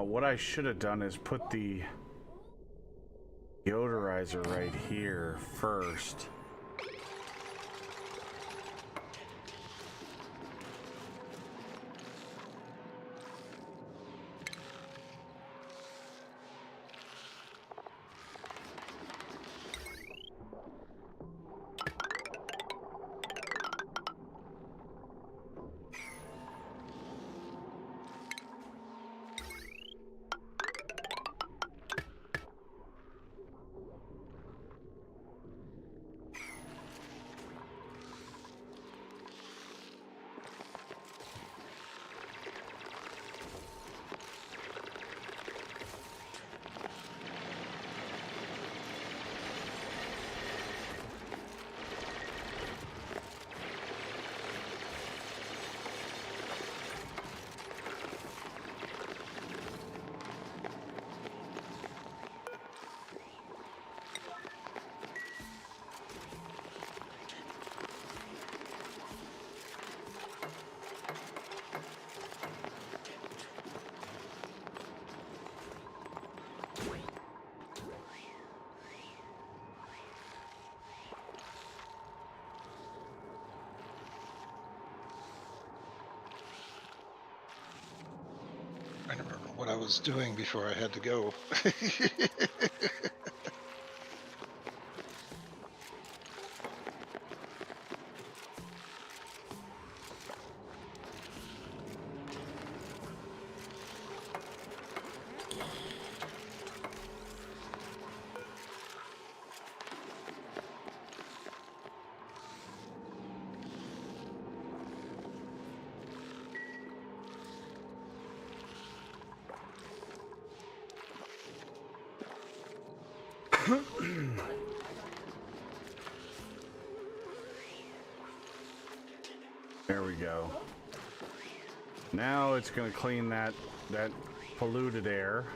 What I should have done is put the Deodorizer right here first. I don't remember what I was doing before I had to go. There we go. Now it's going to clean that polluted air.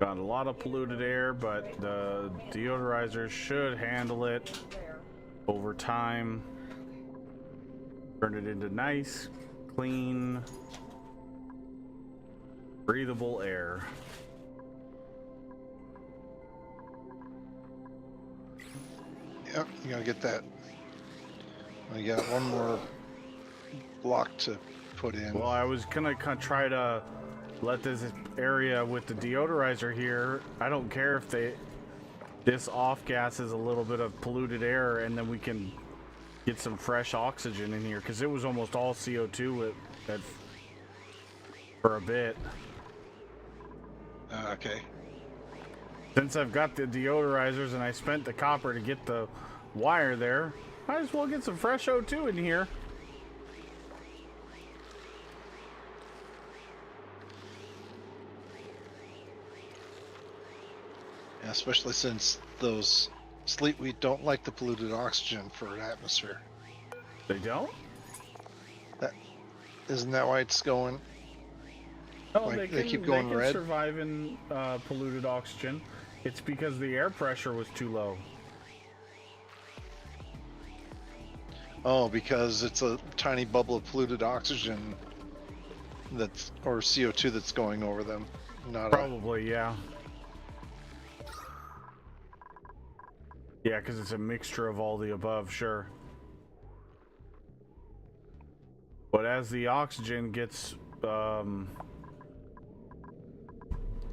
Got a lot of polluted air, but the deodorizer should handle it over time. Turn it into nice, clean, breathable air. Yep, you gotta get that. I got one more block to put in. Well, I was gonna try to let this area with the deodorizer here. I don't care if this off gas is a little bit of polluted air, and then we can get some fresh oxygen in here, because it was almost all CO2 for a bit. Okay. Since I've got the deodorizers and I spent the copper to get the wire there, might as well get some fresh O2 in here. Yeah, especially since those sleetweed don't like the polluted oxygen for an atmosphere. They don't? Isn't that why it's going? No, Like, they keep can, going they can red? survive in polluted oxygen. It's because the air pressure was too low. Oh, because it's a tiny bubble of polluted oxygen or CO2 that's going over them. Not Probably, yeah. Yeah, because it's a mixture of all the above, sure. But as the oxygen gets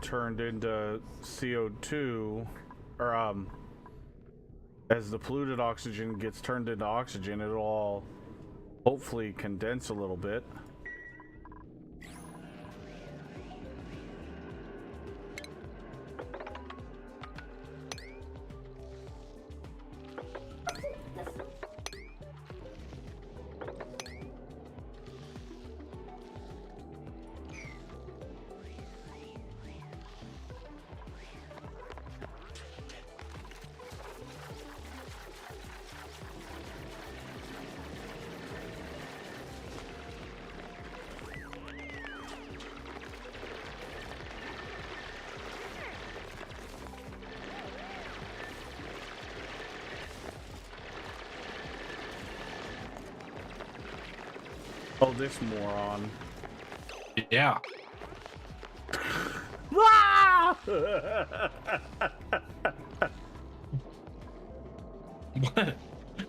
turned into CO2, or as the polluted oxygen gets turned into oxygen, it'll all hopefully condense a little bit. Oh, this moron. Yeah. Ah! What?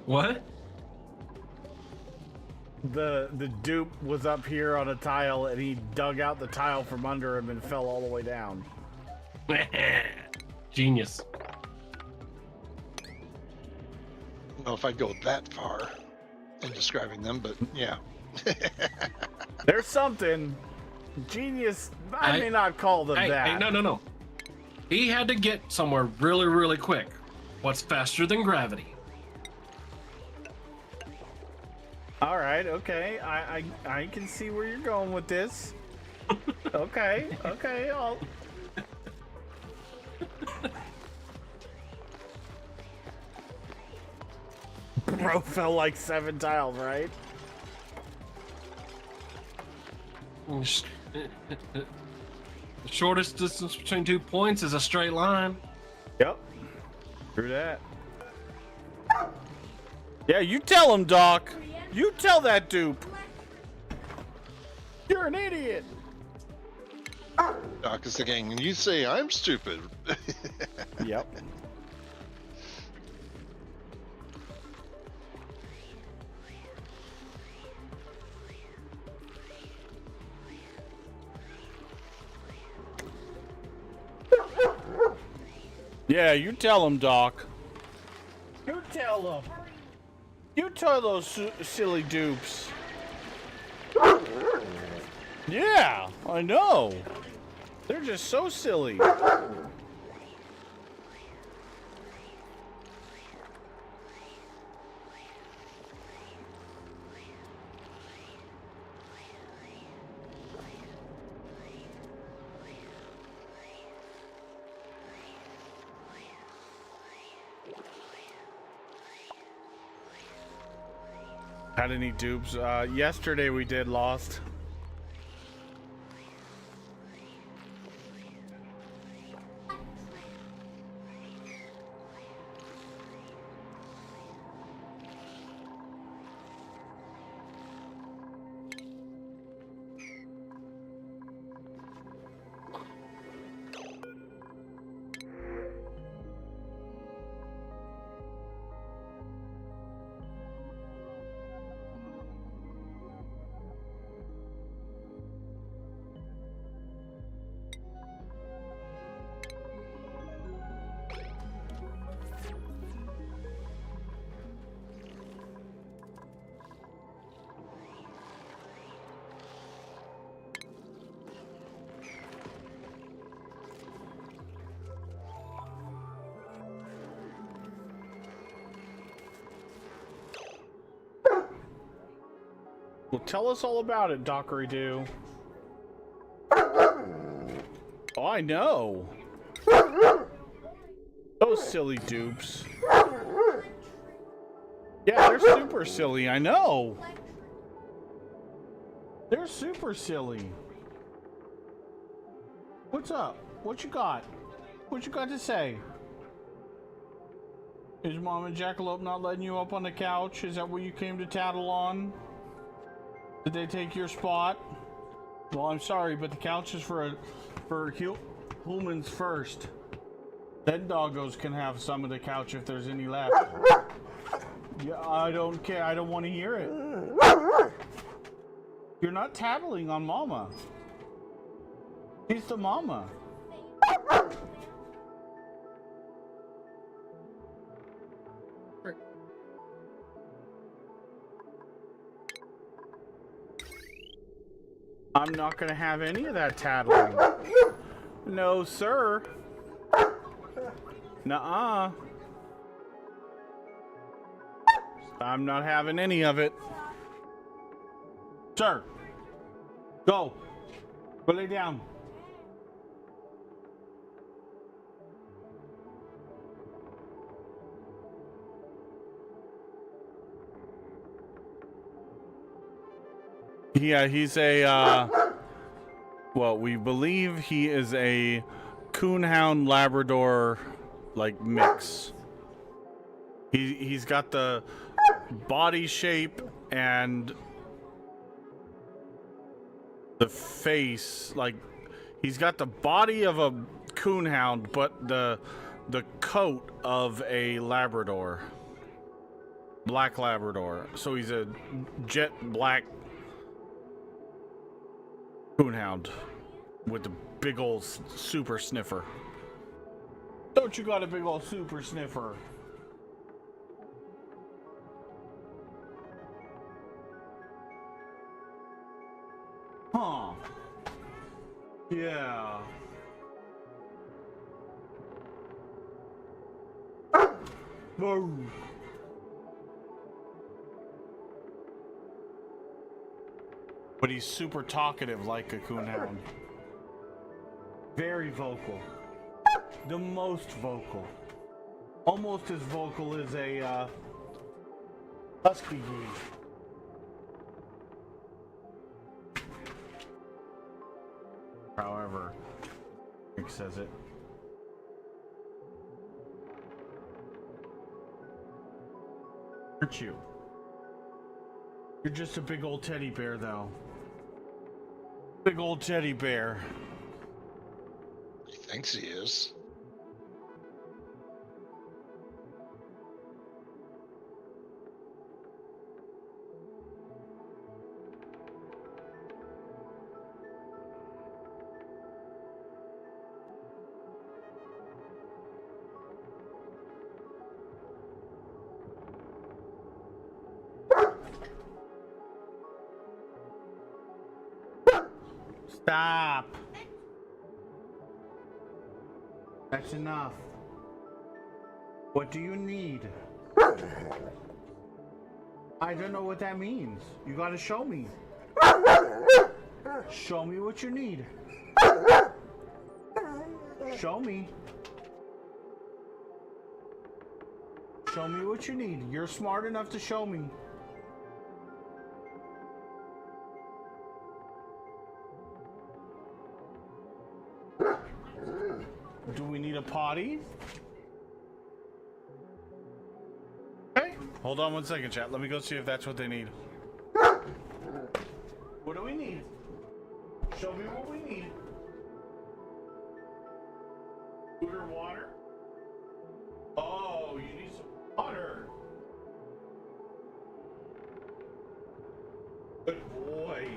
What? The dupe was up here on a tile and he dug out the tile from under him and fell all the way down. Genius. I don't know if I'd go that far in describing them, but yeah. There's something. Genius. I may not call them Hey, that. no. He had to get somewhere really, really quick. What's faster than gravity? All right, okay. I can see where you're going with this. Okay. I'll... Bro fell like 7 tiles, right? The shortest distance between 2 points is a straight line. Yep. True that. Yeah, you tell him, Doc. You tell that dupe. You're an idiot. Doc is the gang, and you say I'm stupid. Yep. Yeah, you tell him, Doc. You tell him. You tell those silly dupes. Yeah, I know. They're just so silly. Had any dupes? Yesterday we did Lost. Well, tell us all about it, Dockery Doo. Oh, I know. Those silly dupes. Yeah, they're super silly, I know. They're super silly. What's up? What you got? What you got to say? Is Mom and Jackalope not letting you up on the couch? Is that what you came to tattle on? Did they take your spot? Well, I'm sorry, but the couch is for humans first. Then doggos can have some of the couch if there's any left. Yeah, I don't care. I don't want to hear it. You're not tattling on Mama. She's the mama. I'm not gonna have any of that tattling. No, sir. Nuh-uh. I'm not having any of it. Sir. Go. Go lay down. Yeah, he's a, well, we believe he is a Coonhound Labrador, like, mix. He's got the body shape and the face, like he's got the body of a coonhound, but the coat of a Labrador, black Labrador. So he's a jet black coonhound with the big old super sniffer. Don't you got a big old super sniffer? Huh. Yeah. Whoa. But he's super talkative like a coonhound. Very vocal. The most vocal. Almost as vocal as a husky. However, Rick says it. Aren't you? You're just a big old teddy bear, though. Big old teddy bear. He thinks he is. Stop. That's enough. What do you need? I don't know what that means. You gotta show me. Show me what you need. Show me. Show me what you need. You're smart enough to show me. Do we need a potty? Okay. Hold on 1 second, chat. Let me go see if that's what they need. What do we need? Show me what we need. Food or water? Oh, you need some water. Good boy.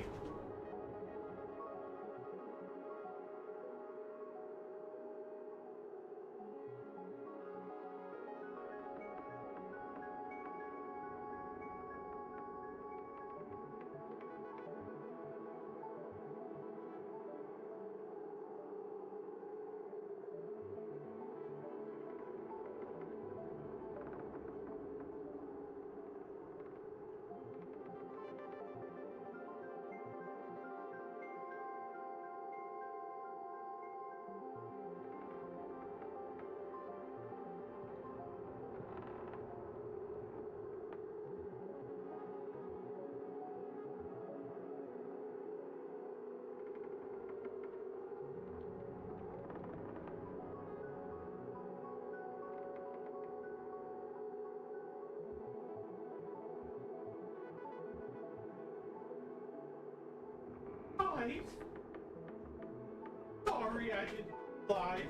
Sorry, I didn't realize.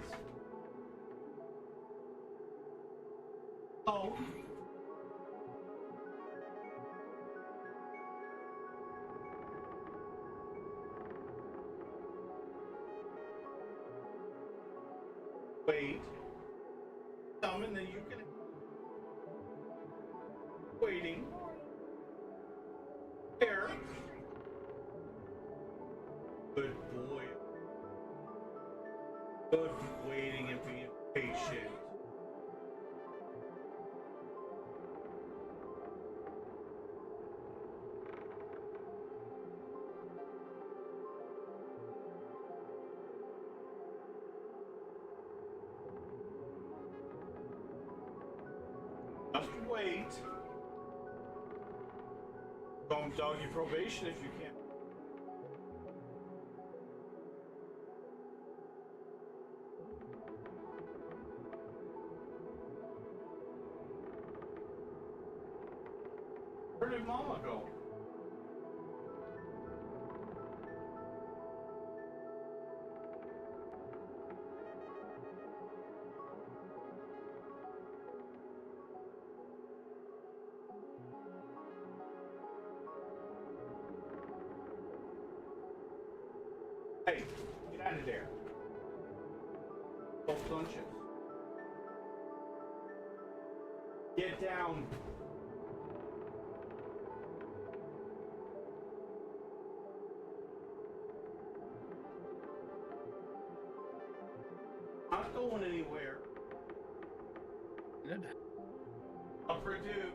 Oh. Wait. And then you can. Waiting. There. Good boy. Good waiting and being patient. Just wait. Don't dog your probation if you can't. Where did Mama go? Hey, get out of there. Both lunches. Get down. Not going anywhere. Good. Up for two.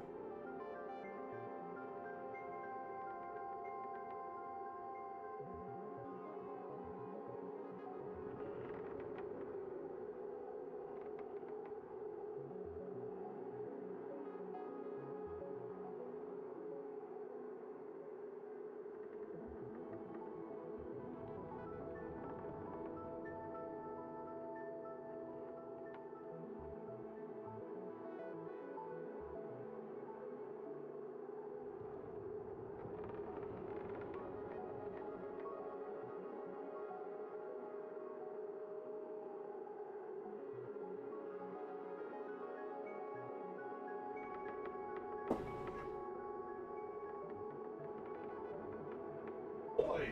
Boy.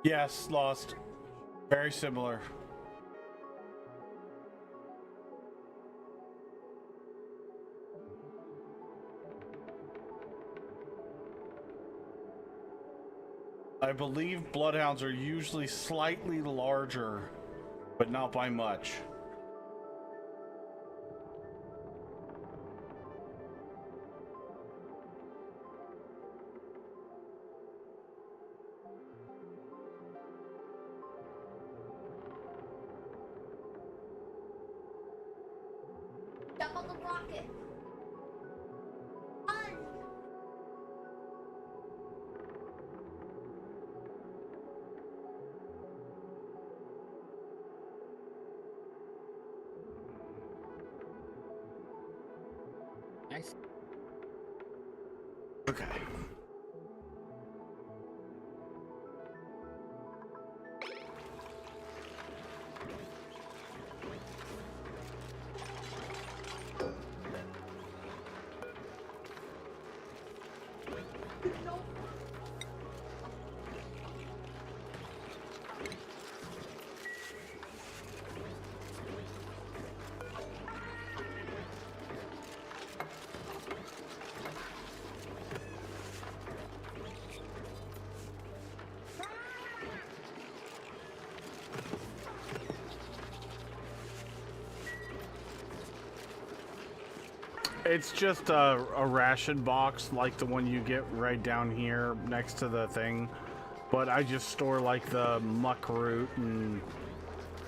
Yes, lost. Very similar. I believe bloodhounds are usually slightly larger, but not by much. Jump on the rocket. Run. Nice. Okay. It's just a ration box like the one you get right down here next to the thing. But I just store like the muck root and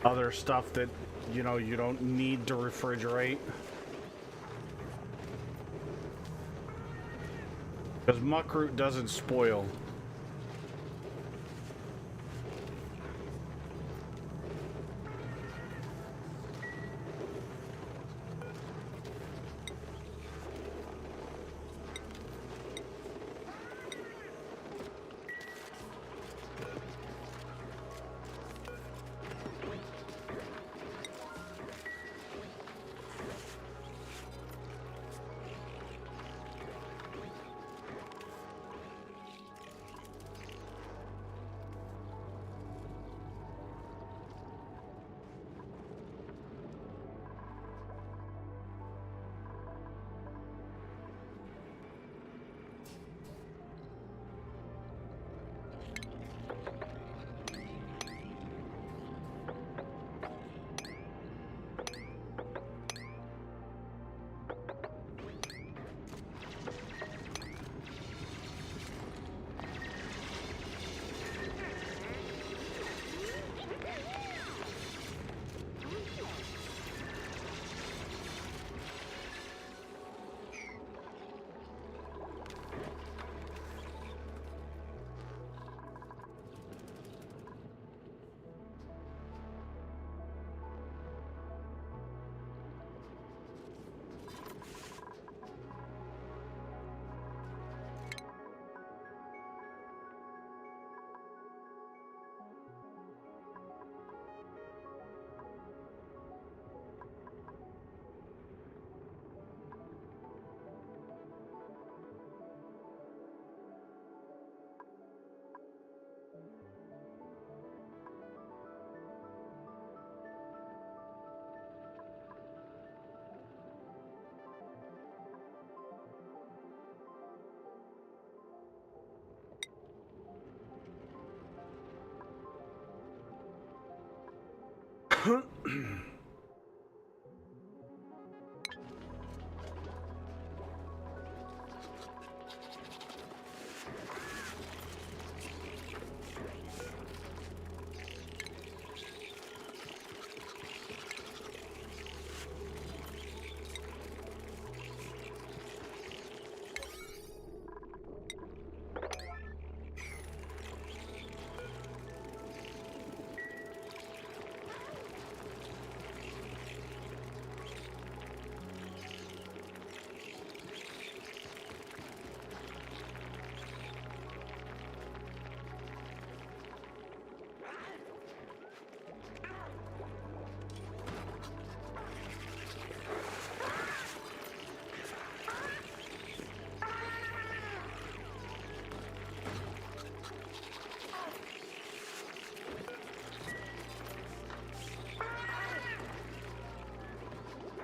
other stuff that, you know, you don't need to refrigerate. Because muck root doesn't spoil.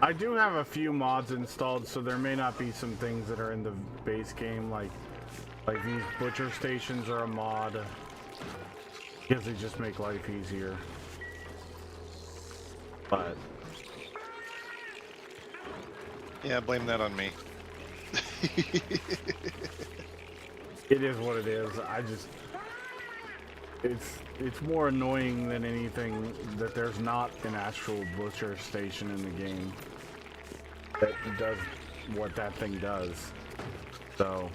I do have a few mods installed, so there may not be some things that are in the base game, like these butcher stations are a mod because they just make life easier. But Yeah, blame that on me. it is what it is. It's more annoying than anything that there's not an actual butcher station in the game that does what that thing does. So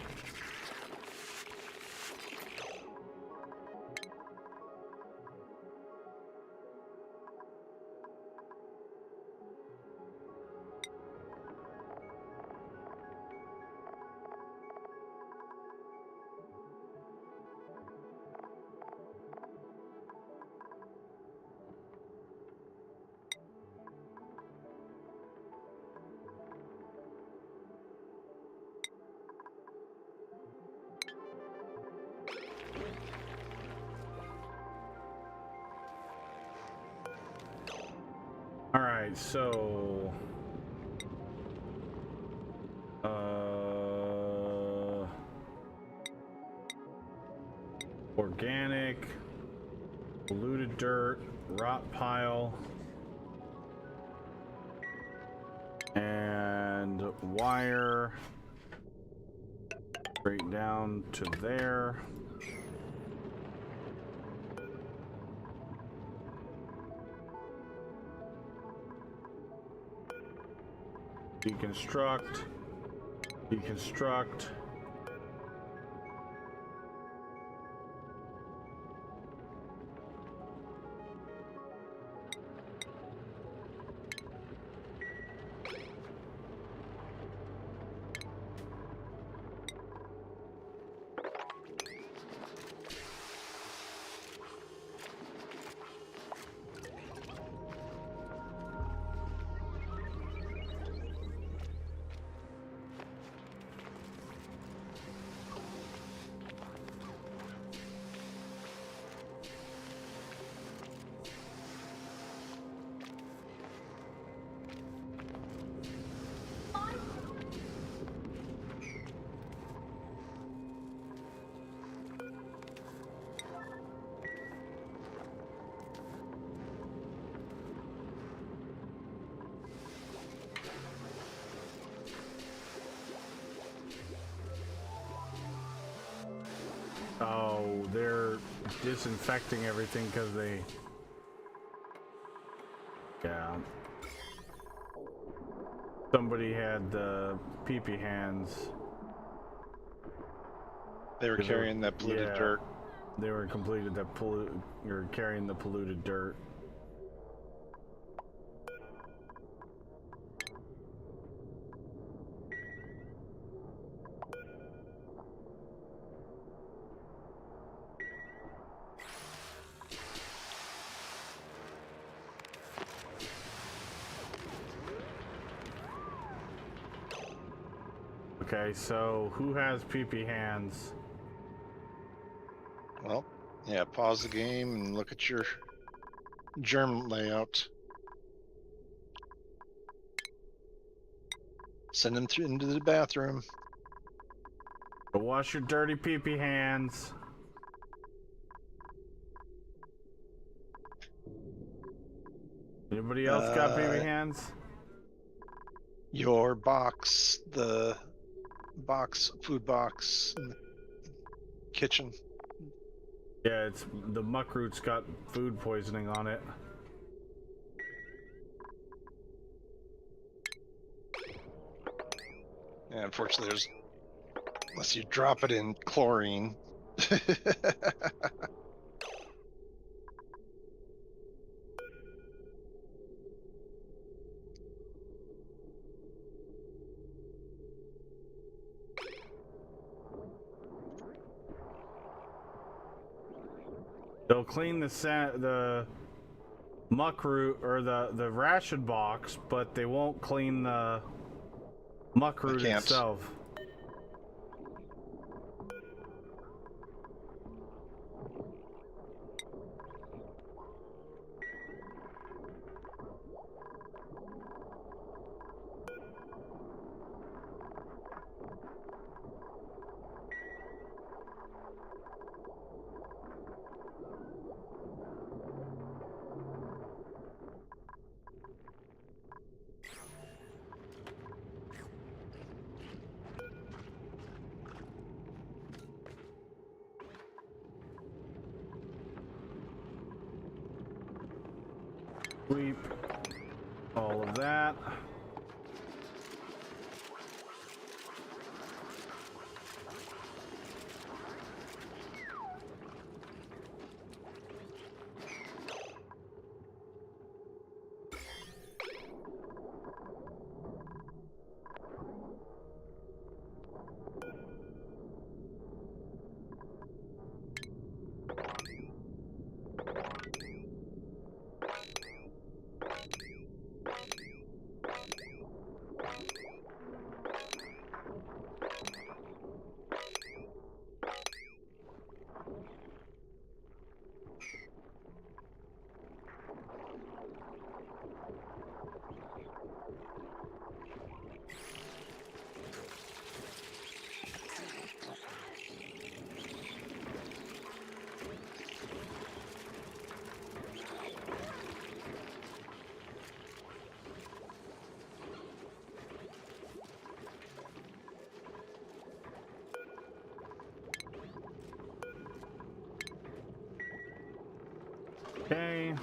alright, so organic, polluted dirt, rot pile, and wire straight down to there. Deconstruct, deconstruct. Oh, they're disinfecting everything because they... Yeah. Somebody had the pee-pee hands. They were carrying that polluted dirt. They were completed that or carrying the polluted dirt. Okay, so who has pee-pee hands? Well, Yeah, pause the game and look at your germ layout. Send them through into the bathroom. Go wash your dirty pee-pee hands. Anybody else got pee-pee hands? Your box, the box, food box, in the kitchen. Yeah, it's the muckroot's got food poisoning on it. Yeah, unfortunately, there's unless you drop it in chlorine. They'll clean the muckroot or the ration box, but they won't clean the muckroot can't. itself. Sweep all of that. Okay.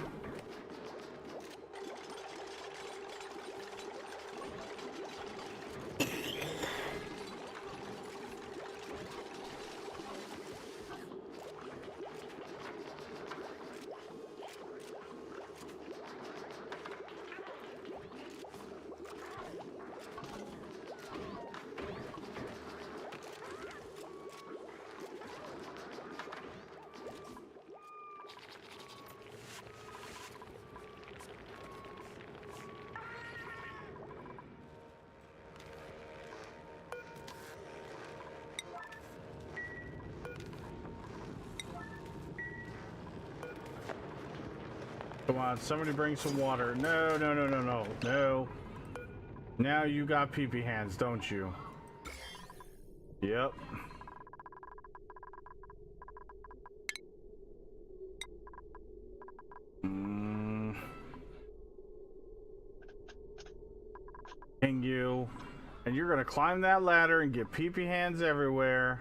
Come on, somebody bring some water. No, no, no, no, no, no. Now you got pee-pee hands, don't you? Yep. King you. And you're gonna climb that ladder and get pee-pee hands everywhere.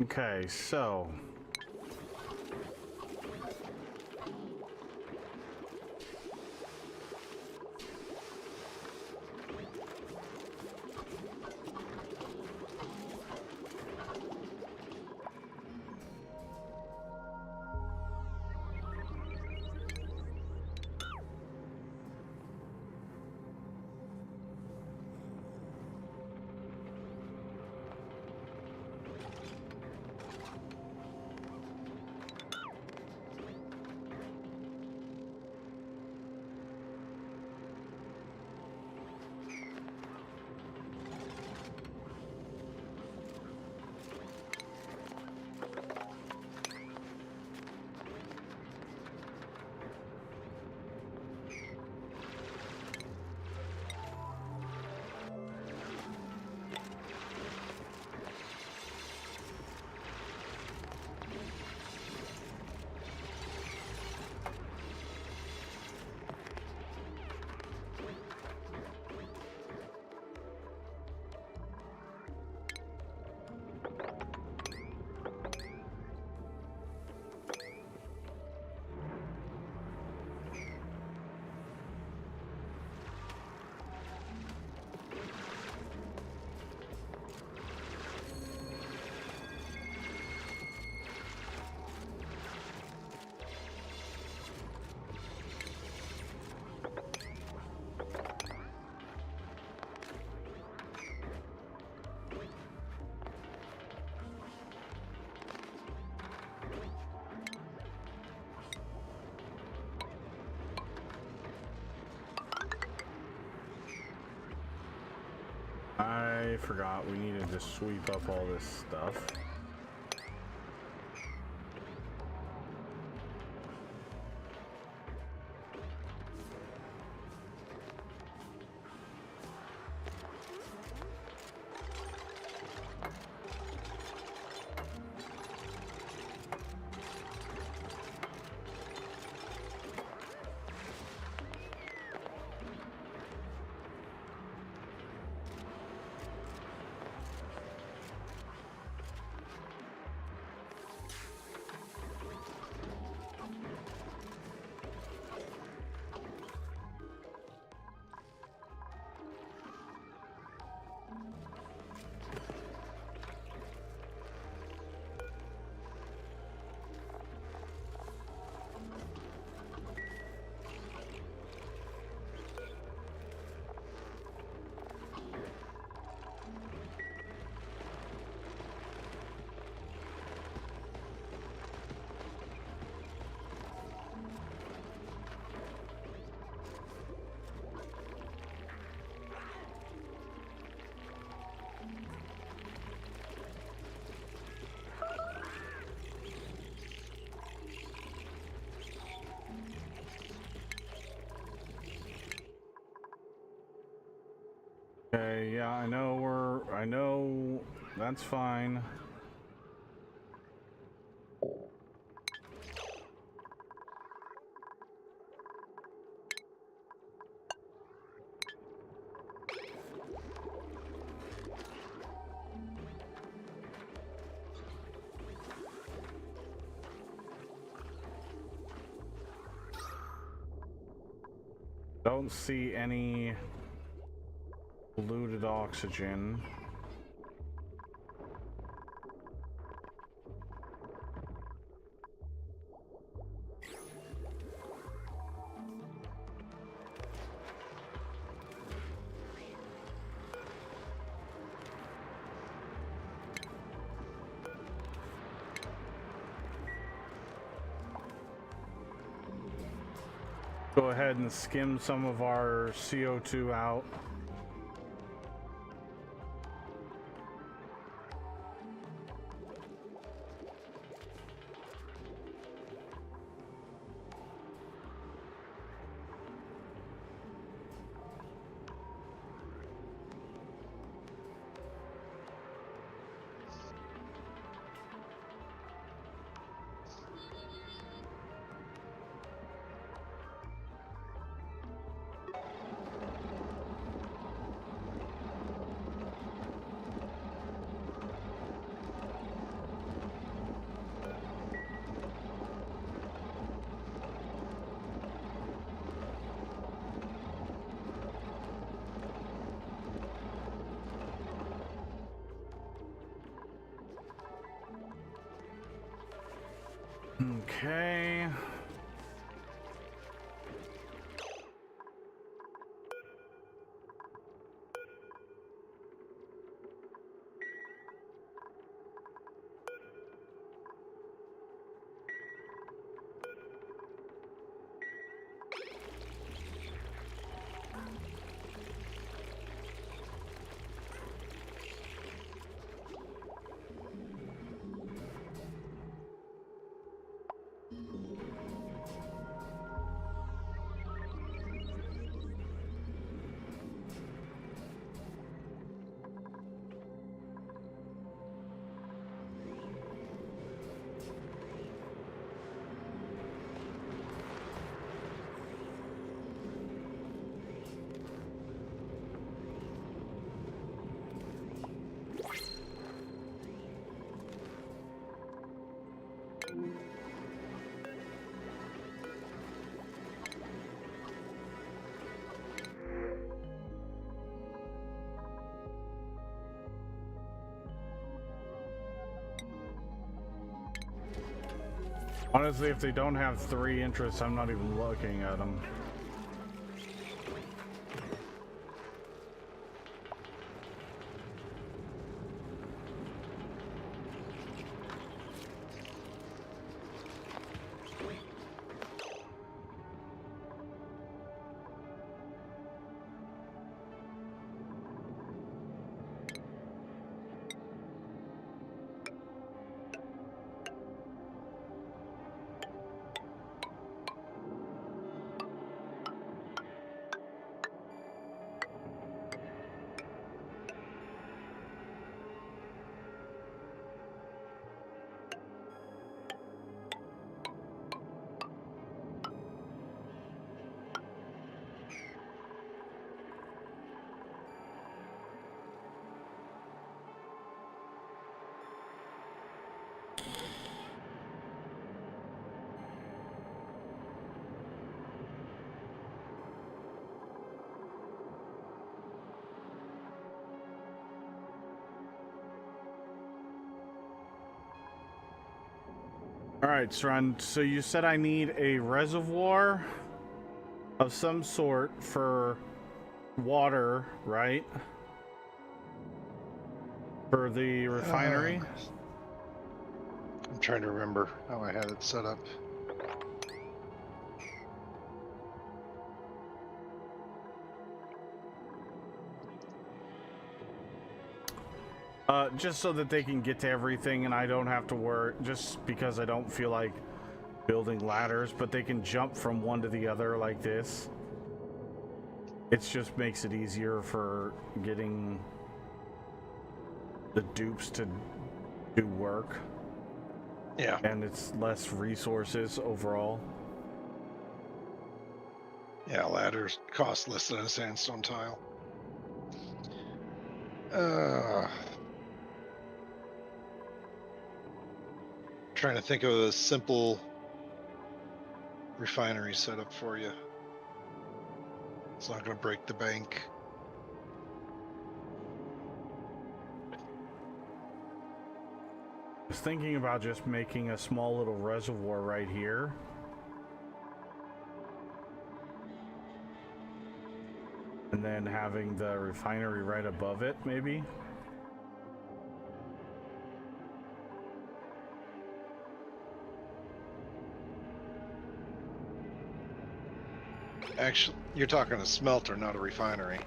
Okay, so forgot we needed to sweep up all this stuff. Okay, yeah, I know that's fine. Don't see any polluted oxygen. Go ahead and skim some of our CO2 out. Okay. Honestly, if they don't have 3 interests, I'm not even looking at them. All right, Srun. So you said I need a reservoir of some sort for water, right? For the refinery? I'm trying to remember how I had it set up. Just so that they can get to everything and I don't have to worry, just because I don't feel like building ladders, but they can jump from one to the other like this. It just makes it easier for getting the dupes to do work. Yeah. And it's less resources overall. Yeah, ladders cost less than a sandstone tile. Trying to think of a simple refinery setup for you. It's not going to break the bank. I was thinking about just making a small little reservoir right here. And then having the refinery right above it, maybe? Actually, you're talking a smelter, not a refinery.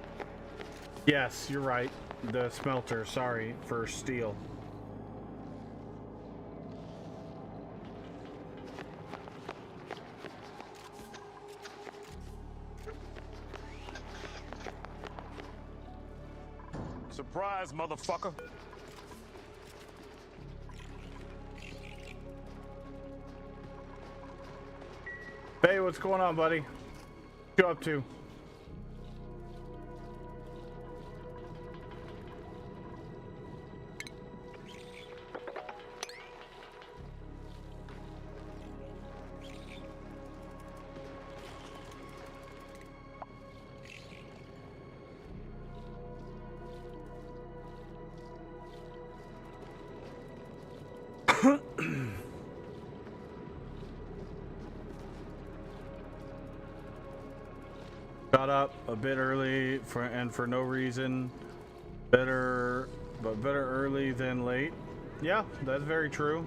Yes, you're right. The smelter, sorry, for steel. Surprise, motherfucker. Hey, what's going on, buddy? What you up to? Got up a bit early for no reason. Better early than late. Yeah, that's very true.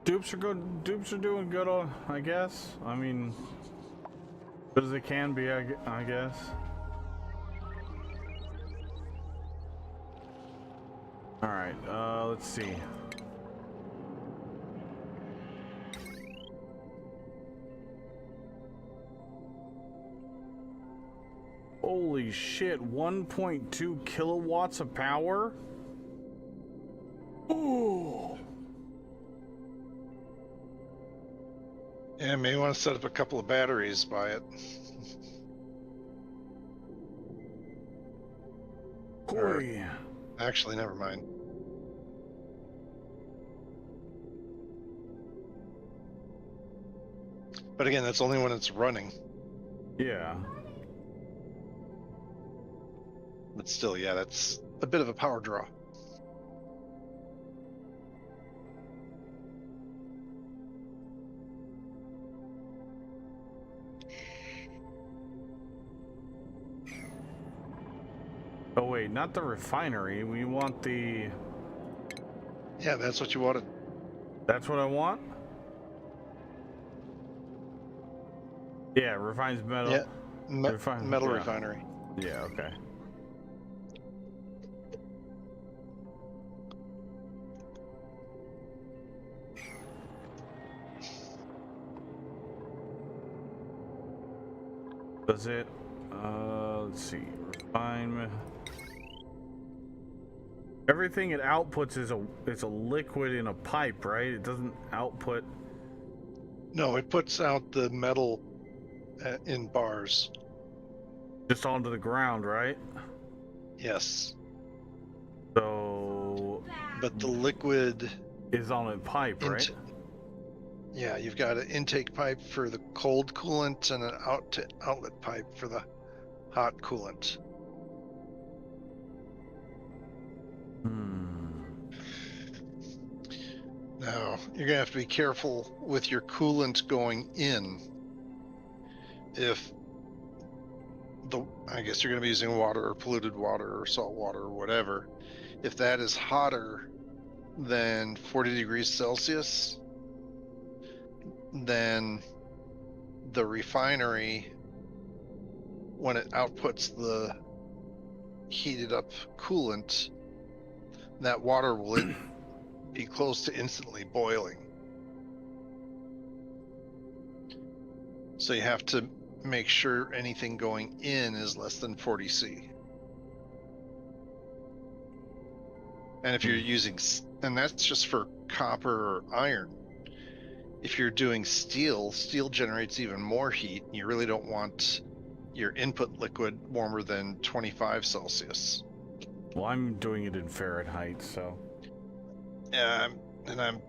Dupes are good. Dupes are doing good, I guess. I mean, good as they can be, I guess. All right. Let's see. Holy shit! 1.2 kilowatts of power. Oh. Yeah, may want to set up a couple of batteries by it. Boy. Actually, never mind. But again, that's only when it's running. Yeah. But still, yeah, that's a bit of a power draw. Oh wait, not the refinery. We want the... Yeah, that's what you wanted. That's what I want? Yeah, refines metal. Yeah, metal yeah. refinery. Yeah, okay. Does it? Let's see. Refine. Everything it outputs is a liquid in a pipe, right? It doesn't output. No, it puts out the metal in bars. Just onto the ground, right? Yes. So. But the liquid is on a pipe, right? Yeah, you've got an intake pipe for the cold coolant and an outlet pipe for the hot coolant. Now, you're going to have to be careful with your coolant going in. If I guess you're going to be using water or polluted water or salt water or whatever. If that is hotter than 40 degrees Celsius, then the refinery, when it outputs the heated up coolant, that water will be close to instantly boiling. So you have to make sure anything going in is less than 40 C. And if you're using, and that's just for copper or iron. If you're doing steel generates even more heat. You really don't want your input liquid warmer than 25 Celsius. Well, I'm doing it in Fahrenheit, so. Yeah, and I'm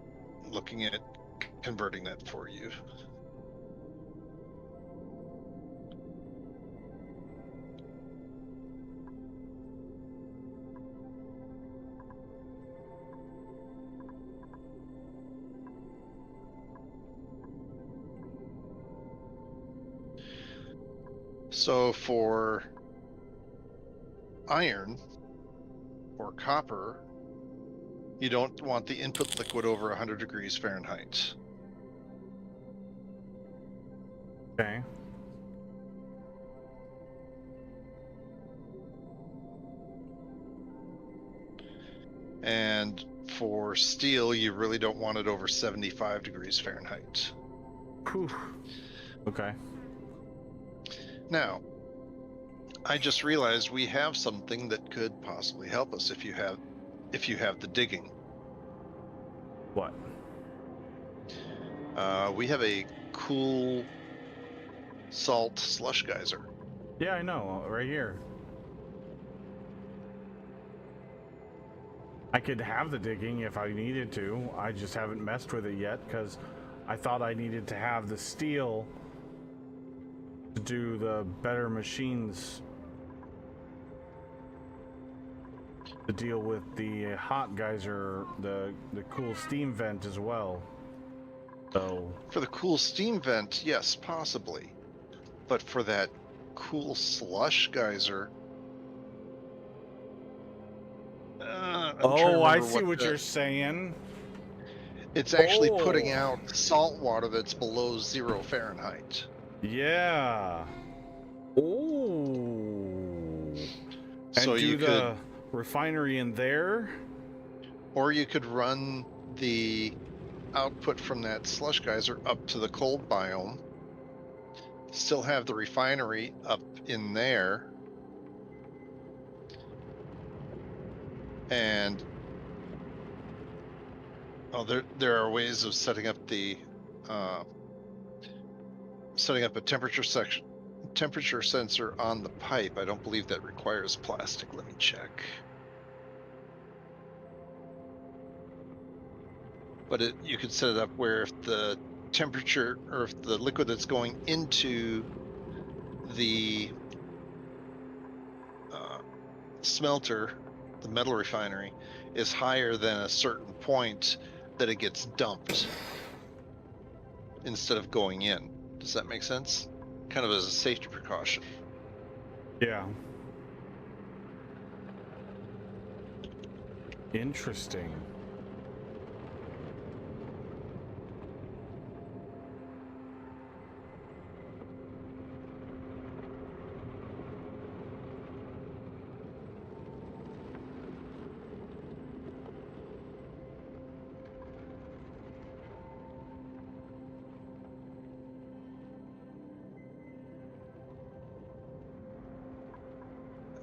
looking at converting that for you. So for iron or copper, you don't want the input liquid over 100 degrees Fahrenheit. Okay. And for steel, you really don't want it over 75 degrees Fahrenheit. Whew. Okay. Now, I just realized we have something that could possibly help us if you have the digging. What? We have a cool salt slush geyser. Yeah, I know, right here. I could have the digging if I needed to. I just haven't messed with it yet because I thought I needed to have the steel to do the better machines to deal with the hot geyser, the cool steam vent as well. So for the cool steam vent, yes, possibly, but for that cool slush geyser, oh, I see what you're saying. It's actually putting Oh. out salt water that's below 0 Fahrenheit. Yeah. Oh. So And you do could, the refinery in there? or you could run the output from that slush geyser up to the cold biome, still have the refinery up in there, and there are ways of setting up a temperature sensor on the pipe. I don't believe that requires plastic. Let me check. But you could set it up where if the temperature or if the liquid that's going into the smelter, the metal refinery, is higher than a certain point, that it gets dumped instead of going in. Does that make sense? Kind of as a safety precaution. Yeah. Interesting.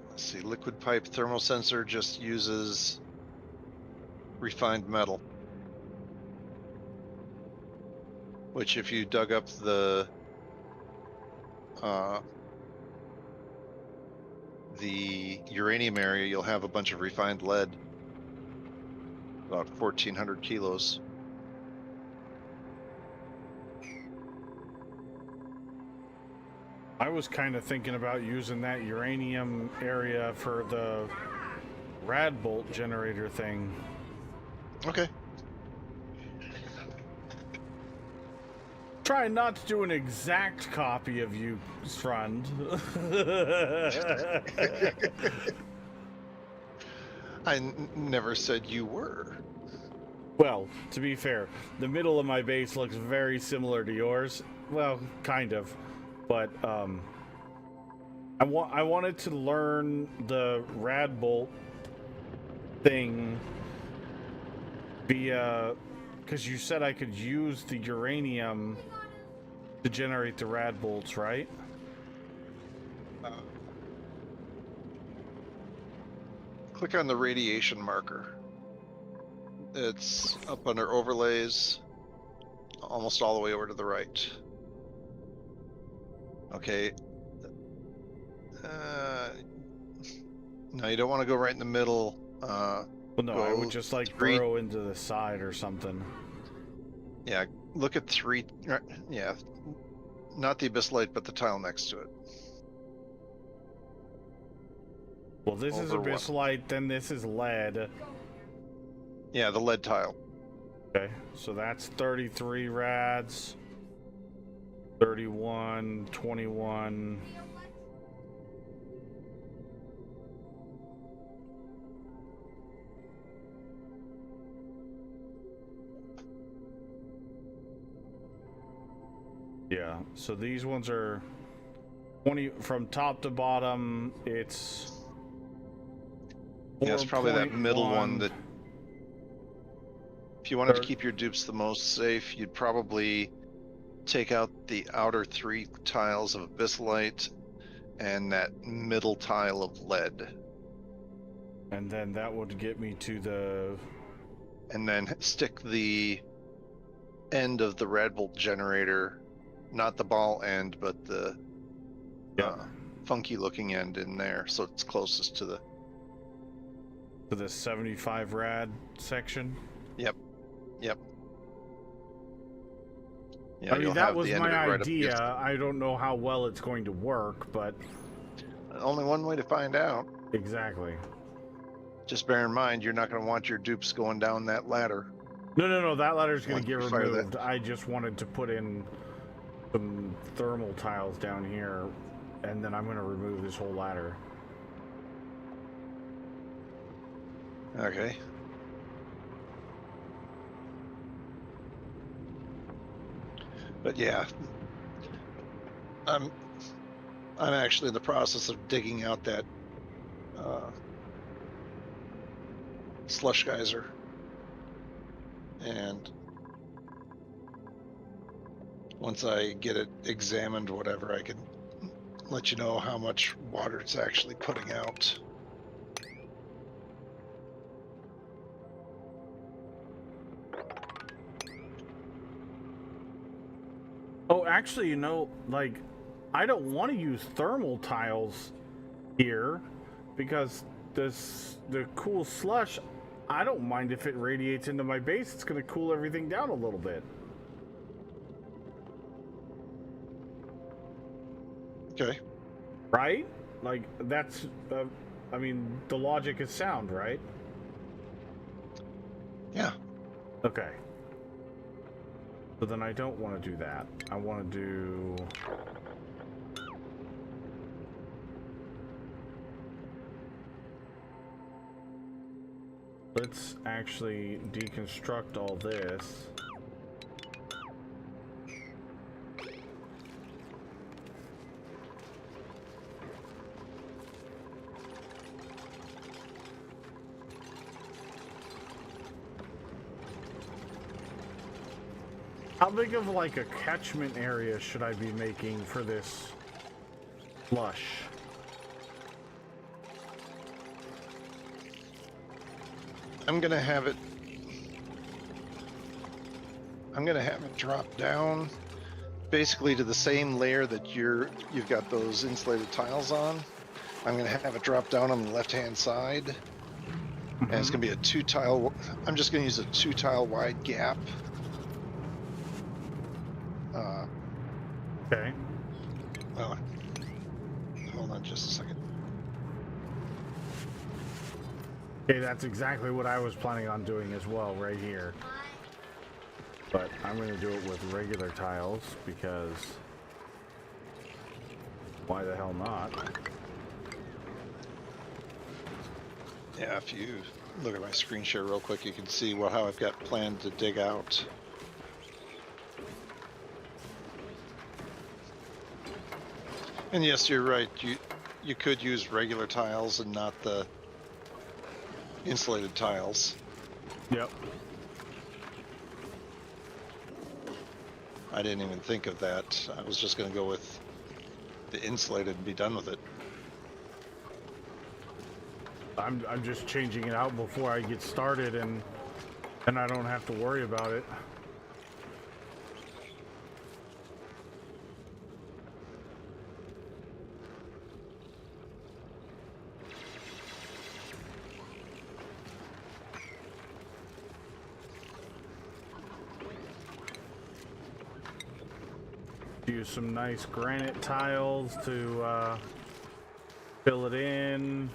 Let's see, liquid pipe thermosensor just uses refined metal, which if you dug up the uranium area, you'll have a bunch of refined lead, about 1,400 kilos. I was kind of thinking about using that uranium area for the rad bolt generator thing. Okay. Try not to do an exact copy of you, friend. I never said you were. Well, to be fair, the middle of my base looks very similar to yours. Well, kind of. But, I wanted to learn the rad bolt thing via... Because you said I could use the uranium to generate the rad bolts, right? Click on the radiation marker. It's up under overlays, almost all the way over to the right. Okay. No, you don't want to go right in the middle. Well, no, I would just like burrow into the side or something. Yeah, look at 3. Yeah, not the abyssite, but the tile next to it. Well, this is abyssite, then this is lead. Yeah, the lead tile. Okay, so that's 33 rads. 31, 21. Yeah, so these ones are 20 from top to bottom. It's yeah, it's probably that middle one that, if you wanted to keep your dupes the most safe, you'd probably take out the outer 3 tiles of abyssite and that middle tile of lead. And then that would get me to the... And then stick the end of the rad bolt generator, not the ball end, but the funky looking end in there, so it's closest to the... To the 75 rad section? Yep. Yep. Yeah, I mean, that was my idea. I don't know how well it's going to work, but... Only one way to find out. Exactly. Just bear in mind, you're not going to want your dupes going down that ladder. No, that ladder's going to get removed. I just wanted to put in some thermal tiles down here, and then I'm going to remove this whole ladder. Okay. But yeah, I'm actually in the process of digging out that slush geyser, and once I get it examined, whatever, I can let you know how much water it's actually putting out. Oh, actually, you know, like, I don't want to use thermal tiles here because the cool slush, I don't mind if it radiates into my base. It's going to cool everything down a little bit. Okay. Right? Like, that's, I mean, the logic is sound, right? Yeah. Okay. So then I don't want to do that. I want to do... Let's actually deconstruct all this. How big of like a catchment area should I be making for this flush? I'm gonna have it drop down basically to the same layer that you've got those insulated tiles on. I'm gonna have it drop down on the left-hand side, and it's gonna be a 2-tile. I'm just gonna use a 2-tile wide gap. Okay. Well, hold on just a second. Okay, that's exactly what I was planning on doing as well, right here. But I'm going to do it with regular tiles because why the hell not? Yeah, if you look at my screen share real quick, you can see how I've got planned to dig out. And yes, you're right. You could use regular tiles and not the insulated tiles. Yep. I didn't even think of that. I was just going to go with the insulated and be done with it. I'm just changing it out before I get started, and I don't have to worry about it. Use some nice granite tiles to fill it in.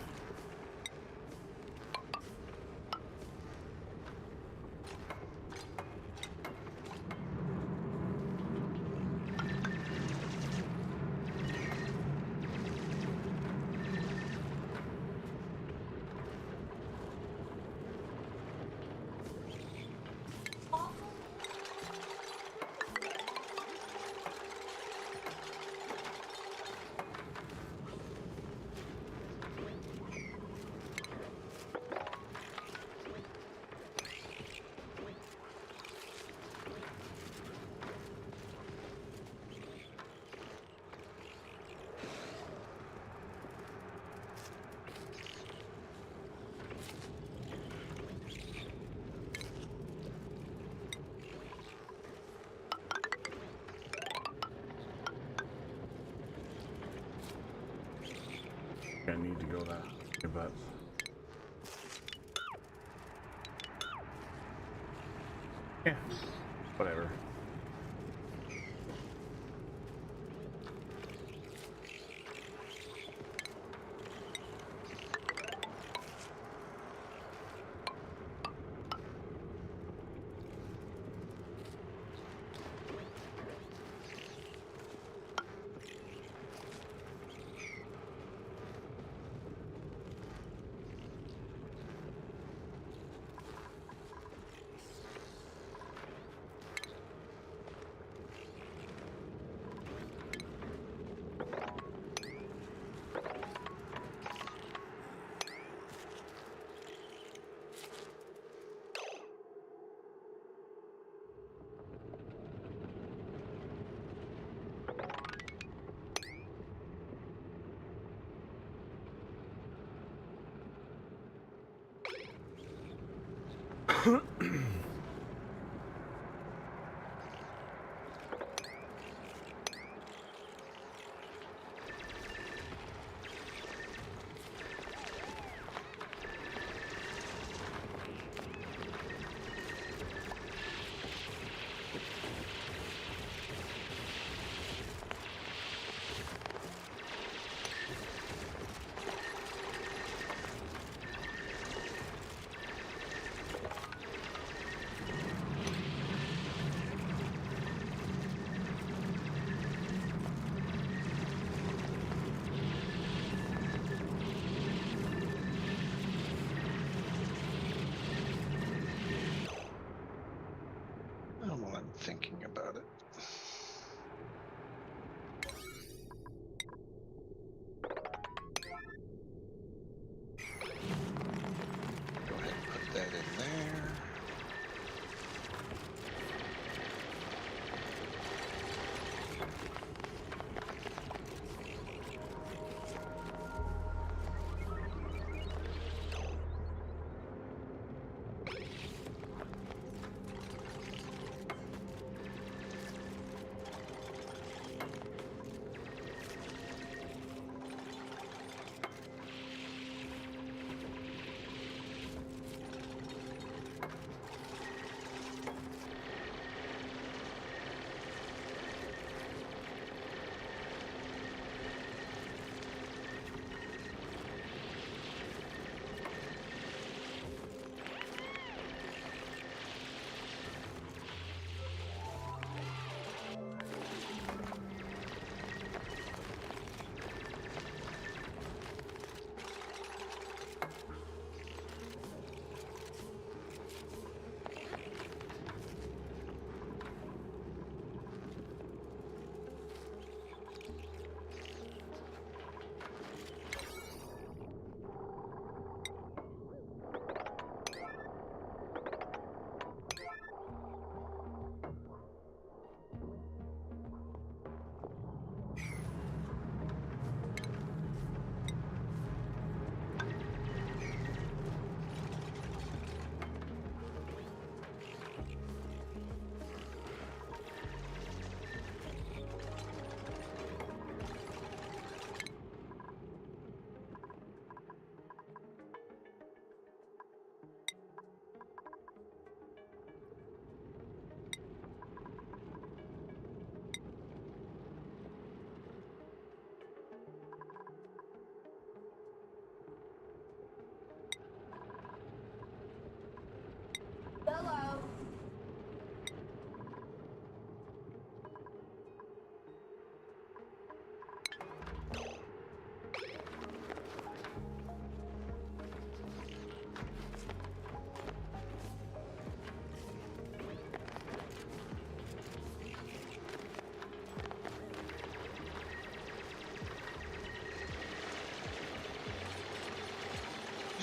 I need to go that way, but yeah, whatever. While I'm thinking about it. Go ahead and put that in there. Hello.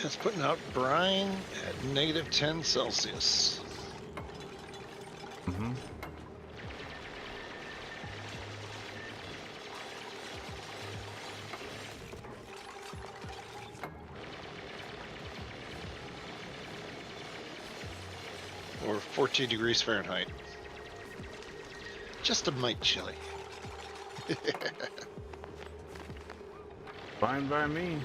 It's putting out brine at -10 Celsius. Mm-hmm. Or 14 degrees Fahrenheit. Just a mite chilly. Fine by me.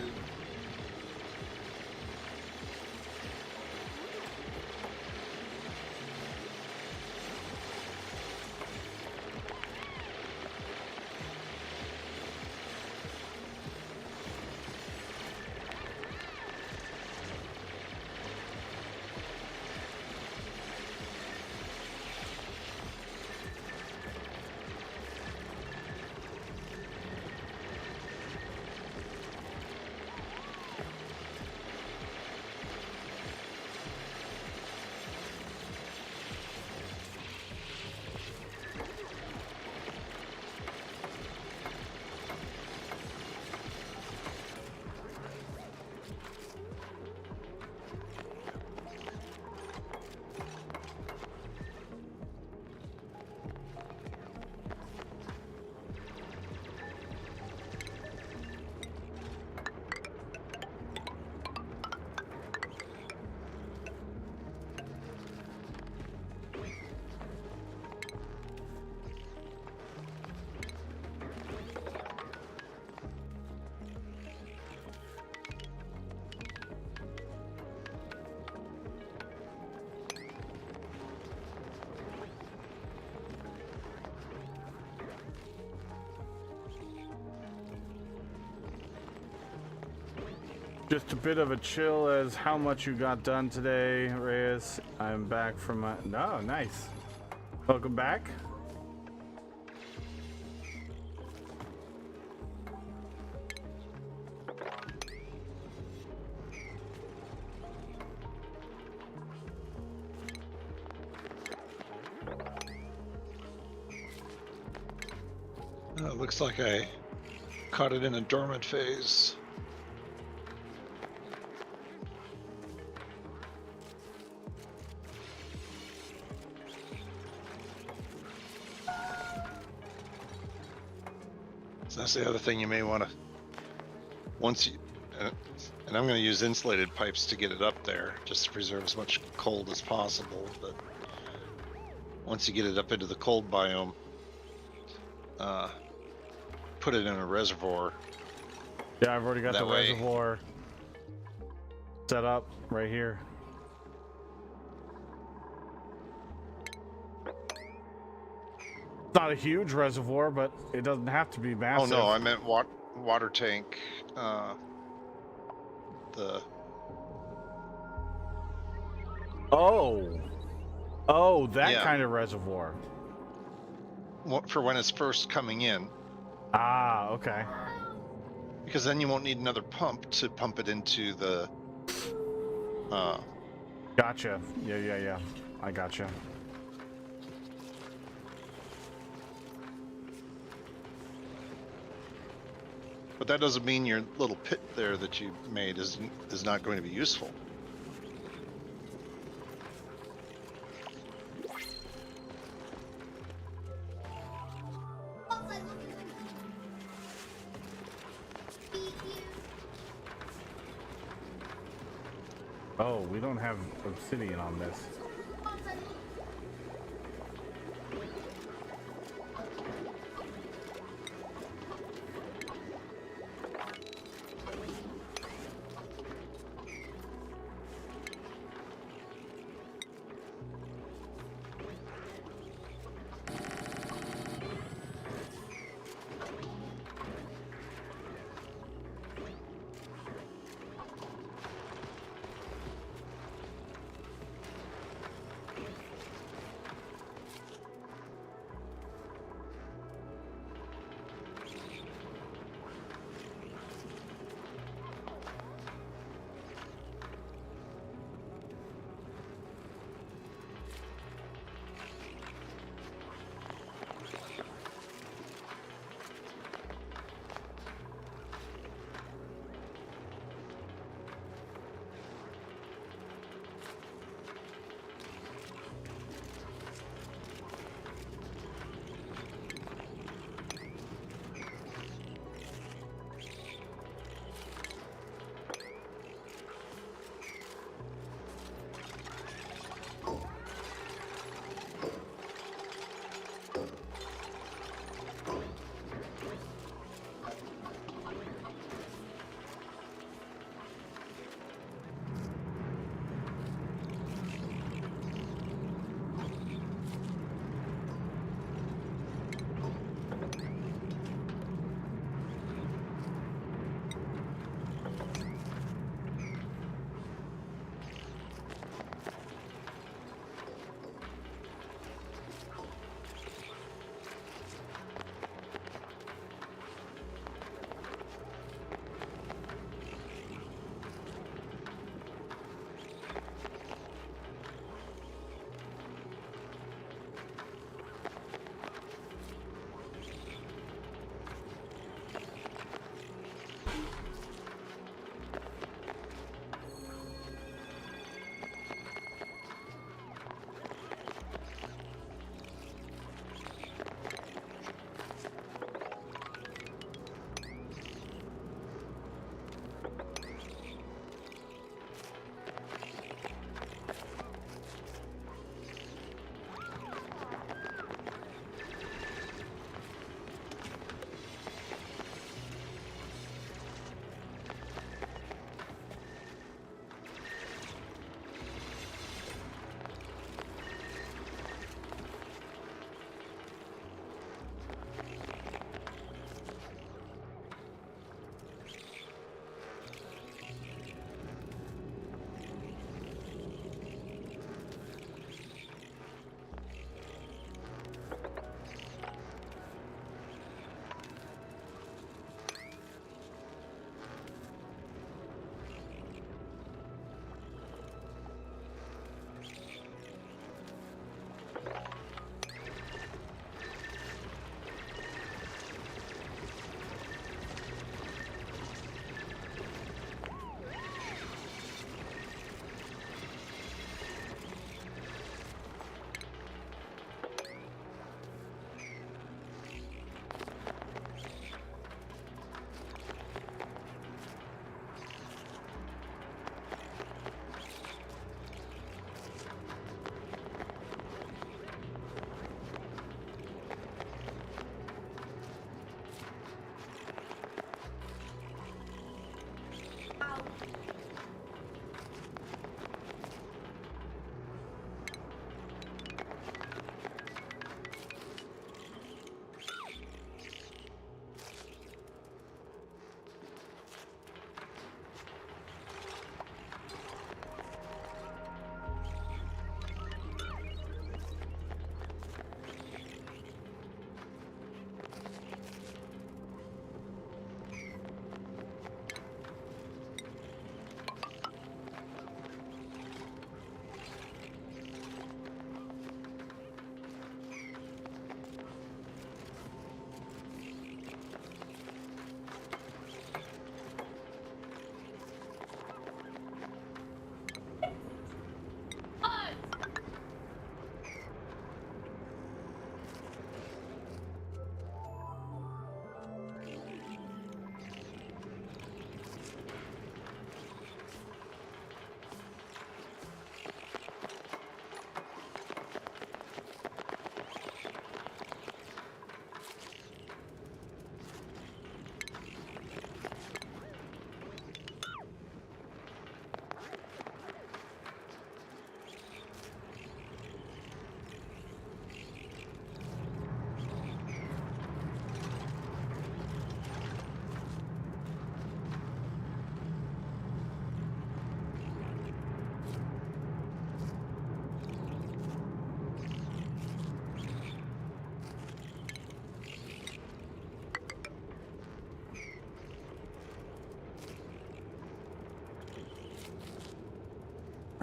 Just a bit of a chill as how much you got done today, Reyes. I'm back from my... No, nice. Welcome back. Looks like I caught it in a dormant phase. So that's the other thing you may want to, once you, and I'm going to use insulated pipes to get it up there, just to preserve as much cold as possible. But once you get it up into the cold biome, put it in a reservoir. Yeah, I've already got the That way- reservoir set up right here. It's not a huge reservoir, but it doesn't have to be Oh massive. no, I meant water tank. Oh, that Yeah. kind of reservoir. For when it's first coming in, Ah, okay. because then you won't need another pump to pump it into the. Gotcha. Yeah. I gotcha. But that doesn't mean your little pit there that you made is not going to be useful. Outside looking. Be here. Oh, we don't have obsidian on this. Outside looking.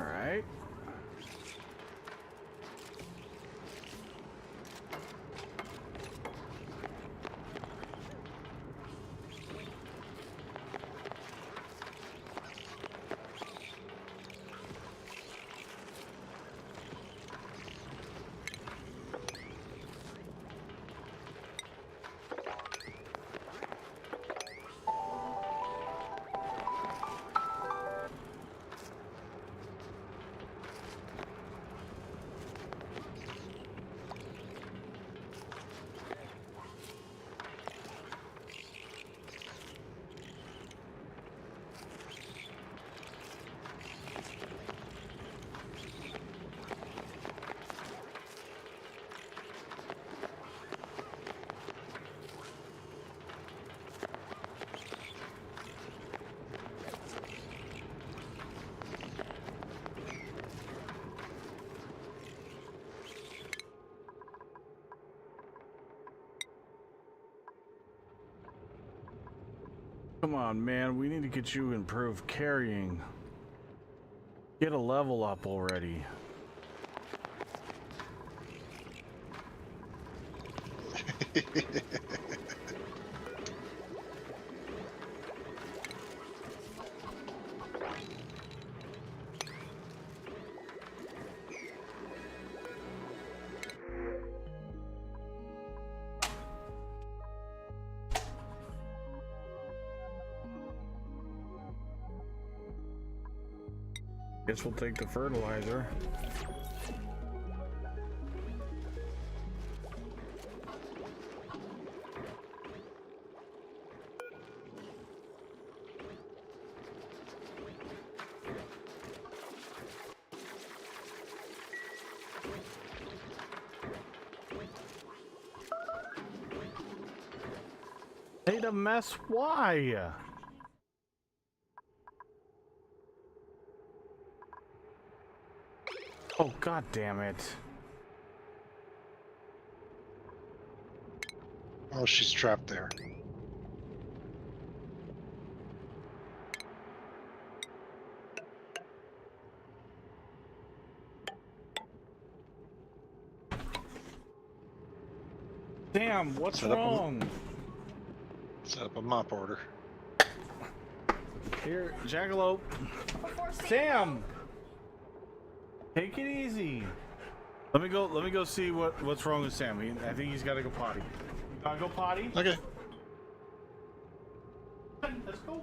All right. Come on, man. We need to get you improved carrying. Get a level up already. Guess we'll take the fertilizer. Made a mess? Why? Oh, god damn it. Oh, she's trapped there. Damn, what's Set up a- wrong? Set up a mop order. Here, Jackalope. Before Sam! Take it easy. Let me go see what's wrong with Sam. I think he's gotta go potty. You gotta go potty? Okay. Let's go.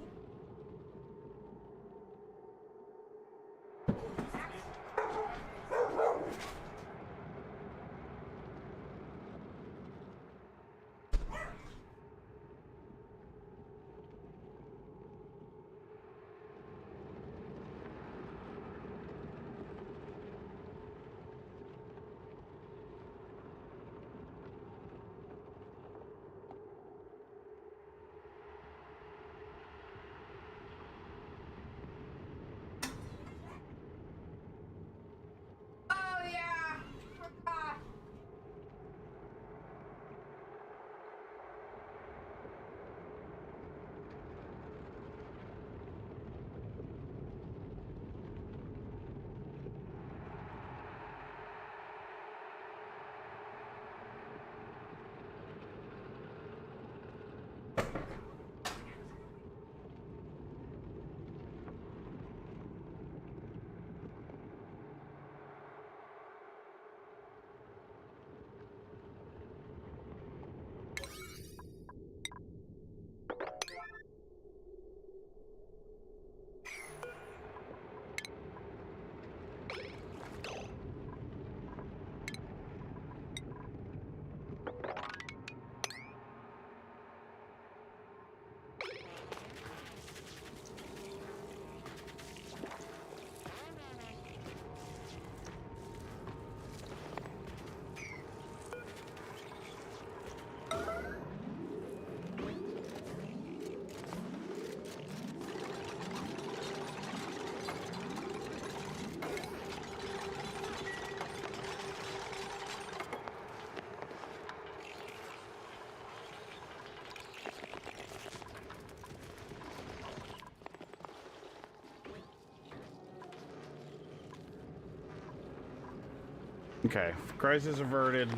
Okay, crisis averted.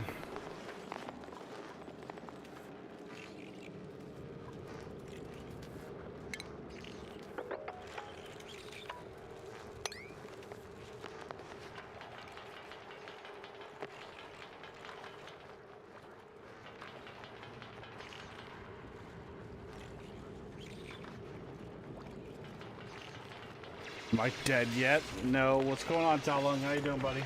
Mike dead yet? No. What's going on, Talung? How you doing, buddy?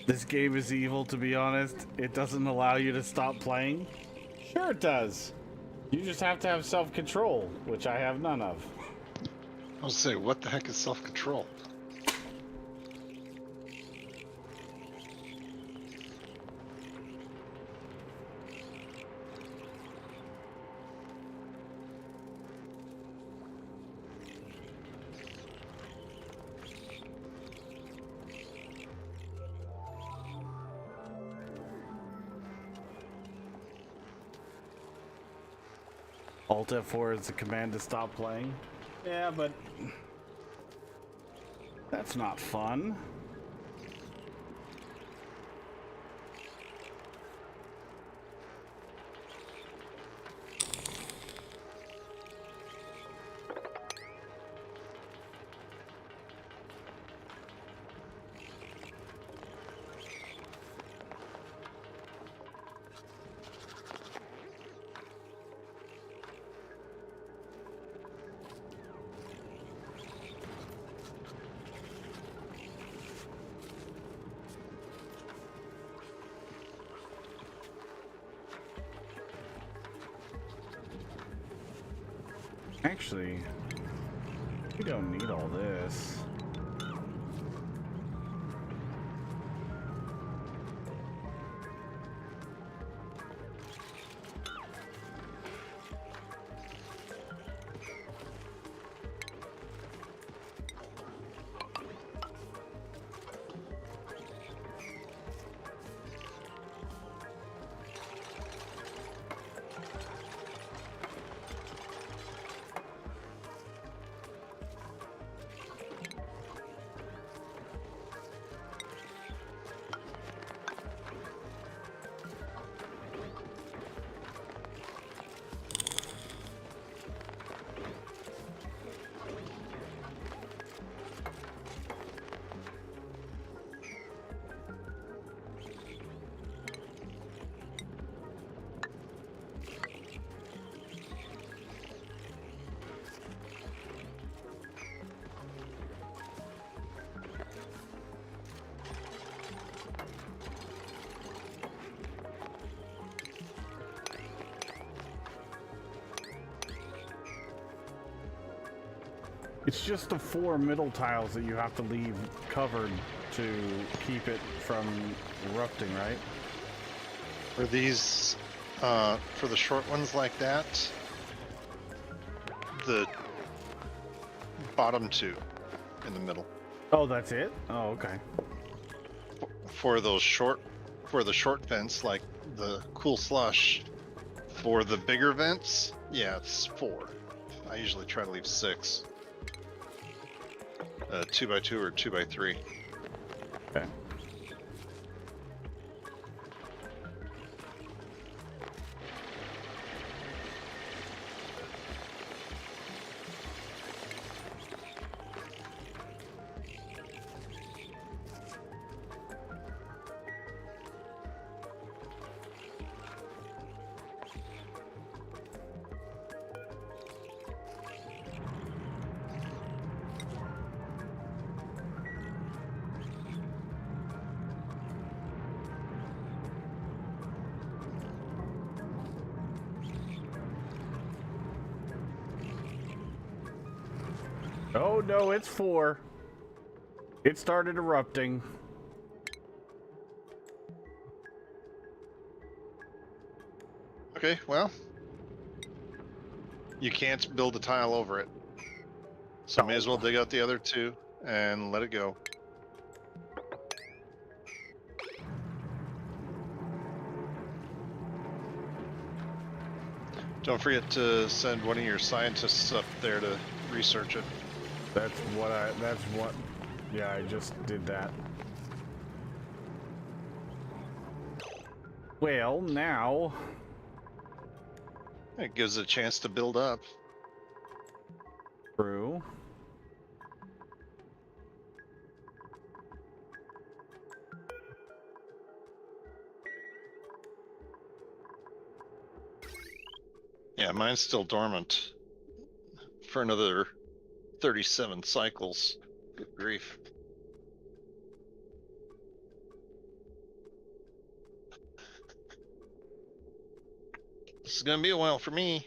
This game is evil, to be honest. It doesn't allow you to stop playing. Sure it does. You just have to have self-control, which I have none of. I was say, what the heck is self-control? Alt F4 is the command to stop playing. Yeah, but that's not fun. Actually, we don't need all this. It's just the 4 middle tiles that you have to leave covered to keep it from erupting, right? For these, for the short ones like that, the bottom 2 in the middle. Oh, that's it? Oh, okay. For those short, for the short vents, like the cool slush, for the bigger vents, yeah, it's 4. I usually try to leave 6. 2x2 or 2x3. Okay. Oh no, it's 4. It started erupting. Okay, well, you can't build a tile over it. So may as well dig out the other 2 and let it go. Don't forget to send one of your scientists up there to research it. That's what, yeah, I just did that. Well, now... It gives it a chance to build up. True. Yeah, mine's still dormant for another 37 cycles. Good grief. This is gonna be a while for me.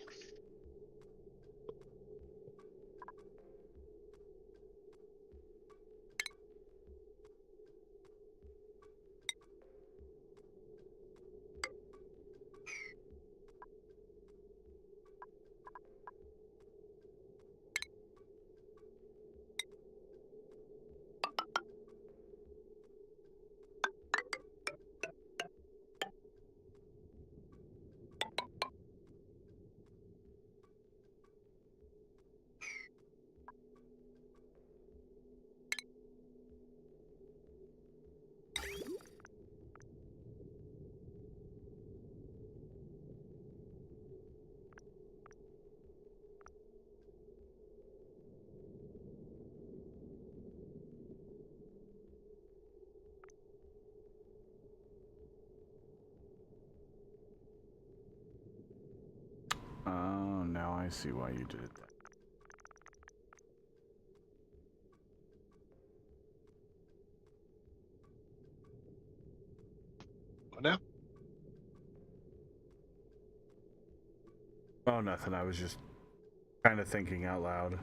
Oh, now I see why you did it. What now? Oh, nothing. I was just kind of thinking out loud.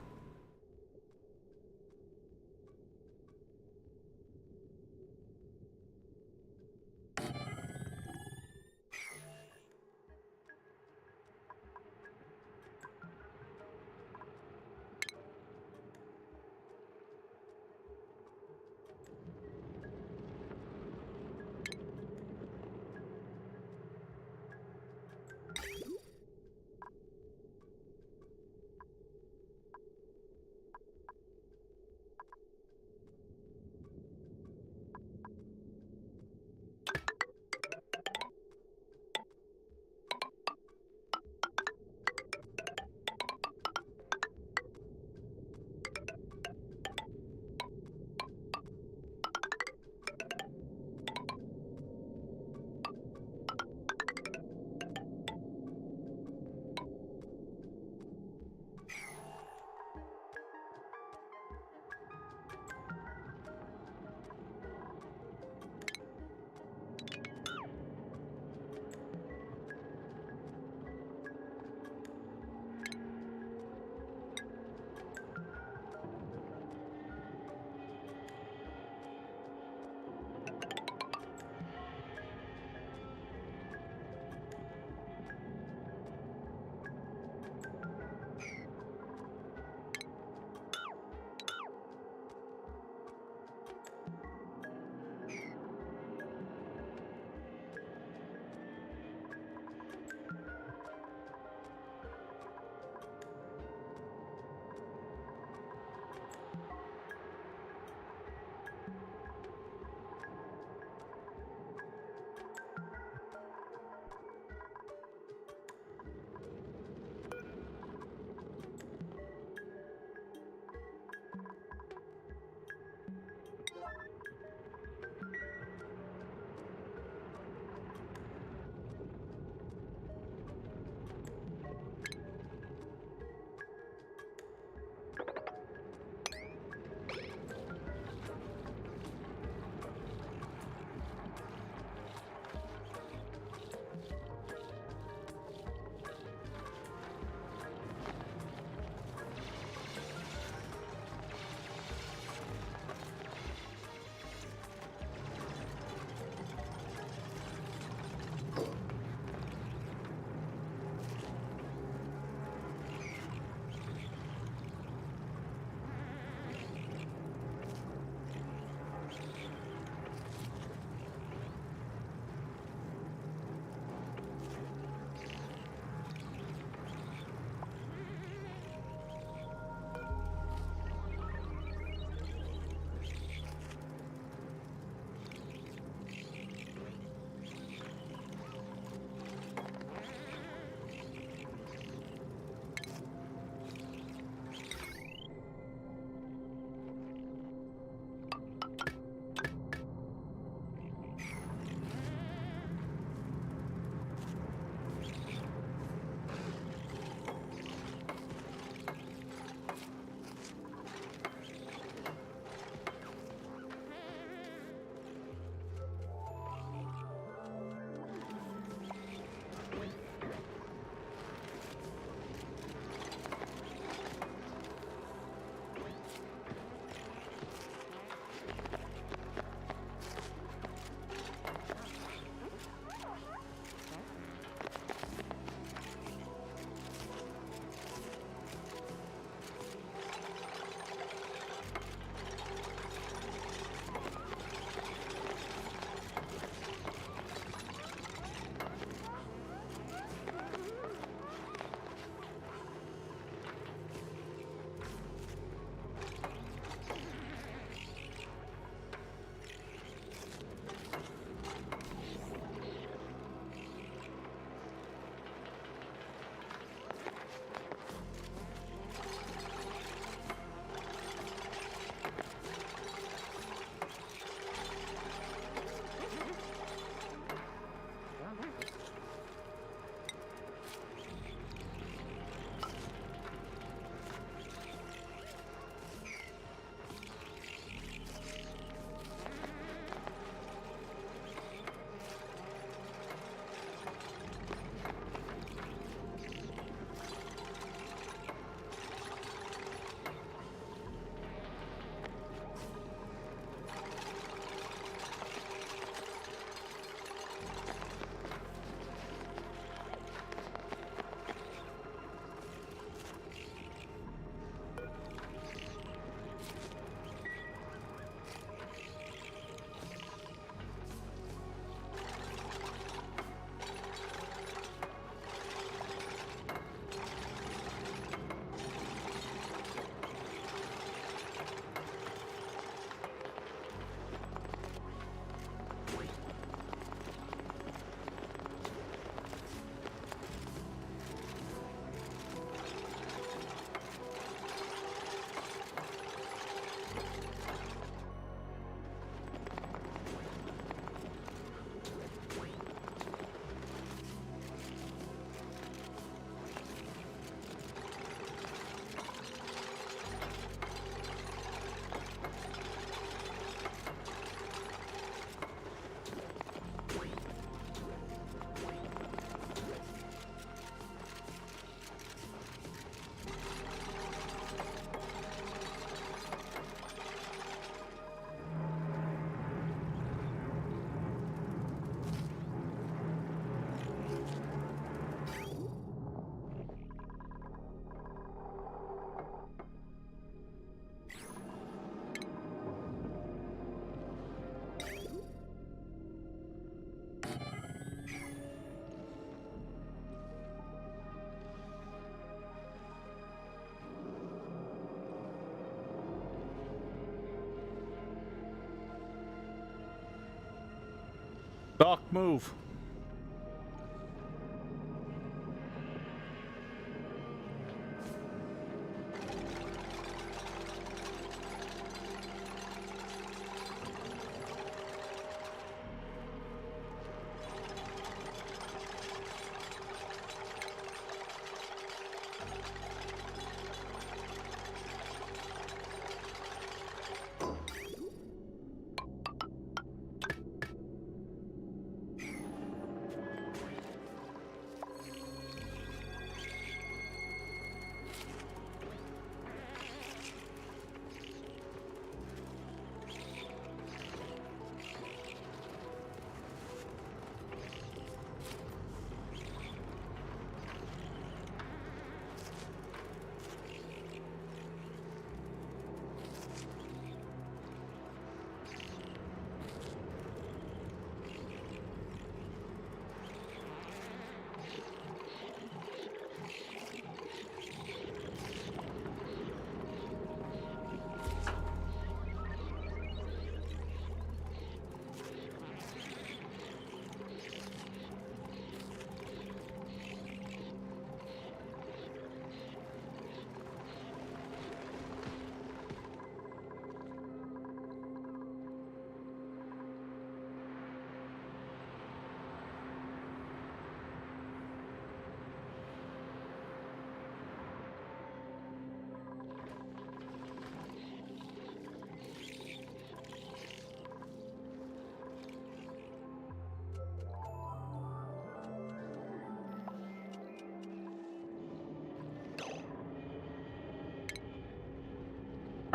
Doc, move.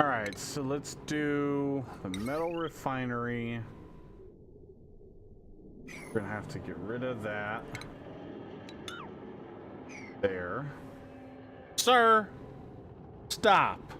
All right, so let's do the metal refinery. We're gonna have to get rid of that. There. Sir! Stop!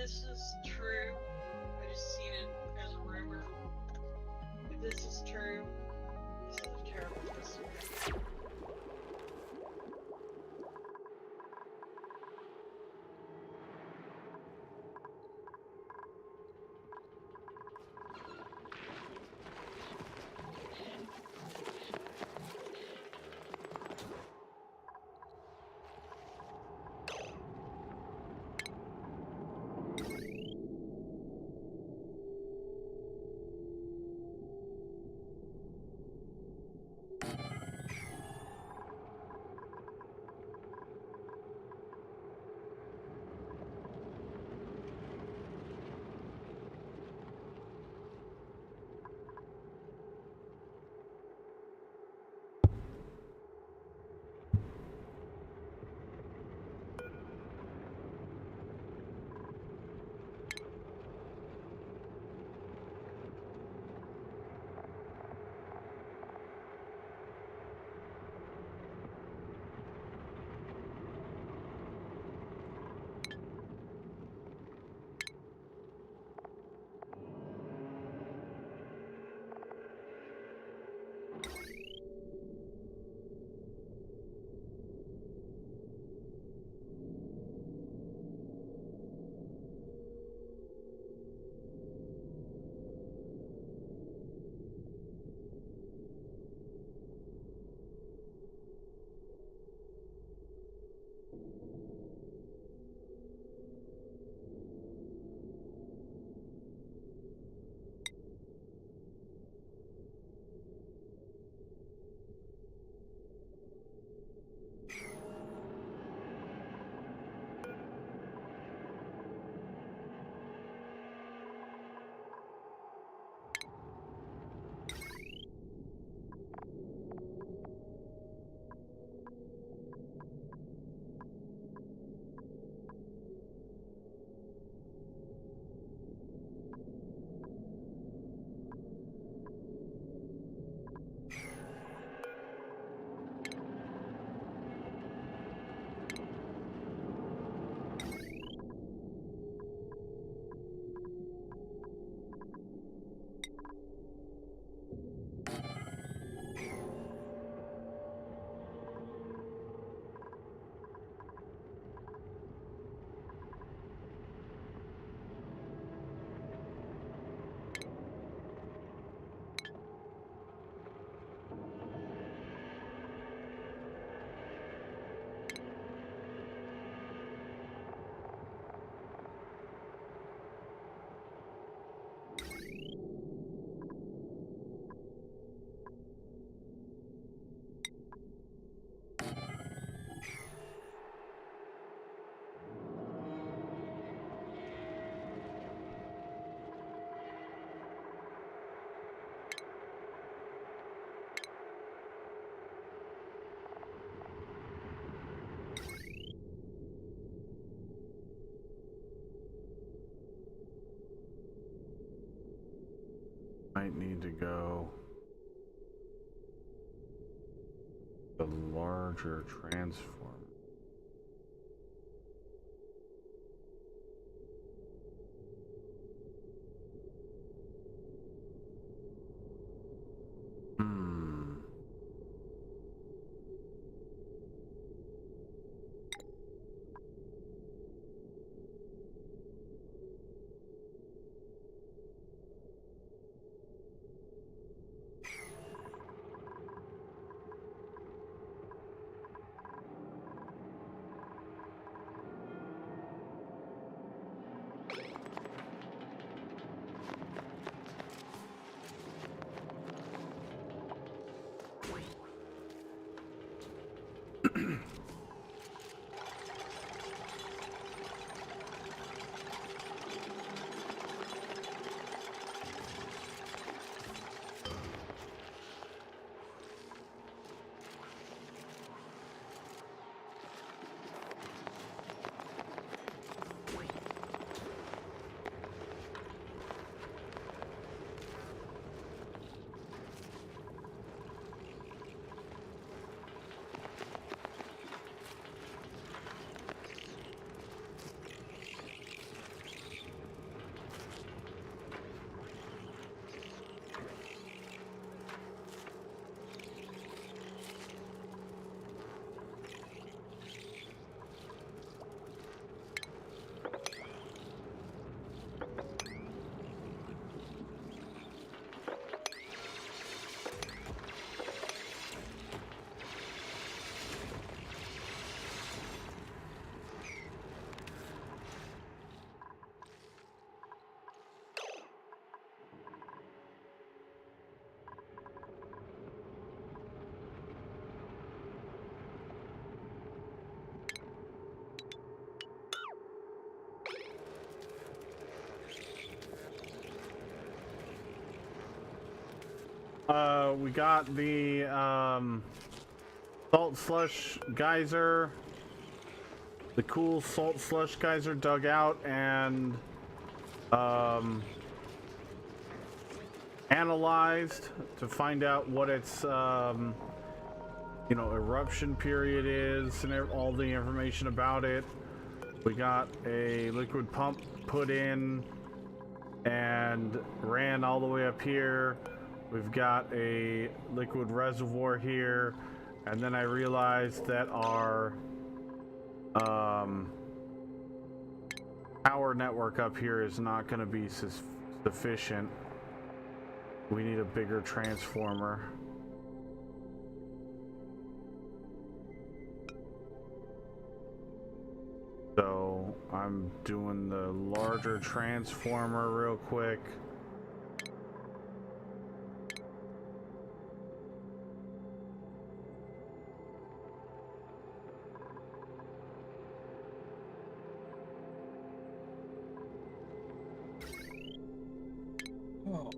this is true, I just seen it as a rumor. If this is true, this is a terrible history. Might need to go the larger transformer. We got the salt slush geyser, the cool salt slush geyser dug out and analyzed to find out what its you know, eruption period is and all the information about it. We got a liquid pump put in and ran all the way up here. We've got a liquid reservoir here, and then I realized that our power network up here is not going to be sufficient. We need a bigger transformer. So I'm doing the larger transformer real quick. Oh.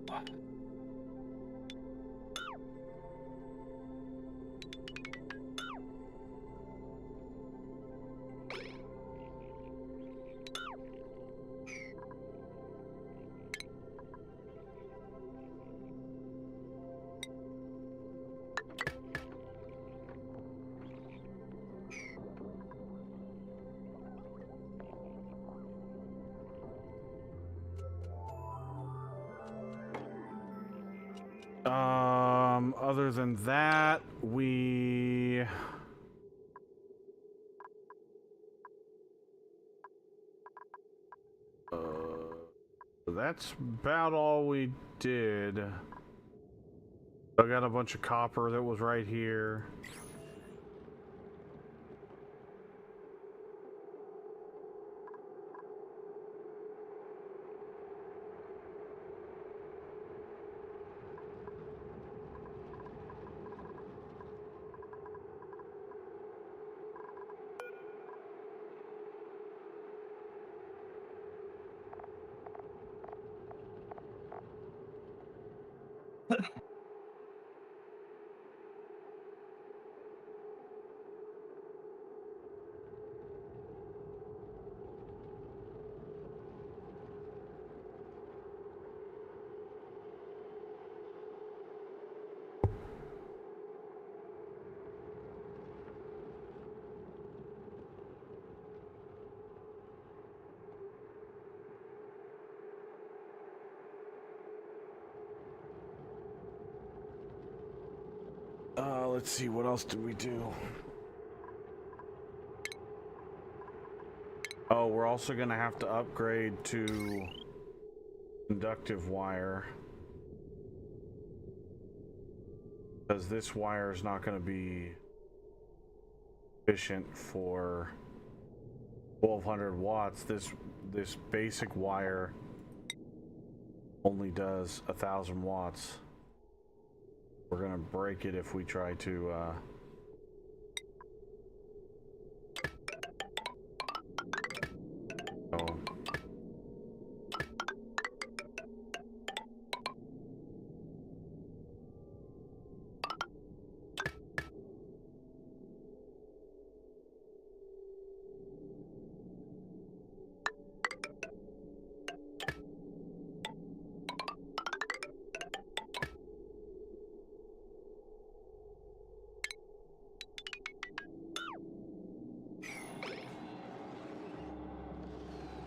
Other than that, we that's about all we did. I got a bunch of copper that was right here. Let's see, what else did we do? Oh, we're also gonna have to upgrade to conductive wire, because this wire is not going to be efficient for 1200 watts. This basic wire only does 1000 watts. We're gonna break it if we try to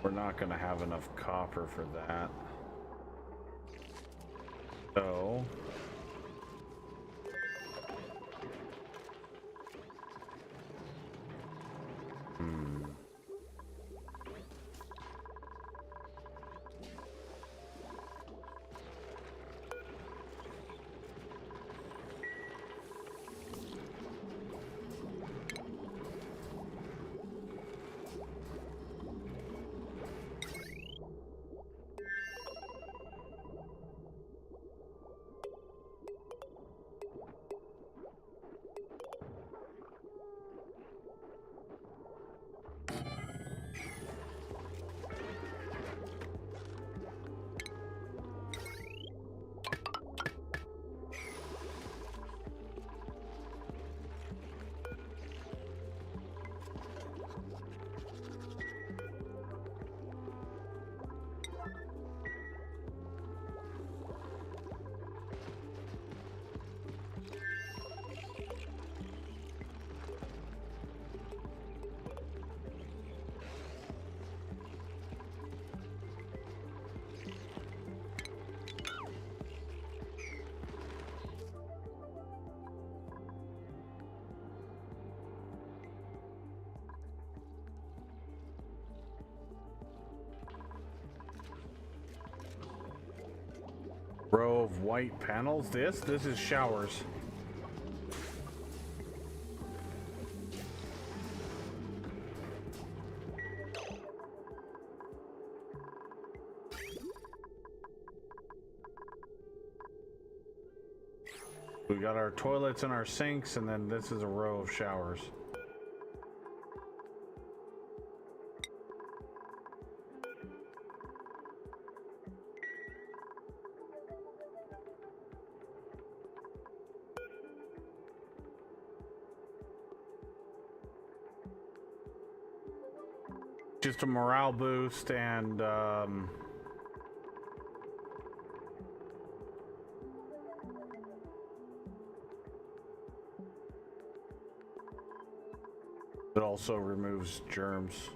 we're not going to have enough copper for that. So white panels. This is showers. We got our toilets and our sinks, and then this is a row of showers. Just a morale boost and it also removes germs.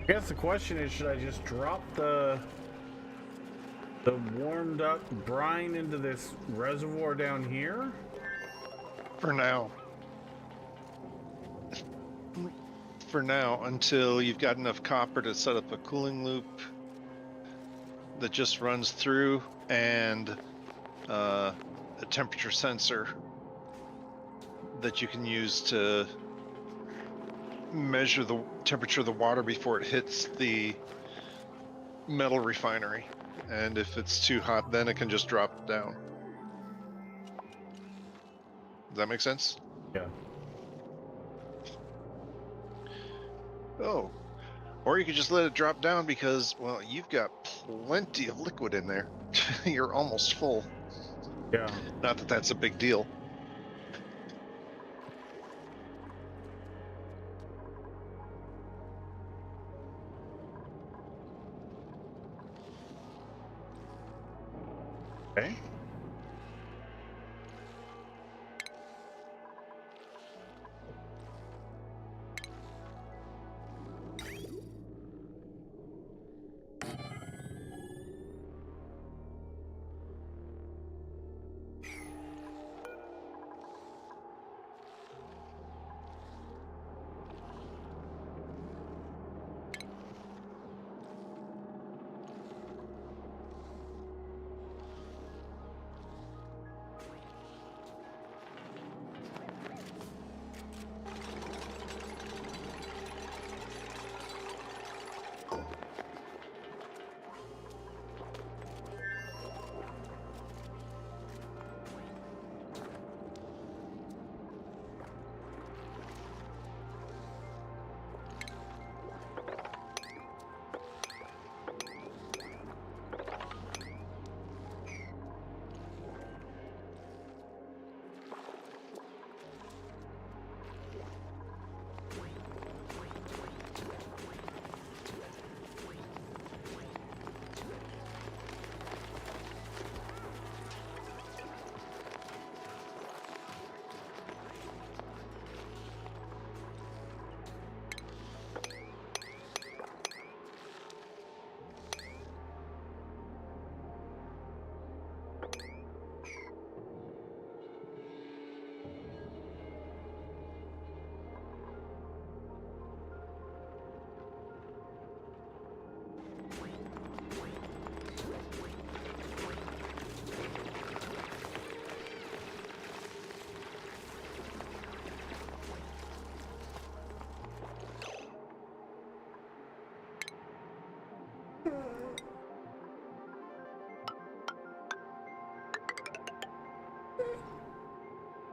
I guess the question is, should I just drop the warmed up brine into this reservoir down here? For now. For now, until you've got enough copper to set up a cooling loop that just runs through, and a temperature sensor that you can use to measure the temperature of the water before it hits the metal refinery. And if it's too hot, then it can just drop down. Does that make sense? Yeah. Oh. Or you could just let it drop down because, well, you've got plenty of liquid in there. You're almost full. Yeah. Not that that's a big deal. Okay.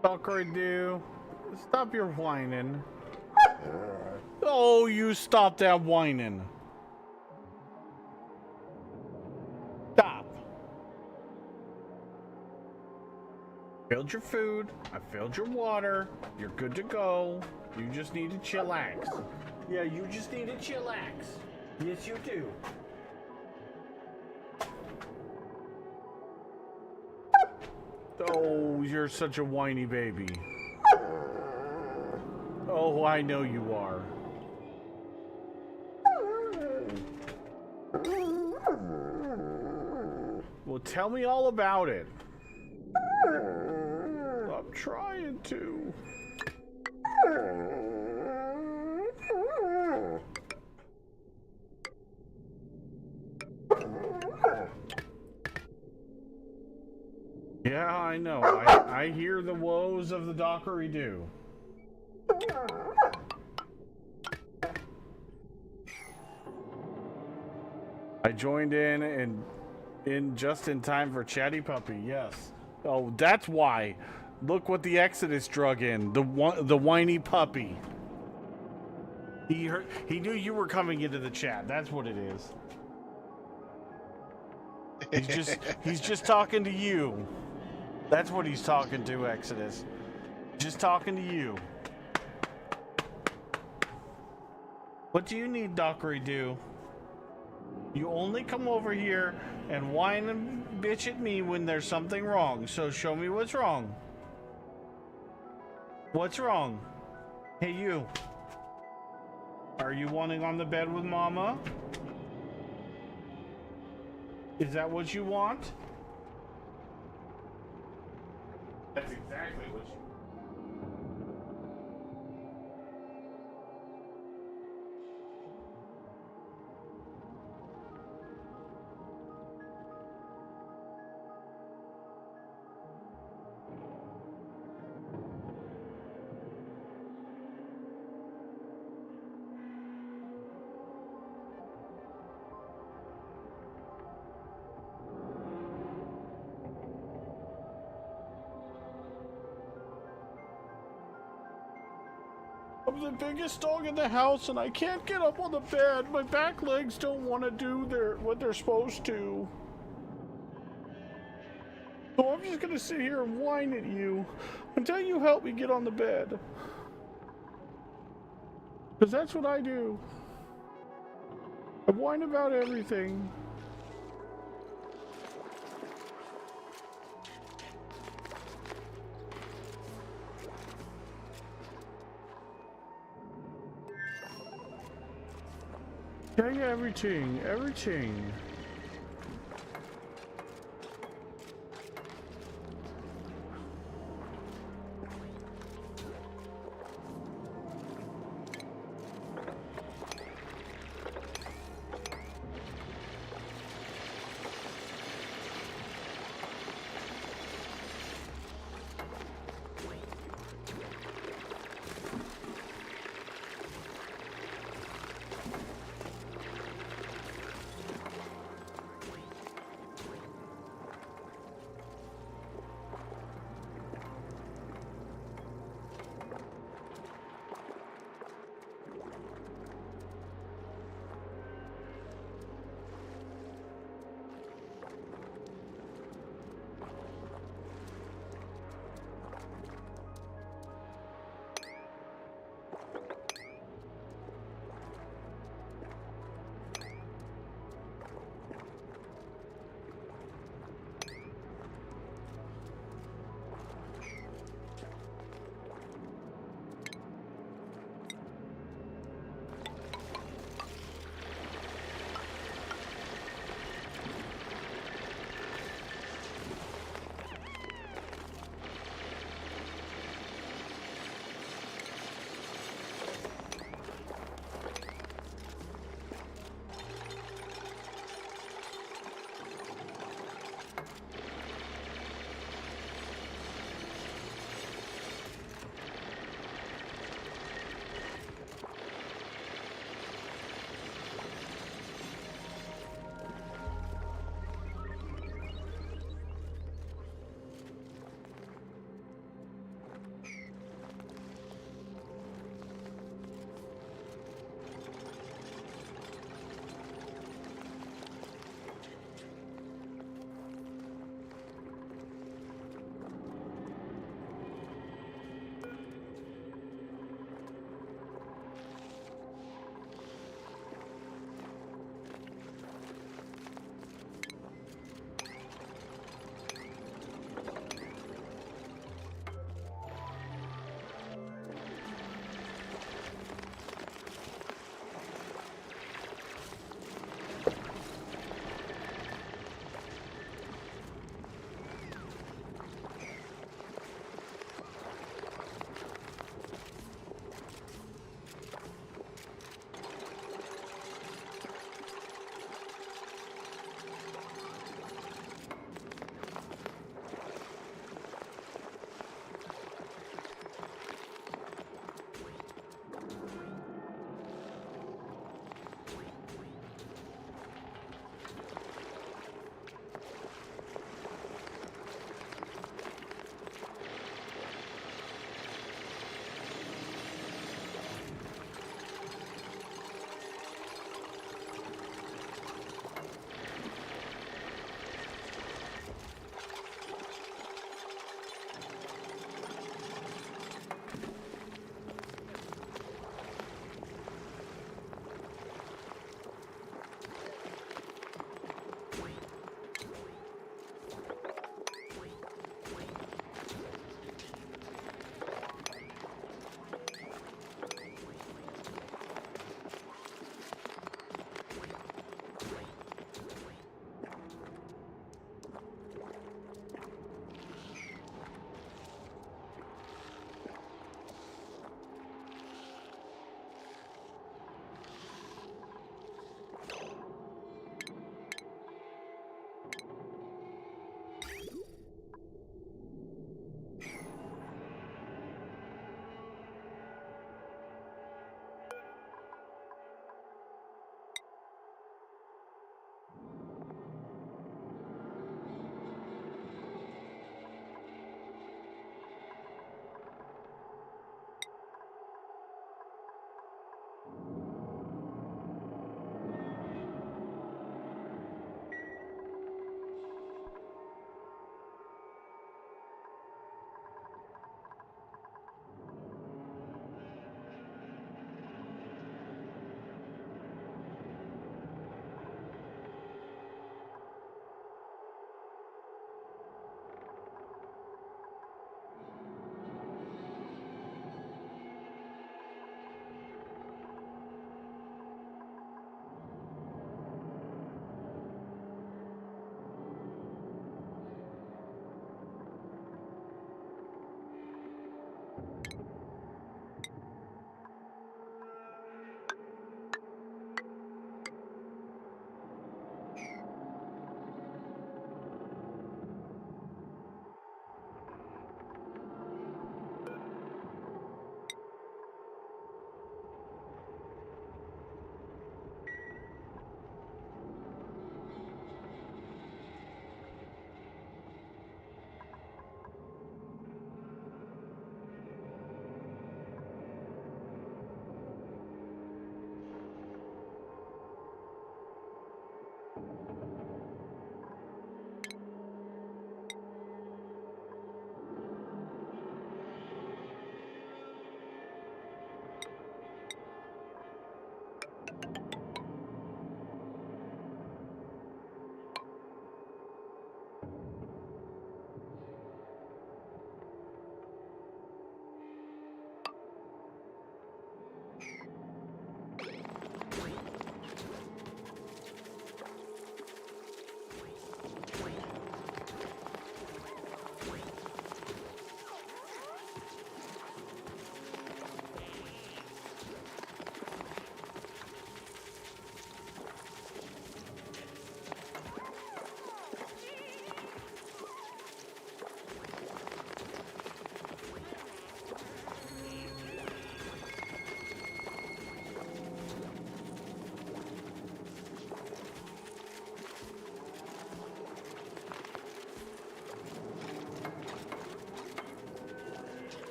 Dockery-doo, stop your whining. Oh, you stop that whining. Stop. Filled your food. I filled your water. You're good to go. You just need to chillax. Yeah, you just need to chillax. Yes, you do. Oh, you're such a whiny baby. Oh, I know you are. Well, tell me all about it. I'm trying to. Yeah, I know. I hear the woes of the Dockery-doo. I joined in just in time for Chatty Puppy. Yes. Oh, that's why. Look what the Exodus drug in. The whiny puppy. He knew you were coming into the chat. That's what it is. He's just talking to you. That's what he's talking to, Exodus. Just talking to you. What do you need, Dockery-doo? You only come over here and whine and bitch at me when there's something wrong. So show me what's wrong. What's wrong? Hey, you. Are you wanting on the bed with Mama? Is that what you want? That's exactly what you want. I'm the biggest dog in the house and I can't get up on the bed. My back legs don't want to do what they're supposed to. So I'm just gonna sit here and whine at you until you help me get on the bed. Because that's what I do. I whine about everything. Yeah, everything, everything.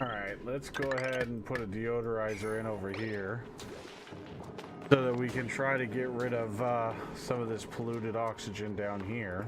Alright, let's go ahead and put a deodorizer in over here so that we can try to get rid of some of this polluted oxygen down here.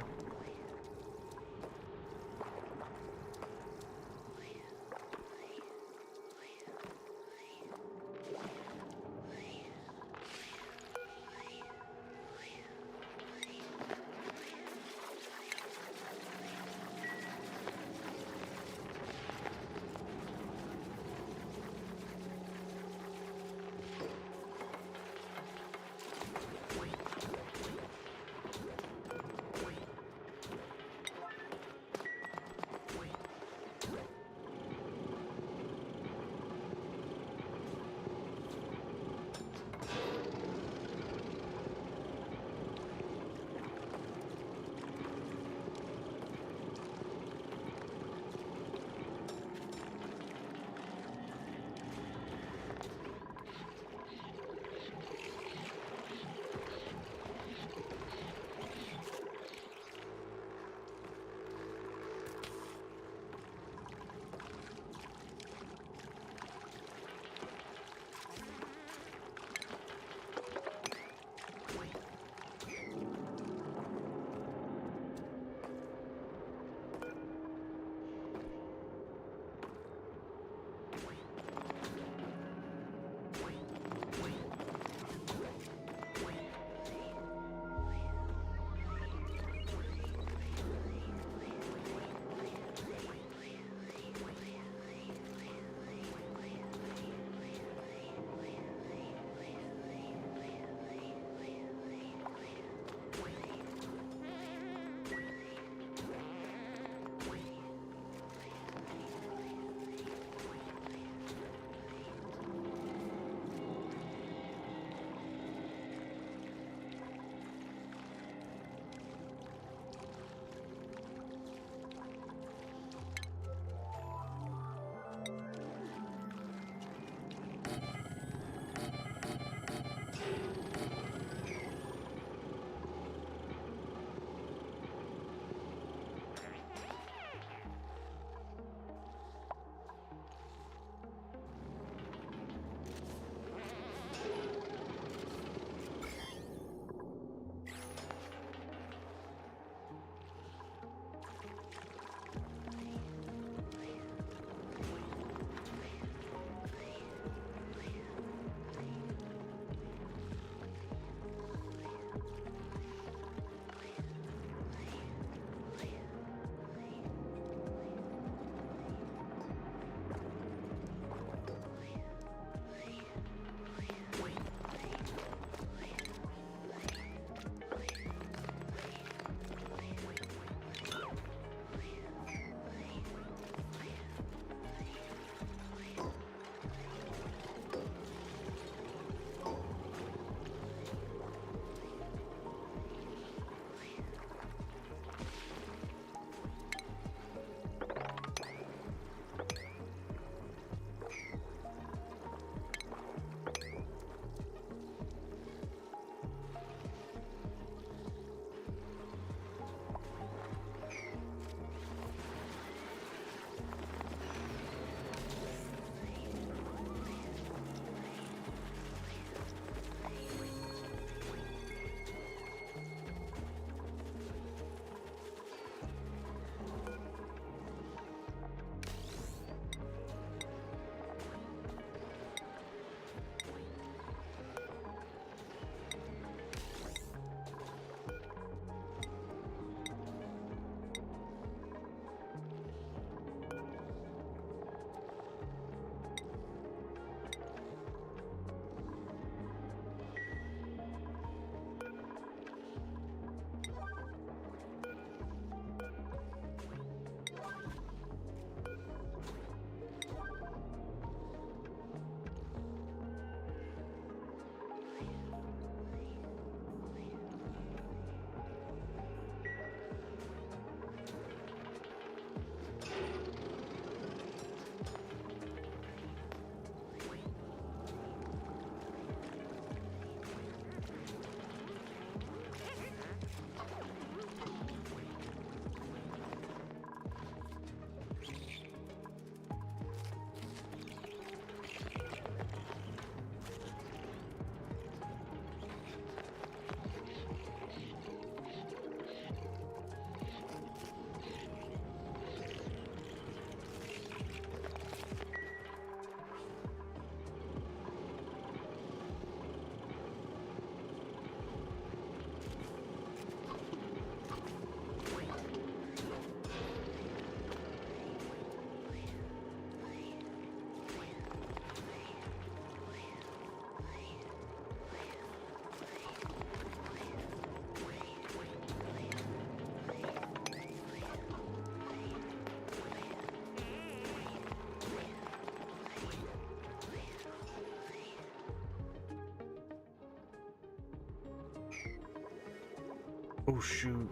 Oh shoot.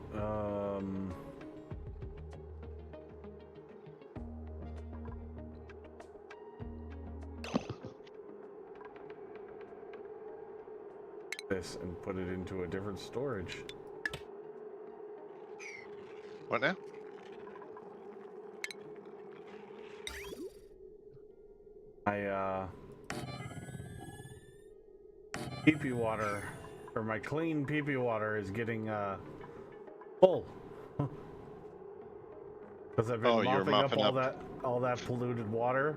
This and put it into a different storage. What now? My pee-pee water, or my clean pee-pee water is getting full. Because I've been You're mopping up mopping all that polluted water.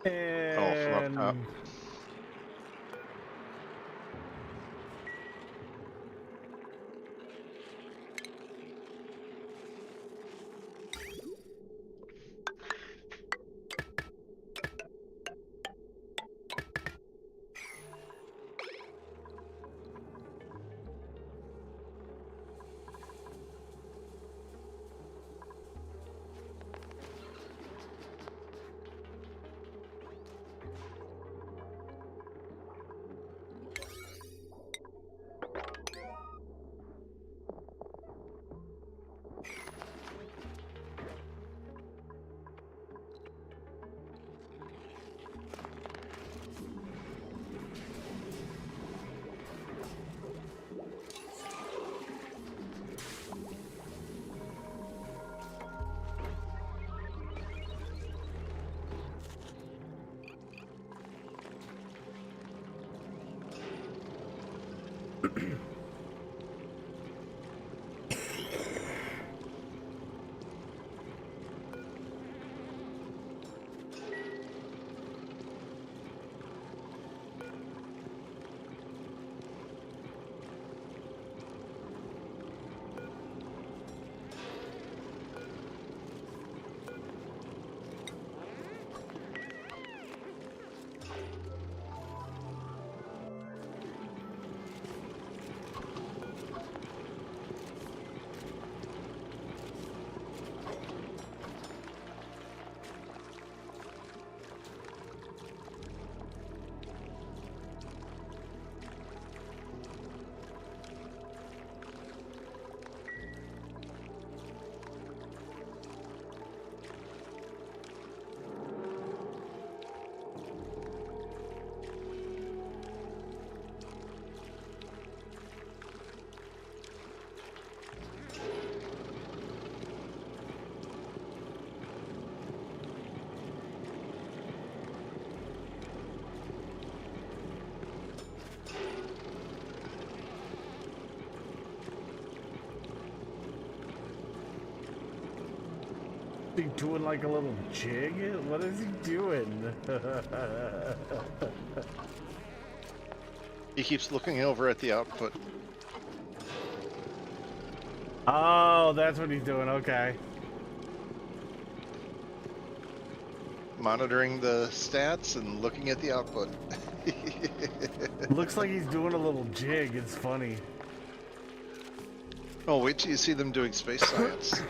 from up top. And he doing like a little jig? What is he doing? He keeps looking over at the output. Oh, that's what he's doing. Okay. Monitoring the stats and looking at the output. Looks like he's doing a little jig. It's funny. Oh, wait till you see them doing space science.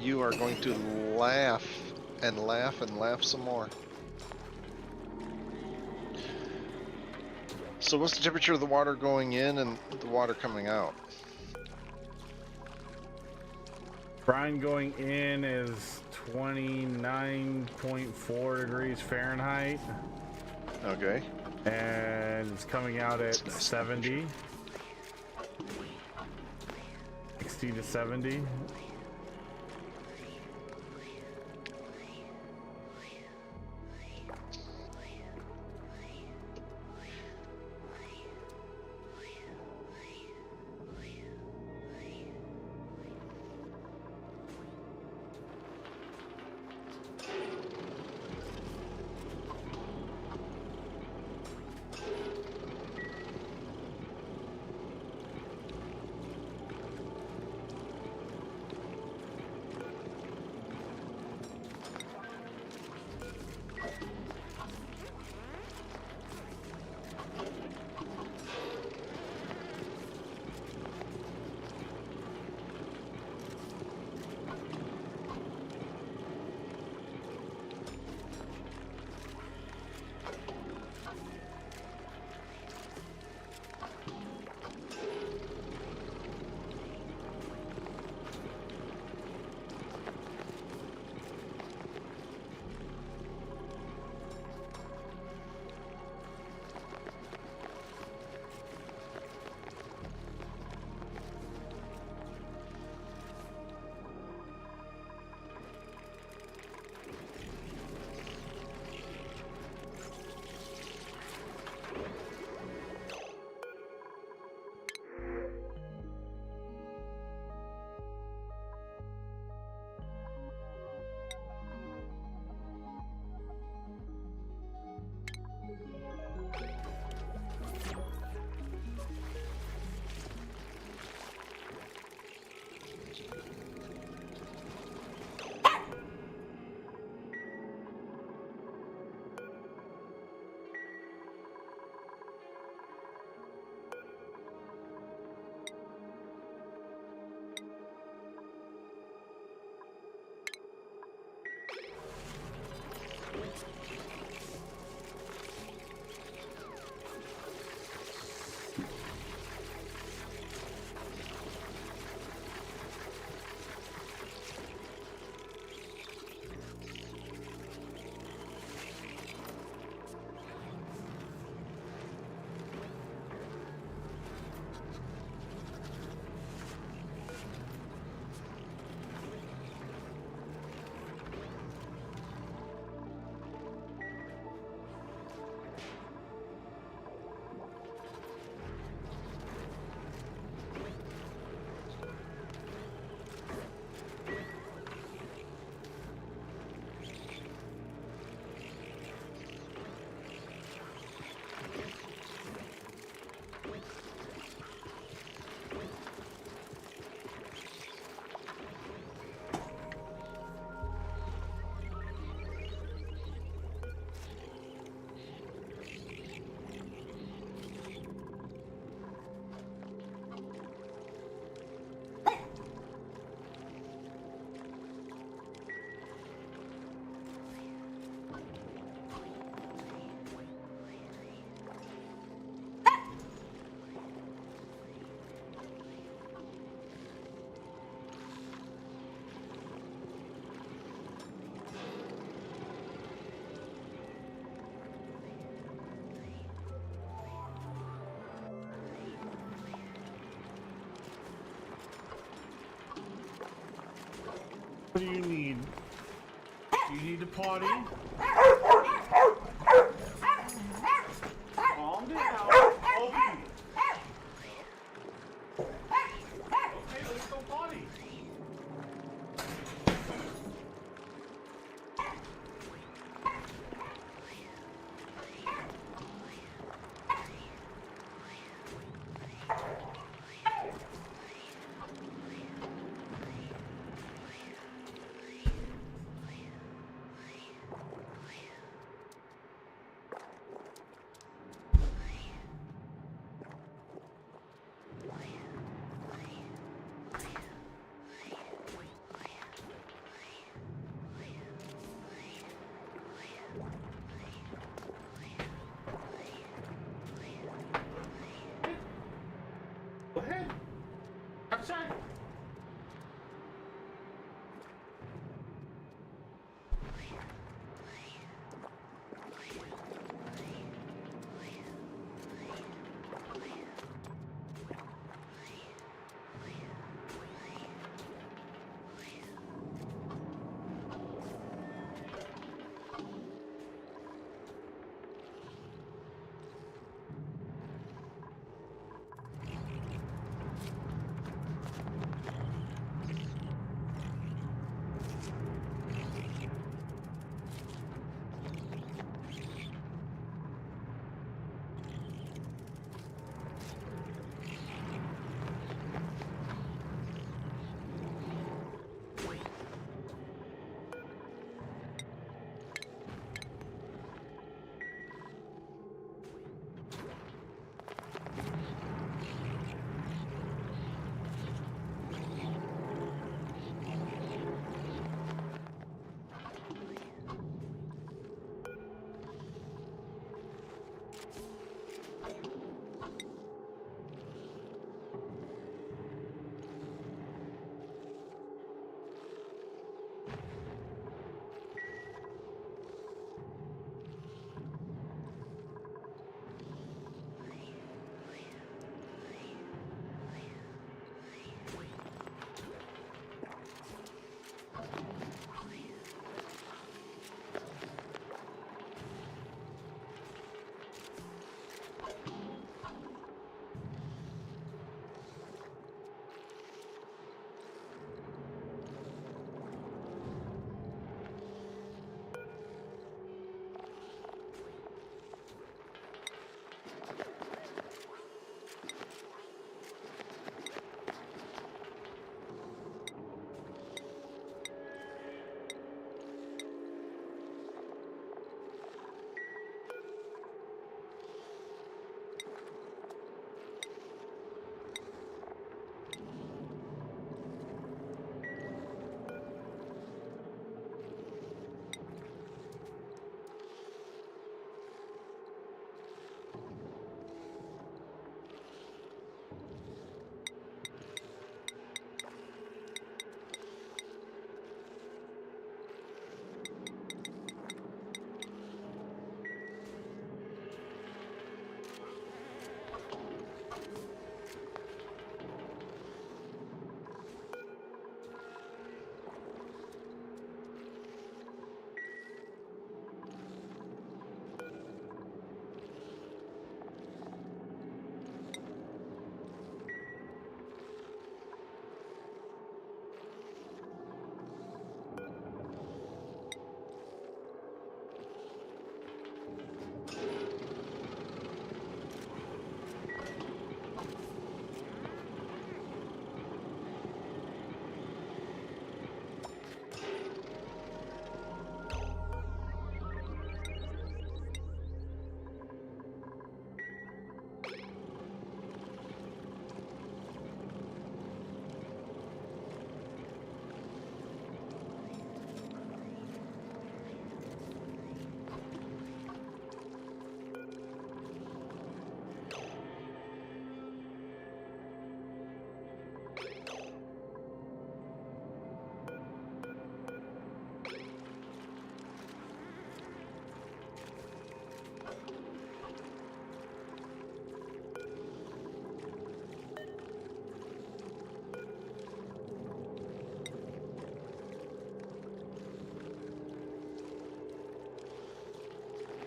You are going to laugh and laugh and laugh some more. So what's the temperature of the water going in and the water coming out? Brine going in is 29.4 degrees Fahrenheit. Okay. And it's coming out at 70. 60 to 70. What do you need? Do you need to potty? Calm down. Obi. Okay, let's go potty. Go ahead. Outside.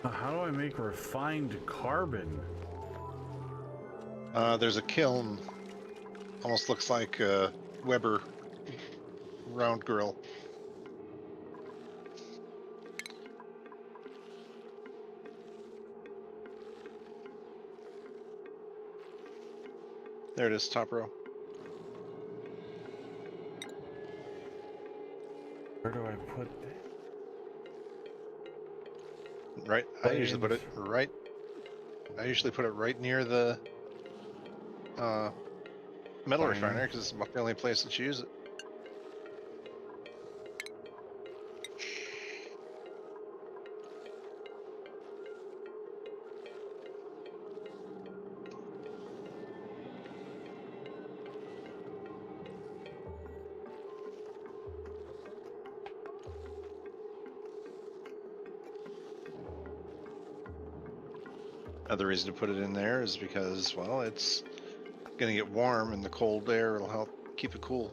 How do I make refined carbon? There's a kiln. Almost looks like a Weber round grill. There it is, top row. Where do I put that? Right. I usually put it right. I usually put it right near the metal refiner because it's about the only place that you use it. Another reason to put it in there is because, well, it's going to get warm and the cold air will help keep it cool.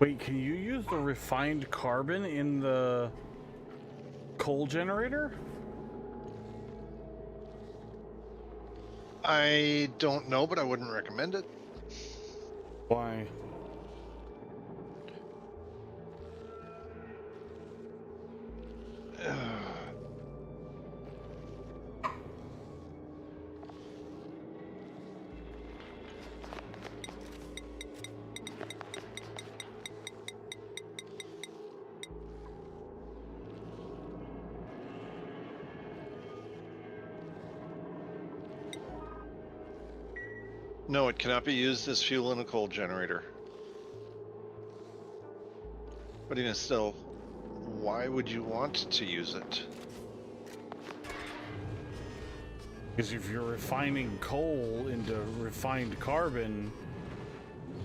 Wait, can you use the refined carbon in the coal generator? I don't know, but I wouldn't recommend it. Why? No, it cannot be used as fuel in a coal generator. But even still, why would you want to use it? Because if you're refining coal into refined carbon,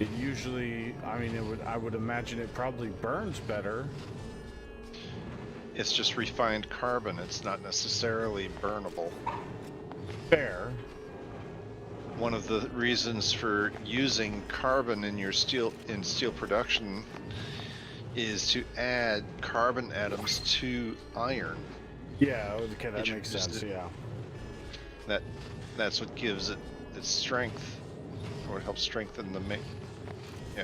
it usually, I mean, I would imagine it probably burns better. It's just refined carbon. It's not necessarily burnable. Fair. One of the reasons for using carbon in your steel production is to add carbon atoms to iron. Yeah, okay, that makes sense, yeah. That's what gives it its strength, or it helps strengthen the yeah.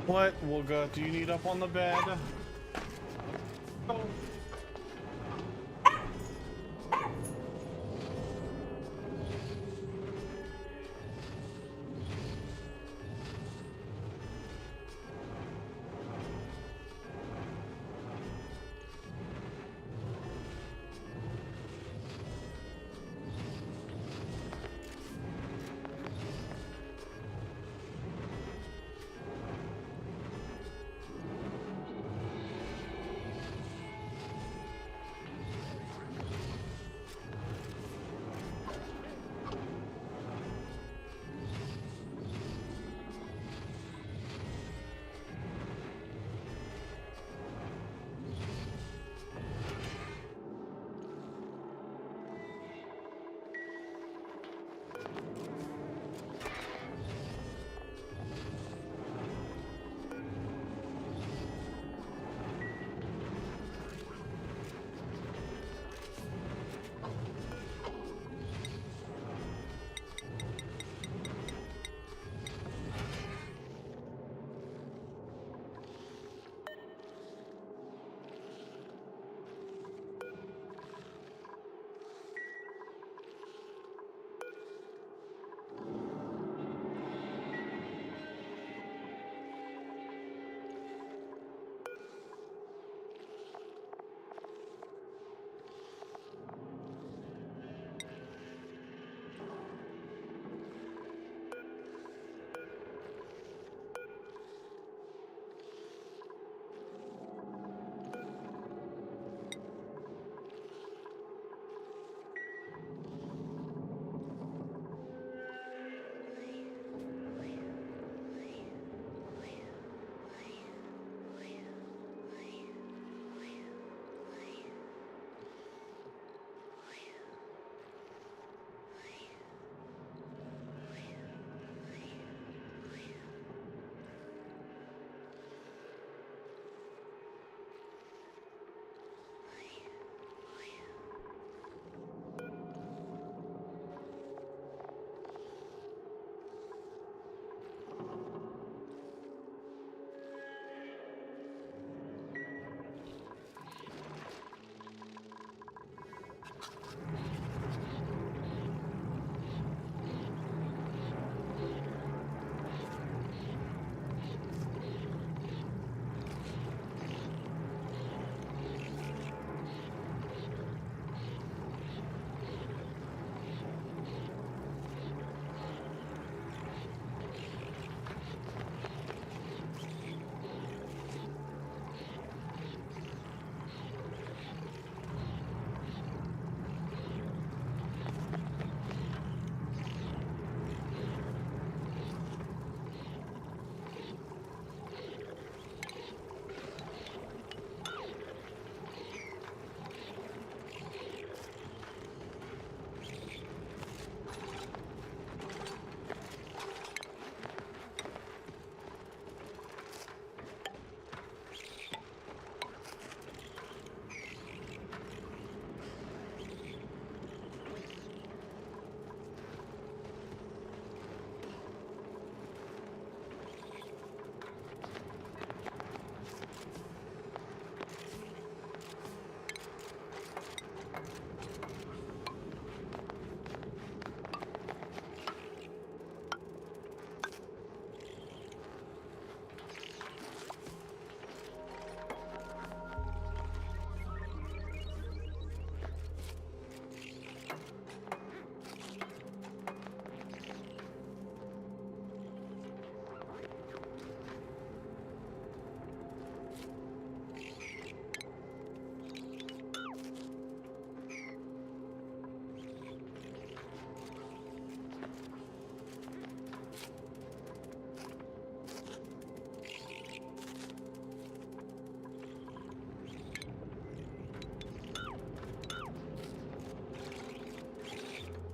What, Wooga, do you need up on the bed? Oh.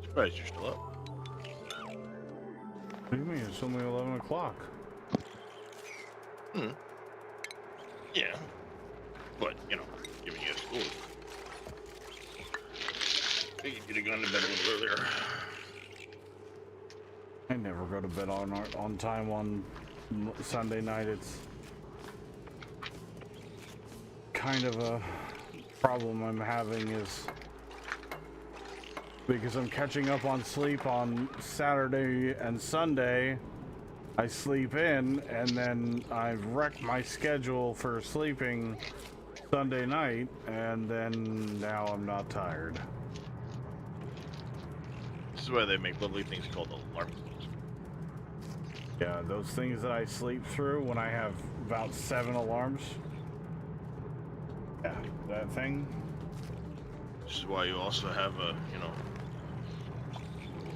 Surprised you're still up. What do you mean? It's only 11 o'clock. Yeah. But, you know, giving you a school. You could have gone to bed a little earlier. I never go to bed on time on Sunday night. It's kind of a problem I'm having is because I'm catching up on sleep on Saturday and Sunday. I sleep in and then I've wrecked my schedule for sleeping Sunday night, and then now I'm not tired. This is why they make lovely things called alarm clocks. Yeah, those things that I sleep through when I have about 7 alarms. Yeah, that thing. This is why you also have a, you know,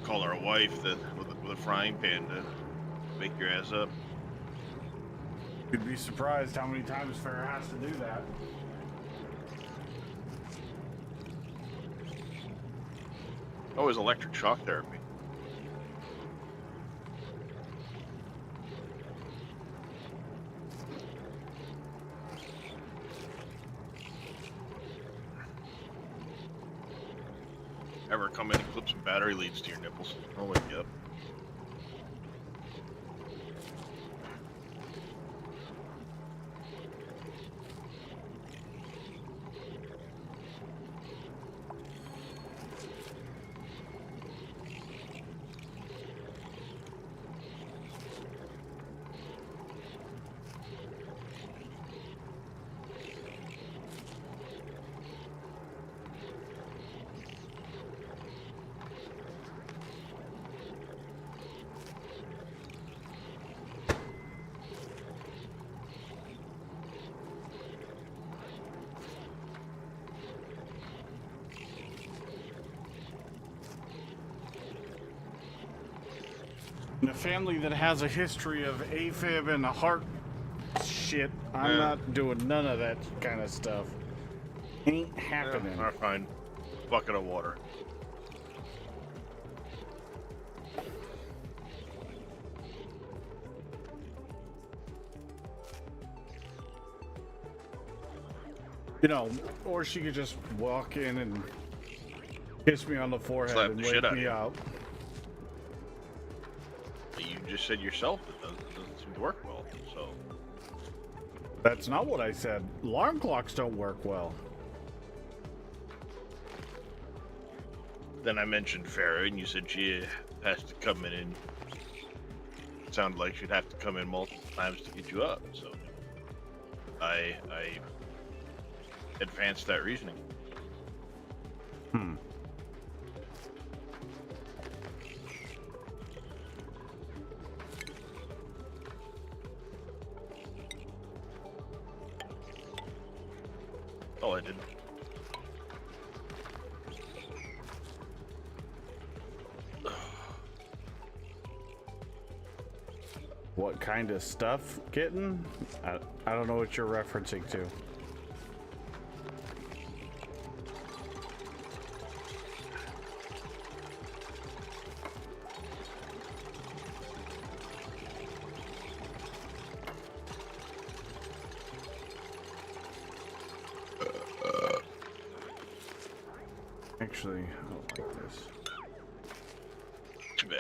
call our wife that with a frying pan to wake your ass up. You'd be surprised how many times Farrah has to do that. Oh, it's electric shock therapy. Ever come in and clip some battery leads to your nipples? I'll wake you up. In a family that has a history of AFib and heart shit, I'm not doing none of that kind of stuff. Ain't happening. Alright, fine. Bucket of water. You know, or she could just walk in and kiss me on the forehead Slap and the wake shit out of me you. up. You just said yourself it doesn't seem to work well, so... That's not what I said. Alarm clocks don't work well. Then I mentioned Farrah, and you said she has to come in and... It sounded like she'd have to come in multiple times to get you up, so... I advanced that reasoning. Oh, I did. What kind of stuff, kitten? I don't know what you're referencing to. Actually, I don't like this. Too bad.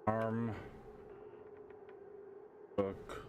Arm. Book.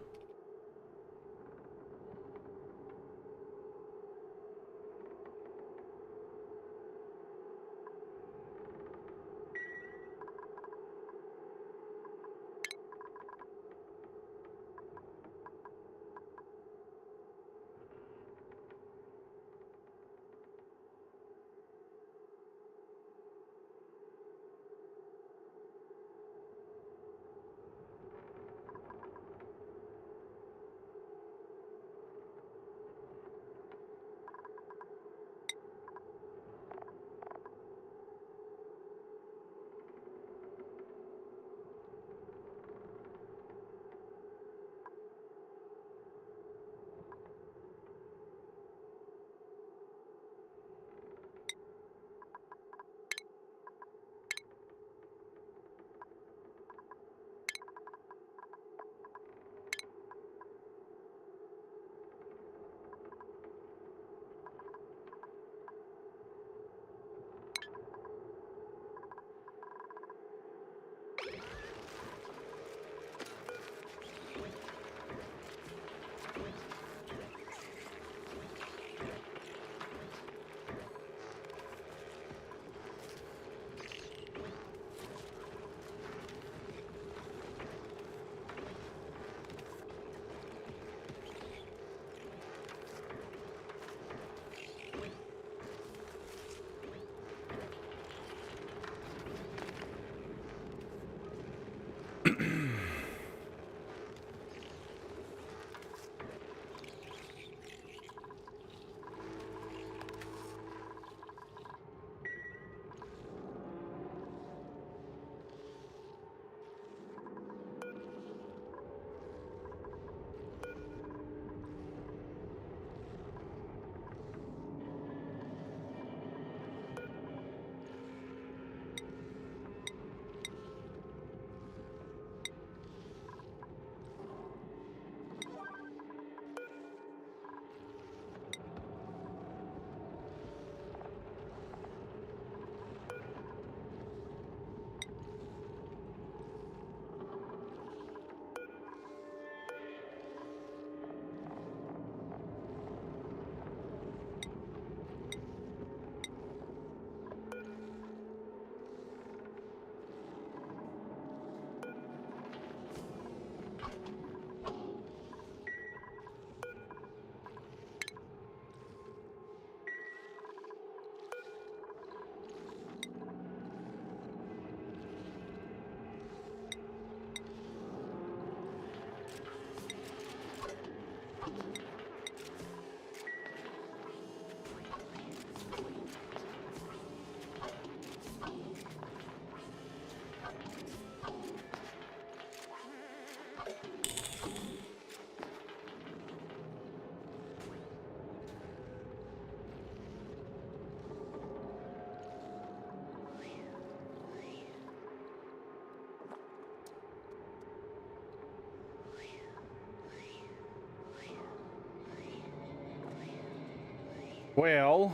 Well,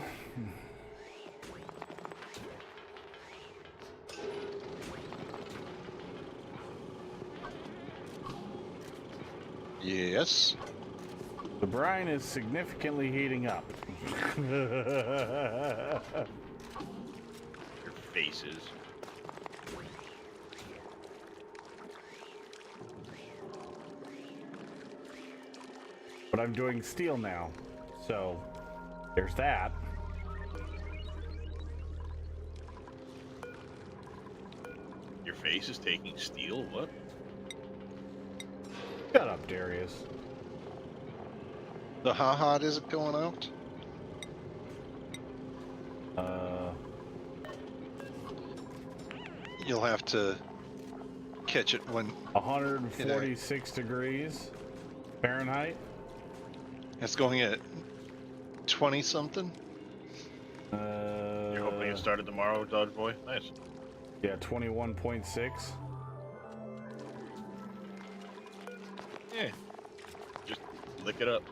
Yes. the brine is significantly heating up. Your faces. But I'm doing steel now, so there's that. Your face is taking steel? What? Shut up, Darius. The ha-ha isn't going out? You'll have to catch it when 146 degrees Fahrenheit. it's going at 20 something. You're hoping it started tomorrow, Dodge Boy? Nice. Yeah, 21.6. Yeah. Just lick it up.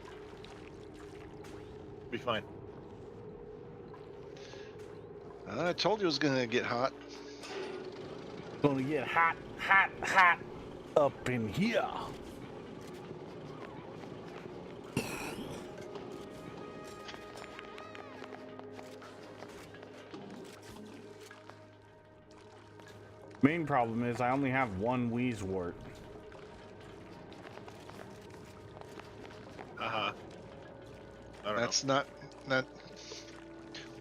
Be fine. I told you it was going to get hot. Gonna get hot, hot, hot up in here. Main problem is I only have one Wheezewort. I don't That's not.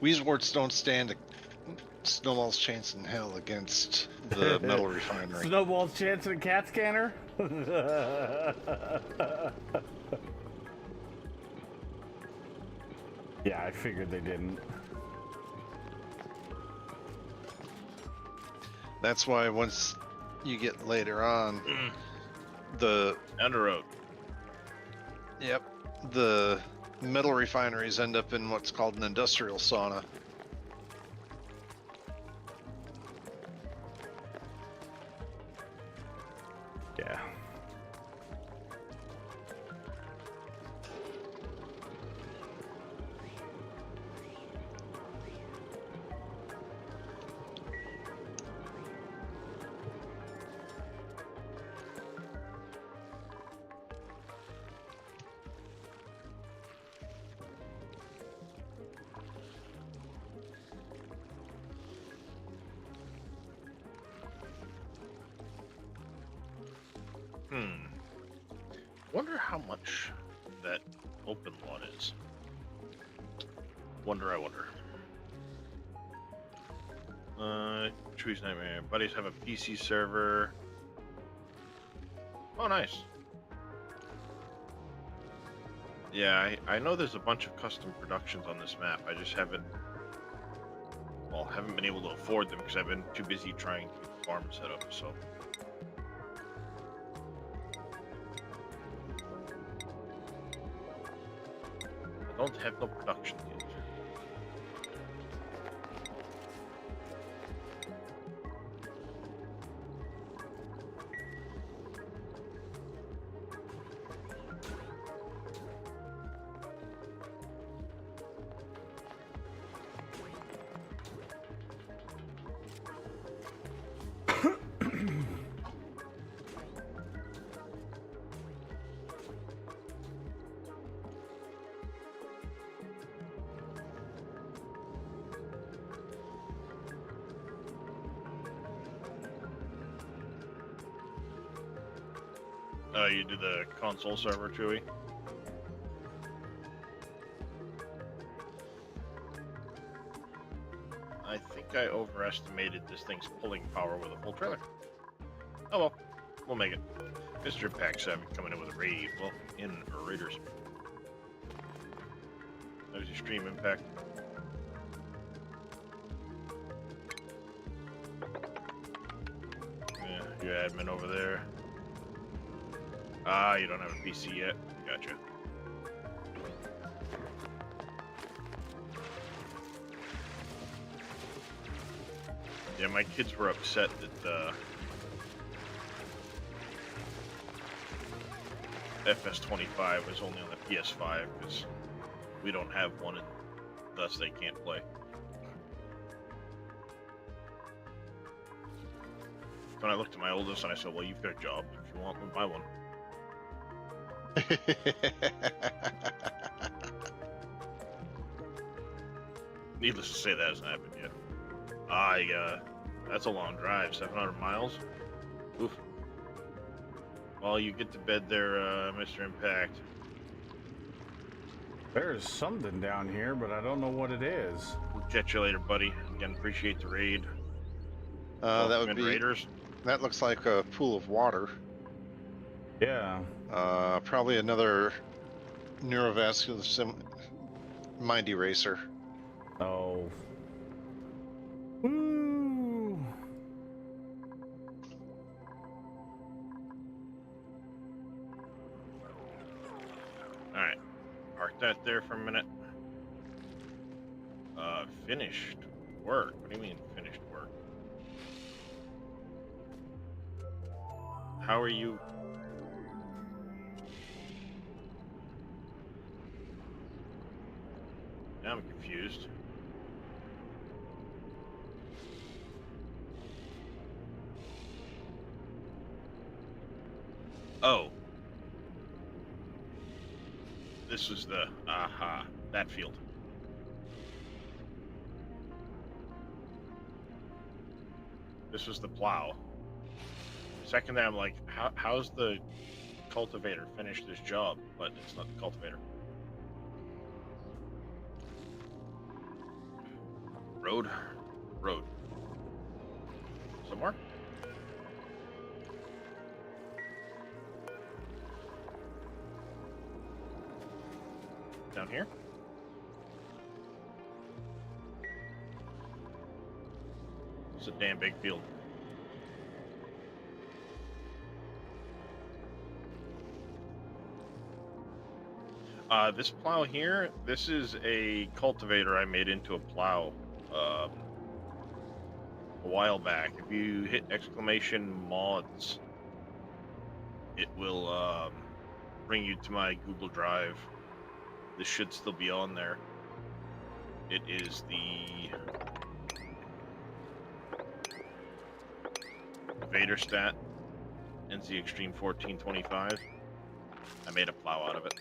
Weezeworts don't stand a snowball's chance in hell against the metal refinery. Snowball's chance at a CAT scanner? Yeah, I figured they didn't. That's why once you get later on, the Underoat. the metal refineries end up in what's called an industrial sauna. Yeah. Wonder how much that open one is. I wonder. Chewy's Nightmare. Buddies have a PC server. Oh, nice. Yeah, I know there's a bunch of custom productions on this map. I just haven't been able to afford them because I've been too busy trying to get the farm set up, so. I don't have no production yet. You do the console server, Chewy? I think I overestimated this thing's pulling power with a full trailer. Oh well, we'll make it. Mr. Pack 7 coming in with a raid. Well, in for Raiders. How's your stream, Impact? Yeah, your admin over there. Ah, you don't have a PC yet. Gotcha. Yeah, my kids were upset that FS25 was only on the PS5 because we don't have one and thus they can't play. When I looked at my oldest and I said, well, you've got a job. If you want one, buy one. Needless to say, that hasn't happened yet. That's a long drive, 700 miles. Oof. Well, you get to bed there, Mr. Impact. There's something down here, but I don't know what it is. We'll catch you later, buddy. Again, appreciate the raid. That would be. Raiders. That looks like a pool of water. Yeah. Probably another neurovascular mind eraser. Oh. Woo. Alright. Park that there for a minute. Finished work. What do you mean finished work? How are you? Now I'm confused. Oh. This was the, that field. This was the plow. Second time, I'm like, how's the cultivator finish this job? But it's not the cultivator. Road. Somewhere? Down here? It's a damn big field. This plow here, this is a cultivator I made into a plow a while back. If you hit !mods, it will bring you to my Google Drive. This should still be on there. It is the Vader Stat NZ Extreme 1425. I made a plow out of it.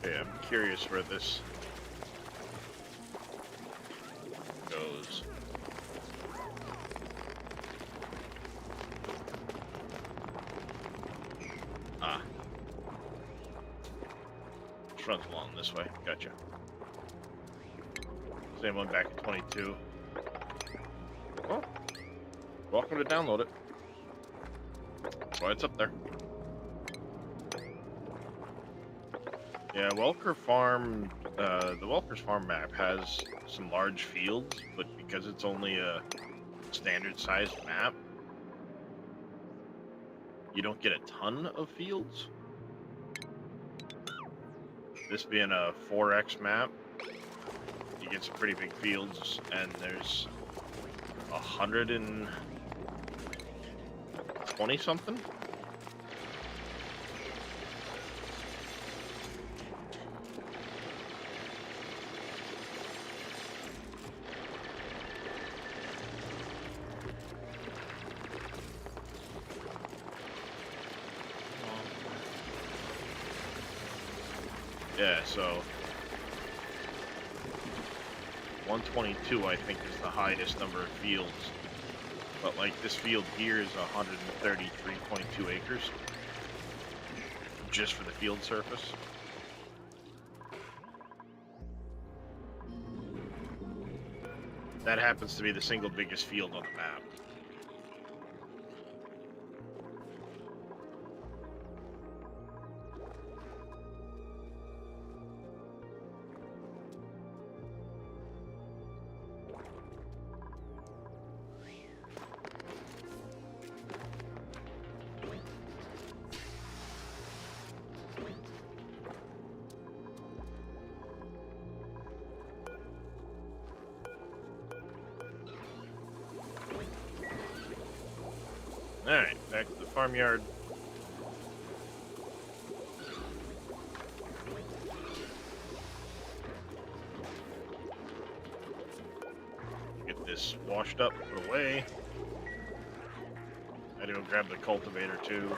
Okay, I'm curious where this goes. Runs along this way. Gotcha. Same one back in 22. Well, welcome to download it. That's why it's up there. Yeah, Welker Farm, the Welker's Farm map has some large fields, but because it's only a standard sized map, you don't get a ton of fields. This being a 4X map, you get some pretty big fields, and there's 120 something. Yeah, so 122 I think is the highest number of fields. But like this field here is 133.2 acres just for the field surface. That happens to be the single biggest field on the map. Alright, back to the farmyard. Get this washed up, put away. I had to go grab the cultivator too.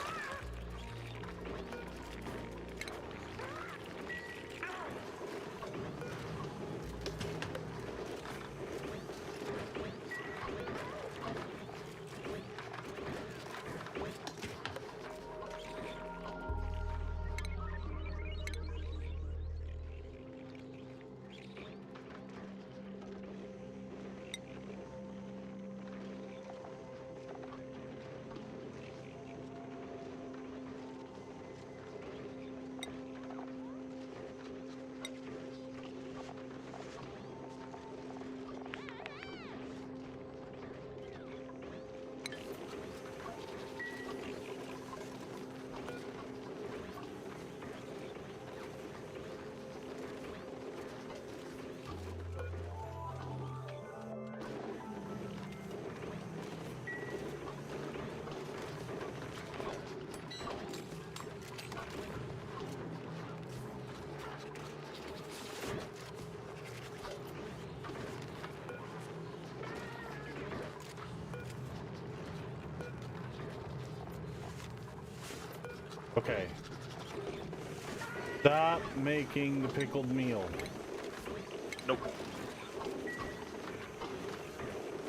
Okay. Stop making the pickled meal. Nope.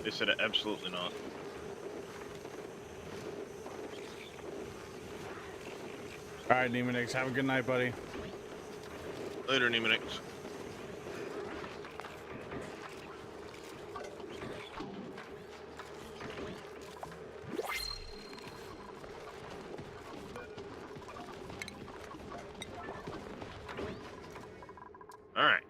They said absolutely not. All right, Nemonix, have a good night, buddy. Later, Nemonix. All right.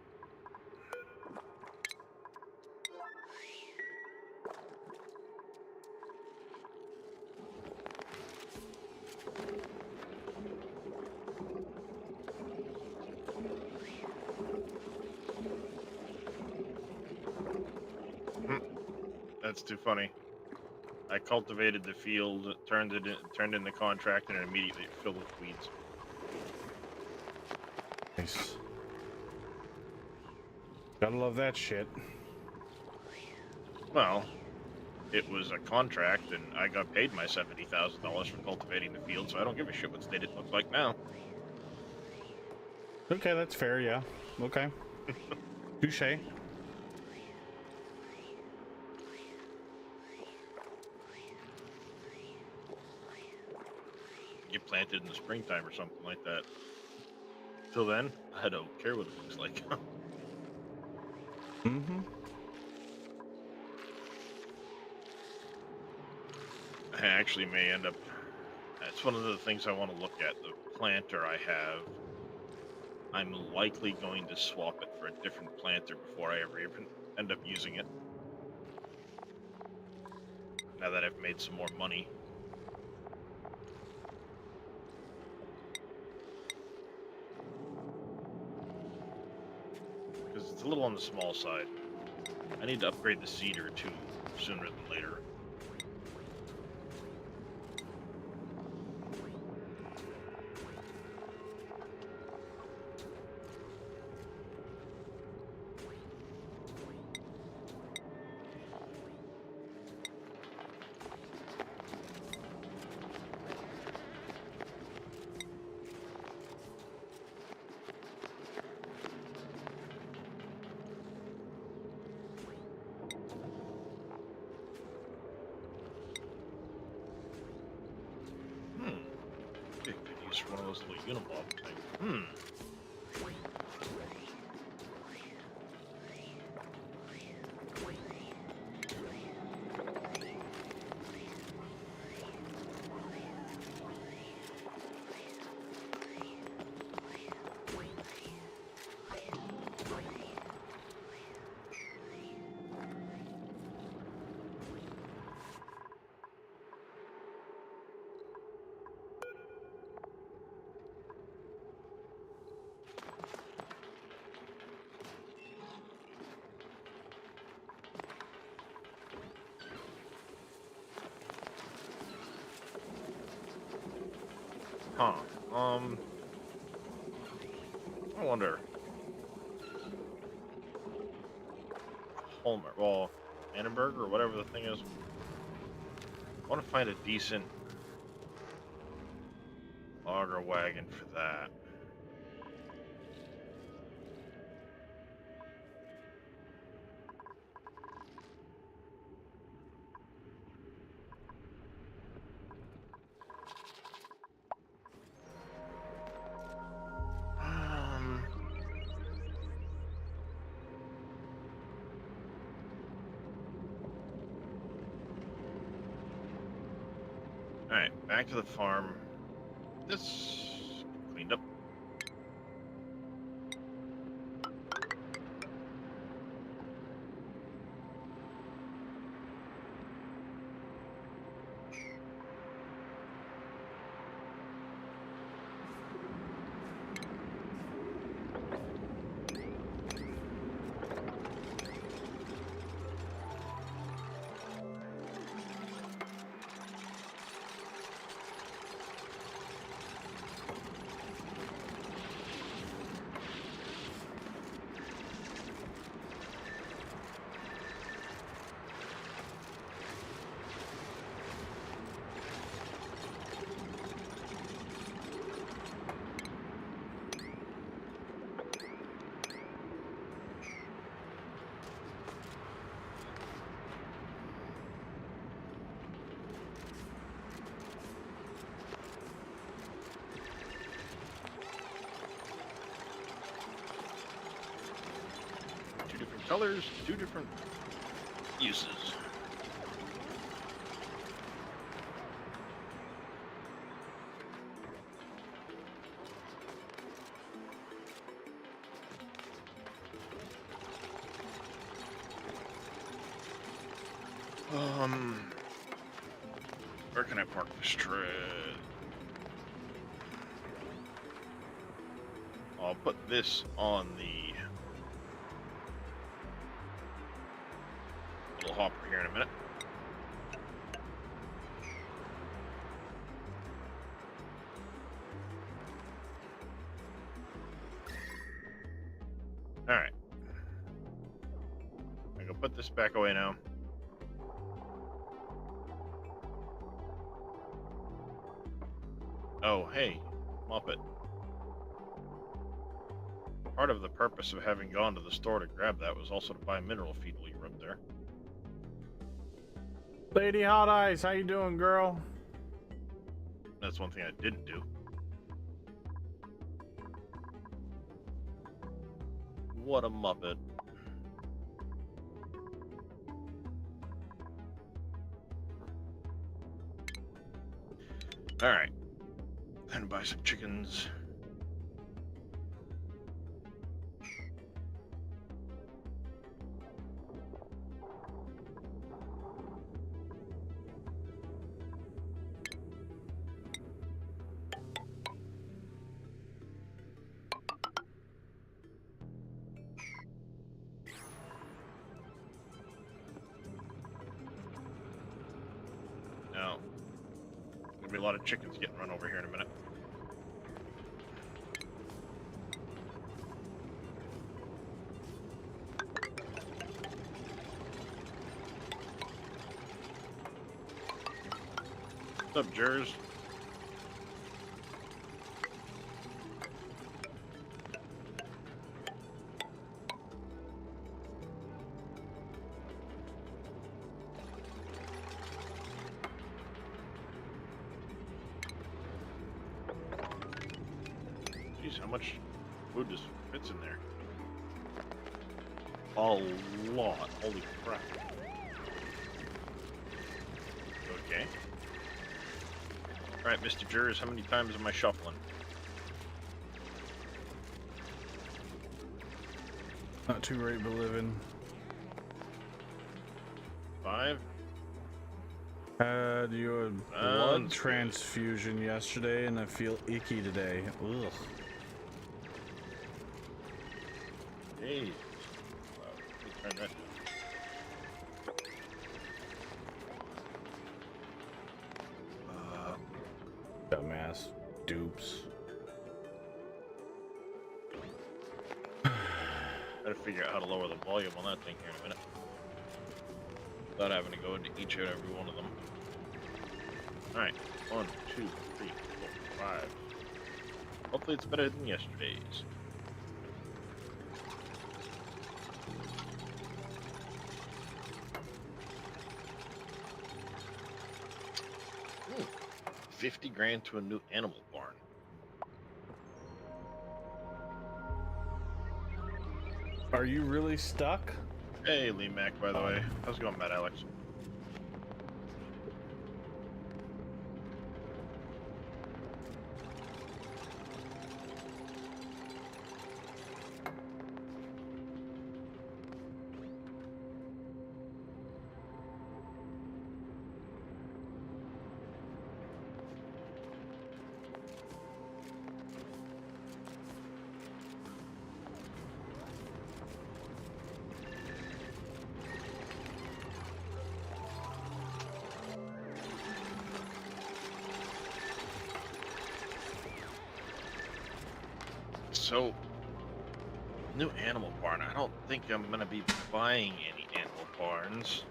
That's too funny. I cultivated the field, turned in the contract, and it immediately filled with weeds. Nice. Gotta love that shit. Well, it was a contract, and I got paid my $70,000 for cultivating the field, so I don't give a shit what state it looks like now. Okay, that's fair, yeah. Okay. Touché. Get planted in the springtime or something like that. Till then, I don't care what it looks like. Mm-hmm. I actually may end up... That's one of the things I want to look at. The planter I have, I'm likely going to swap it for a different planter before I ever even end up using it. Now that I've made some more money. Because it's a little on the small side. I need to upgrade the seeder too, sooner than later. One of those little Unibomb things. Huh. I wonder. Homer, well, Annenberg or whatever the thing is. I want to find a decent auger wagon for that. Alright, back to the farm. This cleaned up. colors, 2 different uses. Where can I park this tread? I'll put this on the little hopper here in a minute. Alright. I'm gonna put this back away now. Oh, hey, Muppet. Part of the purpose of having gone to the store to grab that was also to buy mineral feed while you were up there. Lady Hot Eyes, how you doing, girl? That's one thing I didn't do. What a Muppet. Alright. And buy some chickens. Now, there'll be a lot of chickens getting run over here in a minute. What's up, Jers? Jeez, how much food just fits in there? A lot. Holy crap. Okay. Alright, Mr. Jers, how many times am I shuffling? Not too great but living. 5? Had you a blood transfusion yesterday and I feel icky today. Ugh. Hey. Wow, let me turn that down. Dumbass dupes. Gotta figure out how to lower the volume on that thing here in a minute. Without having to go into each and every one of them. Alright. 1, 2, 3, 4, 5. Hopefully it's better than yesterday's. Ooh, 50 grand to a new animal barn. Are you really stuck? Hey, Lee Mac, by the way. How's it going, Matt Alex? So, new animal barn. I don't think I'm gonna be buying any animal barns.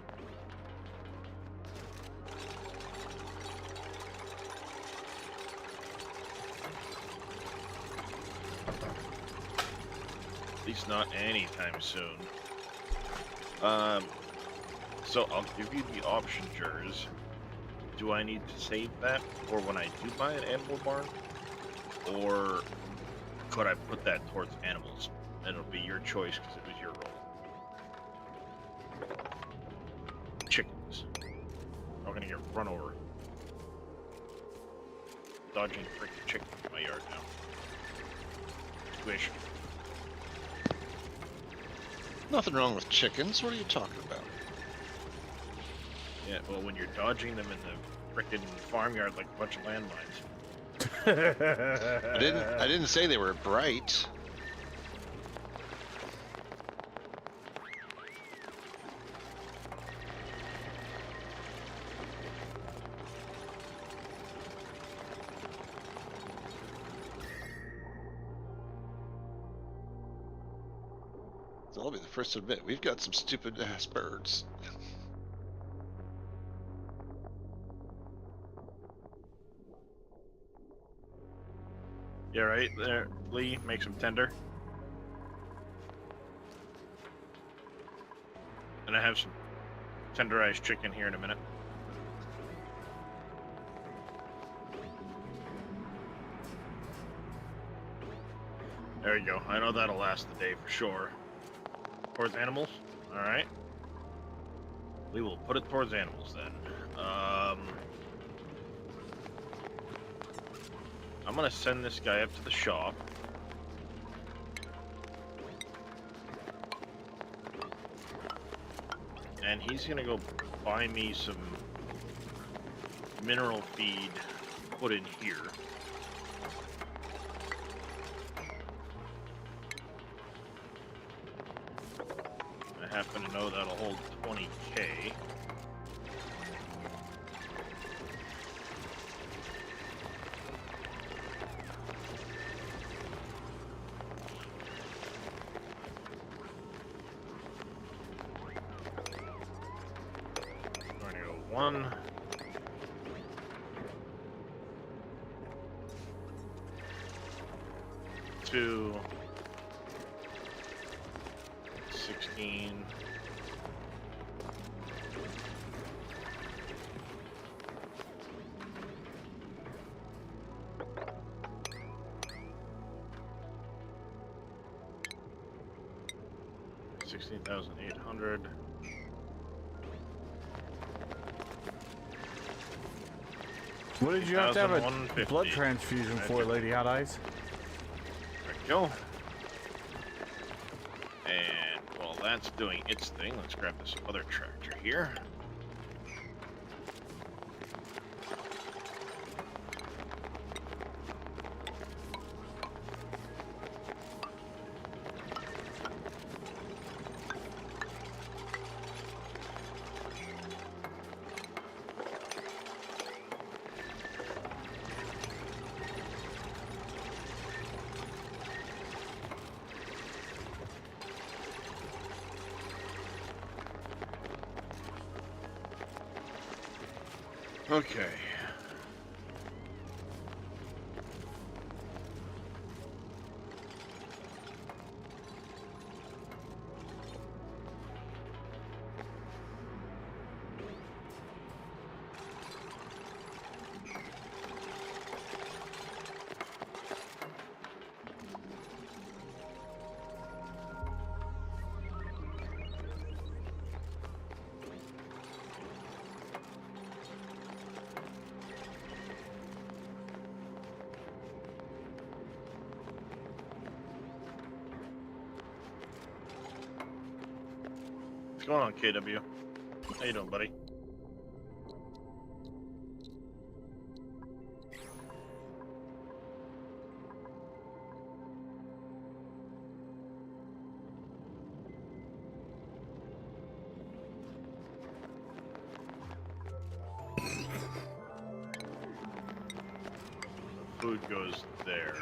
At least not anytime soon. So I'll give you the option, Jers. Do I need to save that for when I do buy an animal barn? Or could I put that towards animals? And it'll be your choice because it was your role. I'm gonna get run over. Dodging freaking chicken in my yard now. Squish. Nothing wrong with chickens. What are you talking about? Yeah, well, when you're dodging them in the frickin' farmyard like a bunch of landmines. I didn't say they were bright. So I'll be the first to admit we've got some stupid ass birds. Yeah, right there, Lee. Make some tender. And I have some tenderized chicken here in a minute. There you go. I know that'll last the day for sure. Towards animals? Alright. We will put it towards animals then. I'm gonna send this guy up to the shop. And he's gonna go buy me some mineral feed to put in here. I happen to know that'll hold 20K. Tornado 1. Two. 16. $16,800. What did you have to have a 1,150. blood transfusion for, Lady Hot Eyes? There we go. And while that's doing its thing, let's grab this other tractor here. Okay. What's going on, KW? How you doing, buddy? Food goes there.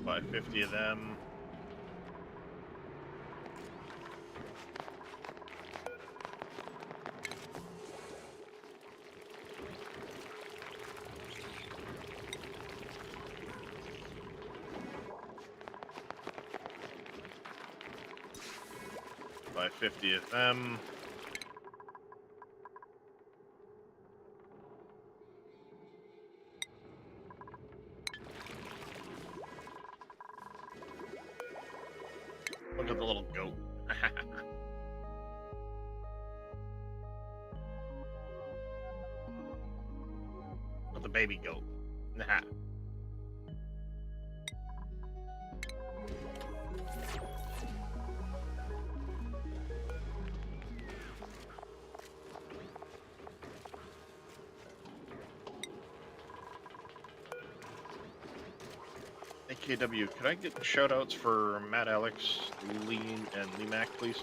Buy 50 of them. Buy 50 of them. Look at the little goat. With the baby goat. Nah. AKW, could I get shoutouts for Matt, Alex, Lee, and Lee Mac, please?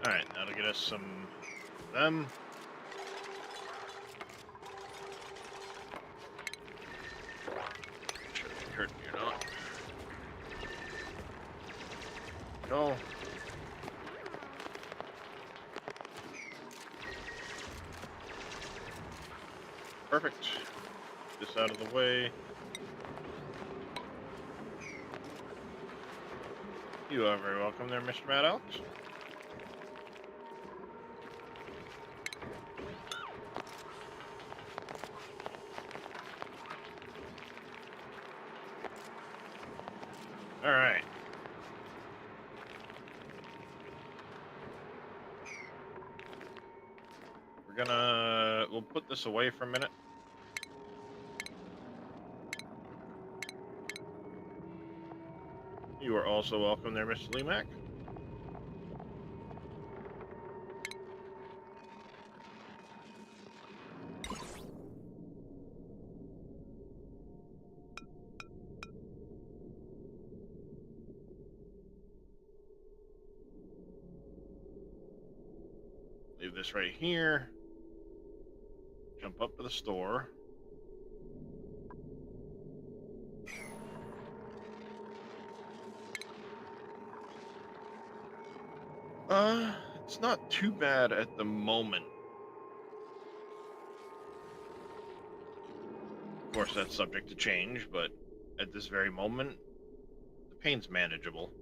Alright, that'll get us some of them. Sure they hurt me or not. Go. Perfect. This out of the way. You are very welcome there, Mr. Mad Alex. All right. We'll put this away for a minute. You are also welcome there, Mr. Leemac. Leave this right here. Jump up to the store. It's not too bad at the moment. Of course, that's subject to change, but at this very moment, the pain's manageable.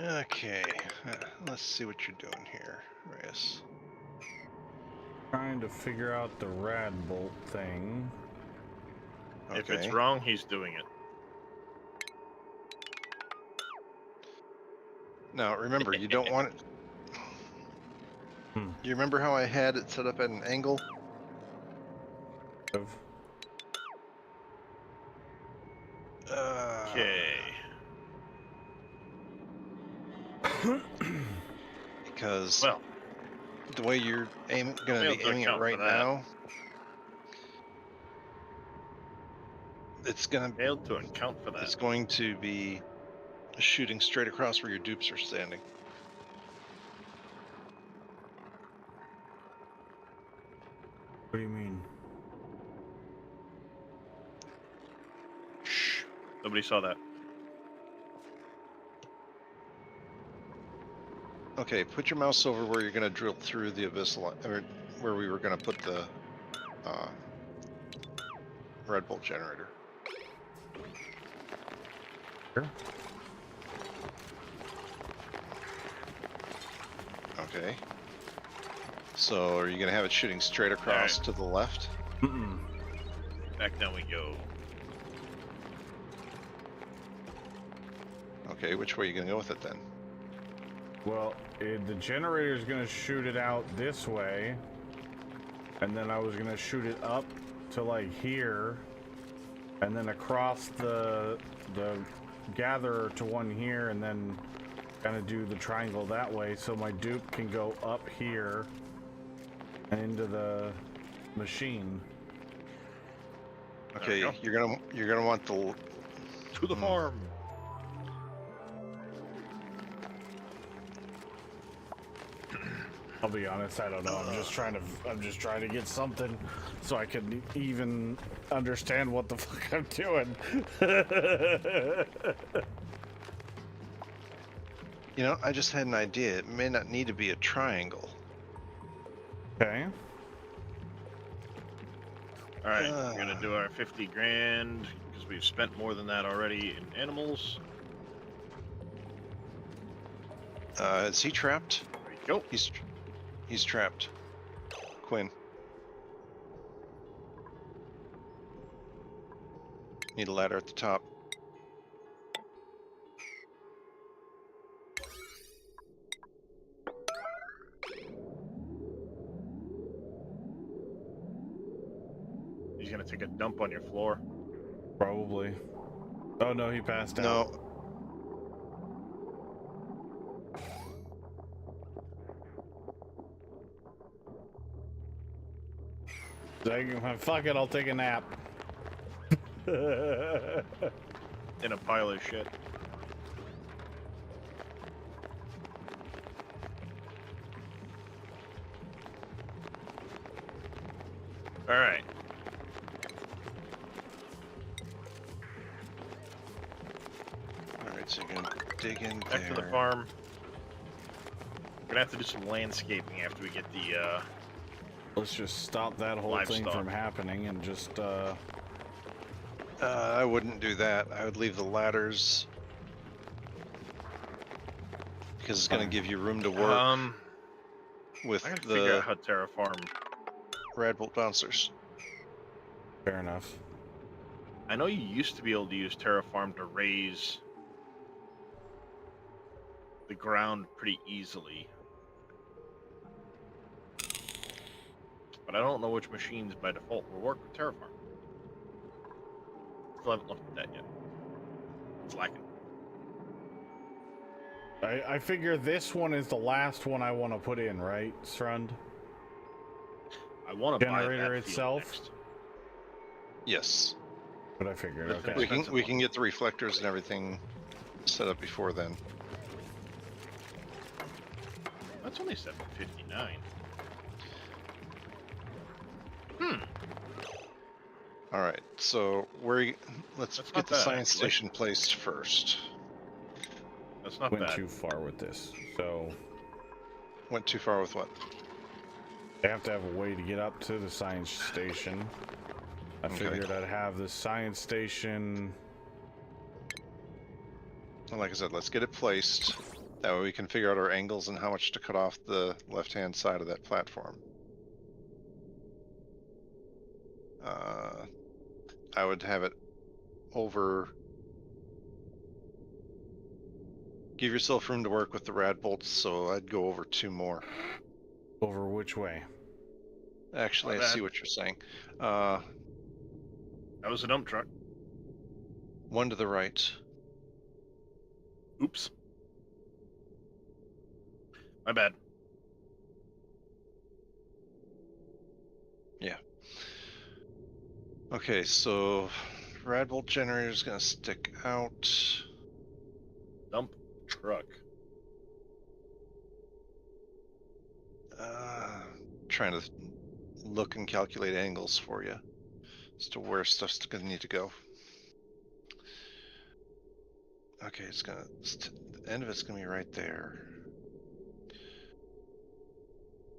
Okay, let's see what you're doing here, Reyes. Trying to figure out the rad bolt thing. Okay. If it's wrong, he's doing it. Now remember, you don't want it. Hmm. You remember how I had it set up at an angle? Okay. Because Well, the way you're going to failed be to aiming it account for right that. now, it's going to failed to account for that. it's going to be shooting straight across where your dupes are standing. What do you mean? Shh. Nobody saw that. Okay, put your mouse over where you're going to drill through the abyssal, or where we were going to put the red bolt generator. Sure. Okay. So are you going to have it shooting straight across to the left? Mm-mm. Back down we go. Okay, which way are you going to go with it then? Well, the generator is going to shoot it out this way, and then I was going to shoot it up to like here, and then across the gatherer to one here, and then kind of do the triangle that way, so my dupe can go up here and into the machine. Okay, There you're gonna want the To the farm. I'll be honest, I don't know. I'm just trying to get something so I can even understand what the fuck I'm doing. You know, I just had an idea. It may not need to be a triangle. Okay. All right, we're gonna do our 50 grand because we've spent more than that already in animals. Is he trapped? There you go. He's trapped. Quinn. Need a ladder at the top. He's gonna take a dump on your floor. Probably. Oh no, he passed out. No. Fuck it, I'll take a nap. In a pile of shit. All right. Alright, so you're gonna dig in Back to the there. farm. We're gonna have to do some landscaping after we get the Let's just stop that whole thing Livestock. from happening and just I wouldn't do that. I would leave the ladders because it's gonna give you room to work with I gotta figure out the how to terraform. rad bolt bouncers. fair enough. I know you used to be able to use terraform to raise the ground pretty easily. But I don't know which machines by default will work with terraform. Still haven't looked at that yet. It's lacking. I figure this one is the last one I want to put in, right, Srund? I want to buy Generator that field itself? next. Yes. But I figured, That's okay. We can get the reflectors and everything set up before then. That's only 759. All right, so let's That's get not the bad, science actually. station placed first. That's not Went bad. too far with this. So Went too far with what? I have to have a way to get up to the science station. I Okay. figured I'd have the science station. Like I said, let's get it placed. That way we can figure out our angles and how much to cut off the left-hand side of that platform. I would have it over. Give yourself room to work with the rad bolts, so I'd go over 2 more. Over which way? Actually, My I see bad. what you're saying. That was a dump truck. 1 to the right. Oops. My bad. Yeah. Okay, so rad bolt generator is going to stick out. Dump truck. Trying to look and calculate angles for you as to where stuff's going to need to go. Okay, it's gonna. The end of it's gonna be right there.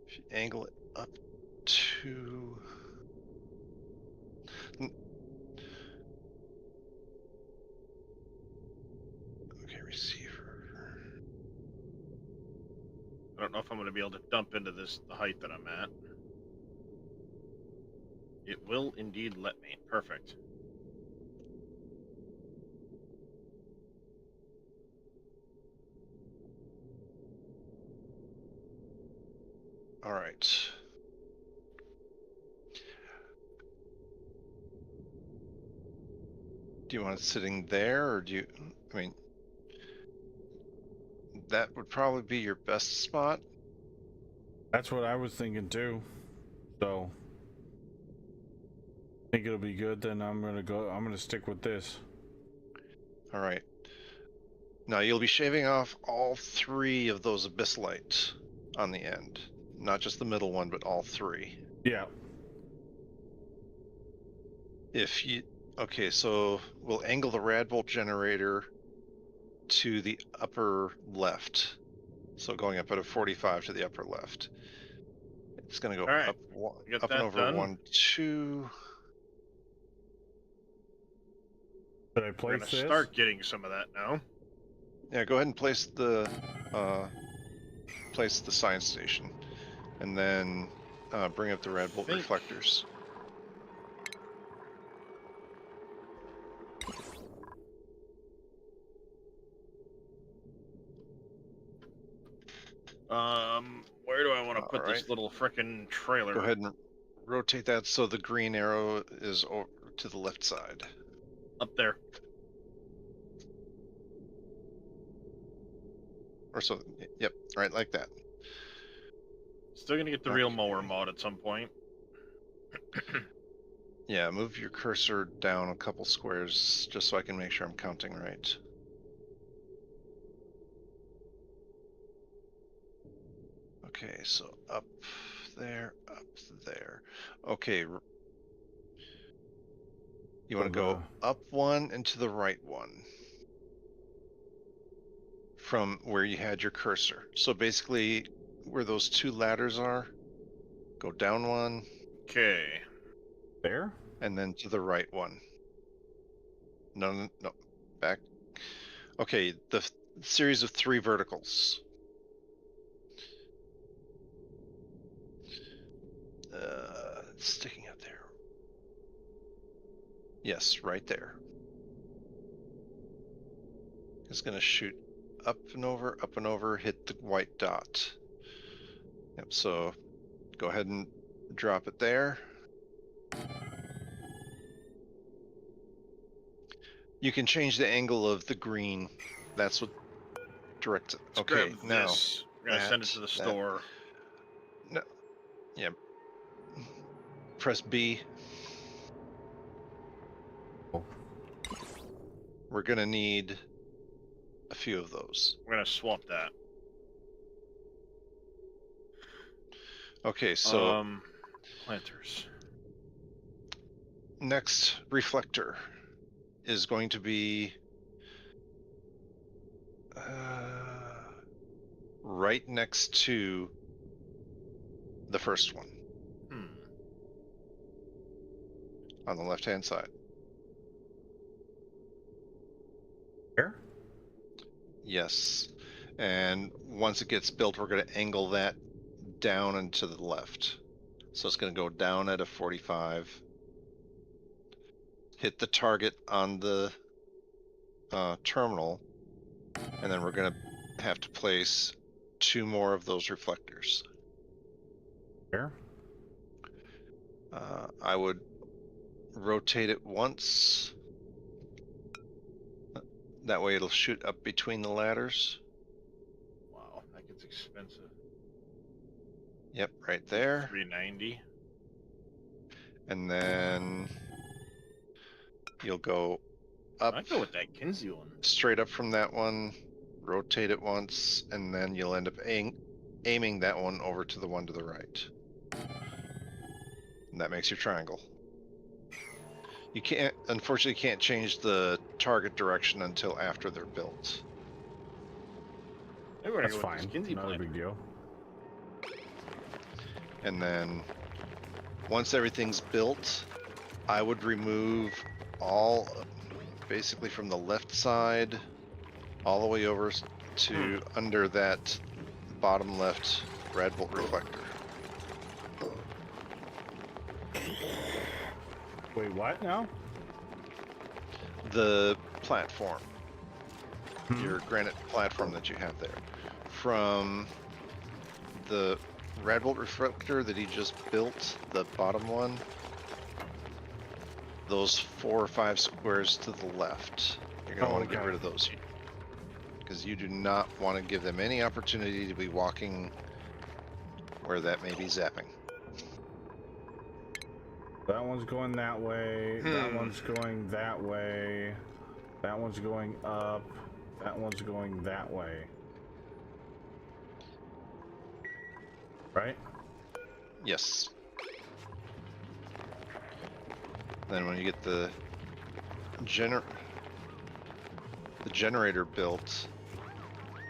If you angle it up to. Okay, receiver. I don't know if I'm going to be able to dump into this the height that I'm at. It will indeed let me. Perfect. All right. Do you want it sitting there, or do you? I mean, that would probably be your best spot. That's what I was thinking too. So I think it'll be good. Then I'm gonna stick with this. All right. Now you'll be shaving off all 3 of those abyssalites on the end, not just the middle one, but all 3. Yeah. If you okay, so we'll angle the rad bolt generator to the upper left. So going up at a 45 to the upper left. It's going to go All right. up Get up and that over done. 1, 2. Should I We're place going to this? start getting some of that now. Yeah, go ahead and place the science station, and then bring up the rad bolt reflectors. Where do I want to put Alright. this little frickin' trailer? Go ahead and rotate that so the green arrow is over to the left side. Up there. Or so, yep, right like that. Still gonna get the real mower mod at some point. Yeah, move your cursor down a couple squares just so I can make sure I'm counting right. Okay, so up there, up there. Okay, you want to go up 1 and to the right 1 from where you had your cursor. So basically, where those 2 ladders are, go down 1. Okay. There? And then to the right 1. No, back. Okay, the series of 3 verticals. Sticking up there. Yes, right there. It's going to shoot up and over, hit the white dot. Yep, so go ahead and drop it there. You can change the angle of the green. That's what directs it. Okay, Grab now. this. We're gonna send it to the store. No. Yeah. Press B. We're gonna need a few of those. We're gonna swap that. Okay, so planters. Next reflector is going to be right next to the first one. On the left-hand side. Here? Yes. And once it gets built, we're going to angle that down and to the left. So it's going to go down at a 45, hit the target on the terminal, and then we're going to have to place 2 more of those reflectors. Here? I would rotate it once. That way it'll shoot up between the ladders. Wow, that gets expensive. Yep, right there. 390. And then you'll go up. I'd go with that Kinsey one. Straight up from that one, rotate it once, and then you'll end up aiming that one over to the one to the right. And that makes your triangle. You can't, unfortunately, can't change the target direction until after they're built. That's fine. Not a big deal. And then once everything's built, I would remove all, basically from the left side all the way over to under that bottom left rad bolt reflector. Wait, what now? The platform. Your granite platform that you have there. From the rad bolt reflector that he just built, the bottom one, those 4 or 5 squares to the left. You're going to want to get rid of those, because you do not want to give them any opportunity to be walking where that may be zapping. That one's going that way. That one's going that way. That one's going up. That one's going that way. Right? Yes. Then when you get the generator built,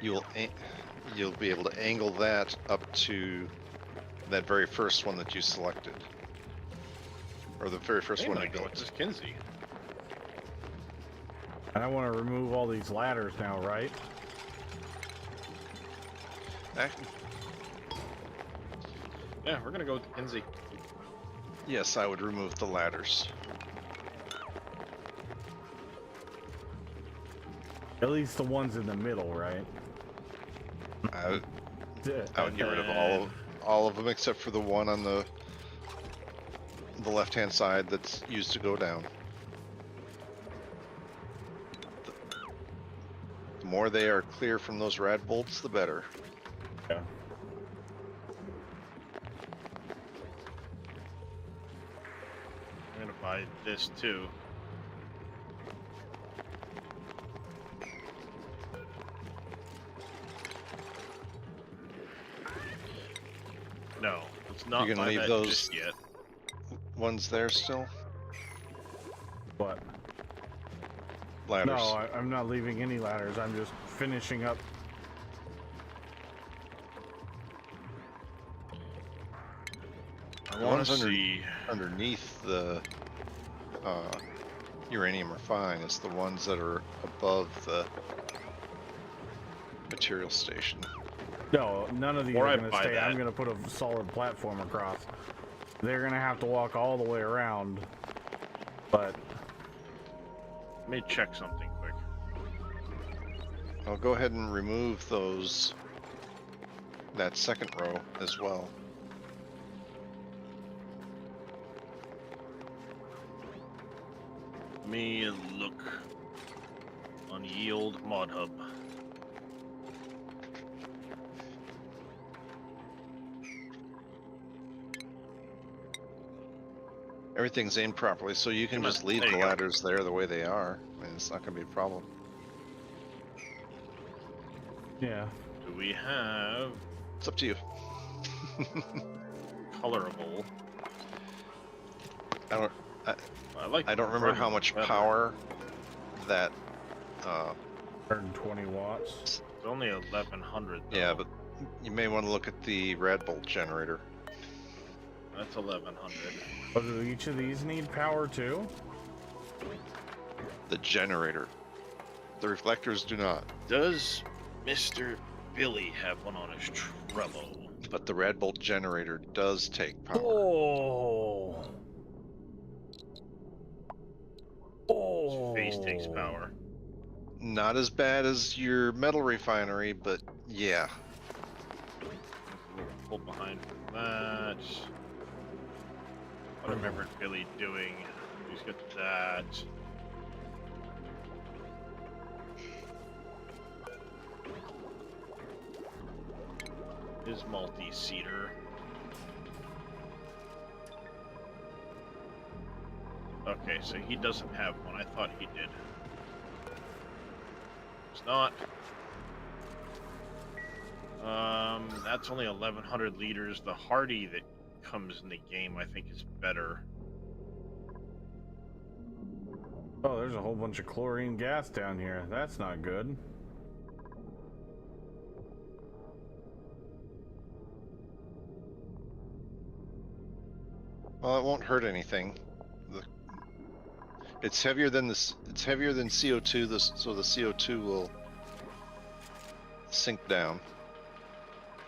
you'll be able to angle that up to that very first one that you selected, or the very first one you built. What's this Kinsey? And I want to remove all these ladders now, right? Yeah, we're gonna go with the Kinsey. Yes, I would remove the ladders. At least the ones in the middle, right? I would get rid of all of them except for the one on the left-hand side that's used to go down. The more they are clear from those rad bolts, the better. Yeah. I'm gonna buy this too. No, let's not You're gonna buy leave that those just yet. ones there still? What? Ladders. No, I'm not leaving any ladders. I'm just finishing up. The ones underneath the uranium are fine. It's the ones that are above the material station. No, none of these Or are I going to buy stay. that. I'm going to put a solid platform across. They're going to have to walk all the way around. But Let me check something quick. I'll go ahead and remove that second row as well. Let me look on Yield Mod Hub. Everything's aimed properly, so you can Come on, just leave there the you go. ladders there the way they are. I mean, it's not going to be a problem. yeah, Do we have It's up to you. colorable? I I don't remember how much power that. 120 watts. It's only 1100. Though. Yeah, but you may want to look at the rad bolt generator. That's 1100. Oh, do each of these need power too? The generator. The reflectors do not. Does Mr. Billy have one on his Trello? But the Rad Bolt generator does take power. Oh. His face takes power. Not as bad as your metal refinery, but yeah. Pull behind that. I remember Billy doing. He's got that. His multi-seater. Okay, so he doesn't have one. I thought he did. It's not. That's only 1,100 liters. The Hardy that comes in the game, I think, is better. Oh, there's a whole bunch of chlorine gas down here. That's not good. Well, it won't hurt anything. It's heavier than this. It's heavier than CO2. So the CO2 will sink down.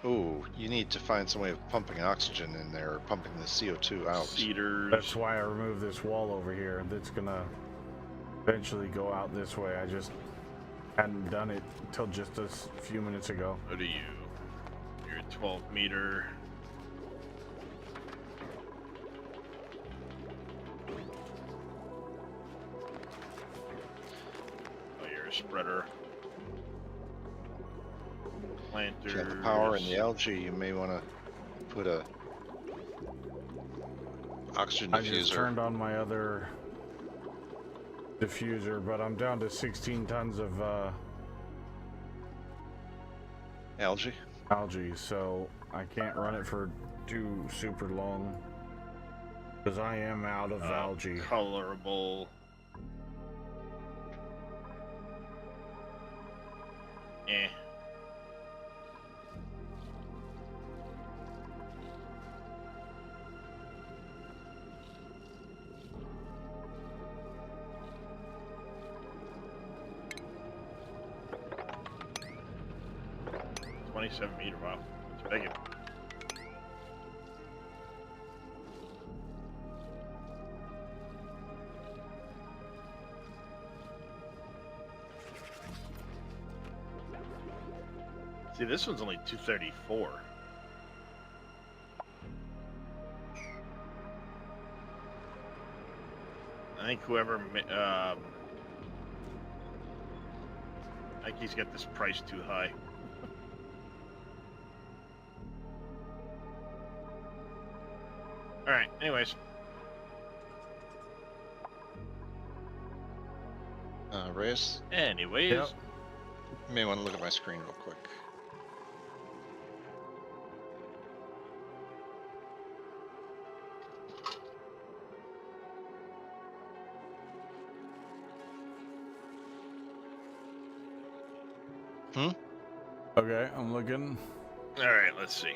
Oh, you need to find some way of pumping oxygen in there, or pumping the CO2 out. Cedars. That's why I removed this wall over here. That's gonna eventually go out this way. I just hadn't done it until just a few minutes ago. What are you? You're 12 meter. Oh, you're a spreader. Planters. If you have the power and the algae, you may want to put a oxygen diffuser. I just turned on my other diffuser, but I'm down to 16 tons of Algae? Algae, so I can't run it for too super long because I am out of algae. Colorable. Eh. $27 wow. It's big. See, this one's only 234. I think whoever, I think he's got this price too high. All right. Anyways, Reyes, Yep. you may want to look at my screen real quick. Okay, I'm looking. all right. Let's see.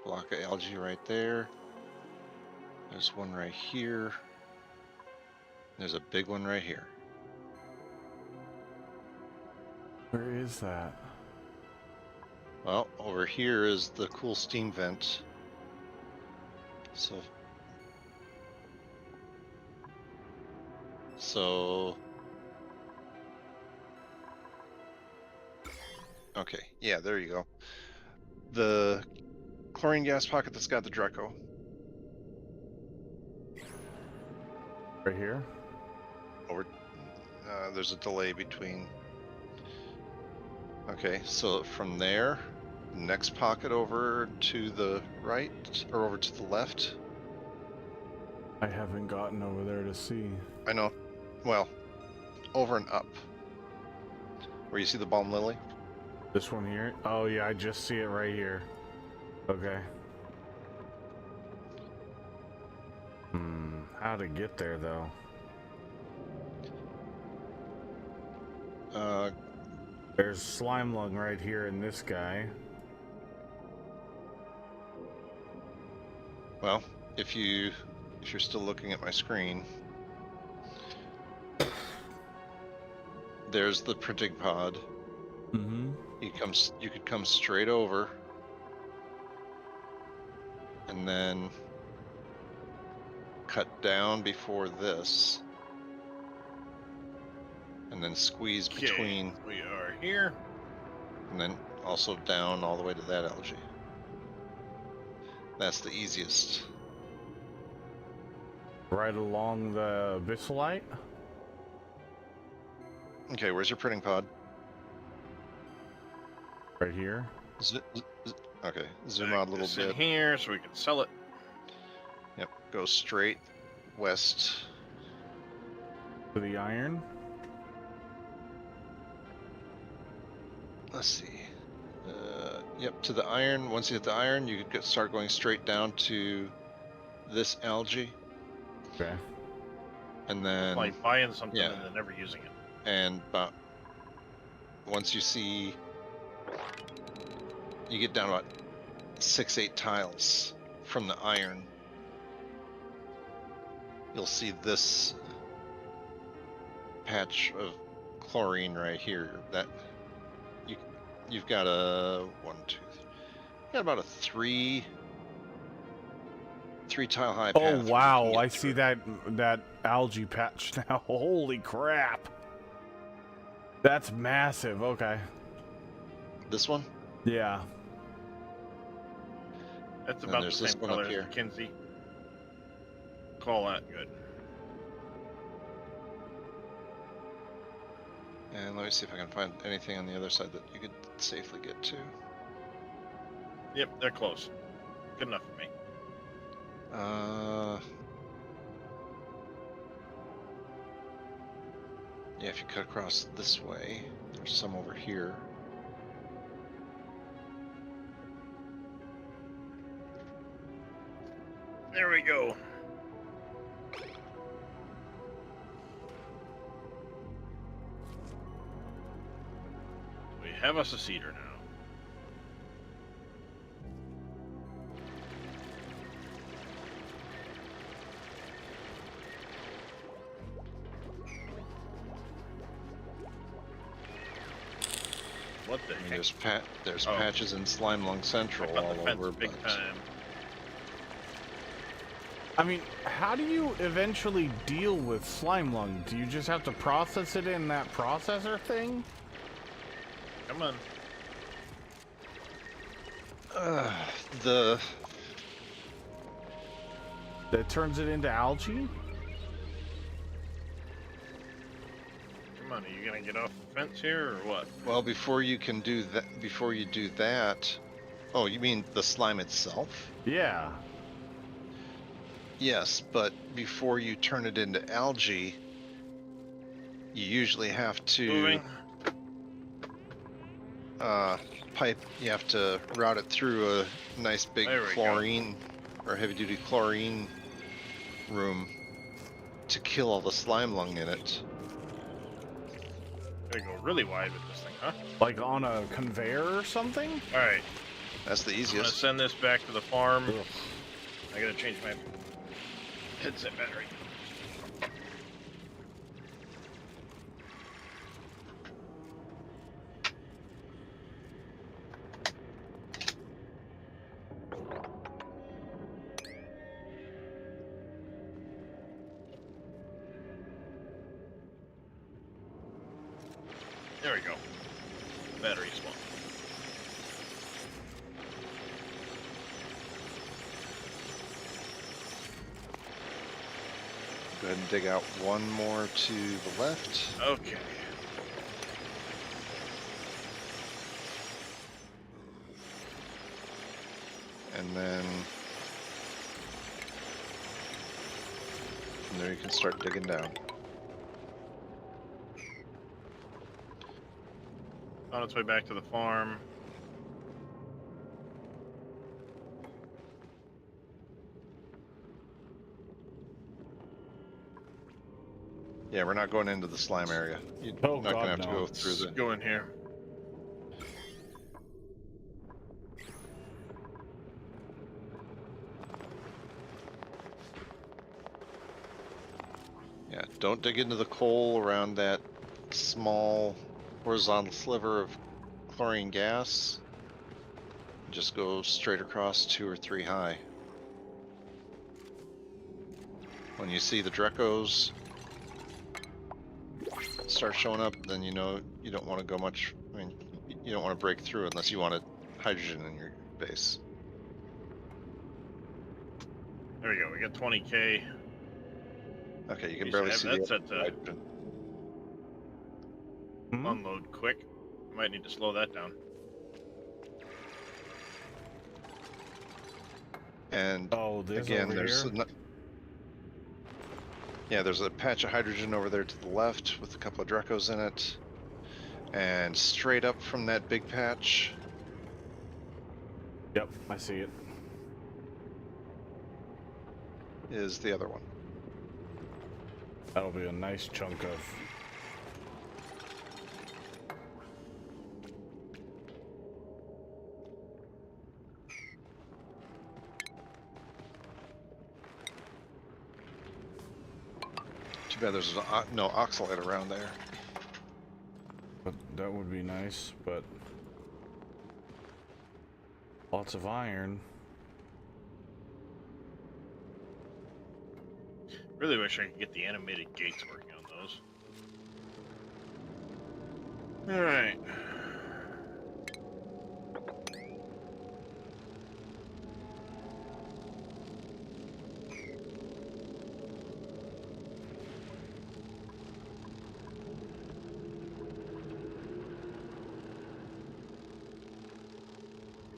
Block of algae right there. There's one right here. There's a big one right here. Where is that? Well, over here is the cool steam vent. So okay, yeah, there you go. The chlorine gas pocket that's got the Draco. Right here? Over, there's a delay between. Okay, so from there, next pocket over to the right, or over to the left. I haven't gotten over there to see. I know. Well, over and up. Where you see the balm lily? This one here? Oh yeah, I just see it right here. Okay. How to get there though? There's slime lung right here in this guy. Well, if you're still looking at my screen, there's the printing pod. Mm-hmm. You could come straight over, and then cut down before this, and then squeeze Okay, between, we are here. and then also down all the way to that algae. That's the easiest. Right along the Vissolite. Okay, where's your printing pod? Right here. Okay, zoom Back out a little this in bit. here so we can sell it. Yep, go straight west. To the iron. Let's see. Yep, to the iron. Once you hit the iron, you could start going straight down to this algae, Okay. and then Like buying something yeah. and then never using it. and about once you see, you get down about 6-8 tiles from the iron, you'll see this patch of chlorine right here. That you've got a 1, 2, 3. You got about a three tile high path. Oh where you wow! can get I see through. that algae patch now. Holy crap! That's massive. Okay. This one. Yeah. That's And about the there's this same one up color as here. the Kinsey. Call that good. And let me see if I can find anything on the other side that you could safely get to. Yep, they're close. Good enough for me. Yeah, if you cut across this way, there's some over here. There we go. We have us a cedar now. What the I mean, heck? there's Oh. patches in Slime Lung Central Cut all the fence over, big but time. I mean, how do you eventually deal with slime lung? Do you just have to process it in that processor thing? Come on. the That turns it into algae? Come on, are you gonna get off the fence here or what? well, before you do that, oh, you mean the slime itself? Yeah. Yes, but before you turn it into algae, you usually have to Moving. you have to route it through a nice big There we go. chlorine or heavy duty chlorine room to kill all the slime lung in it. Gotta go really wide with this thing, huh? Like on a conveyor or something? Alright, That's the I'm gonna easiest. send this back to the farm. Ugh. I gotta change my headset battery. There we go. Battery swap. Go ahead and dig out one more to the left. Okay. And then from there you can start digging down. On its way back to the farm. Yeah, we're not going into the slime area. You're Oh, not God, gonna have to no. go through Let's the. go in here. Yeah, don't dig into the coal around that small horizontal sliver of chlorine gas. Just go straight across 2 or 3 high. When you see the Drecos start showing up, then you know you don't want to go much. I mean, you don't want to break through unless you want hydrogen in your base. There we go. We got 20K. Okay, you can Jeez, barely I have see that the set to hydrogen. unload quick. Might need to slow that down. And Oh, this again, over there's here? there's a patch of hydrogen over there to the left with a couple of Drecos in it. And straight up from that big patch Yep, I see it. is the other one. That'll be a nice chunk of... Too bad there's no oxalate around there. But that would be nice, but... Lots of iron. Really wish I could get the animated gates working on those. Alright.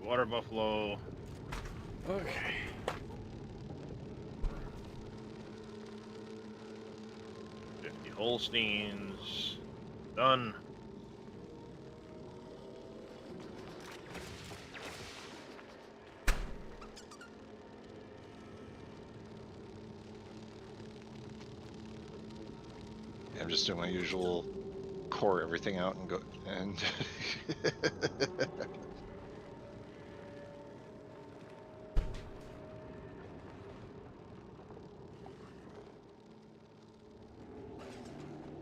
Water buffalo. Okay. Holsteins. Done. I'm just doing my usual core everything out and go and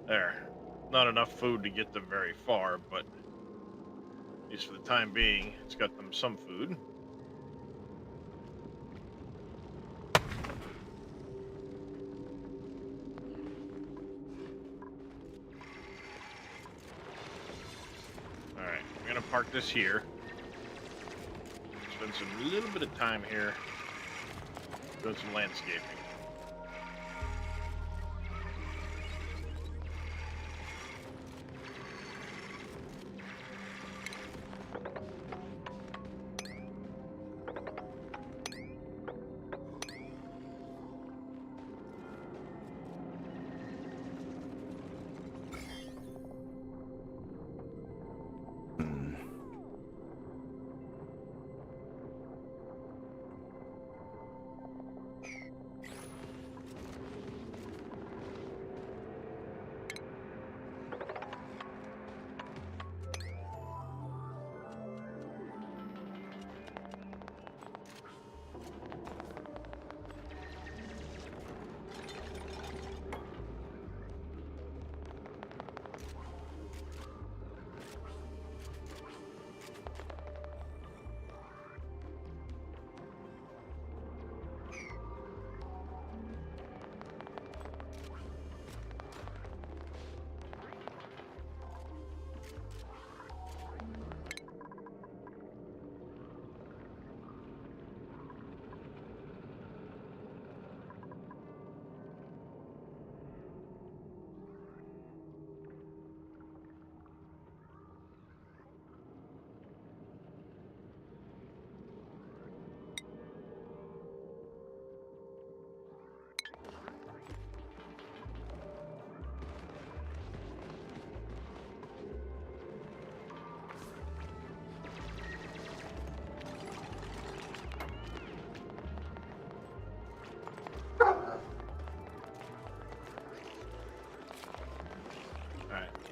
There. Not enough food to get them very far, but at least for the time being, it's got them some food. Alright, I'm gonna park this here. Spend some little bit of time here doing some landscaping.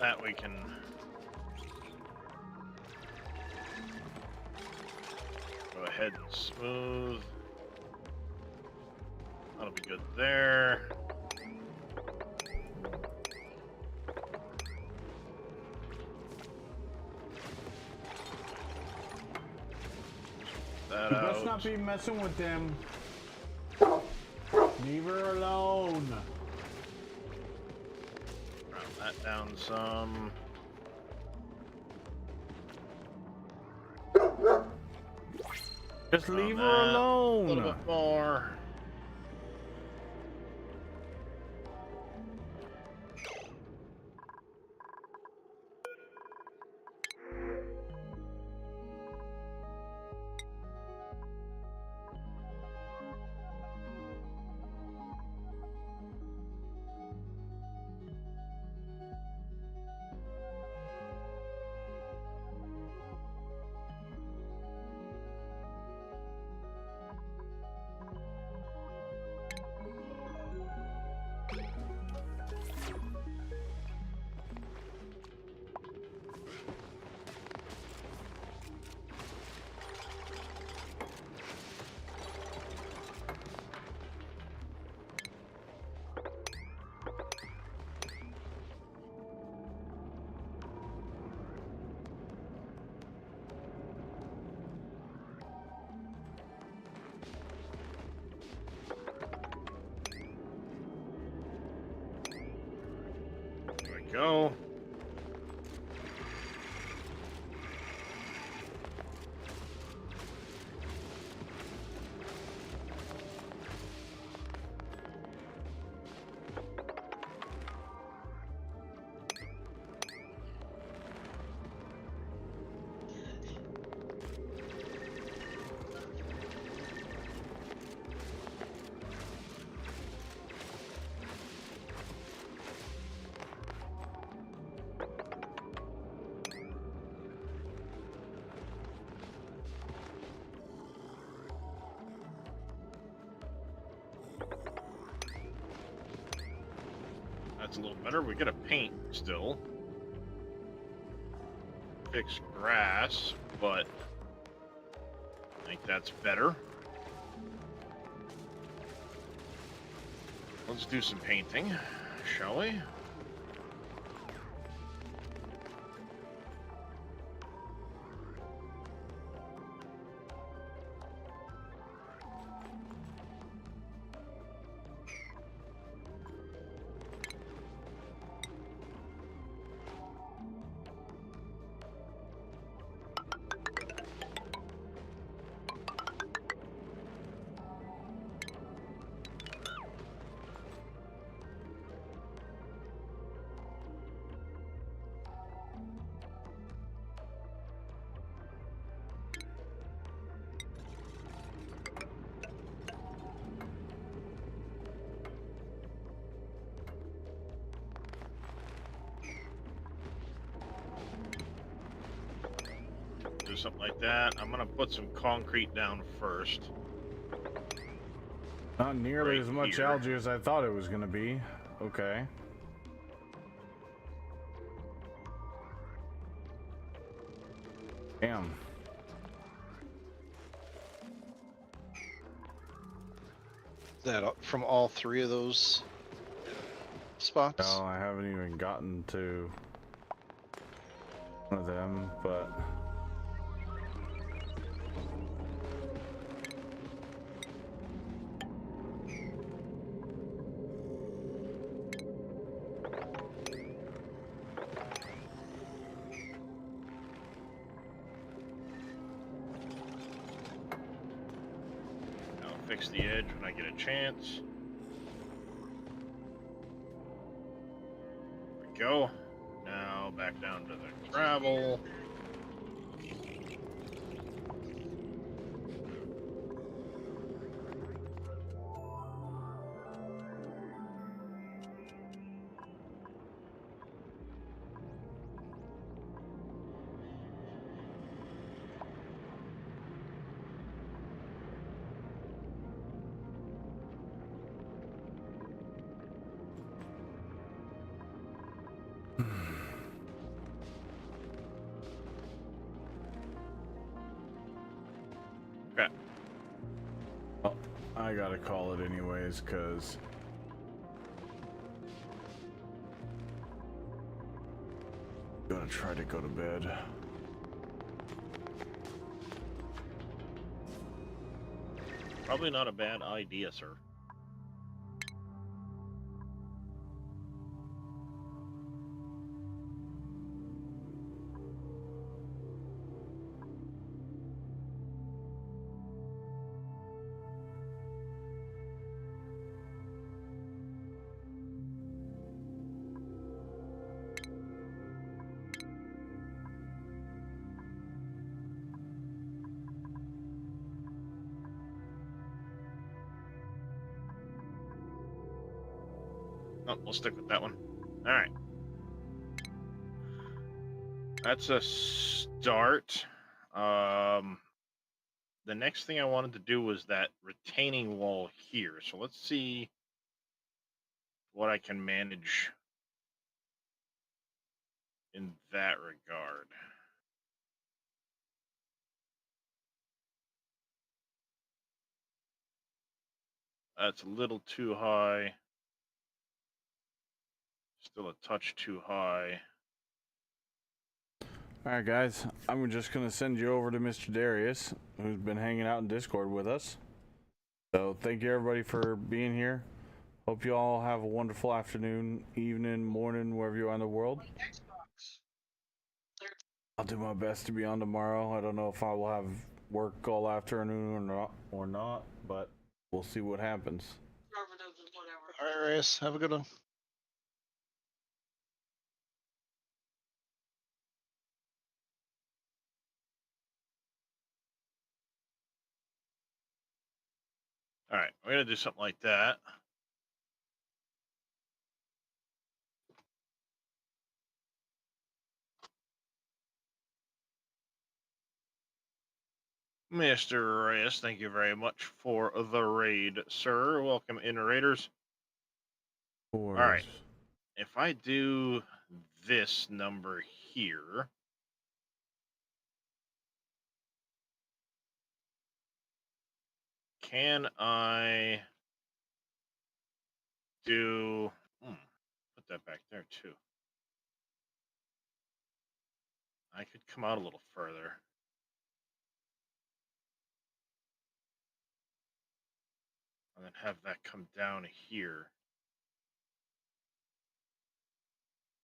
That we can go ahead and smooth. That'll be good there. that You out. must not be messing with them. Leave her alone. Round that down some. Just Round leave her that alone. A little bit more. There we go. That's a little better. We get a paint still. Fix grass, but I think that's better. Let's do some painting, shall we? Do something like that. I'm gonna put some concrete down first. Not nearly Right as much here. algae as I thought it was gonna be. Okay. Damn. Is that from all three of those spots? No, I haven't even gotten to one of them, but I'll fix the edge when I get a chance. There we go. Now back down to the gravel. Okay. well, I gotta call it anyways, cause I'm gonna try to go to bed. Probably not a bad idea, sir. Oh, we'll stick with that one. All right. That's a start. The next thing I wanted to do was that retaining wall here. So let's see what I can manage in that regard. That's a little too high. Still a touch too high. All right, guys. I'm just gonna send you over to Mr. Darius, who's been hanging out in Discord with us. So thank you everybody for being here. Hope you all have a wonderful afternoon, evening, morning, wherever you are in the world. Xbox. I'll do my best to be on tomorrow. I don't know if I will have work all afternoon or not, but we'll see what happens. Whatever. All right, Reyes, have a good one. All right, we're gonna do something like that. Mr. Reyes, thank you very much for the raid, sir. Welcome in, raiders. All right. If I do this number here, can I do... put that back there, too. I could come out a little further. And then have that come down here.